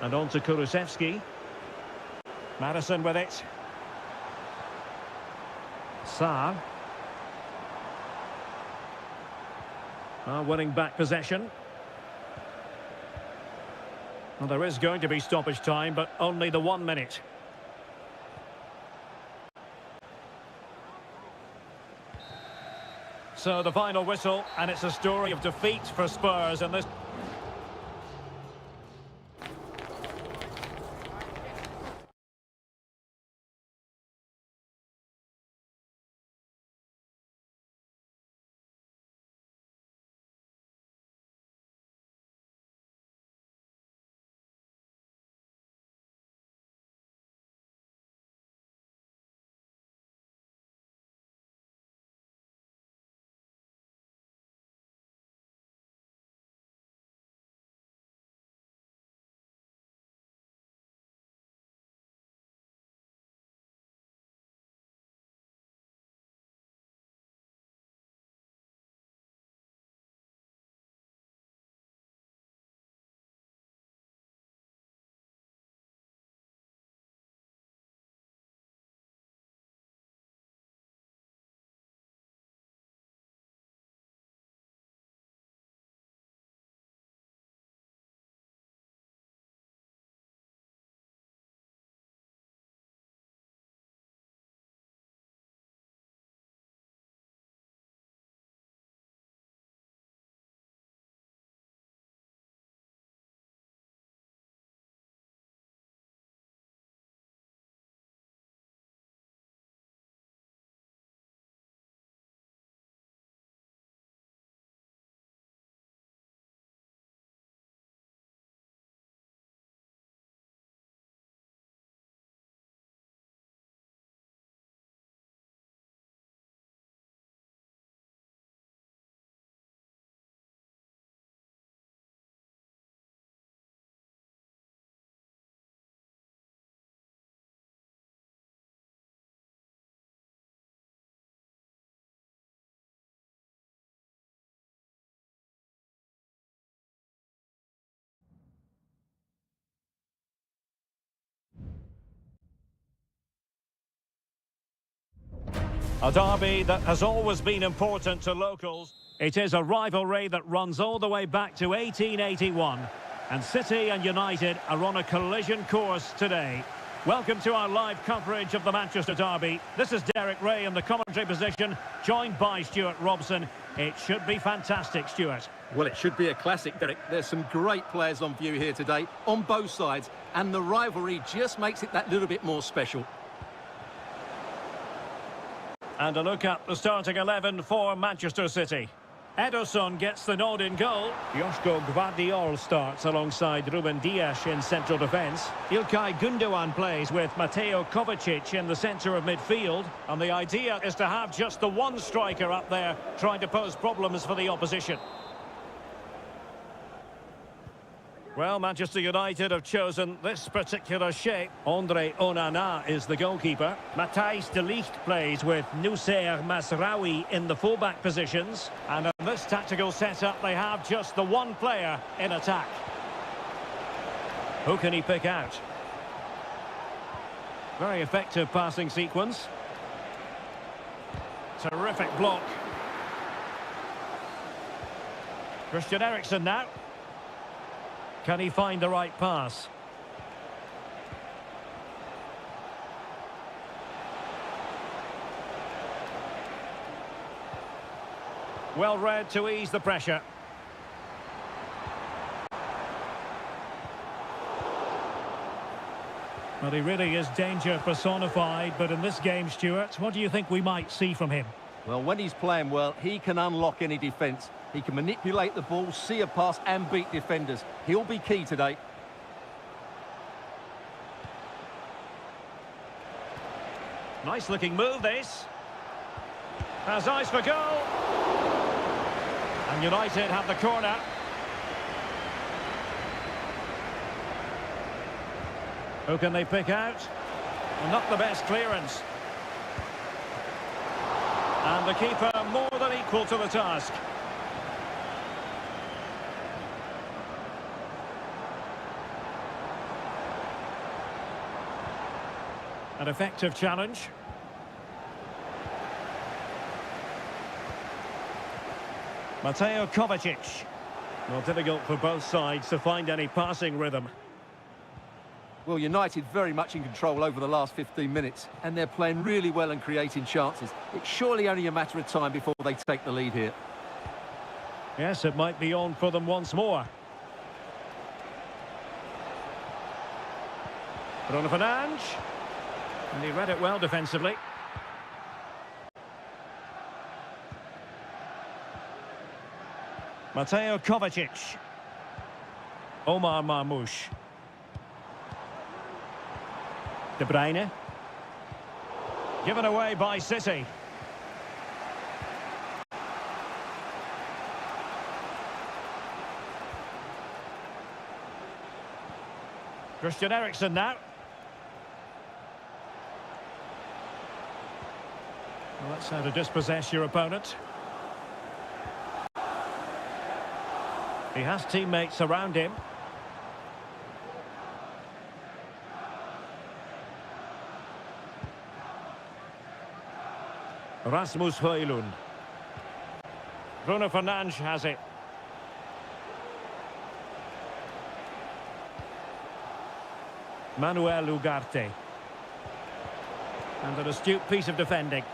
And on to Kulusevski. Maddison with it. Sarr. Winning back possession. Well, there is going to be stoppage time, but only the 1 minute. So the final whistle, and it's a story of defeat for Spurs in this A derby that has always been important to locals. It is a rivalry that runs all the way back to 1881. And City and United are on a collision course today. Welcome to our live coverage of the Manchester derby. This is Derek Ray in the commentary position, joined by Stuart Robson. It should be fantastic, Stuart. Well, it should be a classic, Derek. There's some great players on view here today, on both sides, and the rivalry just makes it that little bit more special. And a look at the starting 11 for Manchester City. Ederson gets the nod in goal. Joško Gvardiol starts alongside Ruben Dias in central defence. Ilkay Gundogan plays with Mateo Kovacic in the centre of midfield. And the idea is to have just the one striker up there trying to pose problems for the opposition. Well, Manchester United have chosen this particular shape. Andre Onana is the goalkeeper. Matthijs de Ligt plays with Noussair Masraoui in the fullback positions. And in this tactical setup, they have just the one player in attack. Who can he pick out? Very effective passing sequence. Terrific block. Christian Eriksen now. Can he find the right pass? Well read to ease the pressure. Well, he really is danger personified, but in this game, Stuart, what do you think we might see from him? Well, when he's playing well, he can unlock any defence. He can manipulate the ball, see a pass and beat defenders. He'll be key today. Nice looking move, this. Has eyes for goal. And United have the corner. Who can they pick out? Well, not the best clearance. And the keeper more than equal to the task. An effective challenge. Mateo Kovacic. Well, difficult for both sides to find any passing rhythm. Well, United very much in control over the last 15 minutes, and they're playing really well and creating chances. It's surely only a matter of time before they take the lead here. Yes, it might be on for them once more. Bruno Fernandes. And he read it well defensively. Mateo Kovacic. Omar Marmoush. De Bruyne. Given away by City. Christian Eriksen now. Well, that's how to dispossess your opponent. He has teammates around him. Rasmus Højlund. Bruno Fernandes has it. Manuel Ugarte. And an astute piece of defending.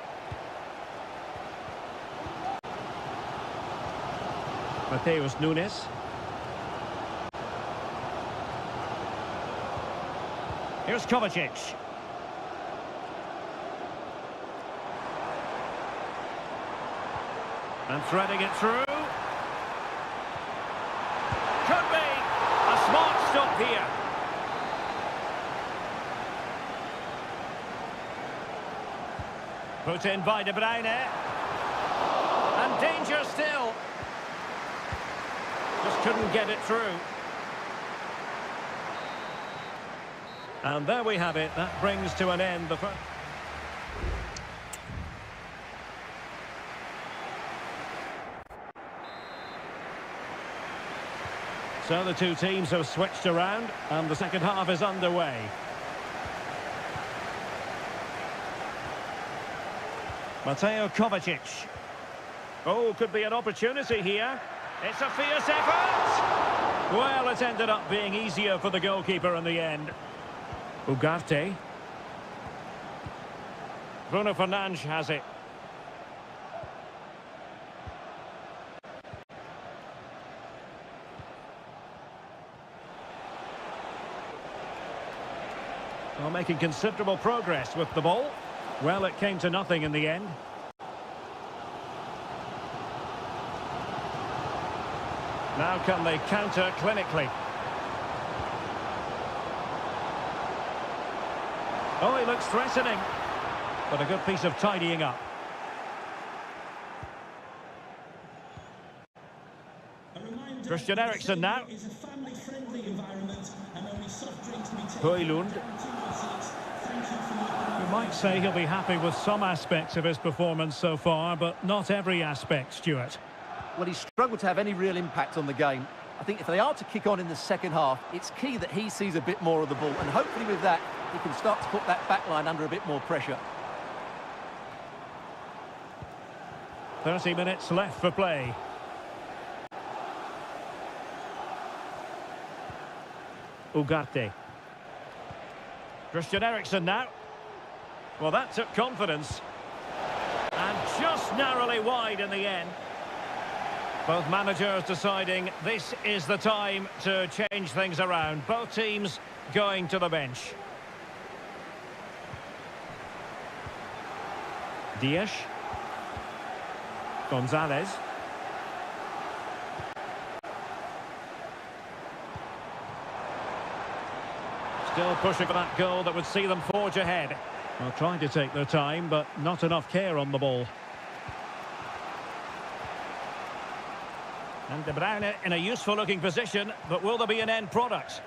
Mateus Nunes. Here's Kovacic. And threading it through. Could be a smart stop here. Put in by De Bruyne. And danger still. Just couldn't get it through. And there we have it. That brings to an end the first. So the two teams have switched around and the second half is underway. Mateo Kovacic. Oh, could be an opportunity here. It's a fierce effort. Well, it ended up being easier for the goalkeeper in the end. Ugarte. Bruno Fernandes has it. Well, making considerable progress with the ball. Well, it came to nothing in the end. Now can they counter clinically? Oh, he looks threatening. But a good piece of tidying up. Christian Eriksen now. It's a family-friendly environment and only soft drinks to be taken. Højlund. You might say he'll be happy with some aspects of his performance so far, but not every aspect, Stuart. Well, he's struggled to have any real impact on the game. I think if they are to kick on in the second half, it's key that he sees a bit more of the ball, and hopefully with that, he can start to put that back line under a bit more pressure. 30 minutes left for play. Ugarte. Christian Eriksen now. Well, that took confidence. And just narrowly wide in the end. Both managers deciding this is the time to change things around. Both teams going to the bench. Dias. Gonzalez. Still pushing for that goal that would see them forge ahead. Well, trying to take their time, but not enough care on the ball. And De Bruyne in a useful-looking position, but will there be an end product?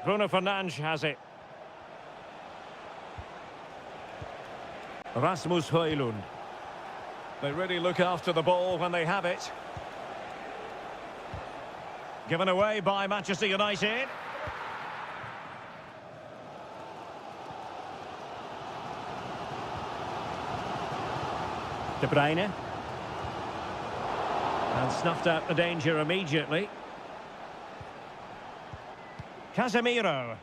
Bruno Fernandes has it. Rasmus Højlund. They really look after the ball when they have it. Given away by Manchester United. De Bruyne. And snuffed out the danger immediately. Casemiro.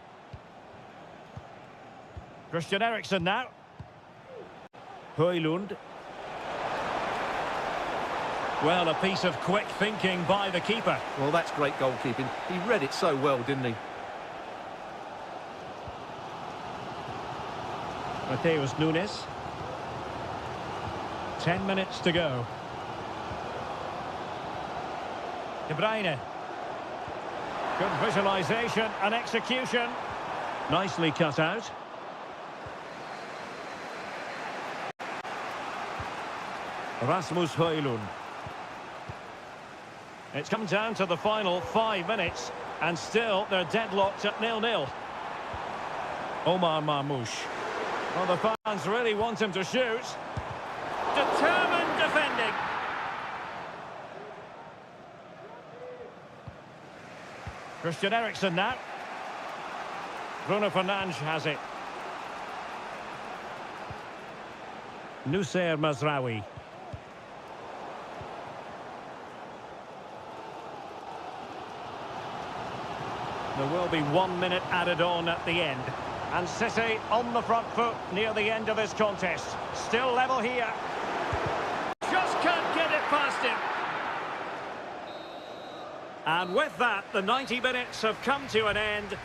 Christian Eriksen now. Højlund. Well, a piece of quick thinking by the keeper. Well, that's great goalkeeping. He read it so well, didn't he? Mateus Nunes. 10 minutes to go. De Bruyne. Good visualisation and execution. Nicely cut out. Rasmus Højlund. It's come down to the final 5 minutes, and still they're deadlocked at 0-0. Omar Marmoush. Well, the fans really want him to shoot. Determined defending. Christian Eriksen now. Bruno Fernandes has it. Nusayr Mazraoui. There will be 1 minute added on at the end. And City on the front foot near the end of this contest. Still level here. Just can't get it past him. And with that, the 90 minutes have come to an end.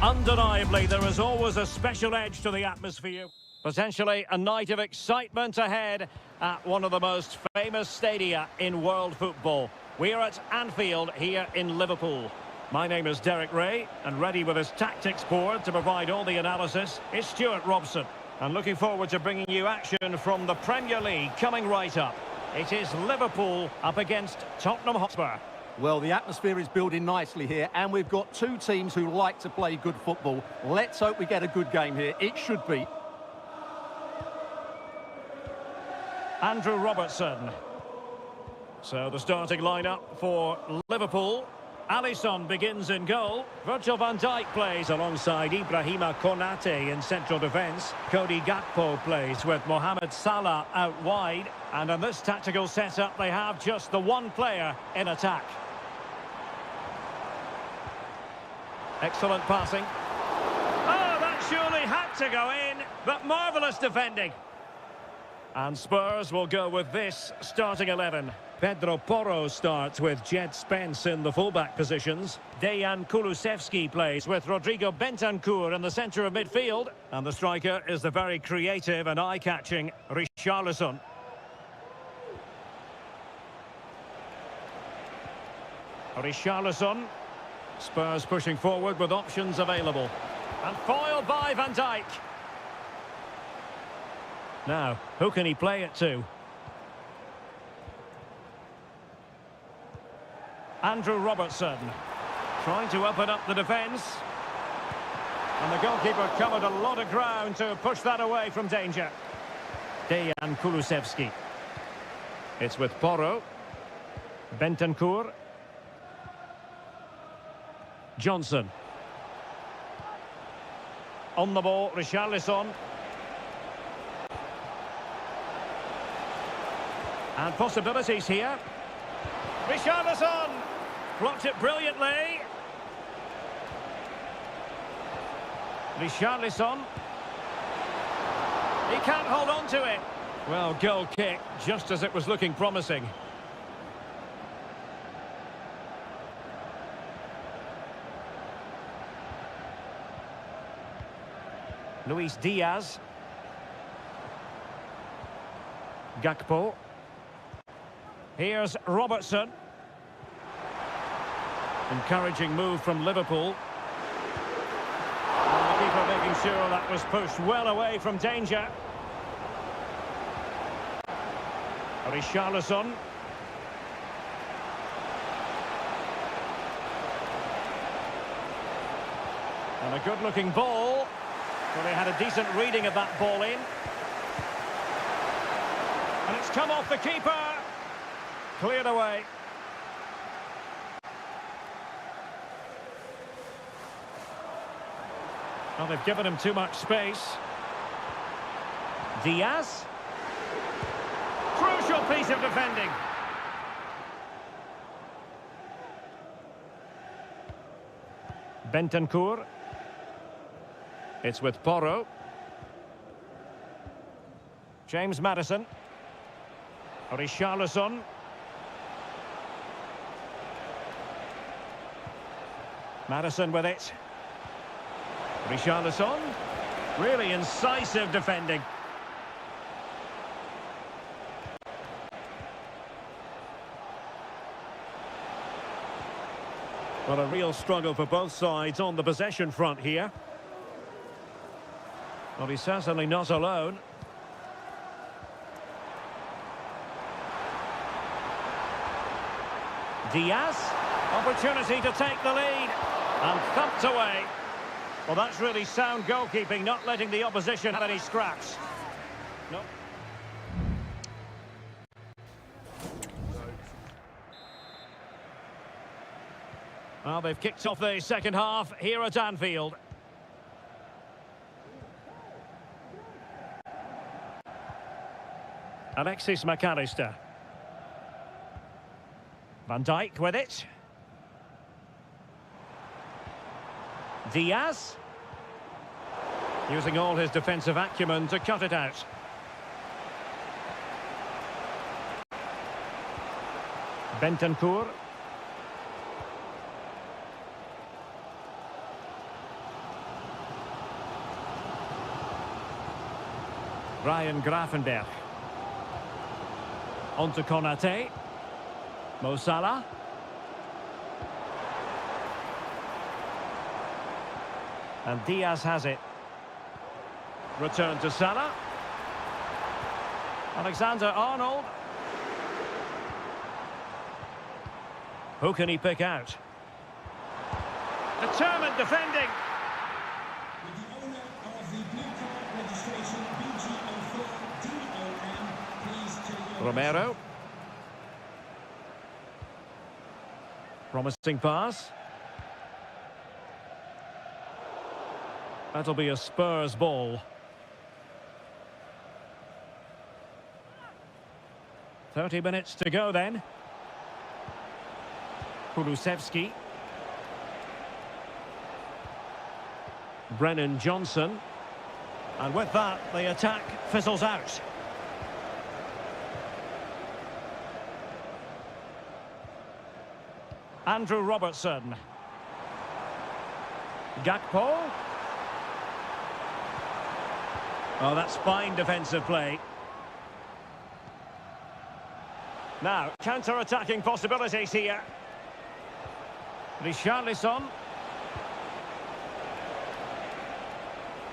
Undeniably, there is always a special edge to the atmosphere. Potentially a night of excitement ahead at one of the most famous stadia in world football. We are at Anfield here in Liverpool. My name is Derek Ray, and ready with his tactics board to provide all the analysis is Stuart Robson. And looking forward to bringing you action from the Premier League coming right up. It is Liverpool up against Tottenham Hotspur. Well, the atmosphere is building nicely here, and we've got two teams who like to play good football. Let's hope we get a good game here. It should be. Andrew Robertson. So the starting lineup for Liverpool. Alisson begins in goal. Virgil van Dijk plays alongside Ibrahima Konate in central defence. Cody Gakpo plays with Mohamed Salah out wide. And in this tactical setup, they have just the one player in attack. Excellent passing. Oh, that surely had to go in, but marvellous defending. And Spurs will go with this starting 11. Pedro Porro starts with Jed Spence in the fullback positions. Dejan Kulusevski plays with Rodrigo Bentancur in the centre of midfield. And the striker is the very creative and eye-catching Richarlison. Richarlison. Spurs pushing forward with options available. And foiled by Van Dijk. Now, who can he play it to? Andrew Robertson, trying to open up the defence. And the goalkeeper covered a lot of ground to push that away from danger. Dejan Kulusevski. It's with Porro. Bentancur. Johnson. On the ball, Richarlison. And possibilities here. Richarlison blocked it brilliantly. Richarlison. He can't hold on to it. Well, goal kick, just as it was looking promising. Luis Diaz. Gakpo. Here's Robertson. Encouraging move from Liverpool. And the keeper making sure that was pushed well away from danger. Richarlison. And a good-looking ball. Well, they had a decent reading of that ball in. And it's come off the keeper. Cleared away. Well, they've given him too much space. Diaz. Crucial piece of defending. Bentancur. It's with Porro. James Maddison. Richarlison. Maddison with it. Richarlison. Really incisive defending. Well, a real struggle for both sides on the possession front here. Well, he's certainly not alone. Diaz. Opportunity to take the lead. And thumped away. Well, that's really sound goalkeeping, not letting the opposition have any scraps. No. Well, they've kicked off the second half here at Anfield. Alexis McAllister. Van Dijk with it. Diaz. Using all his defensive acumen to cut it out. Bentancur. Ryan Gravenberch. On to Konate. Mo Salah. And Diaz has it. Return to Salah. Alexander-Arnold. Who can he pick out? Determined defending. With the owner of the blue card registration, BG04DOM, please take your Romero. Promising pass. That'll be a Spurs ball. 30 minutes to go then. Kulusevski. Brennan Johnson. And with that, the attack fizzles out. Andrew Robertson. Gakpo. Oh, that's fine defensive play. Now, counter-attacking possibilities here. Richarlison.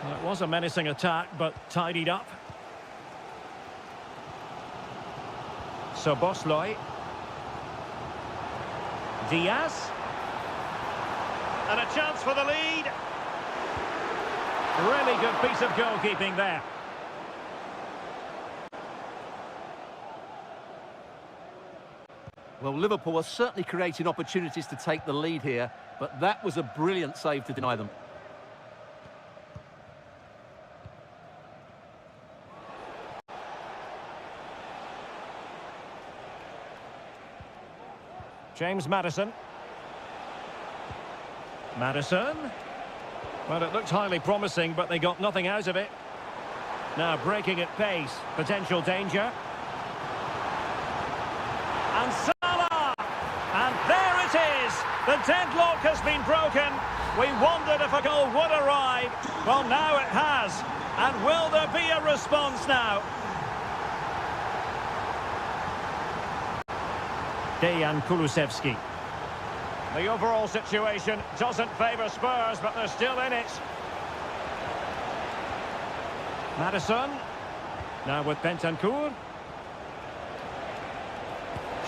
Well, it was a menacing attack, but tidied up. Szoboszlai. Diaz. And a chance for the lead. Really good piece of goalkeeping there. Well, Liverpool are certainly creating opportunities to take the lead here, but that was a brilliant save to deny them. James Maddison. Maddison. Well, it looked highly promising, but they got nothing out of it. Now breaking at pace. Potential danger. And Salah! And there it is! The deadlock has been broken. We wondered if a goal would arrive. Well, now it has. And will there be a response now? Dejan Kulusevski. The overall situation doesn't favour Spurs, but they're still in it. Maddison. Now with Bentancur.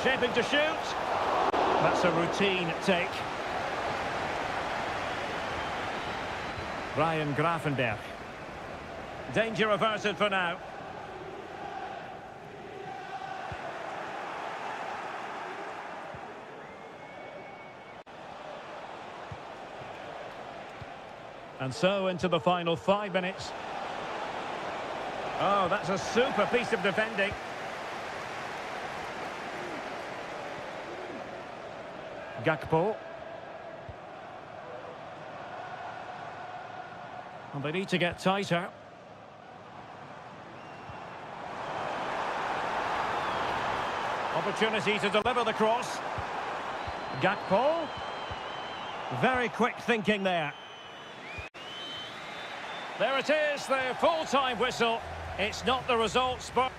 Shaping to shoot. That's a routine take. Ryan Gravenberch. Danger averted for now. And so into the final 5 minutes. Oh, that's a super piece of defending. Gakpo. And they need to get tighter. Opportunity to deliver the cross. Gakpo. Very quick thinking there. There it is, the full-time whistle. It's not the result, but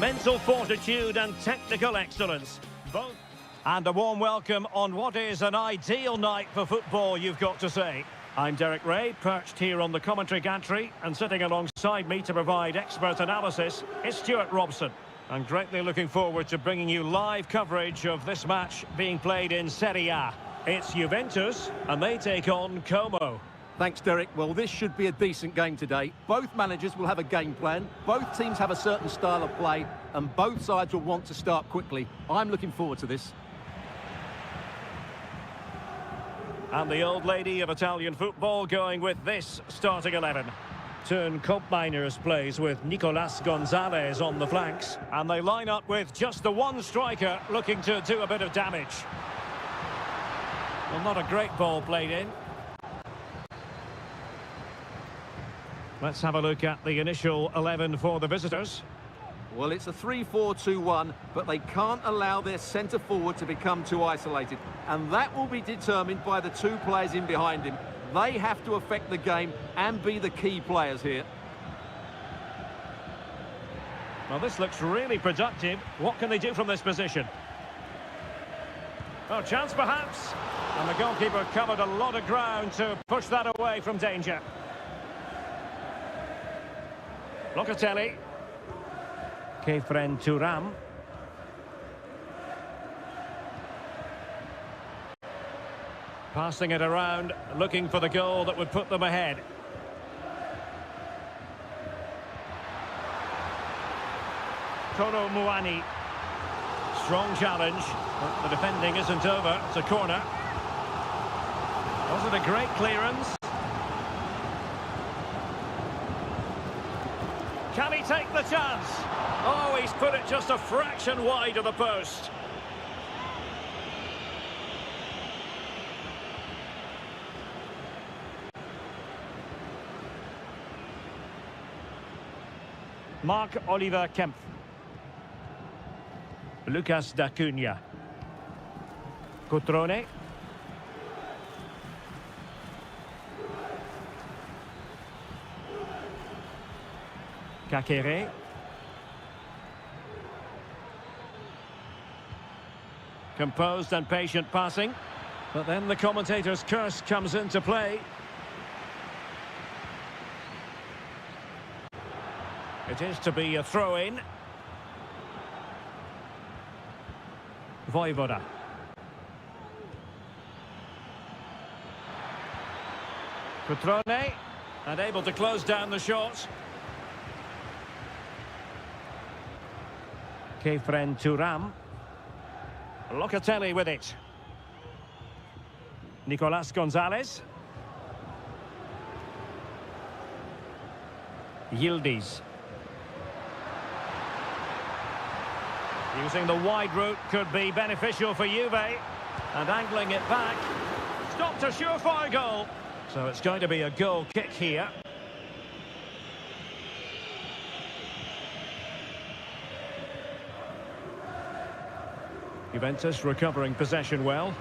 mental fortitude and technical excellence. Both. And a warm welcome on what is an ideal night for football, you've got to say. I'm Derek Ray, perched here on the commentary gantry, and sitting alongside me to provide expert analysis is Stuart Robson. I'm greatly looking forward to bringing you live coverage of this match being played in Seria. It's Juventus, and they take on Como. Thanks, Derek. Well, this should be a decent game today. Both managers will have a game plan, both teams have a certain style of play, and both sides will want to start quickly. I'm looking forward to this. And the old lady of Italian football going with this starting 11. Turn Miners plays with Nicolas Gonzalez on the flanks. And they line up with just the one striker looking to do a bit of damage. Well, not a great ball played in. Let's have a look at the initial 11 for the visitors. Well, it's a 3-4-2-1, but they can't allow their centre-forward to become too isolated. And that will be determined by the two players in behind him. They have to affect the game and be the key players here. Well, this looks really productive. What can they do from this position? Oh, chance perhaps. And the goalkeeper covered a lot of ground to push that away from danger. Locatelli. Kefren Turam. Passing it around, looking for the goal that would put them ahead. Toro Muani. Strong challenge, but the defending isn't over. It's a corner. Was it a great clearance? Can he take the chance? Oh, he's put it just a fraction wide of the post. Marc-Oliver Kempf. Lucas D'Acunha. Cutrone. Kakere. Composed and patient passing. But then the commentator's curse comes into play. It is to be a throw-in. Voivoda. Cutrone. And able to close down the shot. Kefren Turam. Locatelli with it. Nicolas Gonzalez. Yildiz. Using the wide route could be beneficial for Juve. And angling it back. Stopped a surefire goal. So it's going to be a goal kick here. Juventus recovering possession well.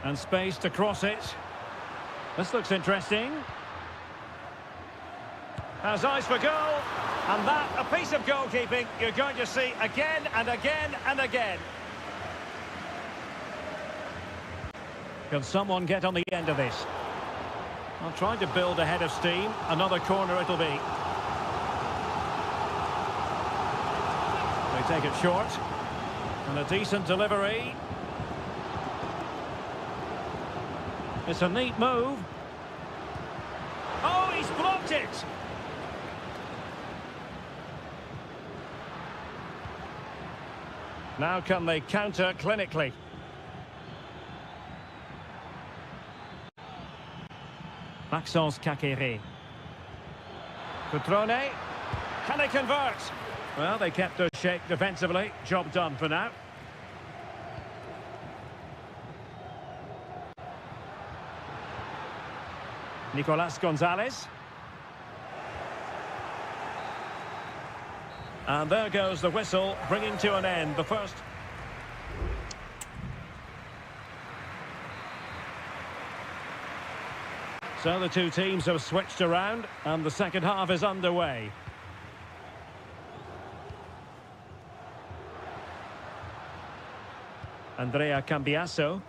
And space to cross it. This looks interesting. Has eyes for goal. And that, a piece of goalkeeping you're going to see again and again and again. Can someone get on the end of this? I'm trying to build a head of steam. Another corner it'll be. They take it short. And a decent delivery. It's a neat move. Oh, he's blocked it! Now can they counter clinically? Maxence Kakere. Cutrone. Can they convert? Well, they kept their shape defensively. Job done for now. Nicolas Gonzalez. And there goes the whistle, bringing to an end the first. So the two teams have switched around and the second half is underway. Andrea Cambiasso.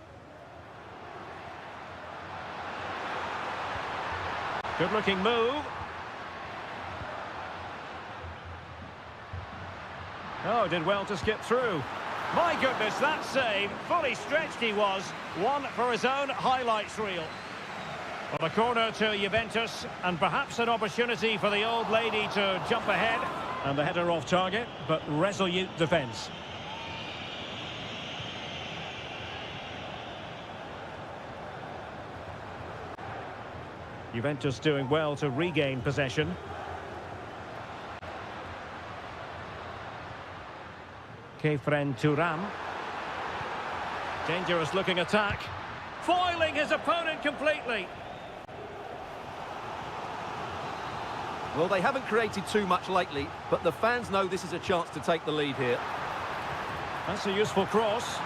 Good looking move. Oh, did well to skip through. My goodness, that save. Fully stretched he was. One for his own highlights reel. Well, a corner to Juventus, and perhaps an opportunity for the old lady to jump ahead. And the header off target, but resolute defence. Juventus doing well to regain possession. Kefren Turam. Dangerous looking attack. Foiling his opponent completely. Well, they haven't created too much lately, but the fans know this is a chance to take the lead here. That's a useful cross.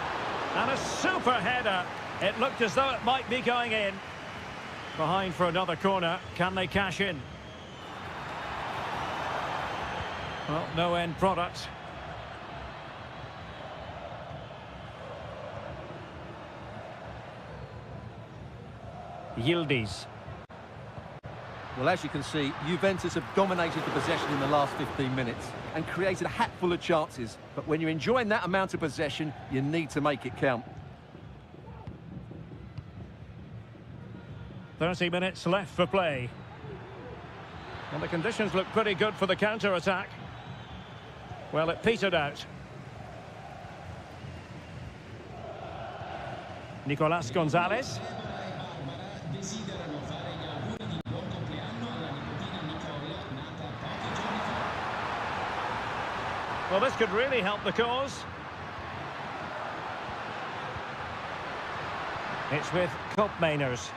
And a super header. It looked as though it might be going in. Behind for another corner. Can they cash in? Well, no end product. Yildiz. Well, as you can see, Juventus have dominated the possession in the last 15 minutes and created a hatful of chances. But when you're enjoying that amount of possession, you need to make it count. 30 minutes left for play. And the conditions look pretty good for the counter-attack. Well, it petered out. Nicolas Gonzalez. Well, this could really help the cause. It's with Koopmeiners.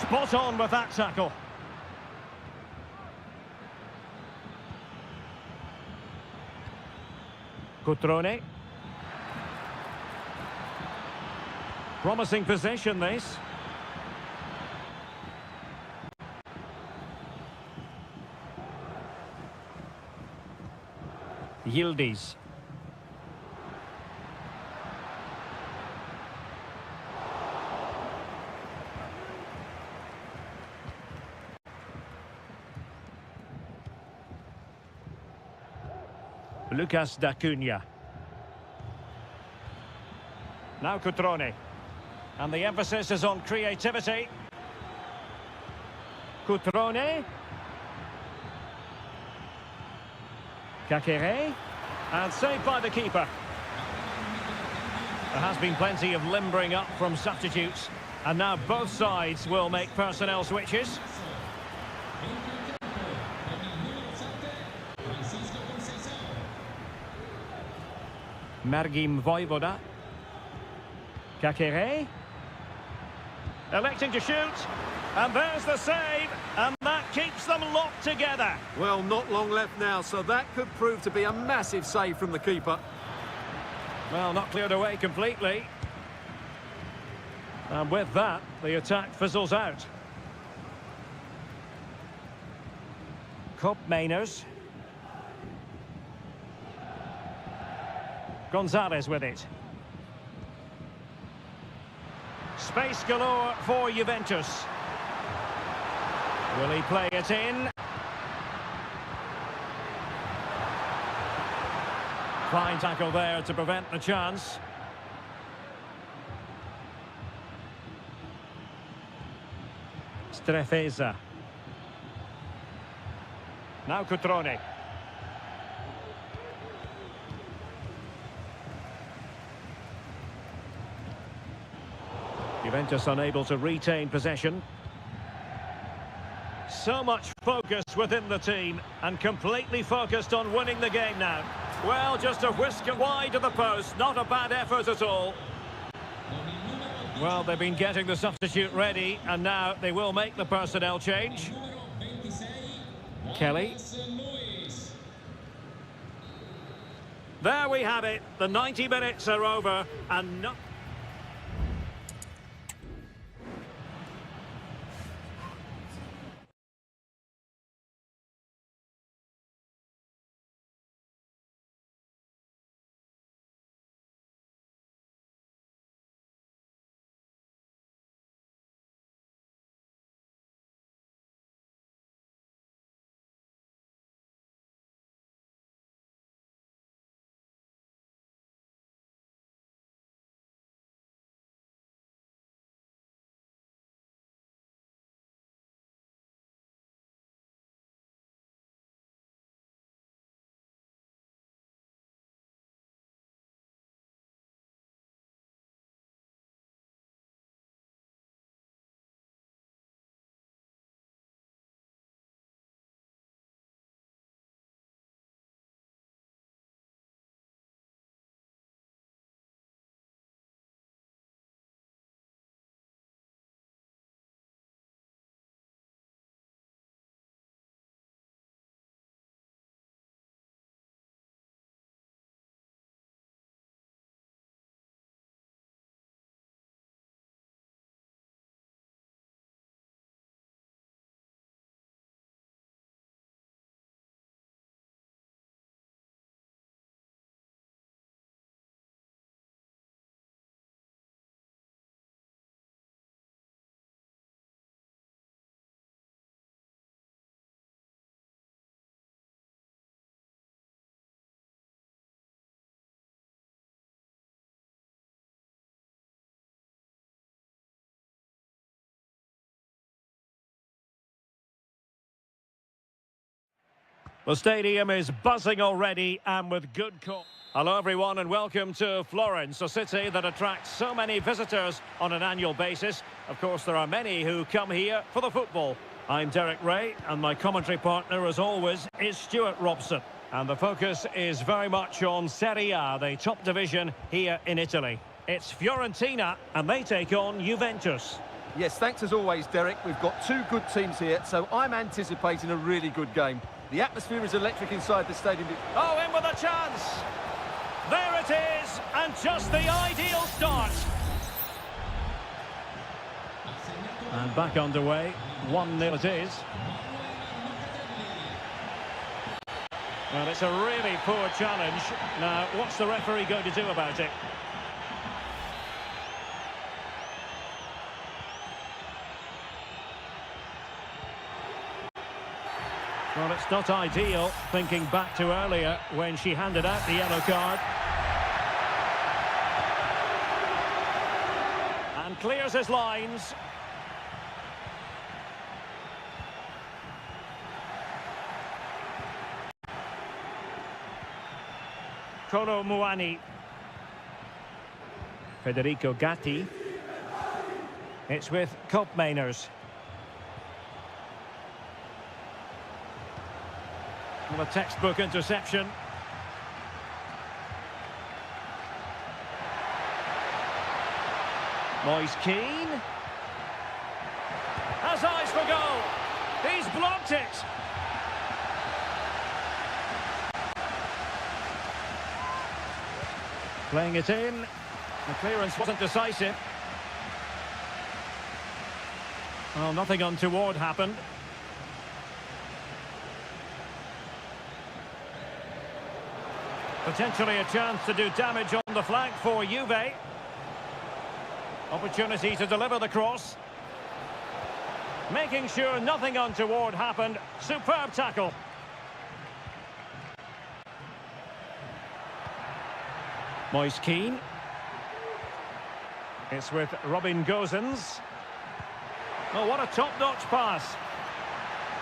Spot on with that tackle. Cutrone. Promising possession, this. Yildiz. Lucas D'Acunha. Now Cutrone. And the emphasis is on creativity. Cutrone. Kakere. And saved by the keeper. There has been plenty of limbering up from substitutes. And now both sides will make personnel switches. Margim Vojvoda. Kakere. Electing to shoot. And there's the save. And that keeps them locked together. Well, not long left now, so that could prove to be a massive save from the keeper. Well, not cleared away completely. And with that, the attack fizzles out. Koopmeiners. Gonzalez with it. Space galore for Juventus. Will he play it in? Fine tackle there to prevent the chance. Strefeza. Now Cutrone. Juventus unable to retain possession. So much focus within the team and completely focused on winning the game now. Well, just a whisk wide of the post. Not a bad effort at all. Well, they've been getting the substitute ready and now they will make the personnel change. Kelly. There we have it. The 90 minutes are over and not... The stadium is buzzing already and with good cause. Hello everyone and welcome to Florence, a city that attracts so many visitors on an annual basis. Of course, there are many who come here for the football. I'm Derek Ray and my commentary partner, as always, is Stuart Robson. And the focus is very much on Seria, the top division here in Italy. It's Fiorentina and they take on Juventus. Yes, thanks as always, Derek. We've got two good teams here, so I'm anticipating a really good game. The atmosphere is electric inside the stadium. Oh, in with a chance! There it is, and just the ideal start. And back underway, 1-0 it is. Well, it's a really poor challenge. Now, what's the referee going to do about it? Well, it's not ideal, thinking back to earlier when she handed out the yellow card. And clears his lines. Kolo Muani. Federico Gatti. It's with Koopmeiners. Well, a textbook interception. Moise Keane. Has eyes for goal. He's blocked it. Playing it in. The clearance wasn't decisive. Well, nothing untoward happened. Potentially a chance to do damage on the flank for Juve. Opportunity to deliver the cross. Making sure nothing untoward happened. Superb tackle. Moise Keane. It's with Robin Gosens. Oh, what a top-notch pass.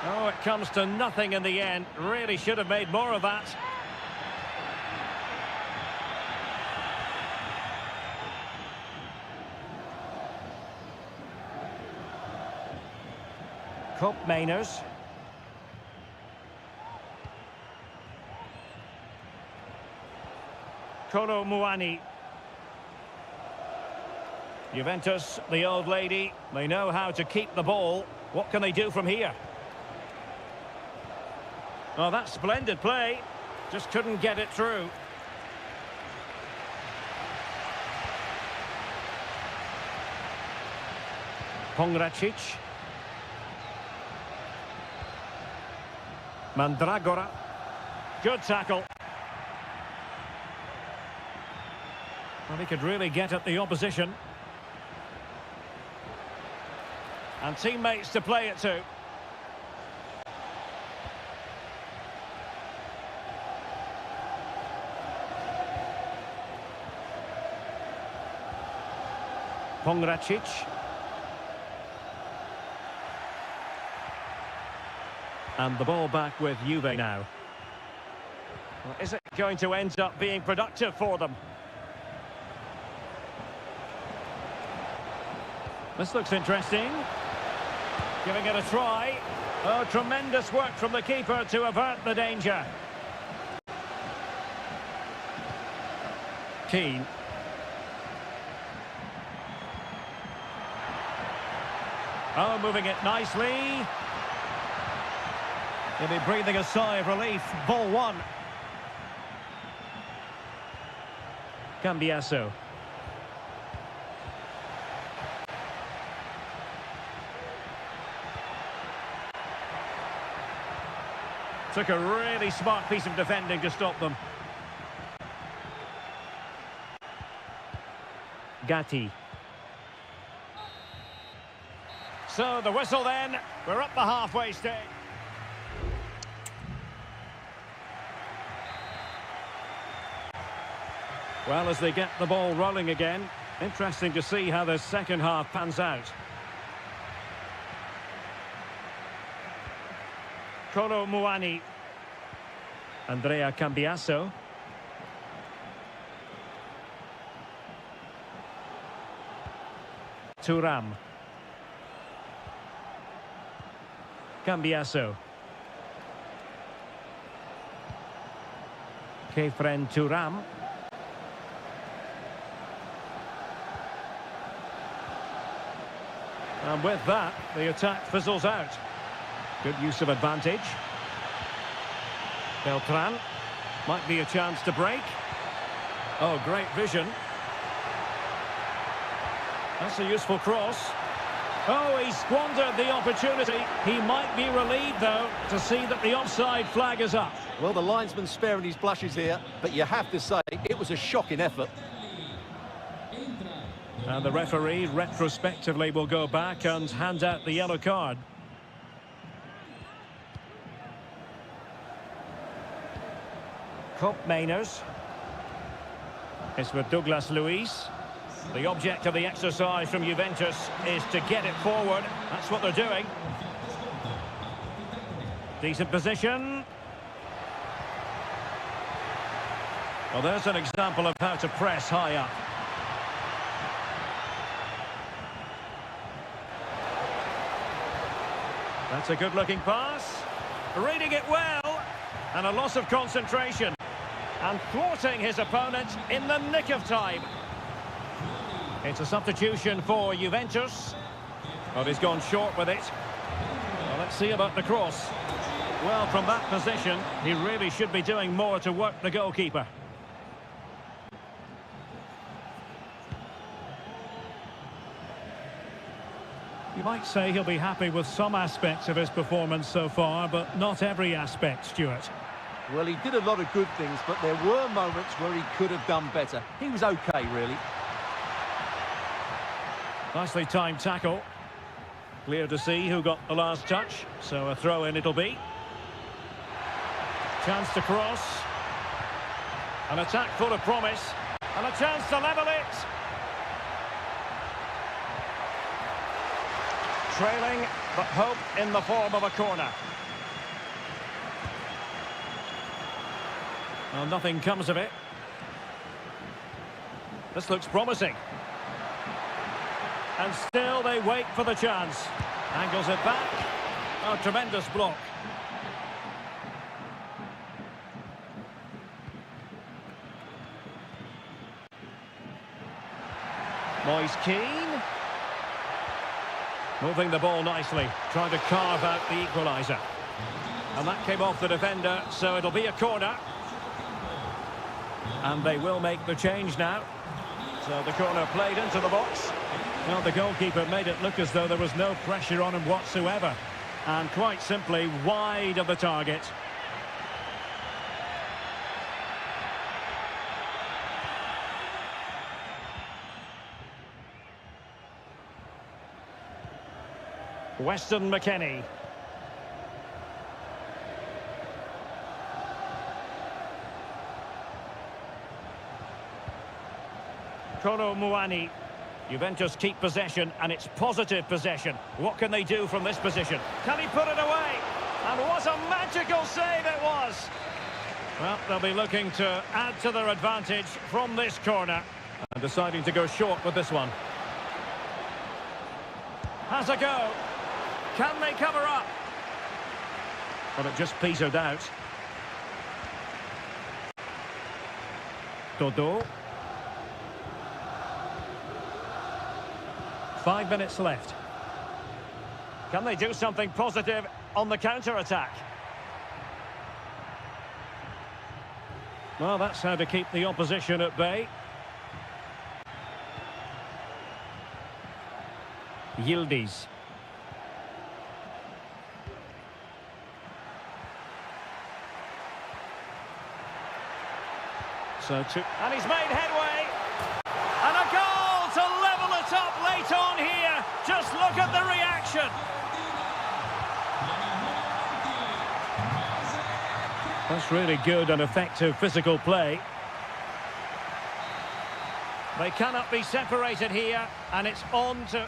Oh, it comes to nothing in the end. Really should have made more of that. Koopmeiners. Kolo Muani. Juventus, the old lady, they know how to keep the ball. What can they do from here? Oh, that's splendid play. Just couldn't get it through. Pongracic. Mandragora. Good tackle. Well, he could really get at the opposition. And teammates to play it to. Pongracic. And the ball back with Juve now. Well, is it going to end up being productive for them? This looks interesting. Giving it a try. Oh, tremendous work from the keeper to avert the danger. Keane. Oh, moving it nicely. He'll be breathing a sigh of relief. Ball one. Cambiasso. Took a really smart piece of defending to stop them. Gatti. So the whistle then. We're up the halfway stage. Well, as they get the ball rolling again, interesting to see how the second half pans out. Kolo Muani. Andrea Cambiaso. Thuram. Cambiaso. Kefren Thuram. And with that, the attack fizzles out. Good use of advantage. Beltran. Might be a chance to break. Oh, great vision. That's a useful cross. Oh, he squandered the opportunity. He might be relieved, though, to see that the offside flag is up. Well, the linesman's sparing his blushes here, but you have to say it was a shocking effort. And the referee retrospectively will go back and hand out the yellow card. Cop Mainers. It's with Douglas Luiz. The object of the exercise from Juventus is to get it forward. That's what they're doing. Decent position. Well, there's an example of how to press high up. That's a good-looking pass. Reading it well. And a loss of concentration. And thwarting his opponent in the nick of time. It's a substitution for Juventus. But he's gone short with it. Well, let's see about the cross. Well, from that position, he really should be doing more to work the goalkeeper. You might say he'll be happy with some aspects of his performance so far, but not every aspect, Stuart. Well, he did a lot of good things, but there were moments where he could have done better. He was okay, really. Nicely timed tackle. Clear to see who got the last touch, so a throw-in it'll be. Chance to cross. An attack full of promise. And a chance to level it. Trailing, but hope in the form of a corner. Well, nothing comes of it. This looks promising. And still they wait for the chance. Angles it back. Oh, tremendous block. Moise Keane. Moving the ball nicely, trying to carve out the equaliser. And that came off the defender, so it'll be a corner. And they will make the change now. So the corner played into the box. Well, the goalkeeper made it look as though there was no pressure on him whatsoever. And quite simply wide of the target. Weston McKennie. Kolo Muani. Juventus keep possession, and it's positive possession. What can they do from this position? Can he put it away? And what a magical save it was! Well, they'll be looking to add to their advantage from this corner. And deciding to go short with this one. Has a go. Can they cover up? But it just petered out. Dodo. 5 minutes left. Can they do something positive on the counter-attack? Well, that's how to keep the opposition at bay. Yildiz. And he's made headway. And a goal to level it up late on here. Just look at the reaction. That's really good and effective physical play. They cannot be separated here, and it's on to...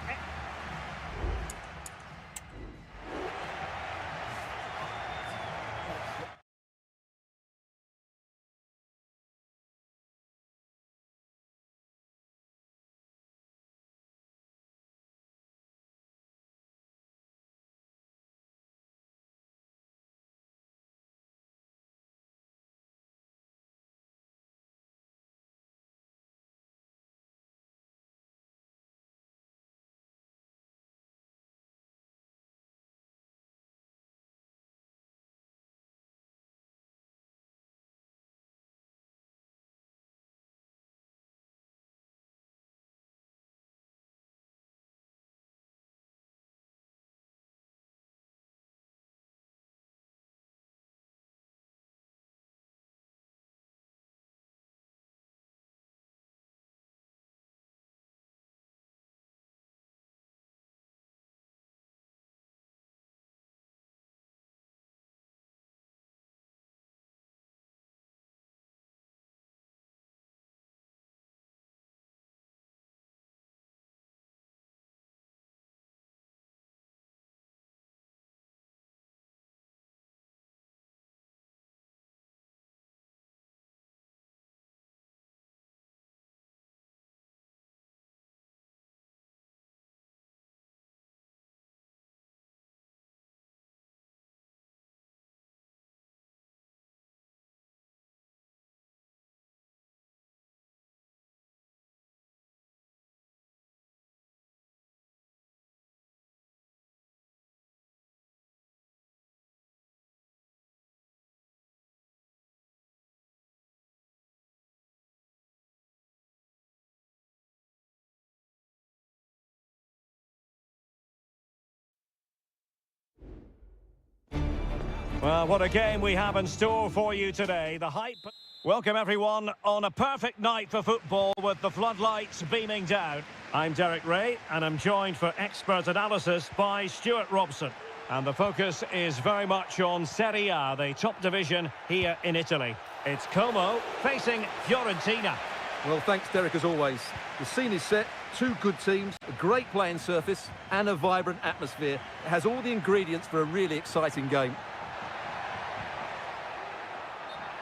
Well, what a game we have in store for you today. The hype. Welcome everyone on a perfect night for football with the floodlights beaming down. I'm Derek Ray and I'm joined for expert analysis by Stuart Robson. And the focus is very much on Seria, the top division here in Italy. It's Como facing Fiorentina. Well, thanks, Derek, as always. The scene is set, two good teams, a great playing surface and a vibrant atmosphere. It has all the ingredients for a really exciting game.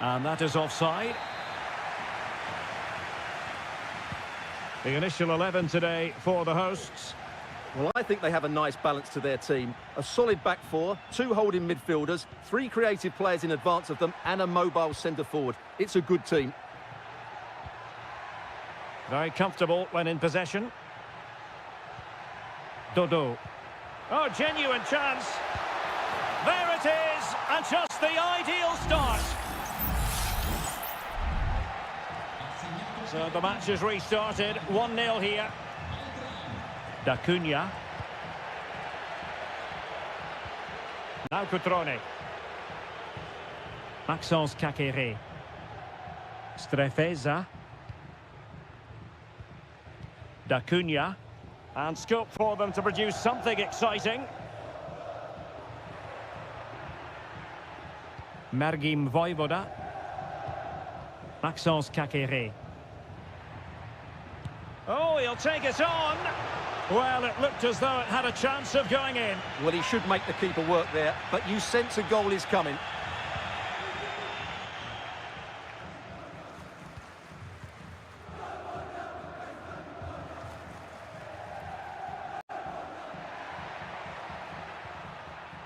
And that is offside. The initial 11 today for the hosts. Well, I think they have a nice balance to their team. A solid back four, two holding midfielders, three creative players in advance of them, and a mobile centre-forward. It's a good team. Very comfortable when in possession. Dodo. Oh, genuine chance. There it is, and just the ideal start. So the match is restarted, 1-0 here. Da Cunha. Now Cutrone. Maxence Caqueret. Strefeza. Da Cunha. And scope for them to produce something exciting. Mergim Vojvoda. Maxence Caqueret. Oh, he'll take it on. Well, it looked as though it had a chance of going in. Well, he should make the keeper work there, but you sense a goal is coming.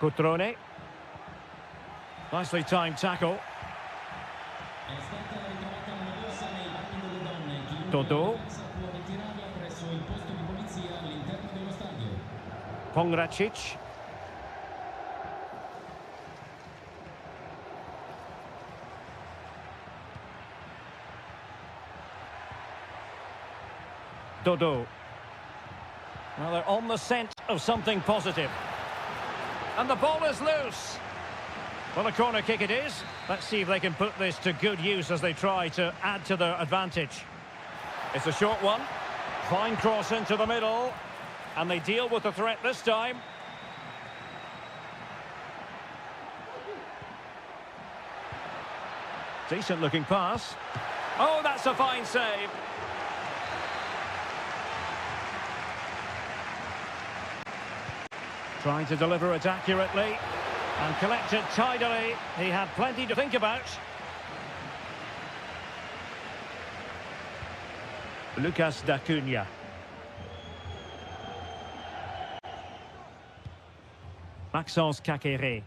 Cutrone. Nicely timed tackle. Dodo. Pongracic. Dodo. Well, they're on the scent of something positive. And the ball is loose. Well, a corner kick it is. Let's see if they can put this to good use as they try to add to their advantage. It's a short one. Fine cross into the middle. And they deal with the threat this time. Decent looking pass. Oh, that's a fine save. Trying to deliver it accurately and collect it tidily. He had plenty to think about. Lucas Da Cunha. Maxence Caqueret.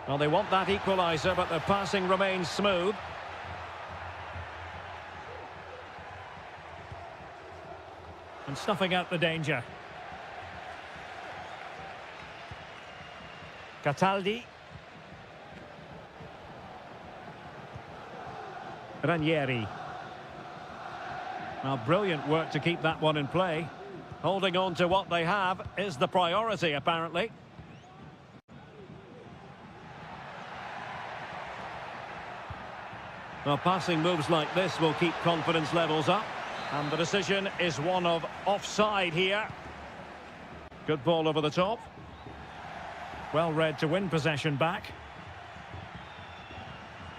Well, they want that equaliser, but their passing remains smooth. And snuffing out the danger. Cataldi. Ranieri. Well, brilliant work to keep that one in play. Holding on to what they have is the priority, apparently. Well, passing moves like this will keep confidence levels up. And the decision is one of offside here. Good ball over the top. Well read to win possession back.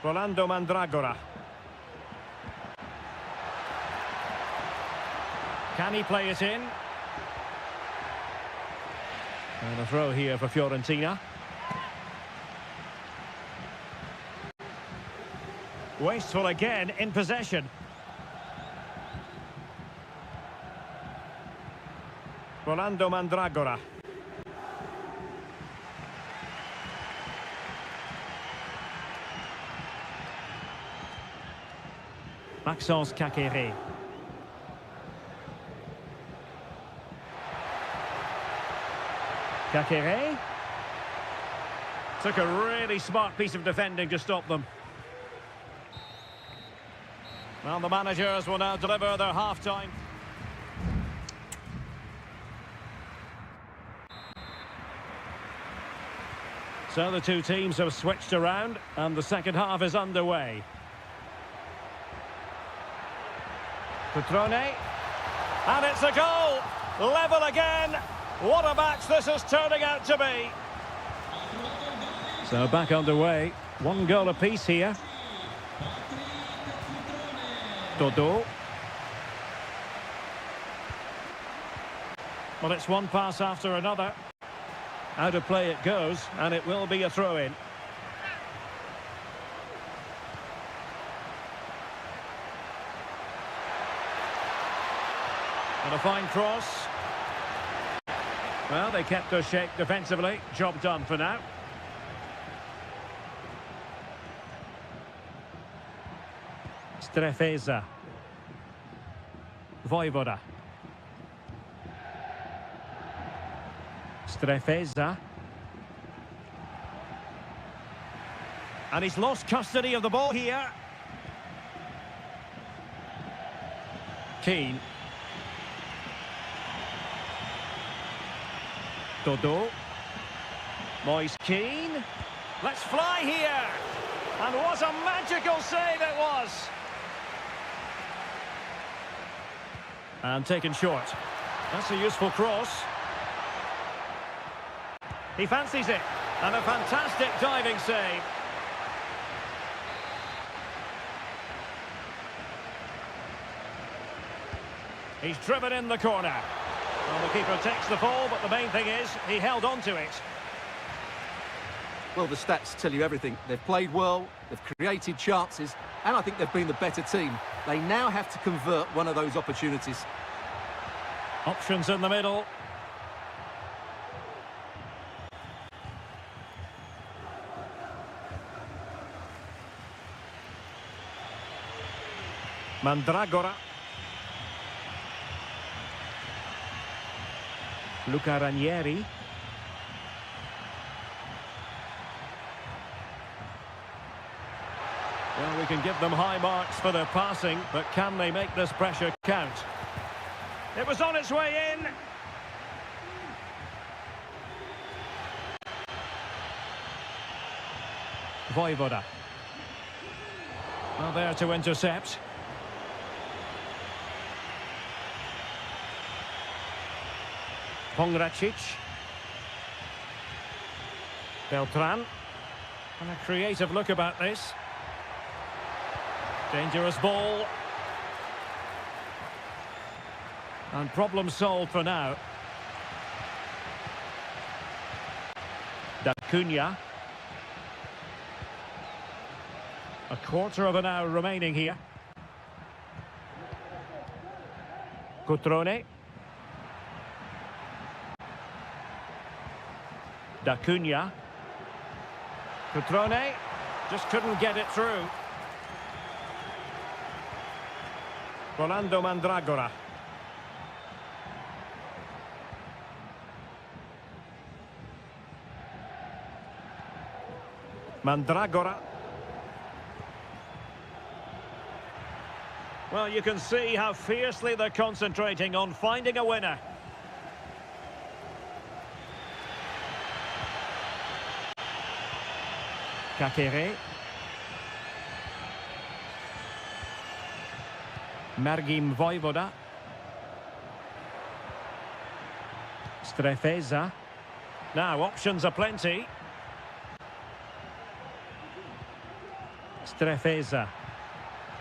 Rolando Mandragora. Can he play it in? And a throw here for Fiorentina. Wasteful again in possession. Rolando Mandragora. Maxence Caqueret. Caqueret. Took a really smart piece of defending to stop them. Well, the managers will now deliver their half-time. So the two teams have switched around and the second half is underway. Petrone. And it's a goal! Level again! What a match this is turning out to be! So back underway. One goal apiece here. Dodo. Well, it's one pass after another. Out of play it goes, and it will be a throw-in. And a fine cross. Well, they kept their shape defensively. Job done for now. Strefeza. Vojvoda. Strefeza. And he's lost custody of the ball here. Keane. Dodo. Moise Keane. Let's fly here. And what a magical save it was. And taken short. That's a useful cross. He fancies it. And a fantastic diving save. He's driven in the corner. Well, the keeper takes the fall, but the main thing is he held on to it. Well, the stats tell you everything. They've played well, they've created chances, and I think they've been the better team. They now have to convert one of those opportunities. Options in the middle. Mandragora. Luca Ranieri. Well, we can give them high marks for their passing, but can they make this pressure count? It was on its way in. Vojvoda. Well, there to intercept. Pongracic. Beltran. And a creative look about this. Dangerous ball. And problem solved for now. D'Acunha. A quarter of an hour remaining here. Cutrone. D'Acunha. Cutrone just couldn't get it through. Rolando Mandragora. Mandragora. Well, you can see how fiercely they're concentrating on finding a winner. Kakere. Margim Vojvoda. Strefeza. Now, options are plenty. Strefeza.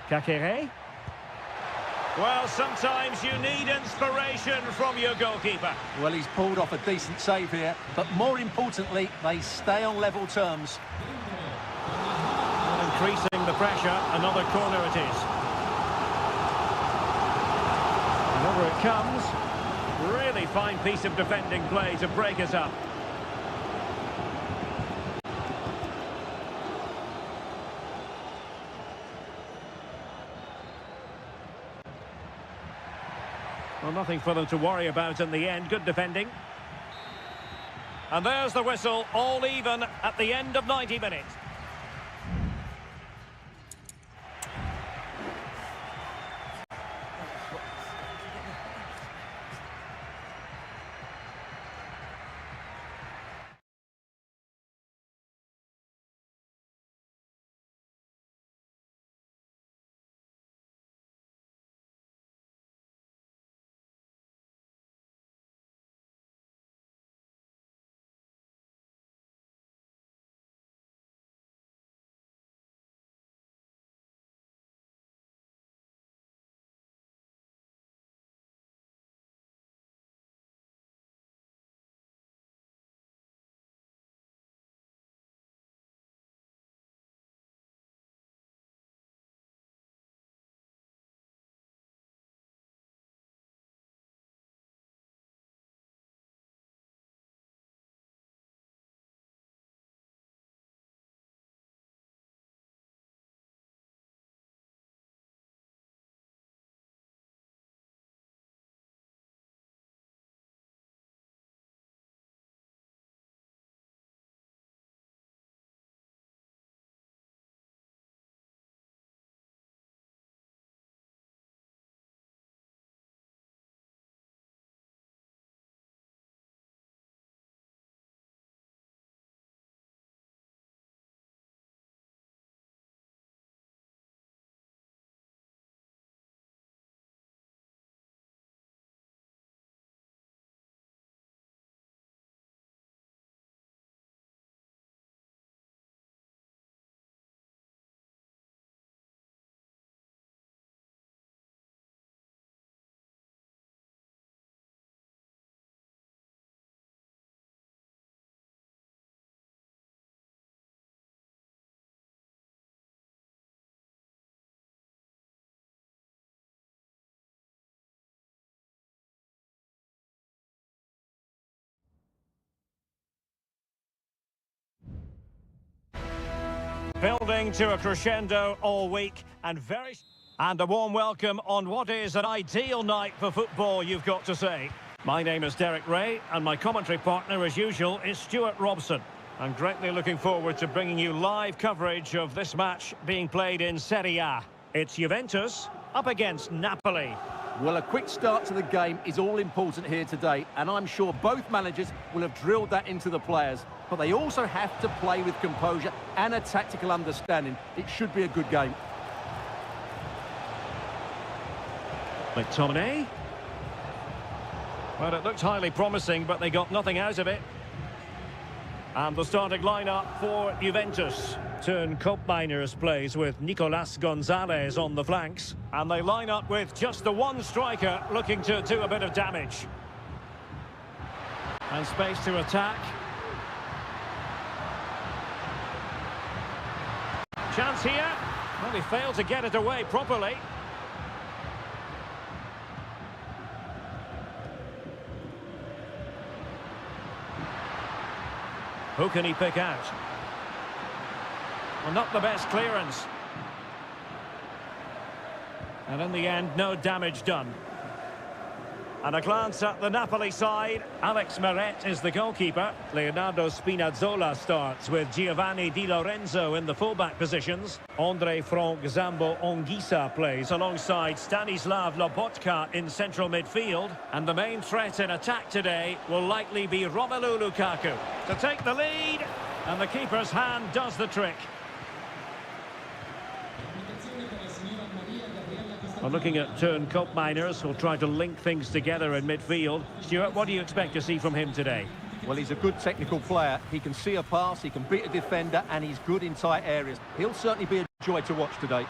Kakere. Well, sometimes you need inspiration from your goalkeeper. Well, he's pulled off a decent save here, but more importantly, they stay on level terms. Increasing the pressure, another corner it is. And over it comes. Really fine piece of defending play to break us up. Well, nothing for them to worry about in the end. Good defending. And there's the whistle, all even at the end of 90 minutes. Building to a crescendo all week and a warm welcome on what is an ideal night for football, you've got to say. My name is Derek Ray and my commentary partner as usual is Stuart Robson. I'm greatly looking forward to bringing you live coverage of this match being played in Seria. It's Juventus up against Napoli. Well, a quick start to the game is all important here today, and I'm sure both managers will have drilled that into the players. But they also have to play with composure and a tactical understanding. It should be a good game. McTominay. Well, it looked highly promising, but they got nothing out of it. And the starting lineup for Juventus. Turn Koopmeiners plays with Nicolas Gonzalez on the flanks. And they line up with just the one striker looking to do a bit of damage. And space to attack. Chance here. Well, he failed to get it away properly. Who can he pick out? Well, not the best clearance. And in the end, no damage done. And a glance at the Napoli side. Alex Meret is the goalkeeper. Leonardo Spinazzola starts with Giovanni Di Lorenzo in the fullback positions. Andre Frank Zambo Anguissa plays alongside Stanislav Lobotka in central midfield. And the main threat in attack today will likely be Romelu Lukaku to take the lead. And the keeper's hand does the trick. Well, looking at Turn Koopmeiners, who'll try to link things together in midfield. Stuart, what do you expect to see from him today? Well, he's a good technical player. He can see a pass, he can beat a defender, and he's good in tight areas. He'll certainly be a joy to watch today.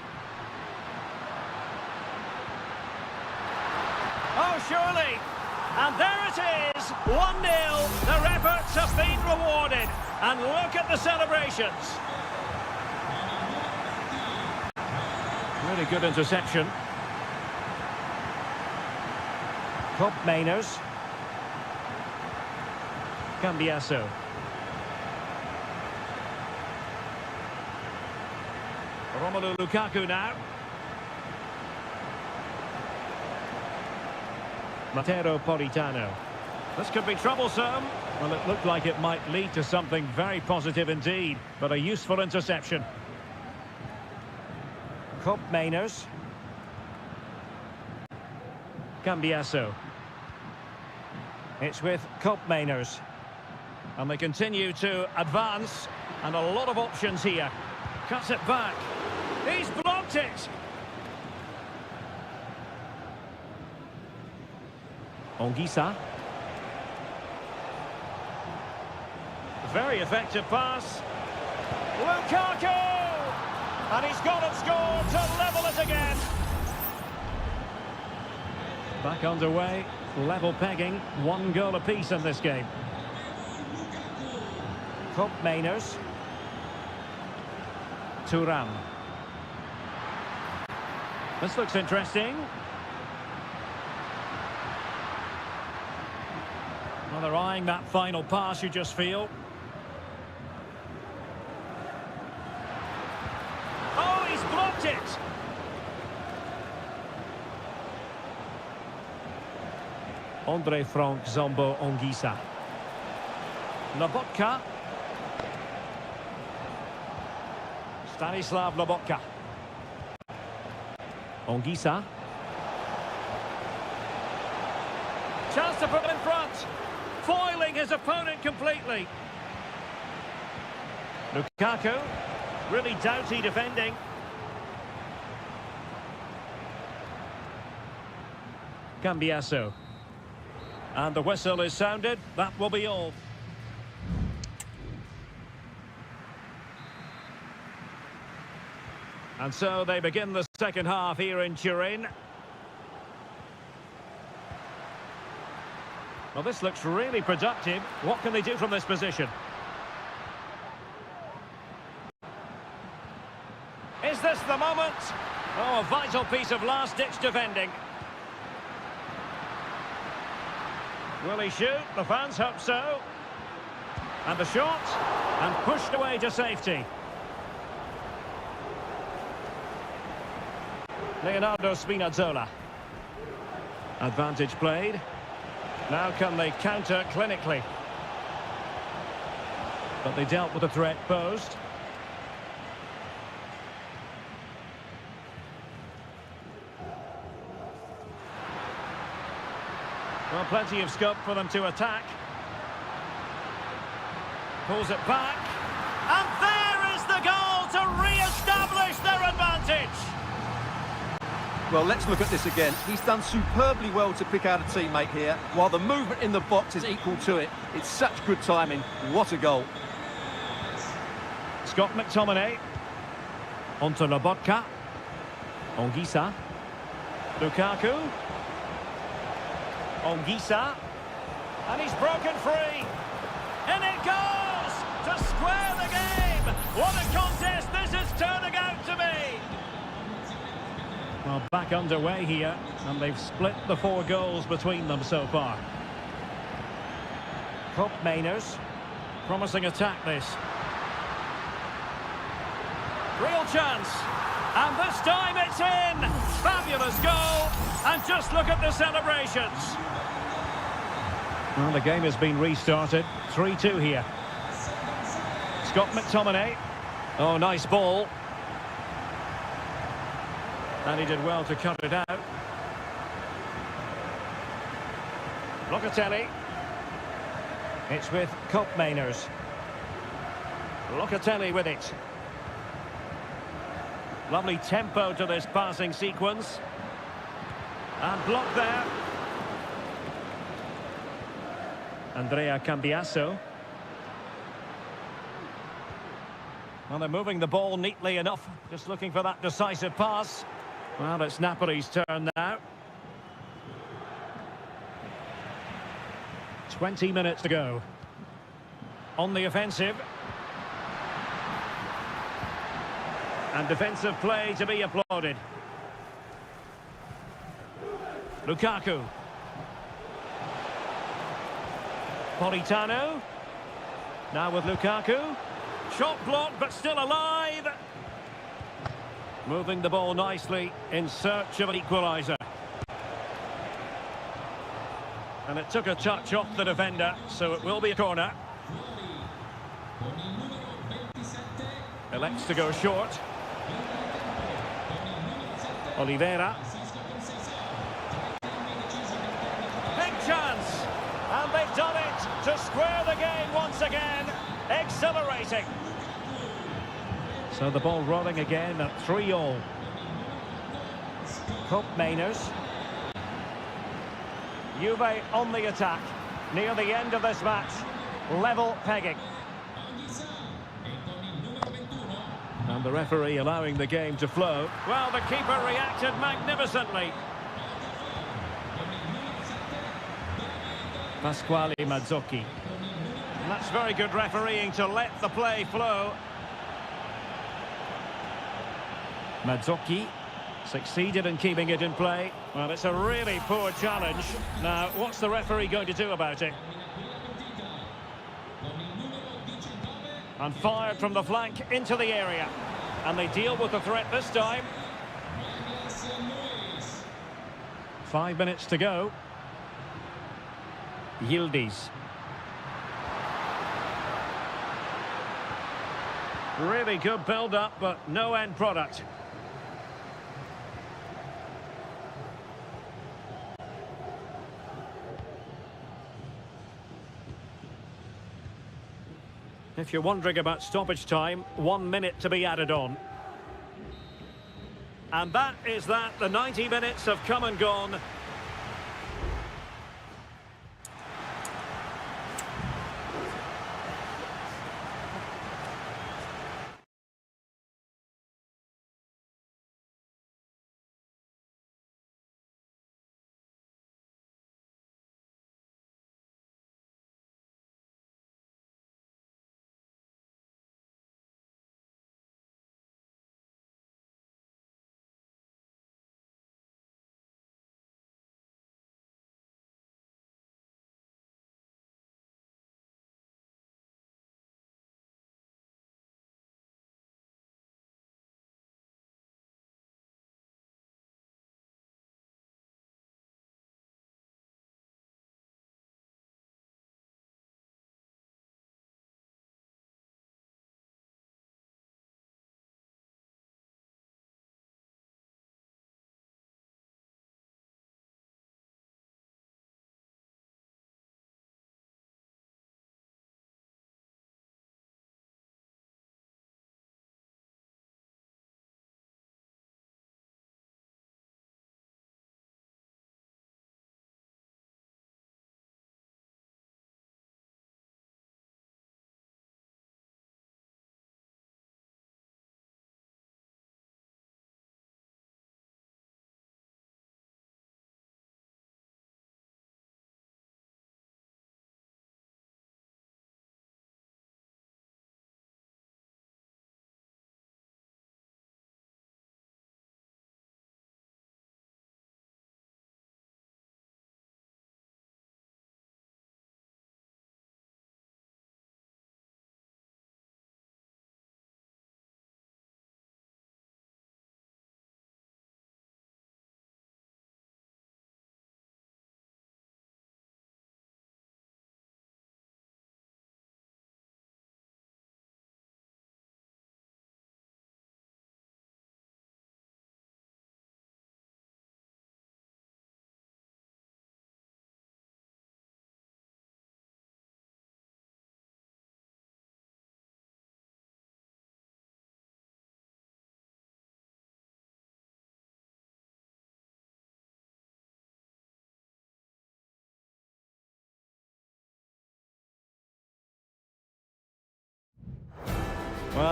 Oh, surely! And there it is! 1-0. Their efforts have been rewarded. And look at the celebrations. Really good interception. Koopmeiners. Cambiasso. Romelu Lukaku now. Matteo Politano. This could be troublesome. Well, it looked like it might lead to something very positive indeed, but a useful interception. Koopmeiners. Cambiasso. It's with Koopmeiners. And they continue to advance. And a lot of options here. Cuts it back. He's blocked it. Anguissa. Very effective pass. Lukaku! And he's gone and scored to level it again. Back underway, level pegging, 1 goal apiece in this game. Koopmeiners. Thuram. This looks interesting. Well, they're eyeing that final pass, you just feel. Oh, he's blocked it! Andre Frank Zambo Anguissa. Lobotka. Stanislav Lobotka. Anguissa. Chance to put him in front. Foiling his opponent completely. Lukaku. Really doughty defending. Cambiasso. And the whistle is sounded. That will be all. And so they begin the second half here in Turin. Well, this looks really productive. What can they do from this position? Is this the moment? Oh, a vital piece of last-ditch defending. Will he shoot? The fans hope so. And the shot. And pushed away to safety. Leonardo Spinazzola. Advantage played. Now can they counter clinically? But they dealt with the threat posed. Well, plenty of scope for them to attack. Pulls it back. And there is the goal to re-establish their advantage. Well, let's look at this again. He's done superbly well to pick out a teammate here, while the movement in the box is equal to it. It's such good timing. What a goal. Scott McTominay. Onto Lobotka. Ongisa. Lukaku. Ongisa. And he's broken free. And it goes to square the game. What a contest this is turning out to be. Well, back underway here, and they've split the 4 goals between them so far. Cope Mainers. Promising attack this. Real chance. And this time it's in. Fabulous goal. And just look at the celebrations. Well, the game has been restarted. 3-2 here. Scott McTominay. Oh, nice ball. And he did well to cut it out. Locatelli. It's with Cope Mainers. Locatelli with it. Lovely tempo to this passing sequence. And blocked there. Andrea Cambiasso. Well, they're moving the ball neatly enough. Just looking for that decisive pass. Well, it's Napoli's turn now. 20 minutes to go. On the offensive. And defensive play to be applauded. Lukaku. Politano. Now with Lukaku. Shot blocked, but still alive. Moving the ball nicely in search of an equaliser. And it took a touch off the defender, so it will be a corner. Elects to go short. Oliveira. Big chance. And they've done it to square the game once again. Exhilarating. So the ball rolling again at 3-3. Cope Mainers. Juve on the attack. Near the end of this match. Level pegging. And the referee allowing the game to flow. Well, the keeper reacted magnificently. Pasquale Mazzocchi. And that's very good refereeing to let the play flow. Mazzocchi succeeded in keeping it in play. Well, it's a really poor challenge. Now, what's the referee going to do about it? And fired from the flank into the area. And they deal with the threat this time. 5 minutes to go. Yildiz. Really good build-up, but no end product. If you're wondering about stoppage time, 1 minute to be added on. And that is that. The 90 minutes have come and gone.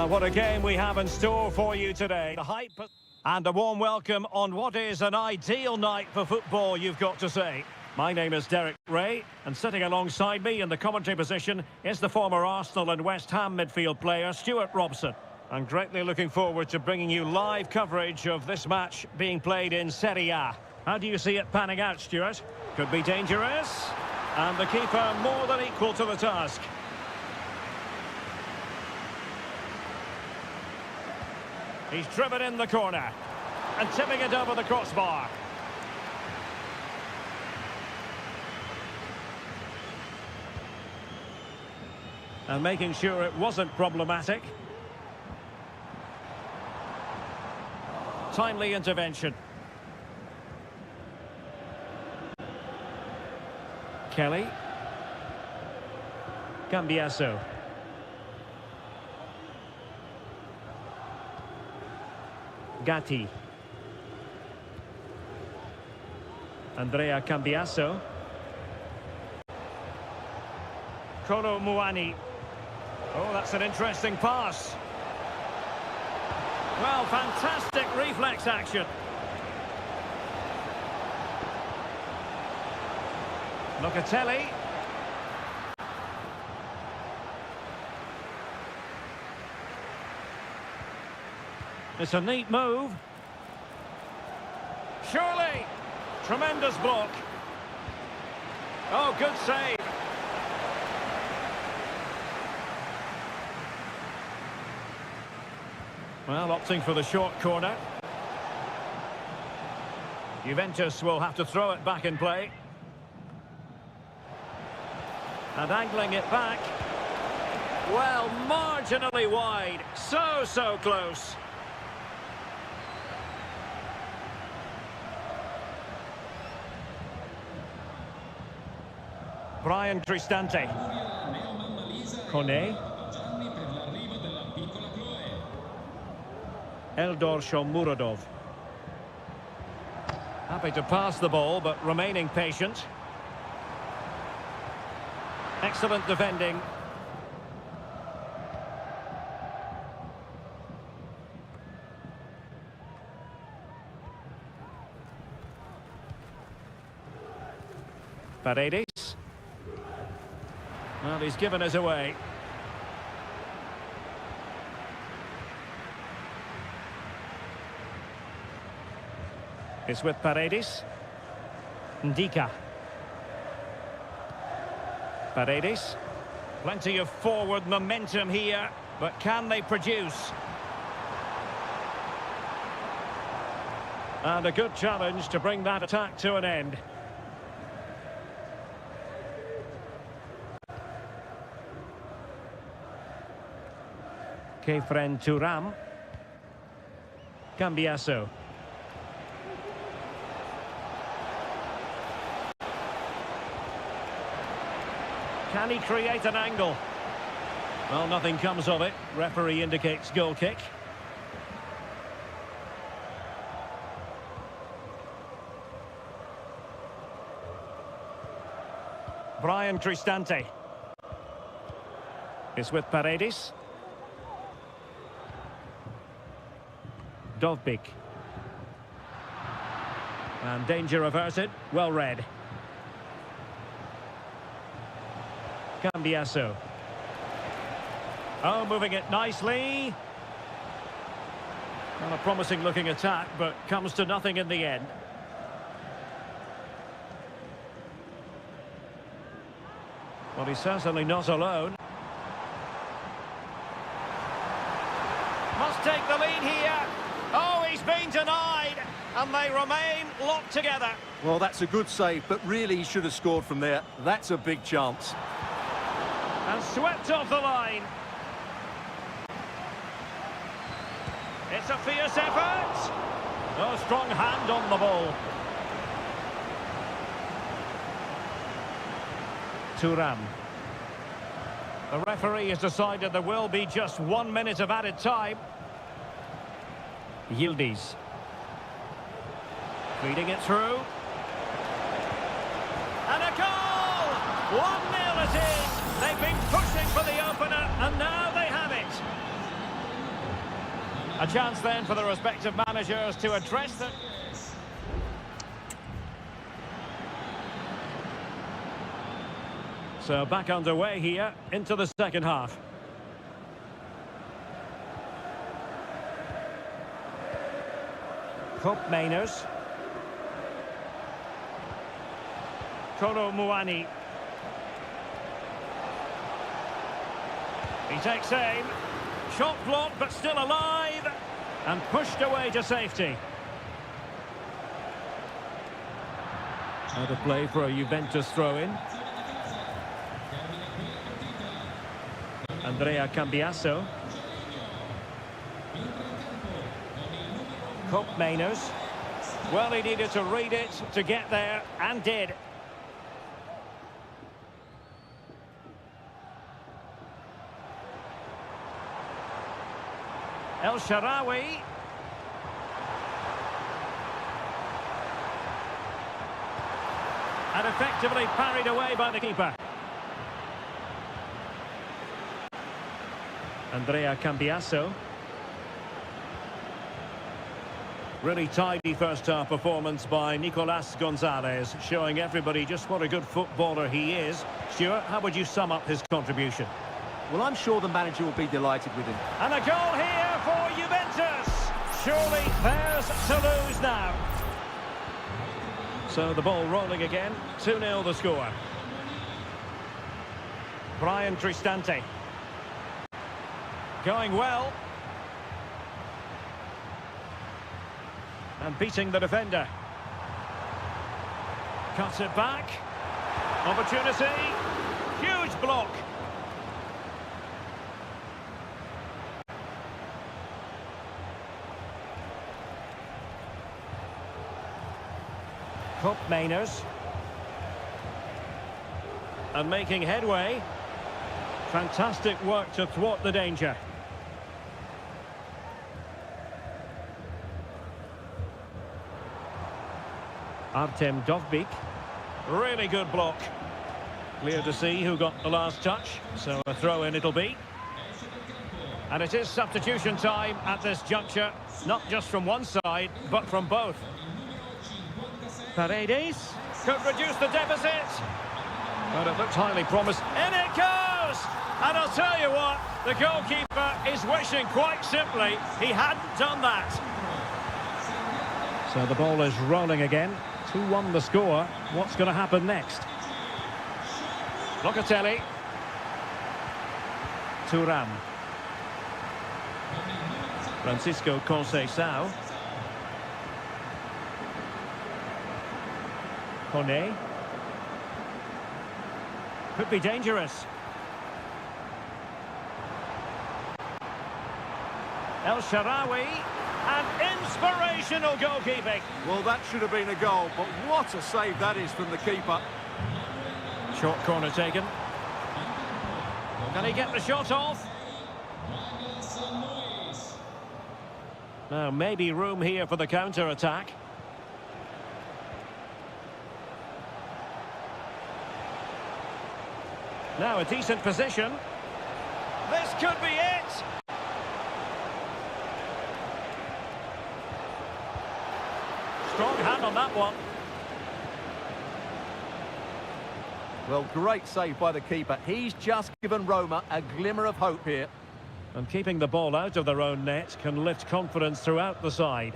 What a game we have in store for you today. The hype and a warm welcome on what is an ideal night for football, you've got to say. My name is Derek Ray, and sitting alongside me in the commentary position is the former Arsenal and West Ham midfield player, Stuart Robson. I'm greatly looking forward to bringing you live coverage of this match being played in Seria. How do you see it panning out, Stuart? Could be dangerous, and the keeper more than equal to the task. He's driven in the corner and tipping it over the crossbar. And making sure it wasn't problematic. Timely intervention. Kelly. Cambiasso. Gatti. Andrea Cambiasso. Kolo Muani. Oh, that's an interesting pass. Well, fantastic reflex action. Locatelli. It's a neat move. Surely. Tremendous block. Oh, good save. Well, opting for the short corner. Juventus will have to throw it back in play. And angling it back. Well, marginally wide. So close. Brian Cristante. Kone. Eldor Shomurodov. Happy to pass the ball, but remaining patient. Excellent defending. Paredes. Well, he's given us away. It's with Paredes. Ndika. Paredes. Plenty of forward momentum here, but can they produce? And a good challenge to bring that attack to an end. Kefren Turam. Cambiasso. Can he create an angle? Well, nothing comes of it. Referee indicates goal kick. Brian Cristante. It's with Paredes. Dovbik. And danger averted. Well read. Cambiasso. Oh, moving it nicely. Well, a promising looking attack, but comes to nothing in the end. Well, he's certainly not alone. Must take the lead here. Oh, he's been denied, and they remain locked together. Well, that's a good save, but really he should have scored from there. That's a big chance. And swept off the line. It's a fierce effort. No strong hand on the ball. Turam. The referee has decided there will be just 1 minute of added time. Yildiz. Feeding it through. And a goal! 1-0 it is. They've been pushing for the opener, and now they have it. A chance then for the respective managers to address them. So back underway here into the second half. Hope Mainers. Koro Muani. He takes aim. Shot blocked but still alive. And pushed away to safety. Out of play for a Juventus throw-in. Andrea Cambiasso. Hope Mainers. Well, he needed to read it to get there, and did. El Shaarawy. And effectively parried away by the keeper. Andrea Cambiasso. Really tidy first-half performance by Nicolas Gonzalez, showing everybody just what a good footballer he is. Stuart, how would you sum up his contribution? Well, I'm sure the manager will be delighted with him. And a goal here for Juventus. Surely theirs to lose now. So the ball rolling again. 2-0 the score. Brian Cristante. Going well. And beating the defender. Cuts it back. Opportunity. Huge block. Hope Mainers. And making headway. Fantastic work to thwart the danger. Artem Dovbyk. Really good block. Clear to see who got the last touch. So a throw-in it'll be. And it is substitution time at this juncture. Not just from one side, but from both. Paredes could reduce the deficit. But it looks highly promising. In it goes! And I'll tell you what, the goalkeeper is wishing quite simply he hadn't done that. So the ball is rolling again. 2-1 the score. What's going to happen next? Locatelli. Thuram. Francisco Conceição. Kone. Could be dangerous. El Shaarawy. And inspirational goalkeeping. Well, that should have been a goal, but what a save that is from the keeper. Short corner taken. Can he get the shot off? Now, maybe room here for the counter-attack. Now, a decent position. This could be it! Strong hand on that one. Well, great save by the keeper. He's just given Roma a glimmer of hope here. And keeping the ball out of their own net can lift confidence throughout the side.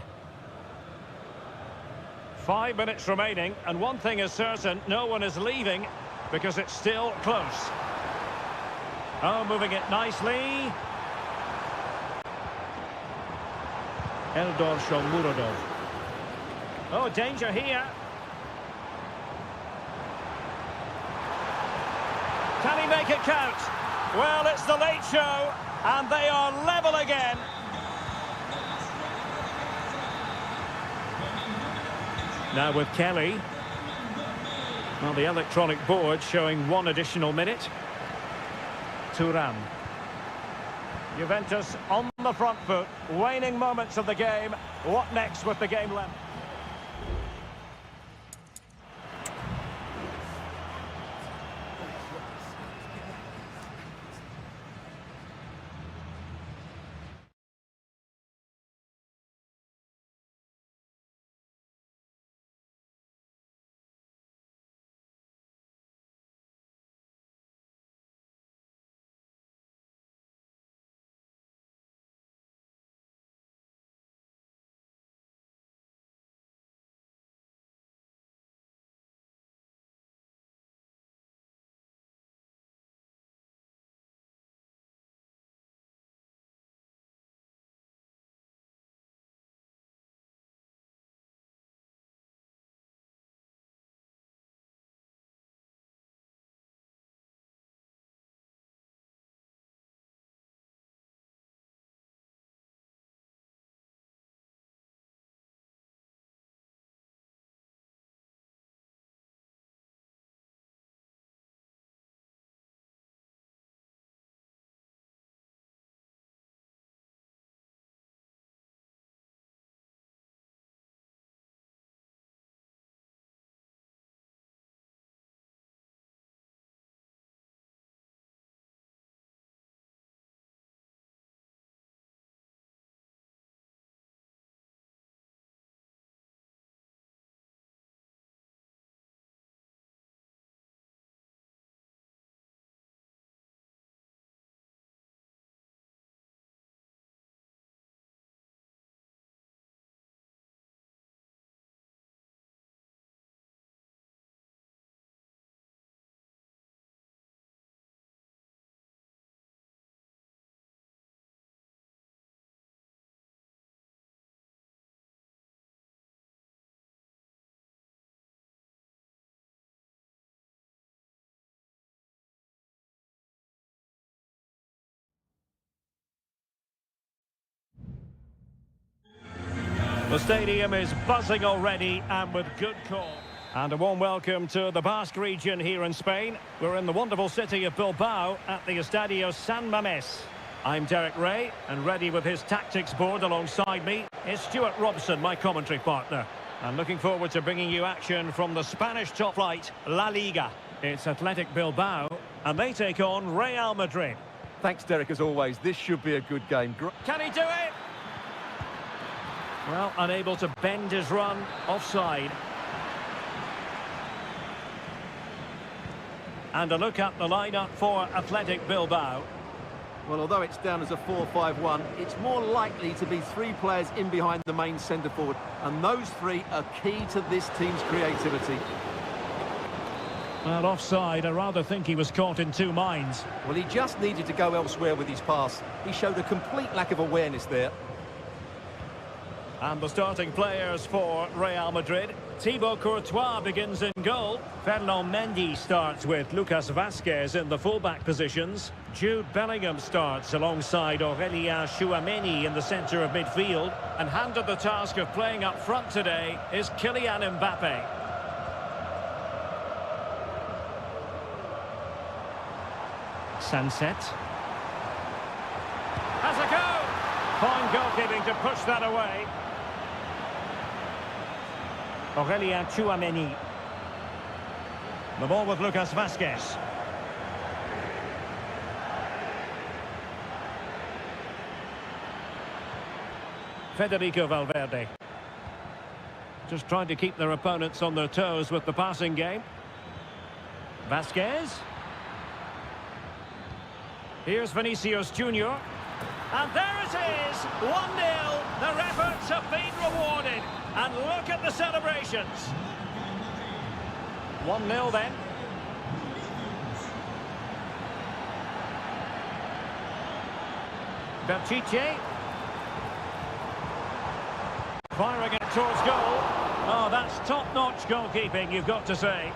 5 minutes remaining, and one thing is certain, no one is leaving because it's still close. Oh, moving it nicely. Eldor Shomurodov. Oh, danger here. Can he make it count? Well, it's the late show, and they are level again. Now with Kelly. Well, the electronic board showing 1 additional minute. Thuram. Juventus on the front foot, waning moments of the game. What next with the game left? The stadium is buzzing already and with good call. And a warm welcome to the Basque region here in Spain. We're in the wonderful city of Bilbao at the Estadio San Mamés. I'm Derek Ray, and ready with his tactics board alongside me is Stuart Robson, my commentary partner. I'm looking forward to bringing you action from the Spanish top flight, La Liga. It's Athletic Bilbao, and they take on Real Madrid. Thanks, Derek, as always. This should be a good game. Can he do it? Well, unable to bend his run, offside. And a look at the lineup for Athletic Bilbao. Well, although it's down as a 4-5-1, it's more likely to be three players in behind the main centre-forward. And those three are key to this team's creativity. Well, offside, I rather think he was caught in two minds. Well, he just needed to go elsewhere with his pass. He showed a complete lack of awareness there. And the starting players for Real Madrid. Thibaut Courtois begins in goal. Ferland Mendy starts with Lucas Vazquez in the fullback positions. Jude Bellingham starts alongside Aurélien Tchouameni in the centre of midfield. And handed the task of playing up front today is Kylian Mbappe. Sunset. Has a go! Fine goalkeeping to push that away. Aurélien Tchouameni. The ball with Lucas Vazquez. Federico Valverde. Just trying to keep their opponents on their toes with the passing game. Vazquez. Here's Vinicius Junior. And there it is, 1-0. Their efforts have been rewarded. And look at the celebrations. 1-0 then. Pírat's. Firing it towards goal. Oh, that's top-notch goalkeeping, you've got to say.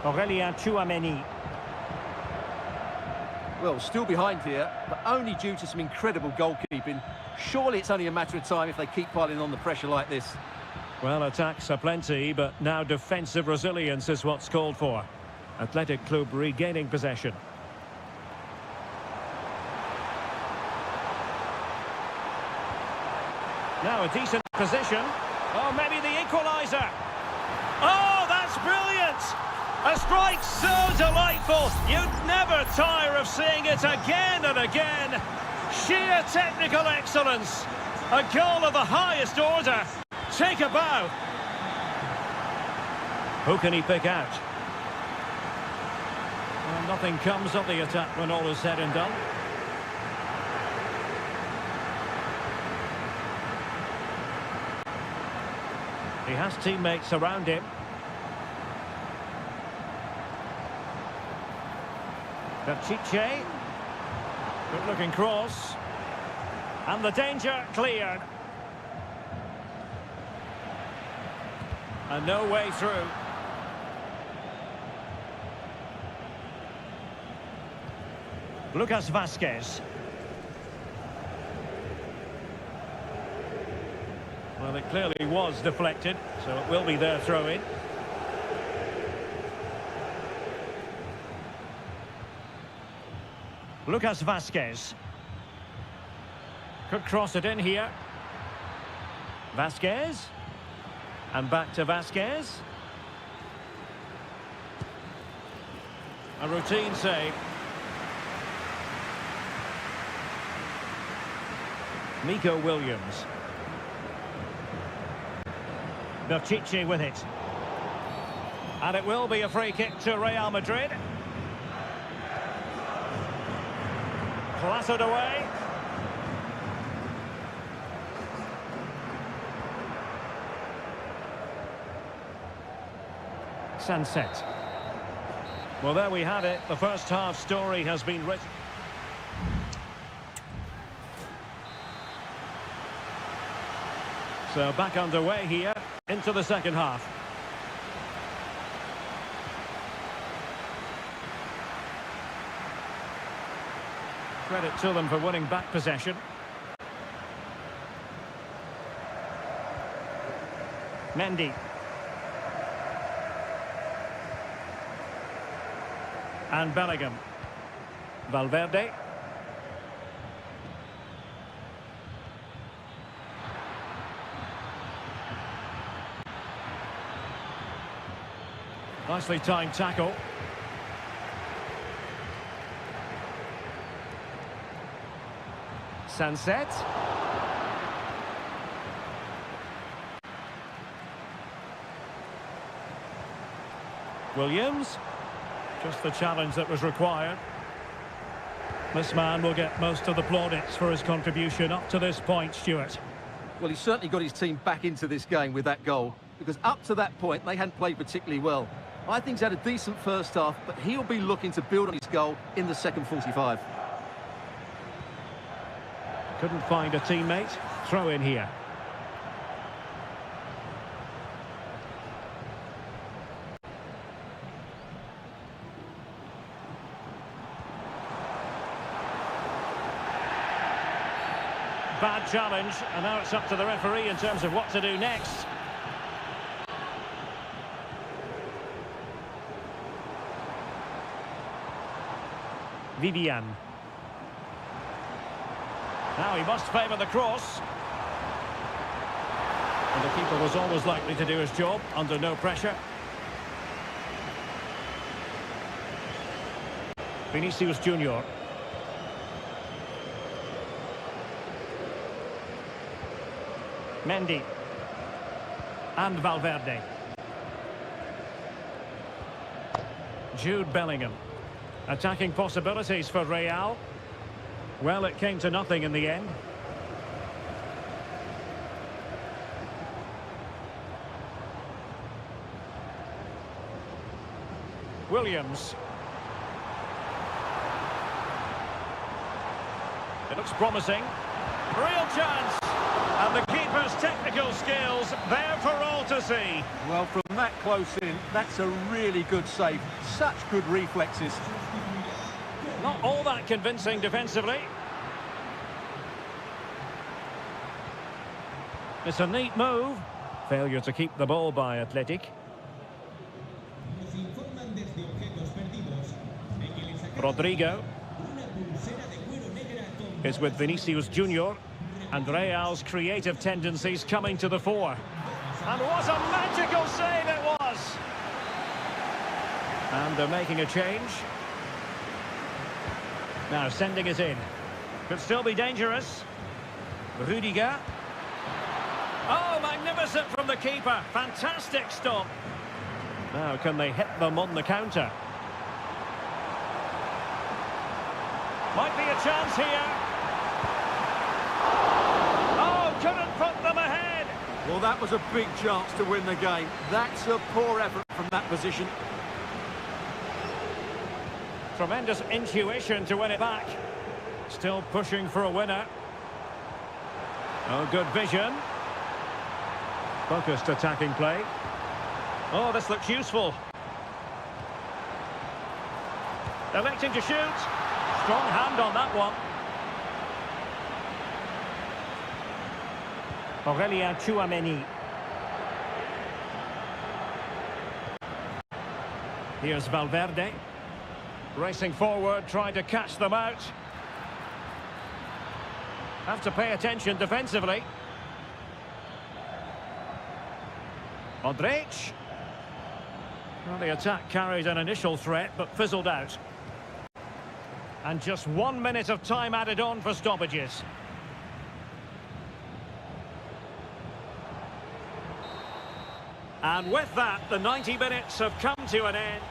Aurélien Tchouameni. Well, still behind here, but only due to some incredible goalkeeping. Surely it's only a matter of time if they keep piling on the pressure like this. Well, attacks are plenty, but now defensive resilience is what's called for. Athletic Club regaining possession. Now a decent position. Oh, maybe the equaliser. Oh, that's brilliant! A strike so delightful, you'd never tire of seeing it again and again. Sheer technical excellence. A goal of the highest order. Take a bow. Who can he pick out? Well, nothing comes of the attack when all is said and done. He has teammates around him. Pírat's. Good looking cross. And the danger cleared. And no way through. Lucas Vazquez. Well, it clearly was deflected, so it will be their throw-in. Lucas Vazquez. Could cross it in here. Vazquez. And back to Vazquez. A routine save. Nico Williams. Pírat's with it. And it will be a free kick to Real Madrid. Clattered away. Sunset. Well, there we had it. The first half story has been written. So back underway here into the second half. Credit to them for winning back possession. Mendy. And Bellingham. Valverde. Nicely timed tackle. Sunset. Williams. Just the challenge that was required. This man will get most of the plaudits for his contribution up to this point, Stuart. Well, he's certainly got his team back into this game with that goal, because up to that point, they hadn't played particularly well. I think he's had a decent first half, but he'll be looking to build on his goal in the second 45. Couldn't find a teammate. Throw in here. Bad challenge, and now it's up to the referee in terms of what to do next. Vivian. Now he must favour the cross. And the keeper was always likely to do his job under no pressure. Vinicius Junior. Mendy. And Valverde. Jude Bellingham. Attacking possibilities for Real. Well, it came to nothing in the end. Williams. It looks promising. Real chance. And the keeper's technical skills there for all to see. Well, from that close in, that's a really good save. Such good reflexes. Not all that convincing defensively. It's a neat move. Failure to keep the ball by Athletic. Nos informan desde objetos perdidos de que le sacaron Rodrigo una pulsera de cuero negra con is with Vinicius Junior. And Real's creative tendencies coming to the fore. And what a magical save it was! And they're making a change. Now sending it in. Could still be dangerous. Rudiger. Oh, magnificent from the keeper. Fantastic stop. Now can they hit them on the counter? Might be a chance here. Oh, couldn't put them ahead. Well, that was a big chance to win the game. That's a poor effort from that position. Tremendous intuition to win it back. Still pushing for a winner. Oh, good vision. Focused attacking play. Oh, this looks useful. Electing to shoot. Strong hand on that one. Aurelien Tchouameni. Here's Valverde. Racing forward, trying to catch them out. Have to pay attention defensively. Modric. Well, the attack carried an initial threat, but fizzled out. And just 1 minute of time added on for stoppages. And with that, the 90 minutes have come to an end.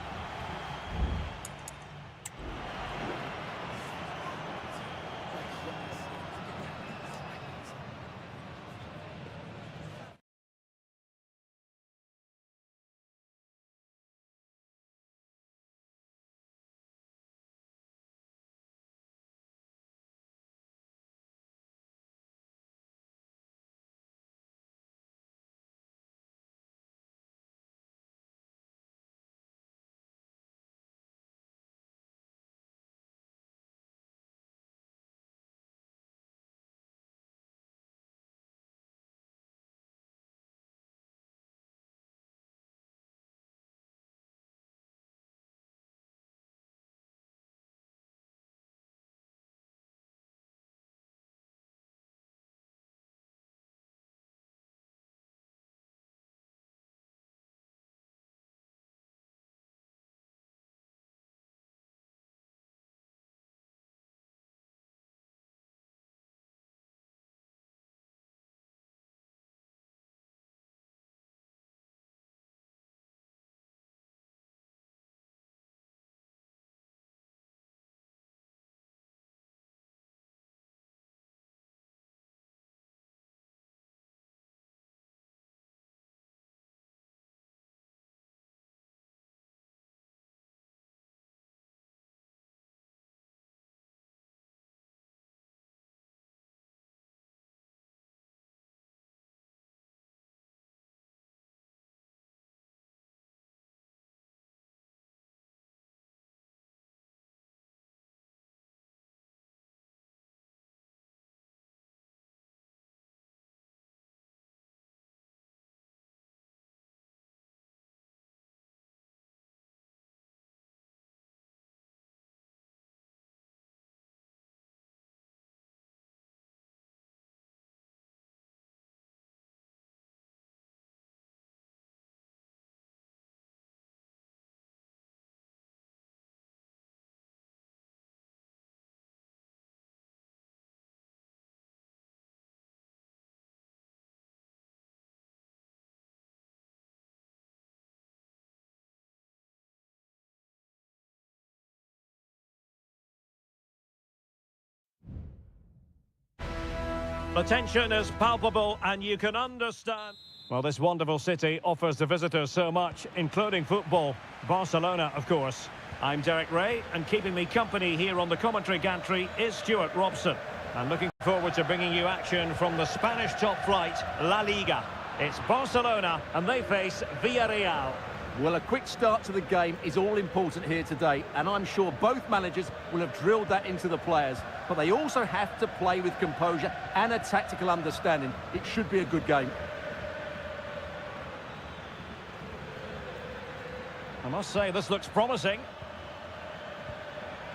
The tension is palpable and you can understand. Well, this wonderful city offers the visitors so much, including football. Barcelona, of course. I'm Derek Ray, and keeping me company here on the commentary gantry is Stuart Robson. I'm looking forward to bringing you action from the Spanish top flight, La Liga. It's Barcelona, and they face Villarreal. Well, a quick start to the game is all important here today, and I'm sure both managers will have drilled that into the players. But they also have to play with composure and a tactical understanding. It should be a good game. I must say, this looks promising.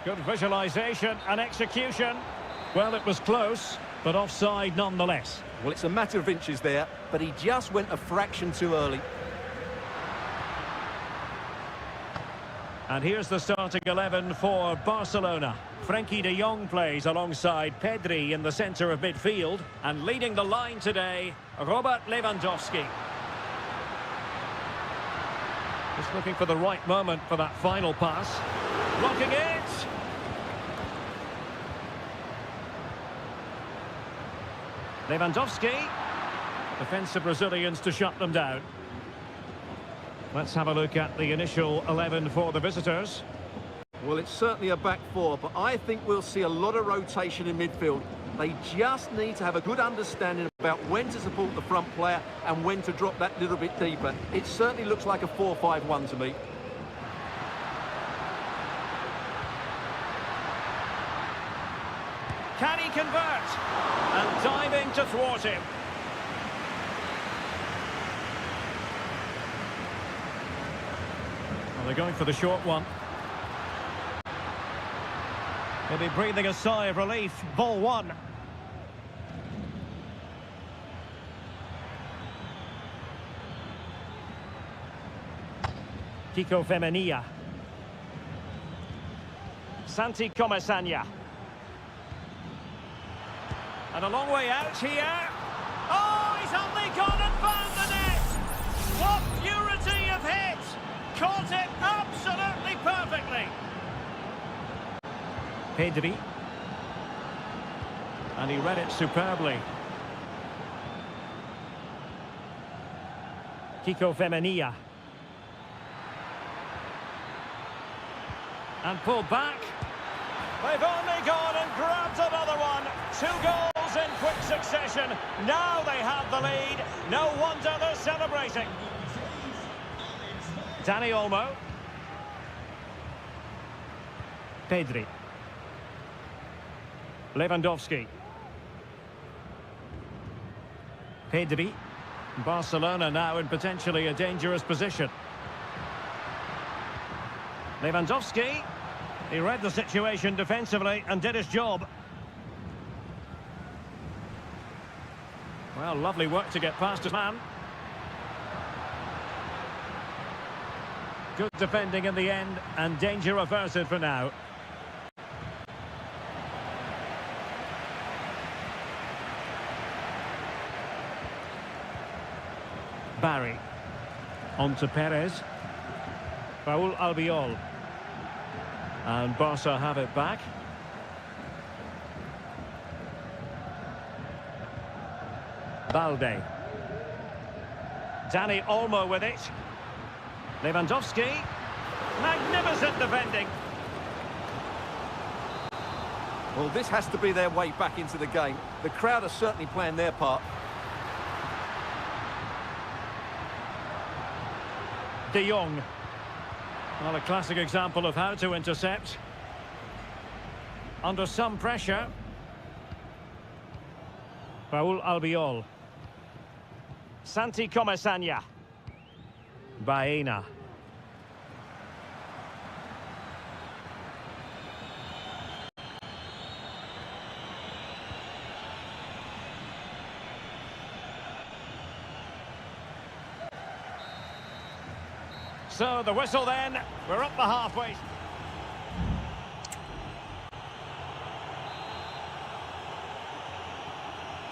Good visualisation and execution. Well, it was close, but offside nonetheless. Well, it's a matter of inches there, but he just went a fraction too early. And here's the starting 11 for Barcelona. Frenkie de Jong plays alongside Pedri in the centre of midfield. And leading the line today, Robert Lewandowski. Just looking for the right moment for that final pass. Blocking it! Lewandowski. Defensive Brazilians to shut them down. Let's have a look at the initial 11 for the visitors. Well, it's certainly a back four, but I think we'll see a lot of rotation in midfield. They just need to have a good understanding about when to support the front player and when to drop that little bit deeper. It certainly looks like a 4-5-1 to me. Can he convert? And diving to thwart him. Well, they're going for the short one. He'll be breathing a sigh of relief. Ball one. Kiko Femenia. Santi Comesaña. And a long way out here. Oh, he's only gone and found the net! What purity of hit! Caught it absolutely perfectly! Pedri. And he read it superbly. Kiko Femenia. And pulled back. They've only gone and grabbed another one. 2 goals in quick succession. Now they have the lead. No wonder they're celebrating. Dani Olmo. Pedri. Lewandowski. Pedri. Barcelona now in potentially a dangerous position. Lewandowski. He read the situation defensively and did his job. Well, lovely work to get past his man. Good defending in the end, and danger averted for now. Barry. On to Perez. Raul Albiol. And Barca have it back. Balde. Dani Olmo with it. Lewandowski. Magnificent defending. Well, this has to be their way back into the game. The crowd are certainly playing their part. De Jong. Well, a classic example of how to intercept. Under some pressure. Raul Albiol. Santi Comesaña. Baena. So the whistle then, we're up the halfway.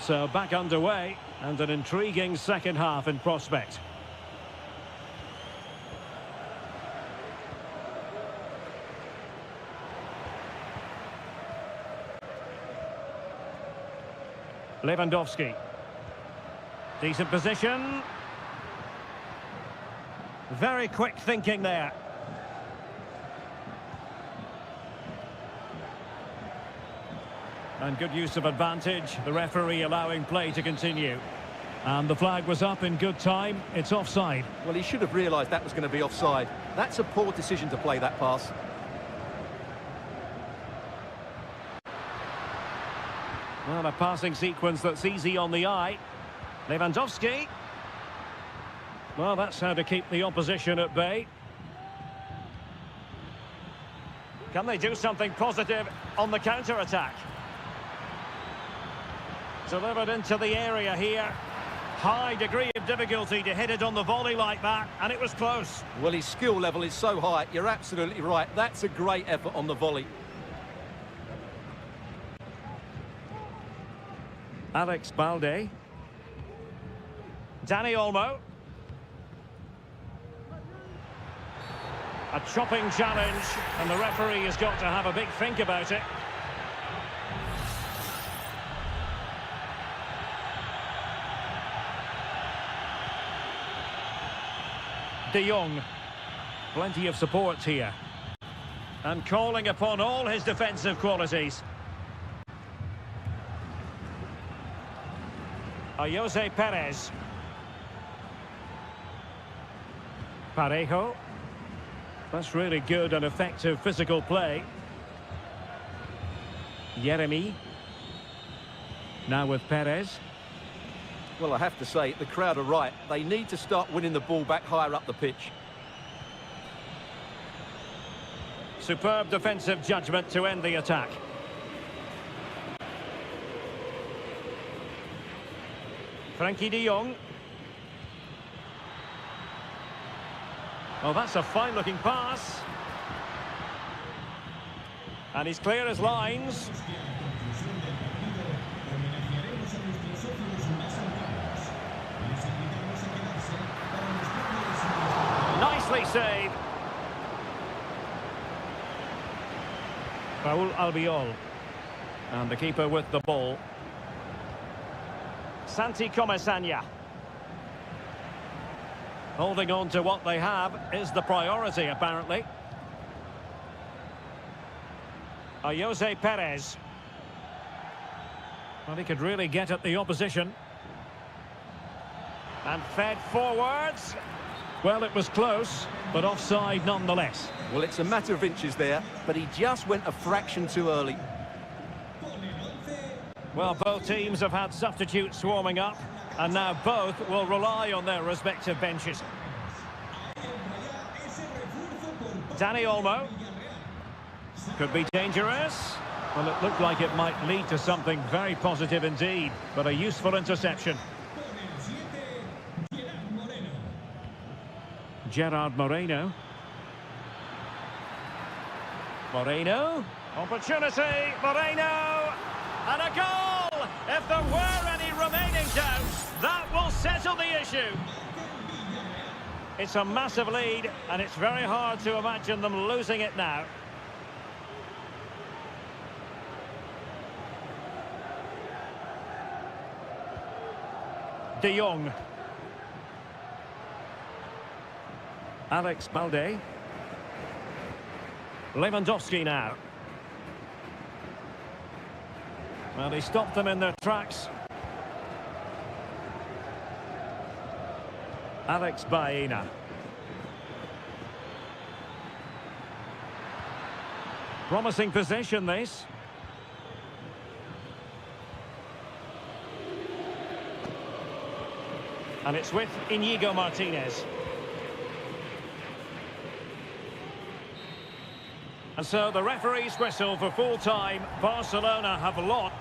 So back underway, and an intriguing second half in prospect. Lewandowski. Decent position. Very quick thinking there. And good use of advantage. The referee allowing play to continue. And the flag was up in good time. It's offside. Well, he should have realised that was going to be offside. That's a poor decision to play that pass. Well, a passing sequence that's easy on the eye. Lewandowski. Well, that's how to keep the opposition at bay. Can they do something positive on the counter-attack? Delivered into the area here. High degree of difficulty to hit it on the volley like that, and it was close. Well, his skill level is so high. You're absolutely right. That's a great effort on the volley. Alex Balde. Dani Olmo. A chopping challenge, and the referee has got to have a big think about it. De Jong. Plenty of support here. And calling upon all his defensive qualities. Jose Perez. Parejo. That's really good and effective physical play. Yeremy. Now with Perez. Well, I have to say, the crowd are right. They need to start winning the ball back higher up the pitch. Superb defensive judgment to end the attack. Frankie de Jong. Oh, that's a fine-looking pass. And he's clear as lines. Nicely saved. Raul Albiol. And the keeper with the ball. Santi Comesaña. Holding on to what they have is the priority, apparently. Jose Perez. Well, he could really get at the opposition. And fed forwards. Well, it was close, but offside nonetheless. Well, it's a matter of inches there, but he just went a fraction too early. Well, both teams have had substitutes warming up, and now both will rely on their respective benches. Dani Olmo. Could be dangerous. Well, it looked like it might lead to something very positive indeed, but a useful interception. Gerard Moreno. Moreno. Opportunity. Moreno. And a goal! If there were any remaining doubts, that will settle the issue. It's a massive lead, and it's very hard to imagine them losing it now. De Jong. Alex Balde. Lewandowski now. Well, he stopped them in their tracks. Alex Baena. Promising possession, this. And it's with Inigo Martinez. And so the referee's whistle for full time. Barcelona have lost.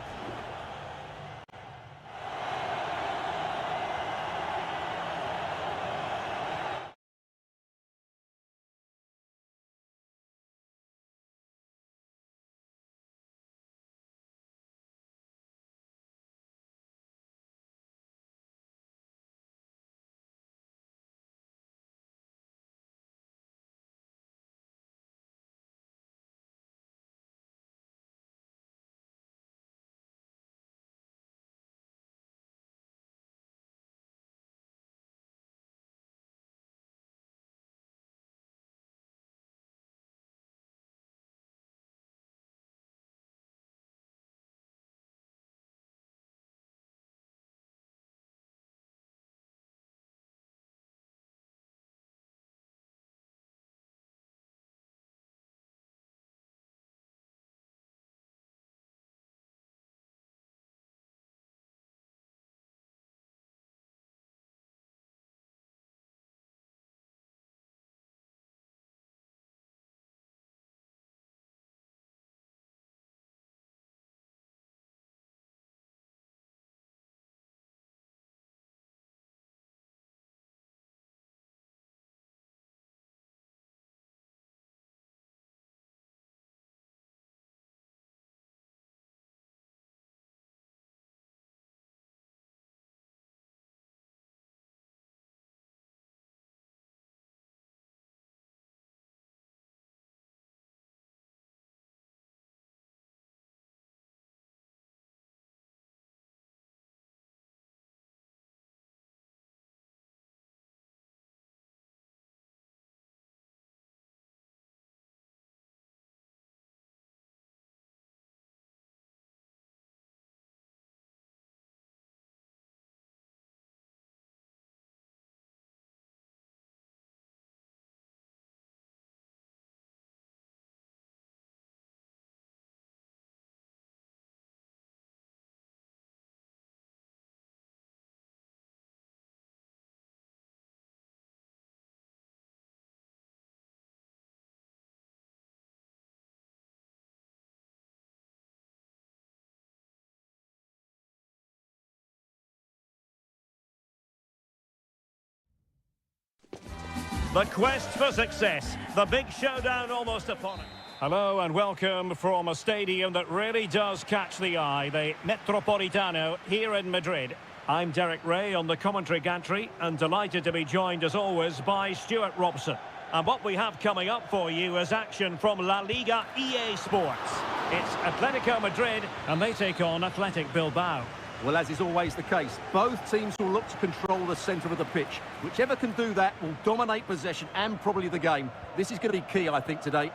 The quest for success. The big showdown almost upon it. Hello and welcome from a stadium that really does catch the eye, the Metropolitano here in Madrid. I'm Derek Ray on the commentary gantry and delighted to be joined as always by Stuart Robson. And what we have coming up for you is action from La Liga EA Sports. It's Atletico Madrid and they take on Athletic Bilbao. Well, as is always the case, both teams will look to control the centre of the pitch. Whichever can do that will dominate possession and probably the game. This is going to be key, I think, today.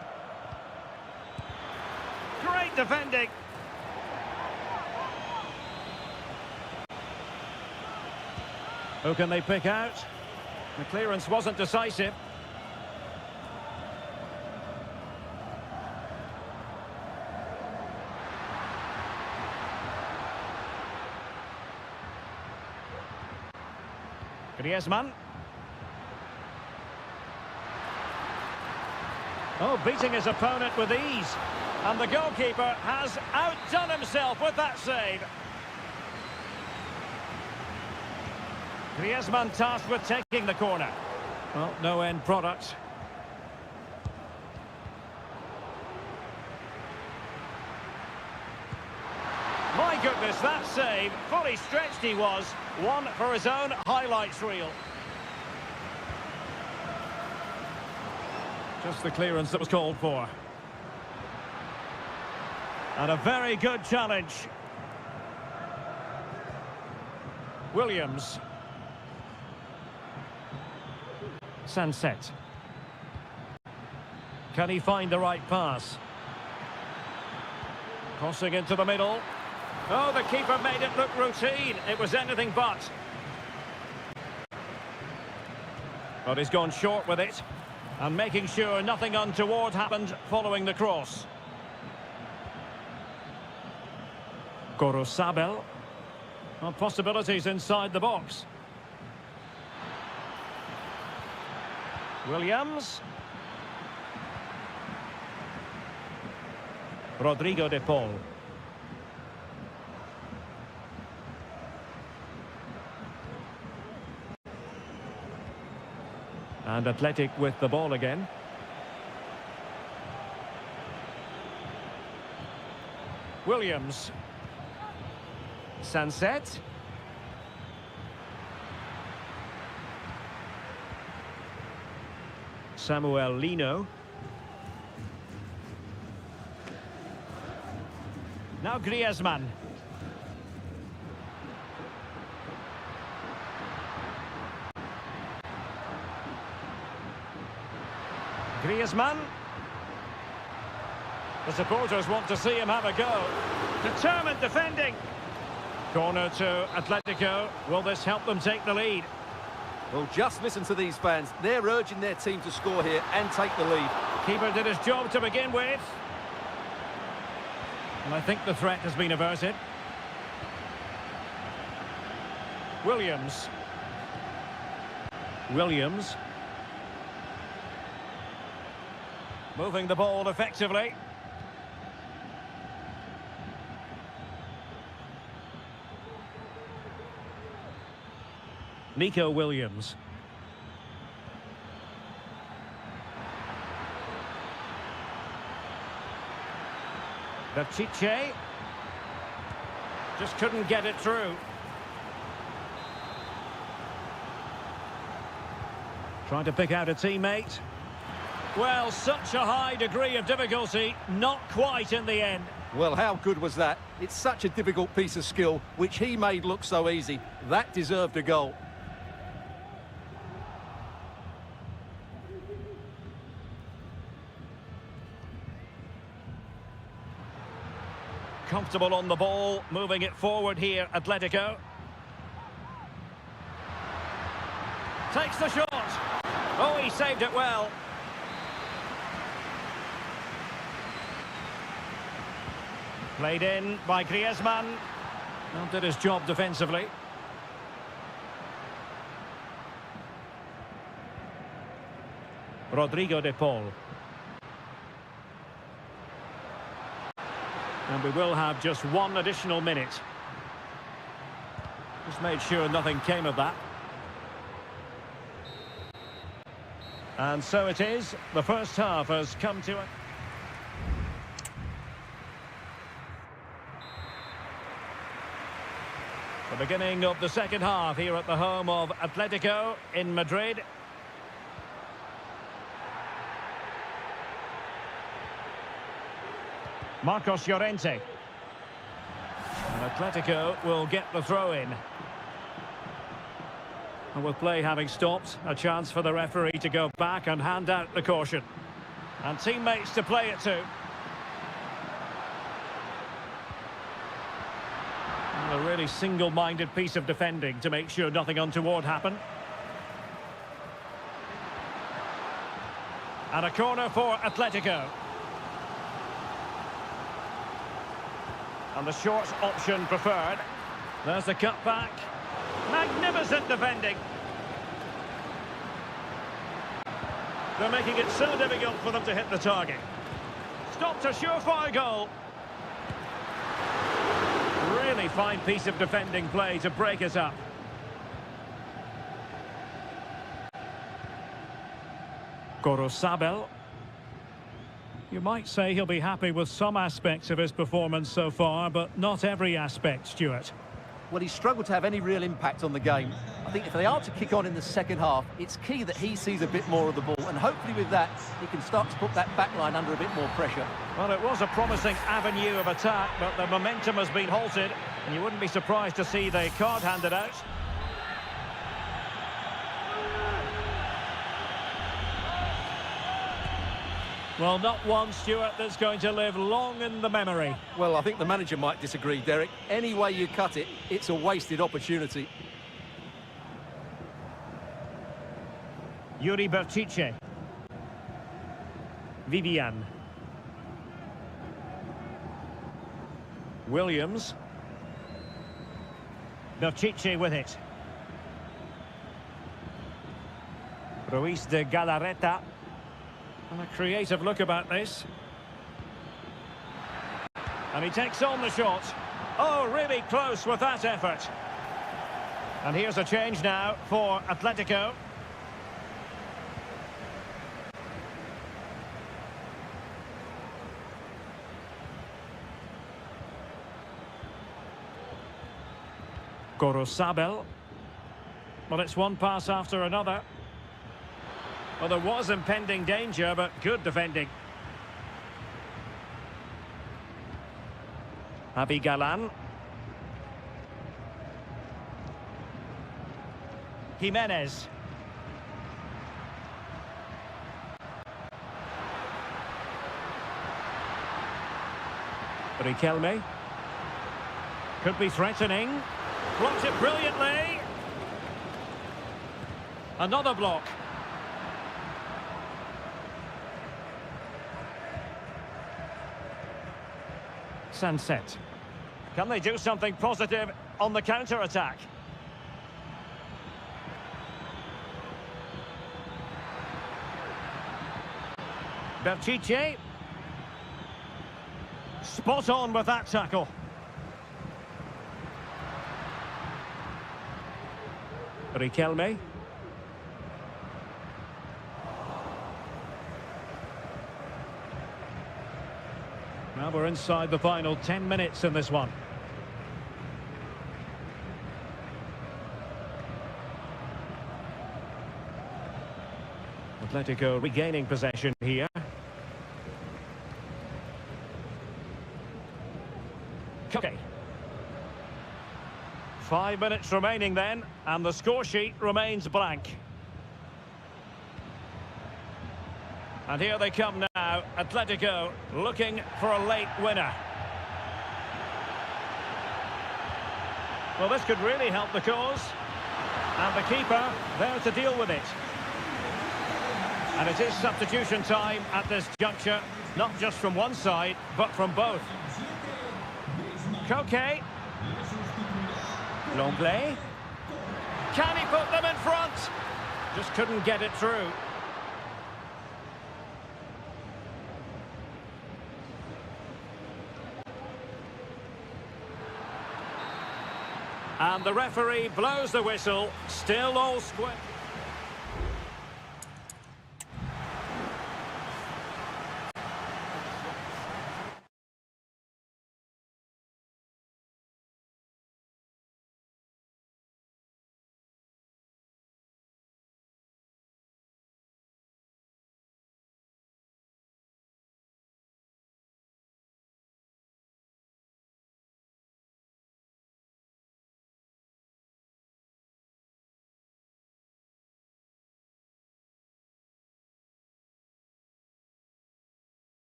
Great defending. Who can they pick out? The clearance wasn't decisive. Griezmann. Oh, beating his opponent with ease. And the goalkeeper has outdone himself with that save. Griezmann tasked with taking the corner. Well, no end product. My goodness, that save, fully stretched he was, one for his own highlights reel. Just the clearance that was called for. And a very good challenge. Williams. Sunset. Can he find the right pass? Crossing into the middle. Oh, the keeper made it look routine. It was anything but. But he's gone short with it. And making sure nothing untoward happened following the cross. Gorosabel. Well, possibilities inside the box. Williams. Rodrigo de Paul. And Athletic with the ball again. Williams. Sunset. Samuel Lino. Now Griezmann. Griezmann. The supporters want to see him have a go. Determined defending. Corner to Atletico. Will this help them take the lead? Well, just listen to these fans. They're urging their team to score here and take the lead. Keeper did his job to begin with. And I think the threat has been averted. Williams. Williams. Moving the ball effectively. Nico Williams. Pichet. Just couldn't get it through. Trying to pick out a teammate. Well, such a high degree of difficulty, not quite in the end. Well, how good was that? It's such a difficult piece of skill, which he made look so easy. That deserved a goal. Comfortable on the ball, moving it forward here, Atletico. Takes the shot. Oh, he saved it well. Played in by Griezmann. Well, did his job defensively. Rodrigo de Paul. And we will have just one additional minute. Just made sure nothing came of that. And so it is. The first half has come to it. The beginning of the second half here at the home of Atletico in Madrid. Marcos Llorente. And Atletico will get the throw in. And with play having stopped, a chance for the referee to go back and hand out the caution. And teammates to play it to. And a really single-minded piece of defending to make sure nothing untoward happened. And a corner for Atletico. And the short option preferred. There's the cutback. Magnificent defending. They're making it so difficult for them to hit the target. Stopped a surefire goal. Really fine piece of defending play to break it up. Gorosabel. You might say he'll be happy with some aspects of his performance so far, but not every aspect, Stuart. Well, he's struggled to have any real impact on the game. I think if they are to kick on in the second half, it's key that he sees a bit more of the ball, and hopefully with that, he can start to put that back line under a bit more pressure. Well, it was a promising avenue of attack, but the momentum has been halted, and you wouldn't be surprised to see the card handed out. Well, not one, Stuart, that's going to live long in the memory. Well, I think the manager might disagree, Derek. Any way you cut it, it's a wasted opportunity. Yuri Berchiche. Vivian. Williams. Berchiche with it. Ruiz de Galarreta. And a creative look about this. And he takes on the shot. Oh, really close with that effort. And here's a change now for Atletico. Gorosabel. Well, it's one pass after another. Well, there was impending danger, but good defending. Javi Galan. Jimenez. Riquelme. Could be threatening. Blocks it brilliantly. Another block. Sunset. Can they do something positive on the counter-attack? Berchiche. Spot on with that tackle. Riquelme. Now we're inside the final 10 minutes in this one. Atletico regaining possession here. Okay. 5 minutes remaining then, and the score sheet remains blank. And here they come now, Atletico looking for a late winner. Well, this could really help the cause. And the keeper there to deal with it. And it is substitution time at this juncture, not just from one side, but from both. Koke. Longley. Can he put them in front? Just couldn't get it through. And the referee blows the whistle, still all square.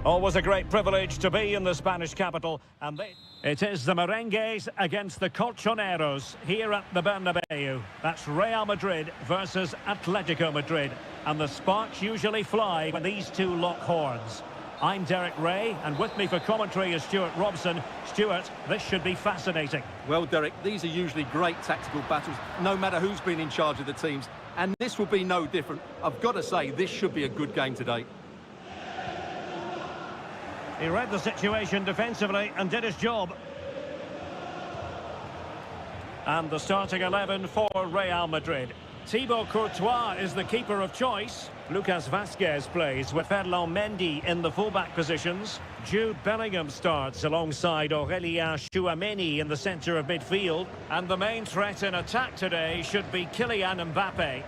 Always a great privilege to be in the Spanish capital. And it is the Merengues against the Colchoneros here at the Bernabeu. That's Real Madrid versus Atletico Madrid. And the sparks usually fly when these two lock horns. I'm Derek Ray, and with me for commentary is Stuart Robson. Stuart, this should be fascinating. Well, Derek, these are usually great tactical battles, no matter who's been in charge of the teams. And this will be no different. I've got to say, this should be a good game today. He read the situation defensively and did his job. And the starting 11 for Real Madrid. Thibaut Courtois is the keeper of choice. Lucas Vazquez plays with Ferland Mendy in the fullback positions. Jude Bellingham starts alongside Aurélien Tchouameni in the centre of midfield. And the main threat in attack today should be Kylian Mbappe.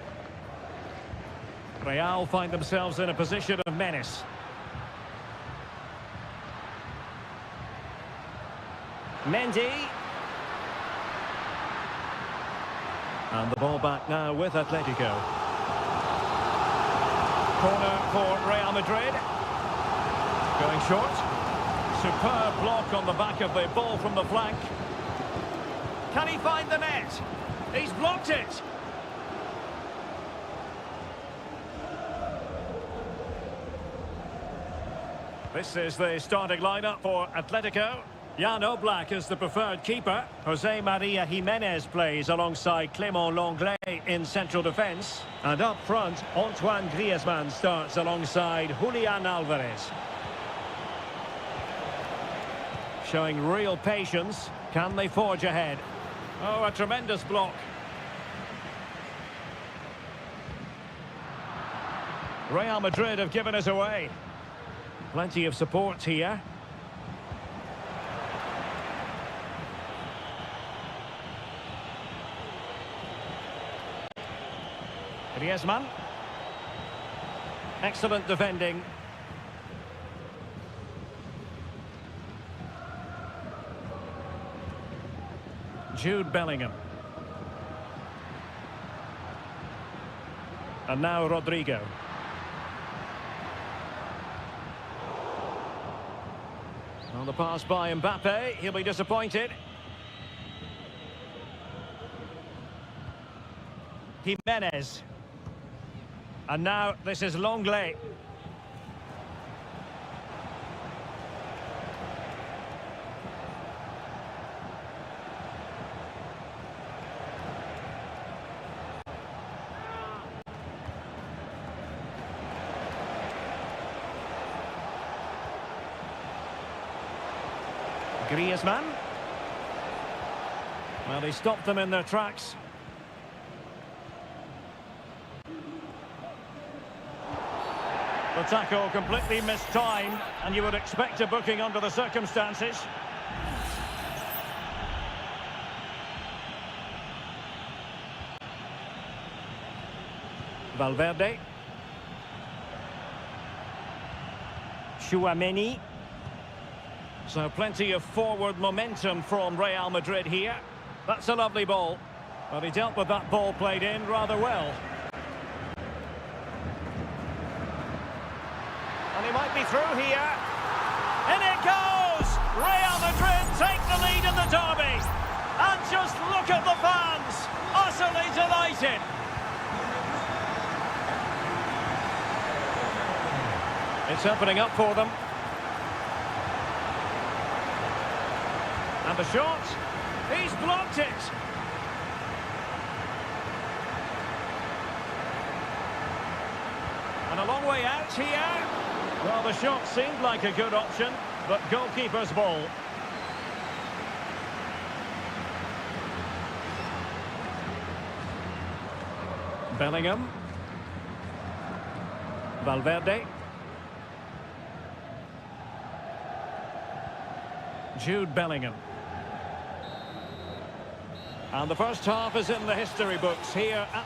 Real find themselves in a position of menace. Mendy. And the ball back now with Atletico. Corner for Real Madrid. Going short. Superb block on the back of the ball from the flank. Can he find the net? He's blocked it. This is the starting lineup for Atletico. Jan Oblak is the preferred keeper. Jose Maria Jimenez plays alongside Clément Lenglet in central defence. And up front, Antoine Griezmann starts alongside Julian Alvarez. Showing real patience. Can they forge ahead? Oh, a tremendous block. Real Madrid have given us away. Plenty of support here. Griezmann. Excellent defending. Jude Bellingham. And now Rodrigo. On the pass by Mbappe, he'll be disappointed. Jimenez. And now this is Lenglet. Griezmann. Well, he stopped them in their tracks. The tackle completely mistimed, and you would expect a booking under the circumstances. Valverde. Tchouameni. So plenty of forward momentum from Real Madrid here. That's a lovely ball. But he dealt with that ball played in rather well. And he might be through here. In it goes! Real Madrid take the lead in the derby. And just look at the fans. Utterly delighted. It's opening up for them. And the shot. He's blocked it. And a long way out here. Well, the shot seemed like a good option, but goalkeeper's ball. Bellingham. Valverde. Jude Bellingham. And the first half is in the history books here at...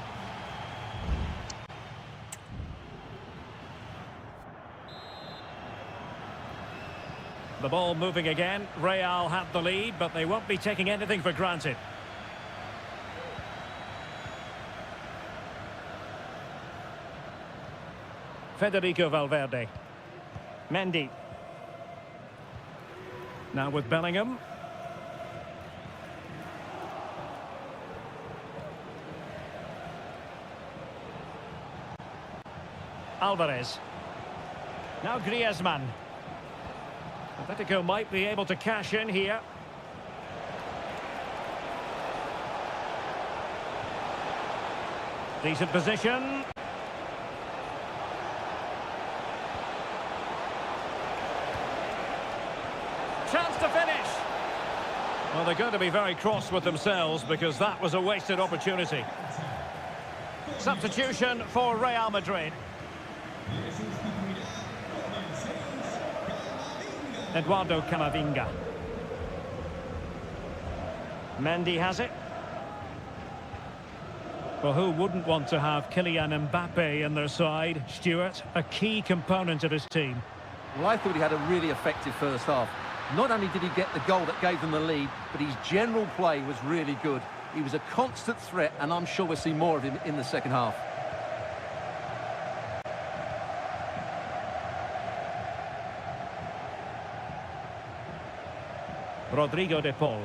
The ball moving again. Real have the lead, but they won't be taking anything for granted. Federico Valverde. Mendy. Now with Bellingham. Alvarez. Now Griezmann. Atletico might be able to cash in here. Decent position. Chance to finish. Well, they're going to be very cross with themselves because that was a wasted opportunity. Substitution for Real Madrid. Eduardo Camavinga. Mendy has it. Well, who wouldn't want to have Kylian Mbappe in their side? Stuart, a key component of his team. Well, I thought he had a really effective first half. Not only did he get the goal that gave them the lead, but his general play was really good. He was a constant threat, and I'm sure we'll see more of him in the second half. Rodrigo de Paul.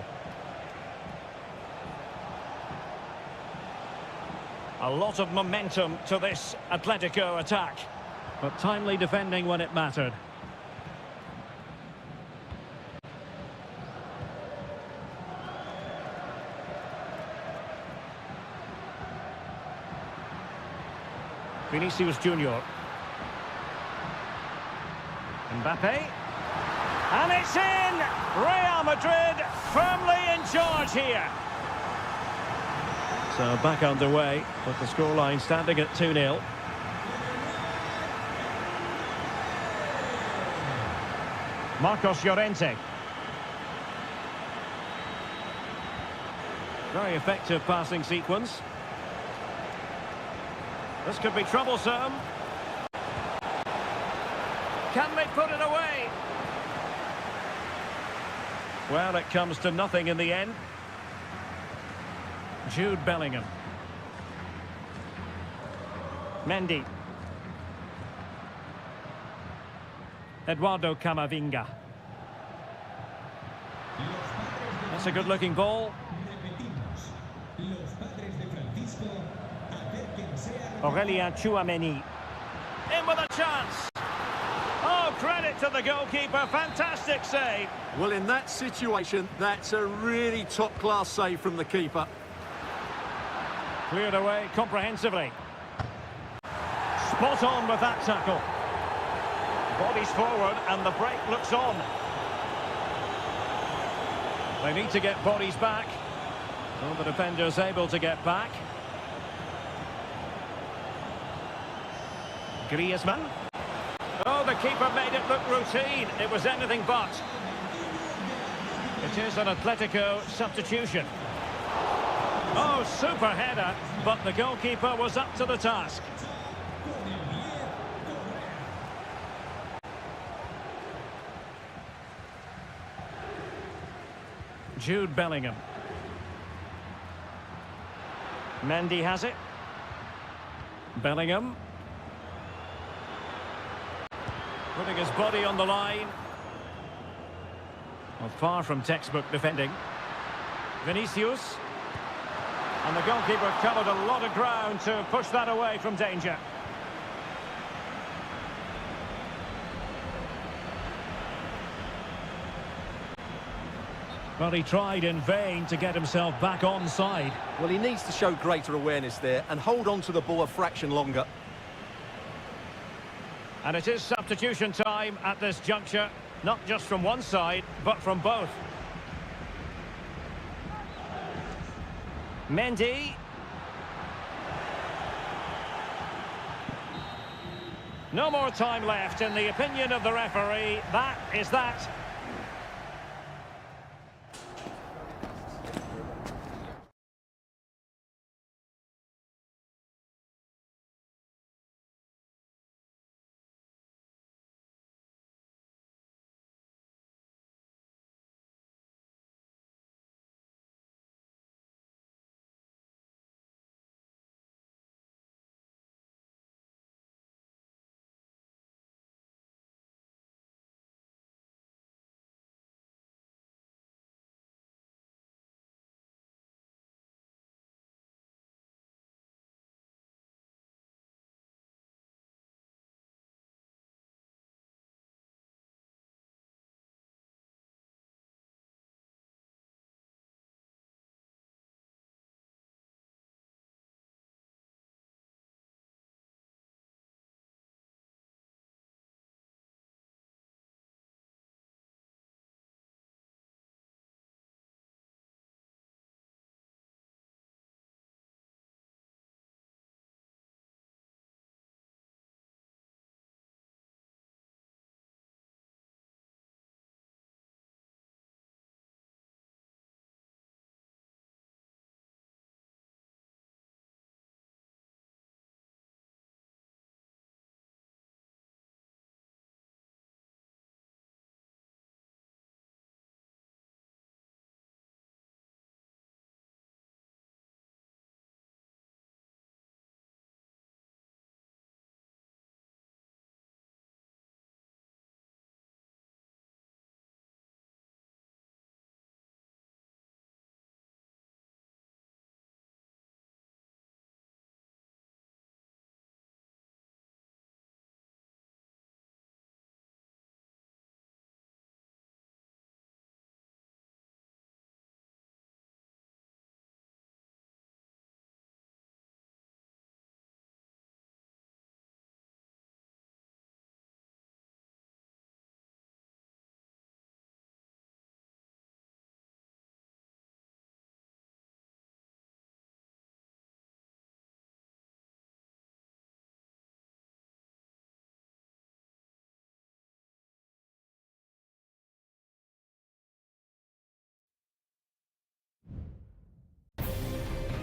A lot of momentum to this Atletico attack, but timely defending when it mattered. Vinicius Junior. Mbappe. And it's in! Real Madrid firmly in charge here. So back underway, with the scoreline standing at 2-0. Marcos Llorente. Very effective passing sequence. This could be troublesome. Can they put it away? Well, it comes to nothing in the end. Jude Bellingham. Mendy. Eduardo Camavinga. That's a good-looking ball. Aurelien Tchouameni. In with a chance. Oh, credit to the goalkeeper. Fantastic save. Well, in that situation, that's a really top-class save from the keeper. Cleared away comprehensively. Spot on with that tackle. Bodies forward and the break looks on. They need to get bodies back. Well, the defender's able to get back. Griezmann. Oh, the keeper made it look routine. It was anything but. It is an Atletico substitution. Oh, super header, but the goalkeeper was up to the task. Jude Bellingham. Mendy has it. Bellingham. Putting his body on the line. Well, far from textbook defending. Vinicius. And the goalkeeper covered a lot of ground to push that away from danger. Well, he tried in vain to get himself back onside. Well, he needs to show greater awareness there and hold on to the ball a fraction longer. And it is substitution time at this juncture, not just from one side, but from both. Mendy. No more time left. In the opinion of the referee, that is that.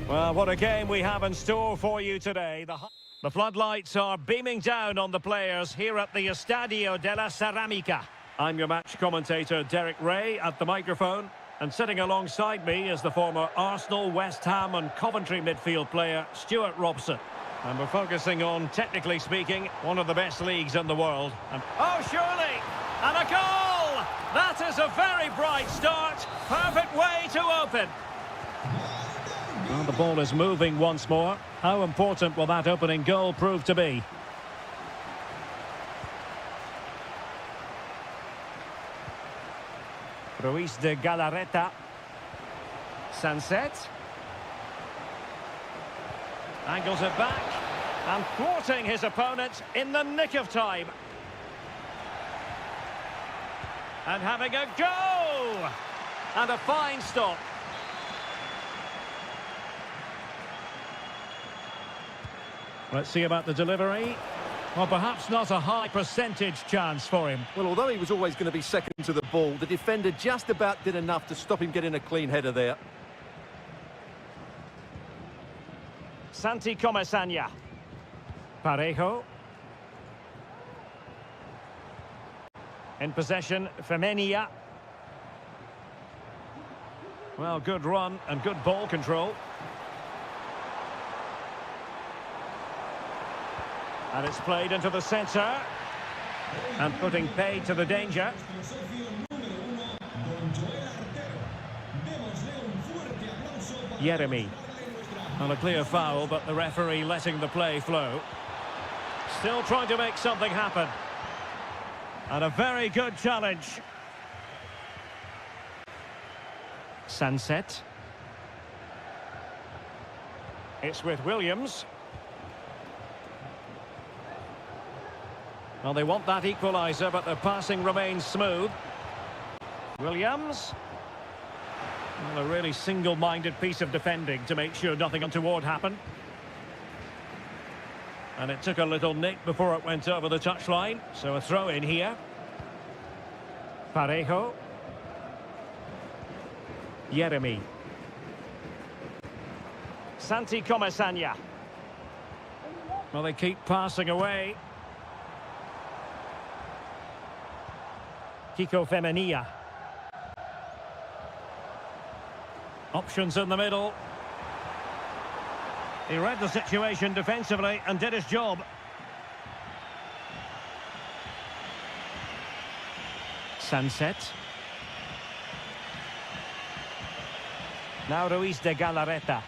Well, what a game we have in store for you today. The floodlights are beaming down on the players here at the Estadio de la Ceramica. I'm your match commentator, Derek Ray, at the microphone. And sitting alongside me is the former Arsenal, West Ham and Coventry midfield player, Stuart Robson. And we're focusing on, technically speaking, one of the best leagues in the world. Oh, surely! And a goal! That is a very bright start. Perfect way to open. Well, the ball is moving once more. How important will that opening goal prove to be? Ruiz de Galarreta. Sunset. Angles it back. And thwarting his opponent in the nick of time. And having a go! And a fine stop. Let's see about the delivery. Well, perhaps not a high percentage chance for him. Well, although he was always going to be second to the ball, the defender just about did enough to stop him getting a clean header there. Santi Comesaña. Parejo. In possession, Femenia. Well, good run and good ball control. And it's played into the centre. And putting paid to the danger. Jeremy. Well, a clear foul, but the referee letting the play flow. Still trying to make something happen. And a very good challenge. Sunset. It's with Williams. Well, they want that equaliser, but their passing remains smooth. Williams. Well, a really single-minded piece of defending to make sure nothing untoward happened. And it took a little nick before it went over the touchline, so a throw in here. Parejo. Jeremy. Santi Comesaña. Well, they keep passing away. Kiko Femenia. Options in the middle. He read the situation defensively and did his job. Sunset. Now Ruiz de Galarreta.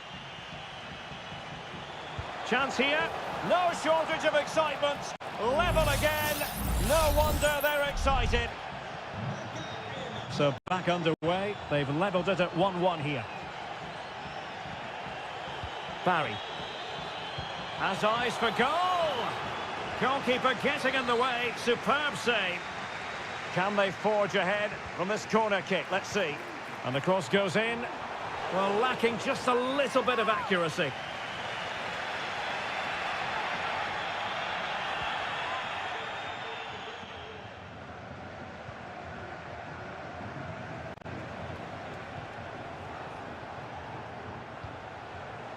Chance here. No shortage of excitement. Level again. No wonder they're excited. So back underway. They've levelled it at 1-1 here. Barry. Has eyes for goal. Goalkeeper getting in the way. Superb save. Can they forge ahead from this corner kick? Let's see. And the cross goes in. Well, lacking just a little bit of accuracy.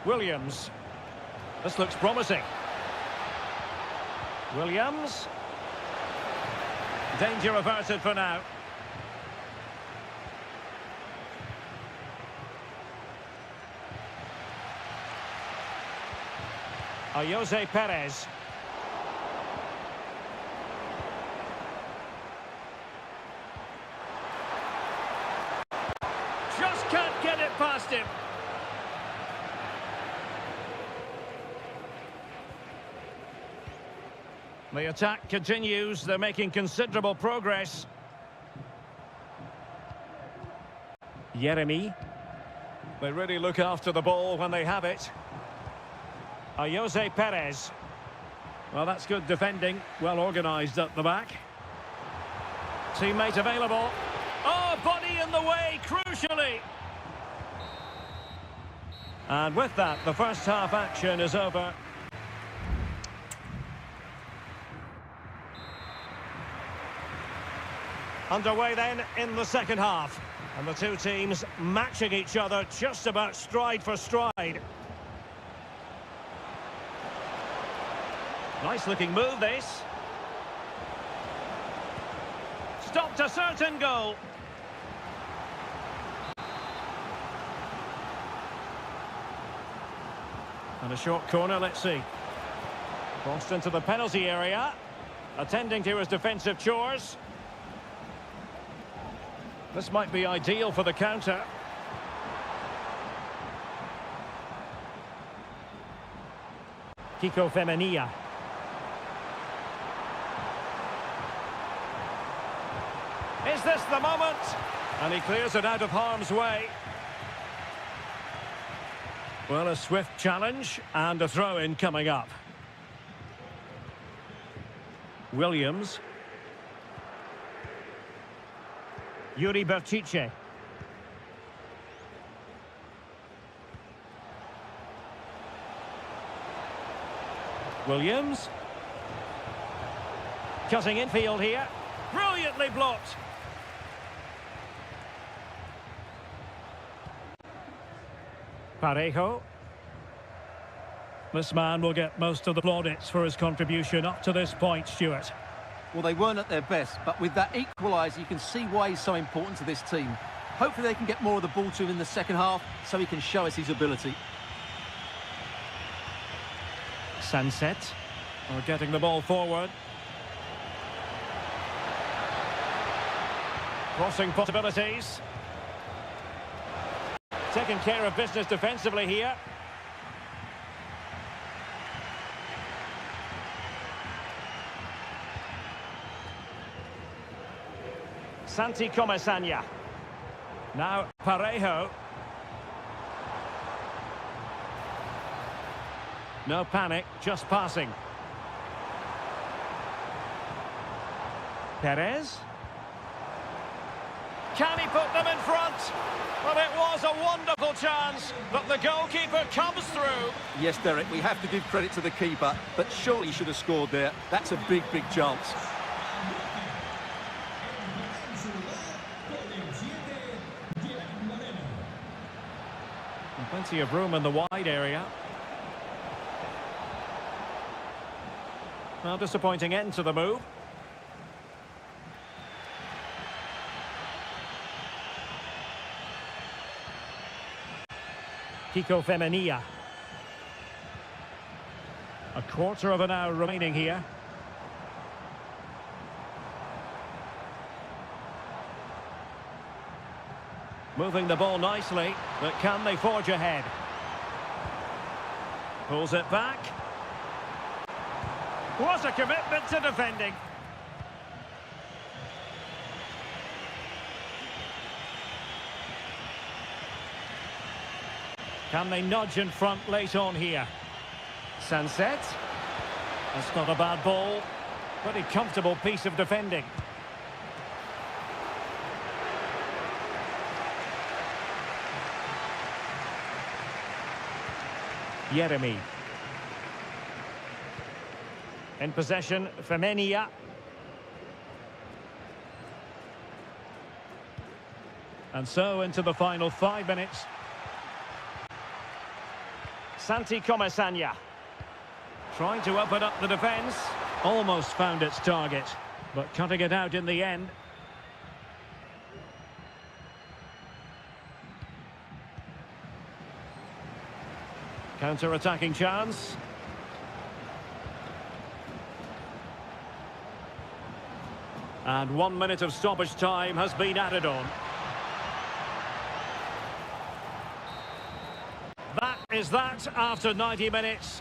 Williams. This looks promising. Williams. Danger averted for now. Jose Perez. Just can't get it past him. The attack continues. They're making considerable progress. Jeremy. They really look after the ball when they have it. Jose Perez. Well, that's good defending. Well organised at the back. Teammate available. Oh, body in the way, crucially. And with that, the first half action is over. Underway then in the second half. And the two teams matching each other just about stride for stride. Nice looking move, this. Stopped a certain goal. And a short corner, let's see. Crossed into the penalty area. Attending to his defensive chores. This might be ideal for the counter. Kiko Femenia. Is this the moment? And he clears it out of harm's way. Well, a swift challenge and a throw-in coming up. Williams. Yuri Berchiche. Williams. Cutting infield here. Brilliantly blocked. Parejo. This man will get most of the plaudits for his contribution up to this point, Stuart. Well, they weren't at their best, but with that equaliser, you can see why he's so important to this team. Hopefully they can get more of the ball to him in the second half, so he can show us his ability. Sunset. We're getting the ball forward. Crossing possibilities. Taking care of business defensively here. Santi Comesaña. Now Parejo. No panic, just passing. Perez. Can he put them in front? Well, it was a wonderful chance, but the goalkeeper comes through. Yes, Derek, we have to give credit to the keeper, but surely he should have scored there. That's a big, big chance. And plenty of room in the wide area. Well, disappointing end to the move. Kiko Femenia. A quarter of an hour remaining here. Moving the ball nicely, but can they forge ahead? Pulls it back. What a commitment to defending. Can they nudge in front late on here? Sunset. That's not a bad ball. Pretty comfortable piece of defending. Jeremy. In possession, Femenia. And so into the final 5 minutes. Santi Comesaña. Trying to open up the defence. Almost found its target, but cutting it out in the end. Counter-attacking chance. And 1 minute of stoppage time has been added on. That is that after 90 minutes.